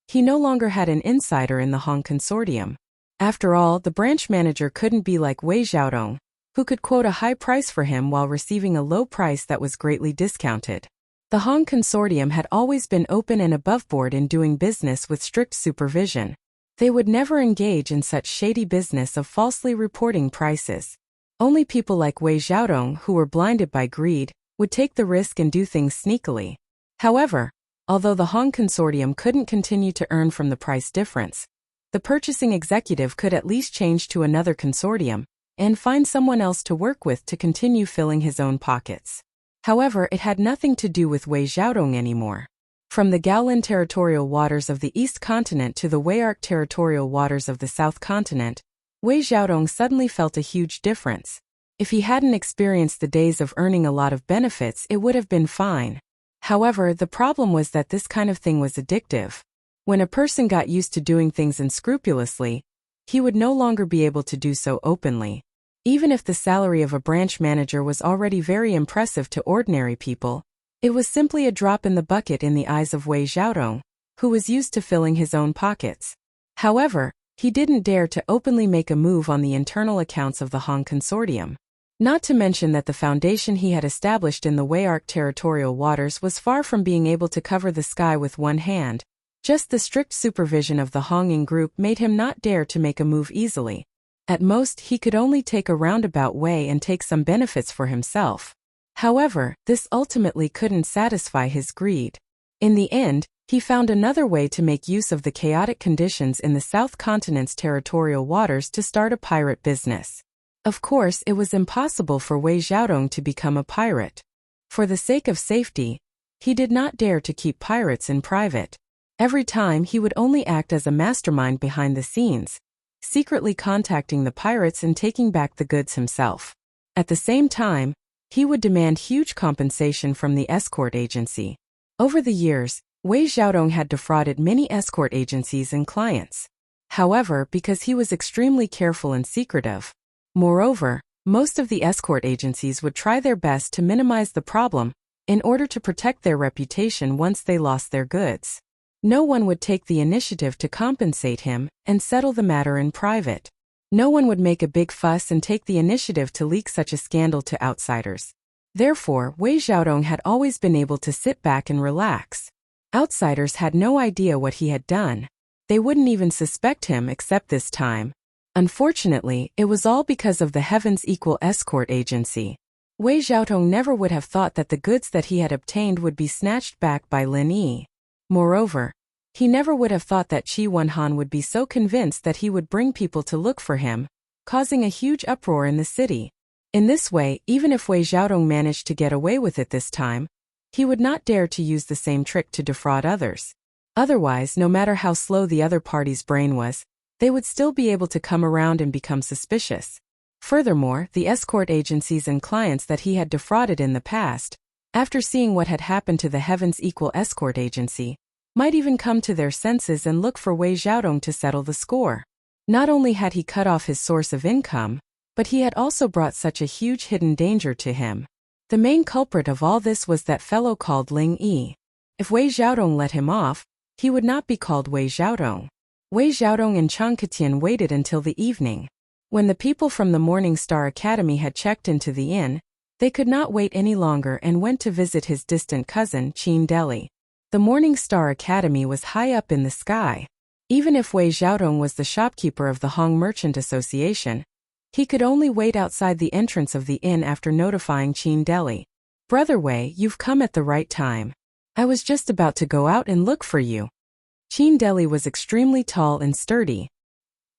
he no longer had an insider in the Hong Consortium. After all, the branch manager couldn't be like Wei Xiaodong, who could quote a high price for him while receiving a low price that was greatly discounted. The Hong Consortium had always been open and aboveboard in doing business with strict supervision. They would never engage in such shady business of falsely reporting prices. Only people like Wei Xiaodong, who were blinded by greed, would take the risk and do things sneakily. However, although the Hong Consortium couldn't continue to earn from the price difference, the purchasing executive could at least change to another consortium and find someone else to work with to continue filling his own pockets. However, it had nothing to do with Wei Xiaodong anymore. From the Gaolin territorial waters of the East Continent to the Wei Arc territorial waters of the South Continent, Wei Xiaodong suddenly felt a huge difference. If he hadn't experienced the days of earning a lot of benefits, it would have been fine. However, the problem was that this kind of thing was addictive. When a person got used to doing things unscrupulously, he would no longer be able to do so openly. Even if the salary of a branch manager was already very impressive to ordinary people, it was simply a drop in the bucket in the eyes of Wei Xiaodong, who was used to filling his own pockets. However, he didn't dare to openly make a move on the internal accounts of the Hong Consortium. Not to mention that the foundation he had established in the Weiark territorial waters was far from being able to cover the sky with one hand. Just the strict supervision of the Honging group made him not dare to make a move easily. At most, he could only take a roundabout way and take some benefits for himself. However, this ultimately couldn't satisfy his greed. In the end, he found another way to make use of the chaotic conditions in the South Continent's territorial waters to start a pirate business. Of course, it was impossible for Wei Xiaodong to become a pirate. For the sake of safety, he did not dare to keep pirates in private. Every time he would only act as a mastermind behind the scenes, secretly contacting the pirates and taking back the goods himself. At the same time, he would demand huge compensation from the escort agency. Over the years, Wei Xiaodong had defrauded many escort agencies and clients. However, because he was extremely careful and secretive, moreover, most of the escort agencies would try their best to minimize the problem in order to protect their reputation once they lost their goods. No one would take the initiative to compensate him and settle the matter in private. No one would make a big fuss and take the initiative to leak such a scandal to outsiders. Therefore, Wei Xiaodong had always been able to sit back and relax. Outsiders had no idea what he had done. They wouldn't even suspect him except this time. Unfortunately, it was all because of the Heavens Equal Escort Agency. Wei Xiaodong never would have thought that the goods that he had obtained would be snatched back by Lin Yi. Moreover, he never would have thought that Qi Wenhan would be so convinced that he would bring people to look for him, causing a huge uproar in the city. In this way, even if Wei Xiaodong managed to get away with it this time, he would not dare to use the same trick to defraud others. Otherwise, no matter how slow the other party's brain was, they would still be able to come around and become suspicious. Furthermore, the escort agencies and clients that he had defrauded in the past, after seeing what had happened to the Heavens Equal Escort Agency, might even come to their senses and look for Wei Xiaodong to settle the score. Not only had he cut off his source of income, but he had also brought such a huge hidden danger to him. The main culprit of all this was that fellow called Ling Yi. If Wei Xiaodong let him off, he would not be called Wei Xiaodong. Wei Xiaodong and Chang Ketian waited until the evening. When the people from the Morning Star Academy had checked into the inn, they could not wait any longer and went to visit his distant cousin, Qin Deli. The Morning Star Academy was high up in the sky. Even if Wei Xiaodong was the shopkeeper of the Hong Merchant Association, he could only wait outside the entrance of the inn after notifying Qin Deli. "Brother Wei, you've come at the right time. I was just about to go out and look for you." Qin Deli was extremely tall and sturdy.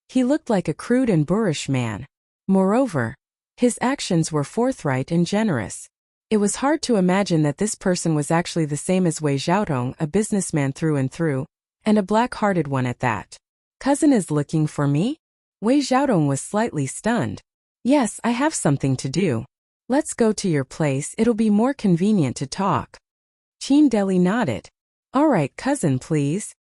He looked like a crude and boorish man. Moreover, his actions were forthright and generous. It was hard to imagine that this person was actually the same as Wei Xiaodong, a businessman through and through, and a black-hearted one at that. "Cousin is looking for me?" Wei Xiaodong was slightly stunned. "Yes, I have something to do. Let's go to your place, it'll be more convenient to talk." Qin Deli nodded. "All right, cousin, please."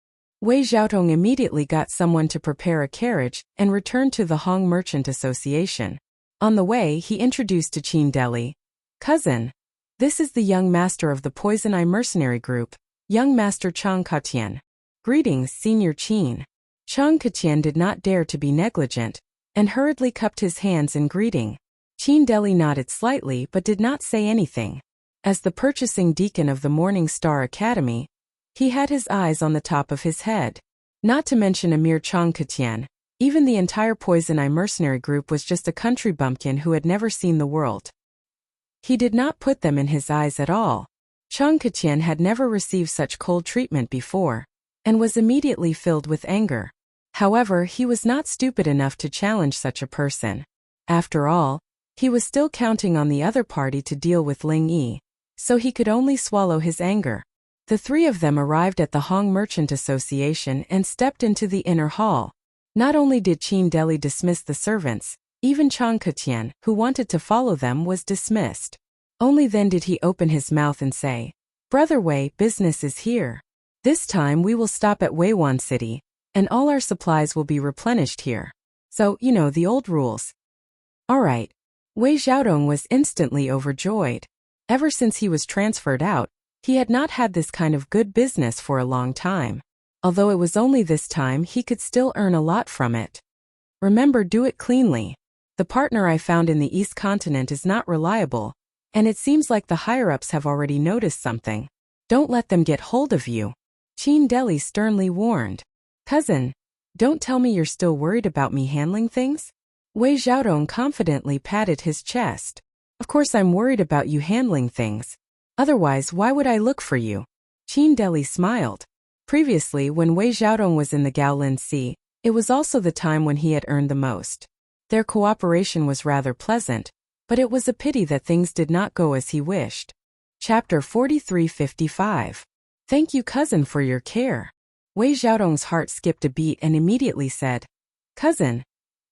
Wei Xiaodong immediately got someone to prepare a carriage and returned to the Hong Merchant Association. On the way, he introduced to Qin Deli, "Cousin, this is the young master of the Poison Eye Mercenary Group, young master Chang Ketian. Greetings, Senior Qin." Chang Ketian did not dare to be negligent, and hurriedly cupped his hands in greeting. Qin Deli nodded slightly but did not say anything. As the purchasing deacon of the Morning Star Academy, he had his eyes on the top of his head. Not to mention a mere Chang Ketian, even the entire Poison Eye Mercenary Group was just a country bumpkin who had never seen the world. He did not put them in his eyes at all. Chang Ketian had never received such cold treatment before, and was immediately filled with anger. However, he was not stupid enough to challenge such a person. After all, he was still counting on the other party to deal with Ling Yi, so he could only swallow his anger. The three of them arrived at the Hong Merchant Association and stepped into the inner hall. Not only did Qin Deli dismiss the servants, even Chang Ketian, who wanted to follow them, was dismissed. Only then did he open his mouth and say, "Brother Wei, business is here." This time we will stop at Weiwan City, and all our supplies will be replenished here. So, you know the old rules. All right. Wei Xiaodong was instantly overjoyed. Ever since he was transferred out, he had not had this kind of good business for a long time. Although it was only this time, he could still earn a lot from it. Remember, do it cleanly. The partner I found in the East Continent is not reliable, and it seems like the higher-ups have already noticed something. Don't let them get hold of you. Qin Deli sternly warned. Cousin, don't tell me you're still worried about me handling things? Wei Xiaodong confidently patted his chest. Of course I'm worried about you handling things. Otherwise, why would I look for you? Qin Deli smiled. Previously, when Wei Xiaodong was in the Gaolin Sea, it was also the time when he had earned the most. Their cooperation was rather pleasant, but it was a pity that things did not go as he wished. Chapter 43:55. Thank you, cousin, for your care. Wei Xiaodong's heart skipped a beat and immediately said, Cousin,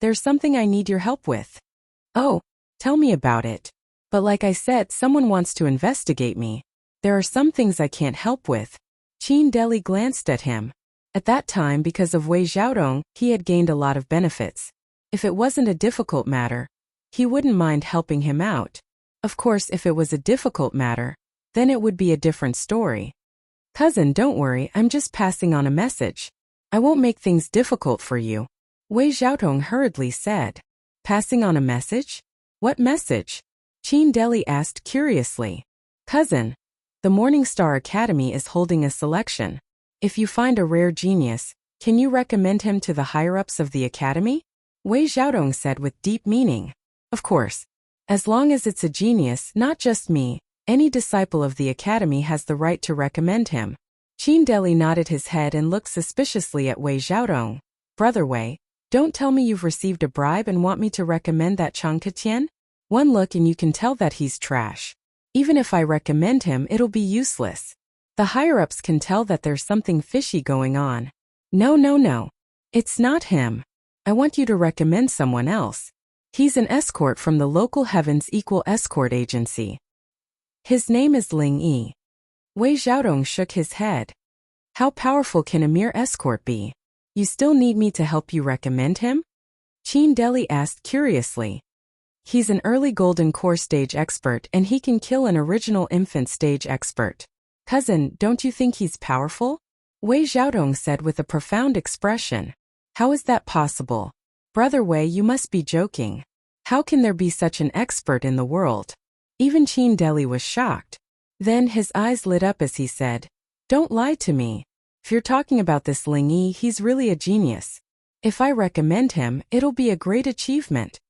there's something I need your help with. Oh, tell me about it. But like I said, someone wants to investigate me. There are some things I can't help with. Qin Deli glanced at him. At that time, because of Wei Xiaodong, he had gained a lot of benefits. If it wasn't a difficult matter, he wouldn't mind helping him out. Of course, if it was a difficult matter, then it would be a different story. Cousin, don't worry, I'm just passing on a message. I won't make things difficult for you. Wei Xiaodong hurriedly said. Passing on a message? What message? Qin Deli asked curiously. Cousin, the Morning Star Academy is holding a selection. If you find a rare genius, can you recommend him to the higher-ups of the academy? Wei Xiaodong said with deep meaning. Of course. As long as it's a genius, not just me, any disciple of the academy has the right to recommend him. Qin Deli nodded his head and looked suspiciously at Wei Xiaodong. Brother Wei, don't tell me you've received a bribe and want me to recommend that Chang Ketian? One look and you can tell that he's trash. Even if I recommend him, it'll be useless. The higher-ups can tell that there's something fishy going on. No. It's not him. I want you to recommend someone else. He's an escort from the local Heavens Equal Escort Agency. His name is Ling Yi. Wei Xiaodong shook his head. How powerful can a mere escort be? You still need me to help you recommend him? Qin Deli asked curiously. He's an early golden core stage expert and he can kill an original infant stage expert. Cousin, don't you think he's powerful? Wei Xiaodong said with a profound expression. How is that possible? Brother Wei, you must be joking. How can there be such an expert in the world? Even Qin Deli was shocked. Then his eyes lit up as he said, Don't lie to me. If you're talking about this Ling Yi, he's really a genius. If I recommend him, it'll be a great achievement.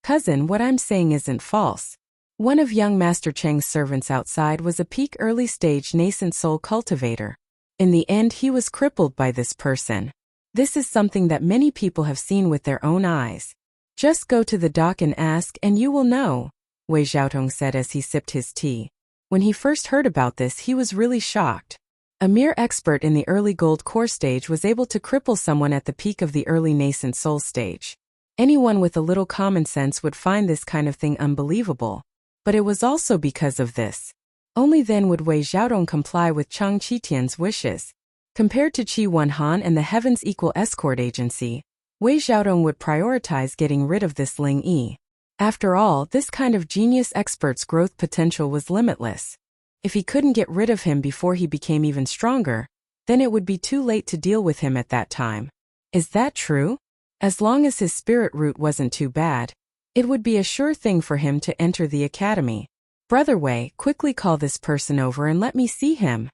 Cousin, what I'm saying isn't false. One of young Master Cheng's servants outside was a peak early-stage nascent soul cultivator. In the end, he was crippled by this person. This is something that many people have seen with their own eyes. Just go to the dock and ask and you will know, Wei Xiaodong said as he sipped his tea. When he first heard about this, he was really shocked. A mere expert in the early gold core stage was able to cripple someone at the peak of the early nascent soul stage. Anyone with a little common sense would find this kind of thing unbelievable. But it was also because of this. Only then would Wei Xiaodong comply with Chang Qitian's wishes. Compared to Qi Wenhan and the Heavens Equal Escort Agency, Wei Xiaodong would prioritize getting rid of this Ling Yi. After all, this kind of genius expert's growth potential was limitless. If he couldn't get rid of him before he became even stronger, then it would be too late to deal with him at that time. Is that true? As long as his spirit root wasn't too bad, it would be a sure thing for him to enter the academy. Brother Wei, quickly call this person over and let me see him.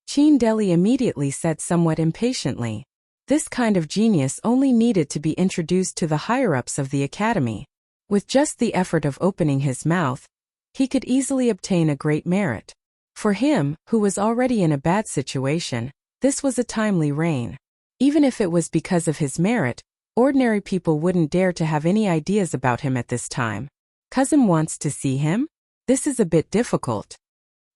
Qin Deli immediately said somewhat impatiently. This kind of genius only needed to be introduced to the higher-ups of the academy. With just the effort of opening his mouth, he could easily obtain a great merit. For him, who was already in a bad situation, this was a timely reign. Even if it was because of his merit, ordinary people wouldn't dare to have any ideas about him at this time. Cousin wants to see him? This is a bit difficult.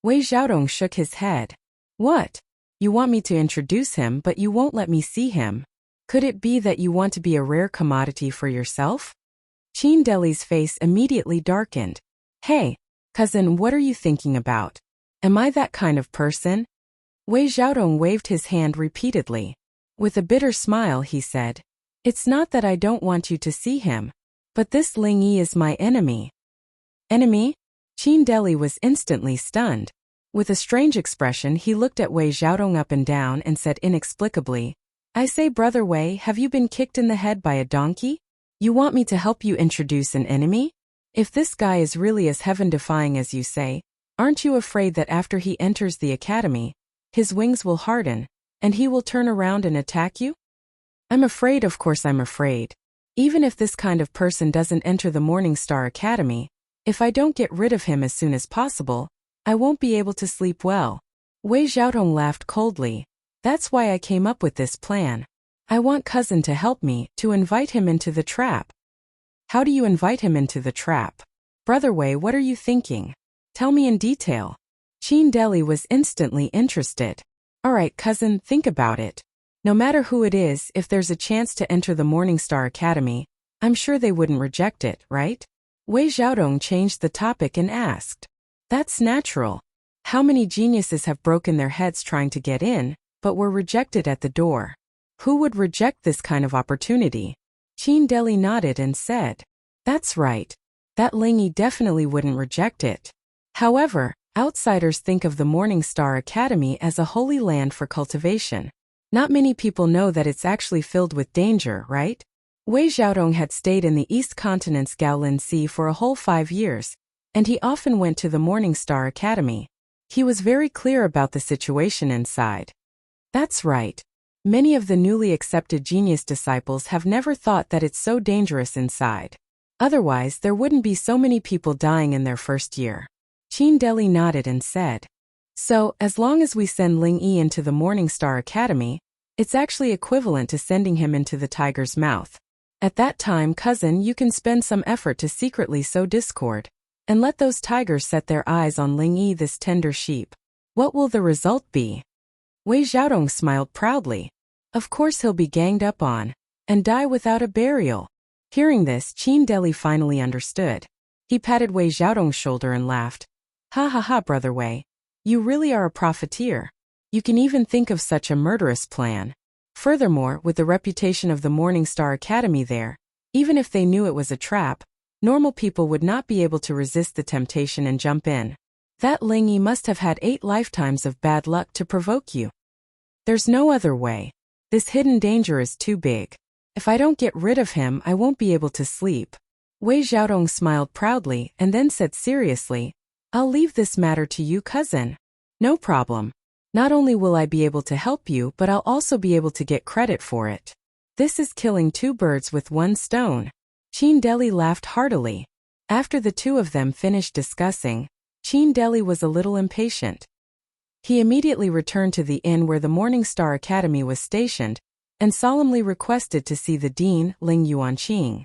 Wei Xiaodong shook his head. What? You want me to introduce him but you won't let me see him? Could it be that you want to be a rare commodity for yourself? Qin Deli's face immediately darkened. Hey, cousin, what are you thinking about? Am I that kind of person? Wei Xiaodong waved his hand repeatedly. With a bitter smile he said, "It's not that I don't want you to see him, but this Ling Yi is my enemy." Enemy? Qin Deli was instantly stunned. With a strange expression he looked at Wei Xiaodong up and down and said inexplicably, "I say, Brother Wei, have you been kicked in the head by a donkey? You want me to help you introduce an enemy? If this guy is really as heaven-defying as you say, aren't you afraid that after he enters the academy, his wings will harden, and he will turn around and attack you?" "I'm afraid, of course I'm afraid. Even if this kind of person doesn't enter the Morning Star Academy, if I don't get rid of him as soon as possible, I won't be able to sleep well." Wei Xiaodong laughed coldly. "That's why I came up with this plan. I want cousin to help me, to invite him into the trap." "How do you invite him into the trap? Brother Wei, what are you thinking? Tell me in detail." Qin Deli was instantly interested. "All right, cousin, think about it. No matter who it is, if there's a chance to enter the Morning Star Academy, I'm sure they wouldn't reject it, right?" Wei Xiaodong changed the topic and asked. "That's natural. How many geniuses have broken their heads trying to get in, but were rejected at the door? Who would reject this kind of opportunity?" Qin Deli nodded and said, "That's right. That Ling Yi definitely wouldn't reject it. However, outsiders think of the Morning Star Academy as a holy land for cultivation. Not many people know that it's actually filled with danger, right?" Wei Xiaodong had stayed in the East Continent's Gaolin Sea for a whole 5 years, and he often went to the Morning Star Academy. He was very clear about the situation inside. "That's right. Many of the newly accepted genius disciples have never thought that it's so dangerous inside. Otherwise, there wouldn't be so many people dying in their first year." Qin Deli nodded and said, "So, as long as we send Ling Yi into the Morning Star Academy, it's actually equivalent to sending him into the tiger's mouth. At that time, cousin, you can spend some effort to secretly sow discord, and let those tigers set their eyes on Ling Yi, this tender sheep. What will the result be?" Wei Xiaodong smiled proudly. "Of course he'll be ganged up on, and die without a burial." Hearing this, Qin Deli finally understood. He patted Wei Xiaodong's shoulder and laughed. "Ha ha ha, Brother Wei. You really are a profiteer. You can even think of such a murderous plan. Furthermore, with the reputation of the Morning Star Academy there, even if they knew it was a trap, normal people would not be able to resist the temptation and jump in. That Ling Yi must have had 8 lifetimes of bad luck to provoke you. There's no other way. This hidden danger is too big. If I don't get rid of him, I won't be able to sleep." Wei Xiaodong smiled proudly and then said seriously, "I'll leave this matter to you, cousin. No problem. Not only will I be able to help you, but I'll also be able to get credit for it. This is killing 2 birds with 1 stone." Qin Deli laughed heartily. After the two of them finished discussing, Qin Deli was a little impatient. He immediately returned to the inn where the Morning Star Academy was stationed, and solemnly requested to see the dean, Ling Yuanqing.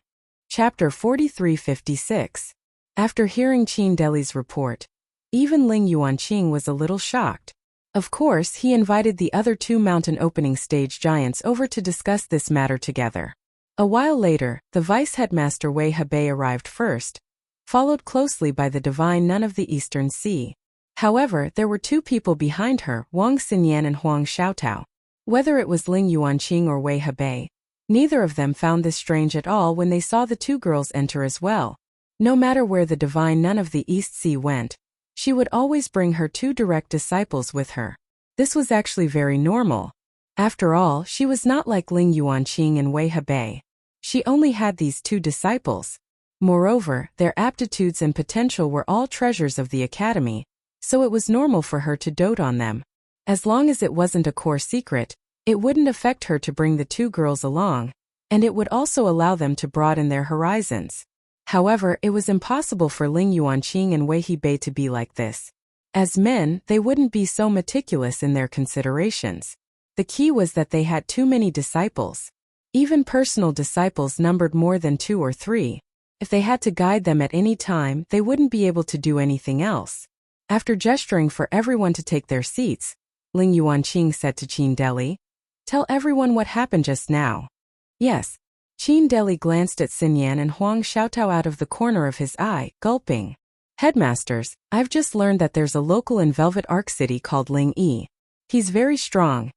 Chapter 4356. After hearing Qin Deli's report, even Ling Yuanqing was a little shocked. Of course, he invited the other 2 mountain opening stage giants over to discuss this matter together. A while later, the vice headmaster Wei Hebei arrived first, followed closely by the divine nun of the Eastern Sea. However, there were 2 people behind her, Wang Xinyan and Huang Xiaotao. Whether it was Ling Yuanqing or Wei Hebei, neither of them found this strange at all when they saw the 2 girls enter as well. No matter where the divine nun of the East Sea went, she would always bring her 2 direct disciples with her. This was actually very normal. After all, she was not like Ling Yuanqing and Wei Hebei. She only had these 2 disciples. Moreover, their aptitudes and potential were all treasures of the academy, so it was normal for her to dote on them. As long as it wasn't a core secret, it wouldn't affect her to bring the 2 girls along, and it would also allow them to broaden their horizons. However, it was impossible for Ling Yuanqing and Wei Hebei to be like this. As men, they wouldn't be so meticulous in their considerations. The key was that they had too many disciples. Even personal disciples numbered more than 2 or 3. If they had to guide them at any time, they wouldn't be able to do anything else. After gesturing for everyone to take their seats, Ling Yuanqing said to Qin Deli, "Tell everyone what happened just now." "Yes." Qin Deli glanced at Xinyan and Huang Xiaotao out of the corner of his eye, gulping. "Headmasters, I've just learned that there's a local in Velvet Arc City called Ling Yi. He's very strong,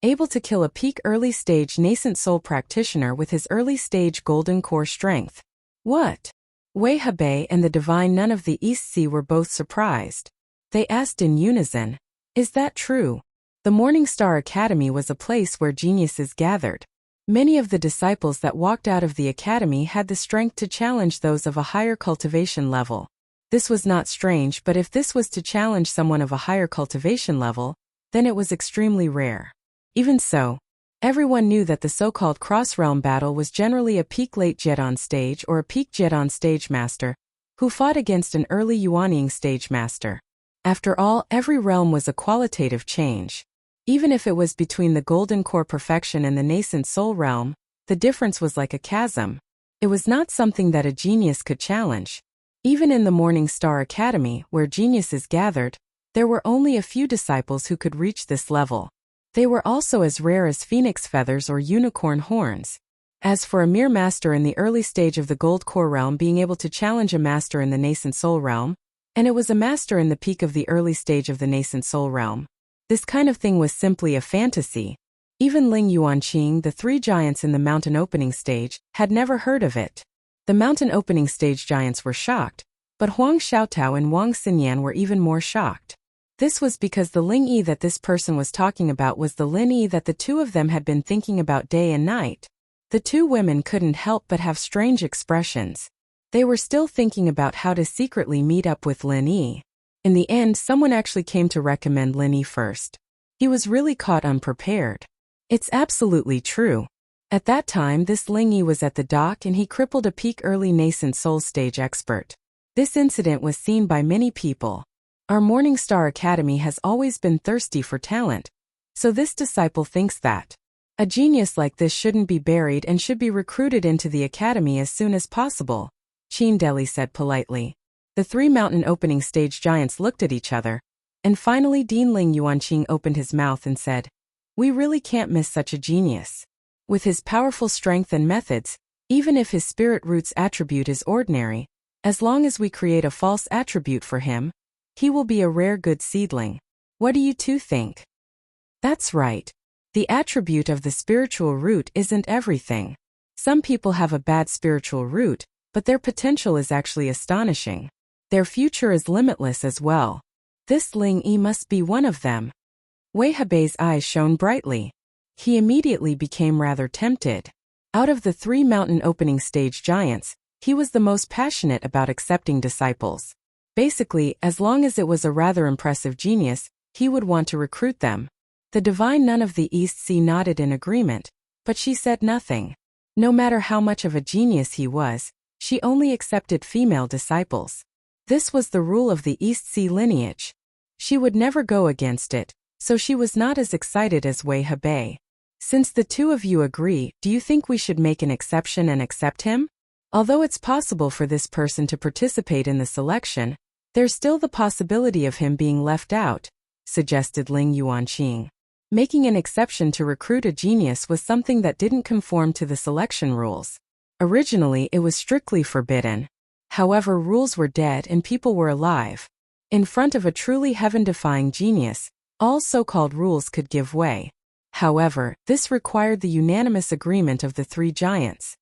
able to kill a peak early-stage nascent soul practitioner with his early-stage golden core strength. What? Wei Hebei and the divine nun of the East Sea were both surprised. They asked in unison, "Is that true?" The Morning Star Academy was a place where geniuses gathered. Many of the disciples that walked out of the academy had the strength to challenge those of a higher cultivation level. This was not strange, but if this was to challenge someone of a higher cultivation level, then it was extremely rare. Even so, everyone knew that the so-called cross-realm battle was generally a peak late Jedon stage or a peak Jedon stage master, who fought against an early Yuanying stage master. After all, every realm was a qualitative change. Even if it was between the golden core perfection and the nascent soul realm, the difference was like a chasm. It was not something that a genius could challenge. Even in the Morning Star Academy, where geniuses gathered, there were only a few disciples who could reach this level. They were also as rare as phoenix feathers or unicorn horns. As for a mere master in the early stage of the gold core realm being able to challenge a master in the nascent soul realm, and it was a master in the peak of the early stage of the nascent soul realm, this kind of thing was simply a fantasy. Even Ling Yuanqing, the three giants in the mountain opening stage, had never heard of it. The mountain opening stage giants were shocked, but Huang Xiaotao and Wang Xinyan were even more shocked. This was because the Ling Yi that this person was talking about was the Lin Yi that the two of them had been thinking about day and night. The two women couldn't help but have strange expressions. They were still thinking about how to secretly meet up with Lin Yi. In the end, someone actually came to recommend Lin Yi first. He was really caught unprepared. It's absolutely true. At that time, this Ling Yi was at the dock and he crippled a peak early nascent soul stage expert. This incident was seen by many people. Our Morning Star Academy has always been thirsty for talent. So this disciple thinks that a genius like this shouldn't be buried and should be recruited into the academy as soon as possible, Qin Deli said politely. The three mountain opening stage giants looked at each other, and finally Dean Ling Yuanqing opened his mouth and said, "We really can't miss such a genius. With his powerful strength and methods, even if his spirit roots attribute is ordinary, as long as we create a false attribute for him, he will be a rare good seedling. What do you two think?" That's right. The attribute of the spiritual root isn't everything. Some people have a bad spiritual root, but their potential is actually astonishing. Their future is limitless as well. This Ling Yi must be one of them. Wei Hebei's eyes shone brightly. He immediately became rather tempted. Out of the three mountain opening stage giants, he was the most passionate about accepting disciples. Basically, as long as it was a rather impressive genius, he would want to recruit them. The divine nun of the East Sea nodded in agreement, but she said nothing. No matter how much of a genius he was, she only accepted female disciples. This was the rule of the East Sea lineage. She would never go against it, so she was not as excited as Wei Hebei. Since the two of you agree, do you think we should make an exception and accept him? Although it's possible for this person to participate in the selection, there's still the possibility of him being left out, suggested Ling Yuanqing. Making an exception to recruit a genius was something that didn't conform to the selection rules. Originally, it was strictly forbidden. However, rules were dead and people were alive. In front of a truly heaven-defying genius, all so-called rules could give way. However, this required the unanimous agreement of the three giants.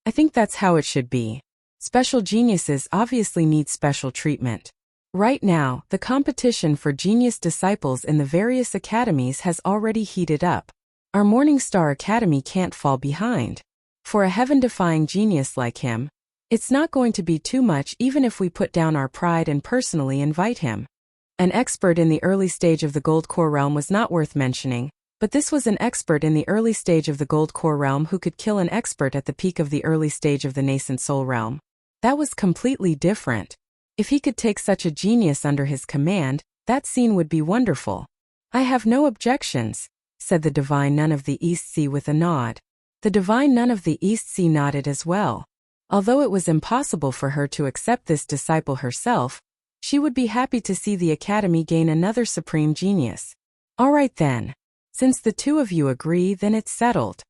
I think that's how it should be. Special geniuses obviously need special treatment. Right now, the competition for genius disciples in the various academies has already heated up. Our Morning Star Academy can't fall behind. For a heaven-defying genius like him, it's not going to be too much even if we put down our pride and personally invite him. An expert in the early stage of the gold core realm was not worth mentioning, but this was an expert in the early stage of the gold core realm who could kill an expert at the peak of the early stage of the nascent soul realm. That was completely different. If he could take such a genius under his command, that scene would be wonderful. I have no objections, said the divine nun of the East Sea with a nod. The divine nun of the East Sea nodded as well. Although it was impossible for her to accept this disciple herself, she would be happy to see the academy gain another supreme genius. All right then. Since the two of you agree, then it's settled.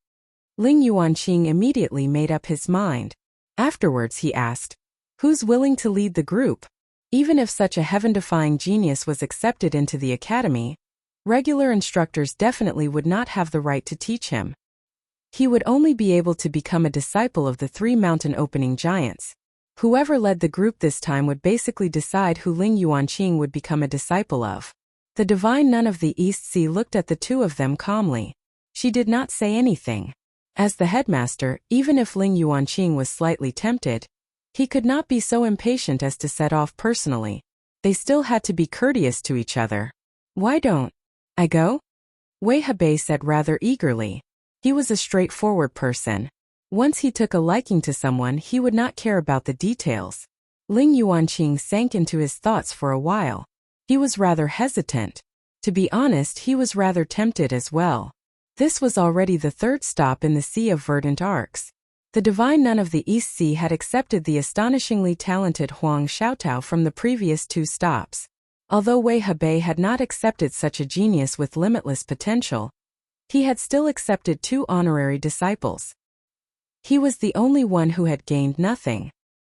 Ling Yuanqing immediately made up his mind. Afterwards he asked, "Who's willing to lead the group?" Even if such a heaven-defying genius was accepted into the academy, Regular instructors definitely would not have the right to teach him. He would only be able to become a disciple of the 3 mountain opening giants. Whoever led the group this time would basically decide who Ling Yuanqing would become a disciple of. The divine nun of the East Sea looked at the two of them calmly. She did not say anything. As the headmaster, even if Ling Yuanqing was slightly tempted, he could not be so impatient as to set off personally. They still had to be courteous to each other. "Why don't I go?" Wei Hebei said rather eagerly. He was a straightforward person. Once he took a liking to someone, he would not care about the details. Ling Yuanqing sank into his thoughts for a while. He was rather hesitant. To be honest, he was rather tempted as well. This was already the 3rd stop in the Sea of Verdant Arcs. The divine nun of the East Sea had accepted the astonishingly talented Huang Xiaotao from the previous 2 stops. Although Wei Hebei had not accepted such a genius with limitless potential, he had still accepted 2 honorary disciples. He was the only one who had gained nothing.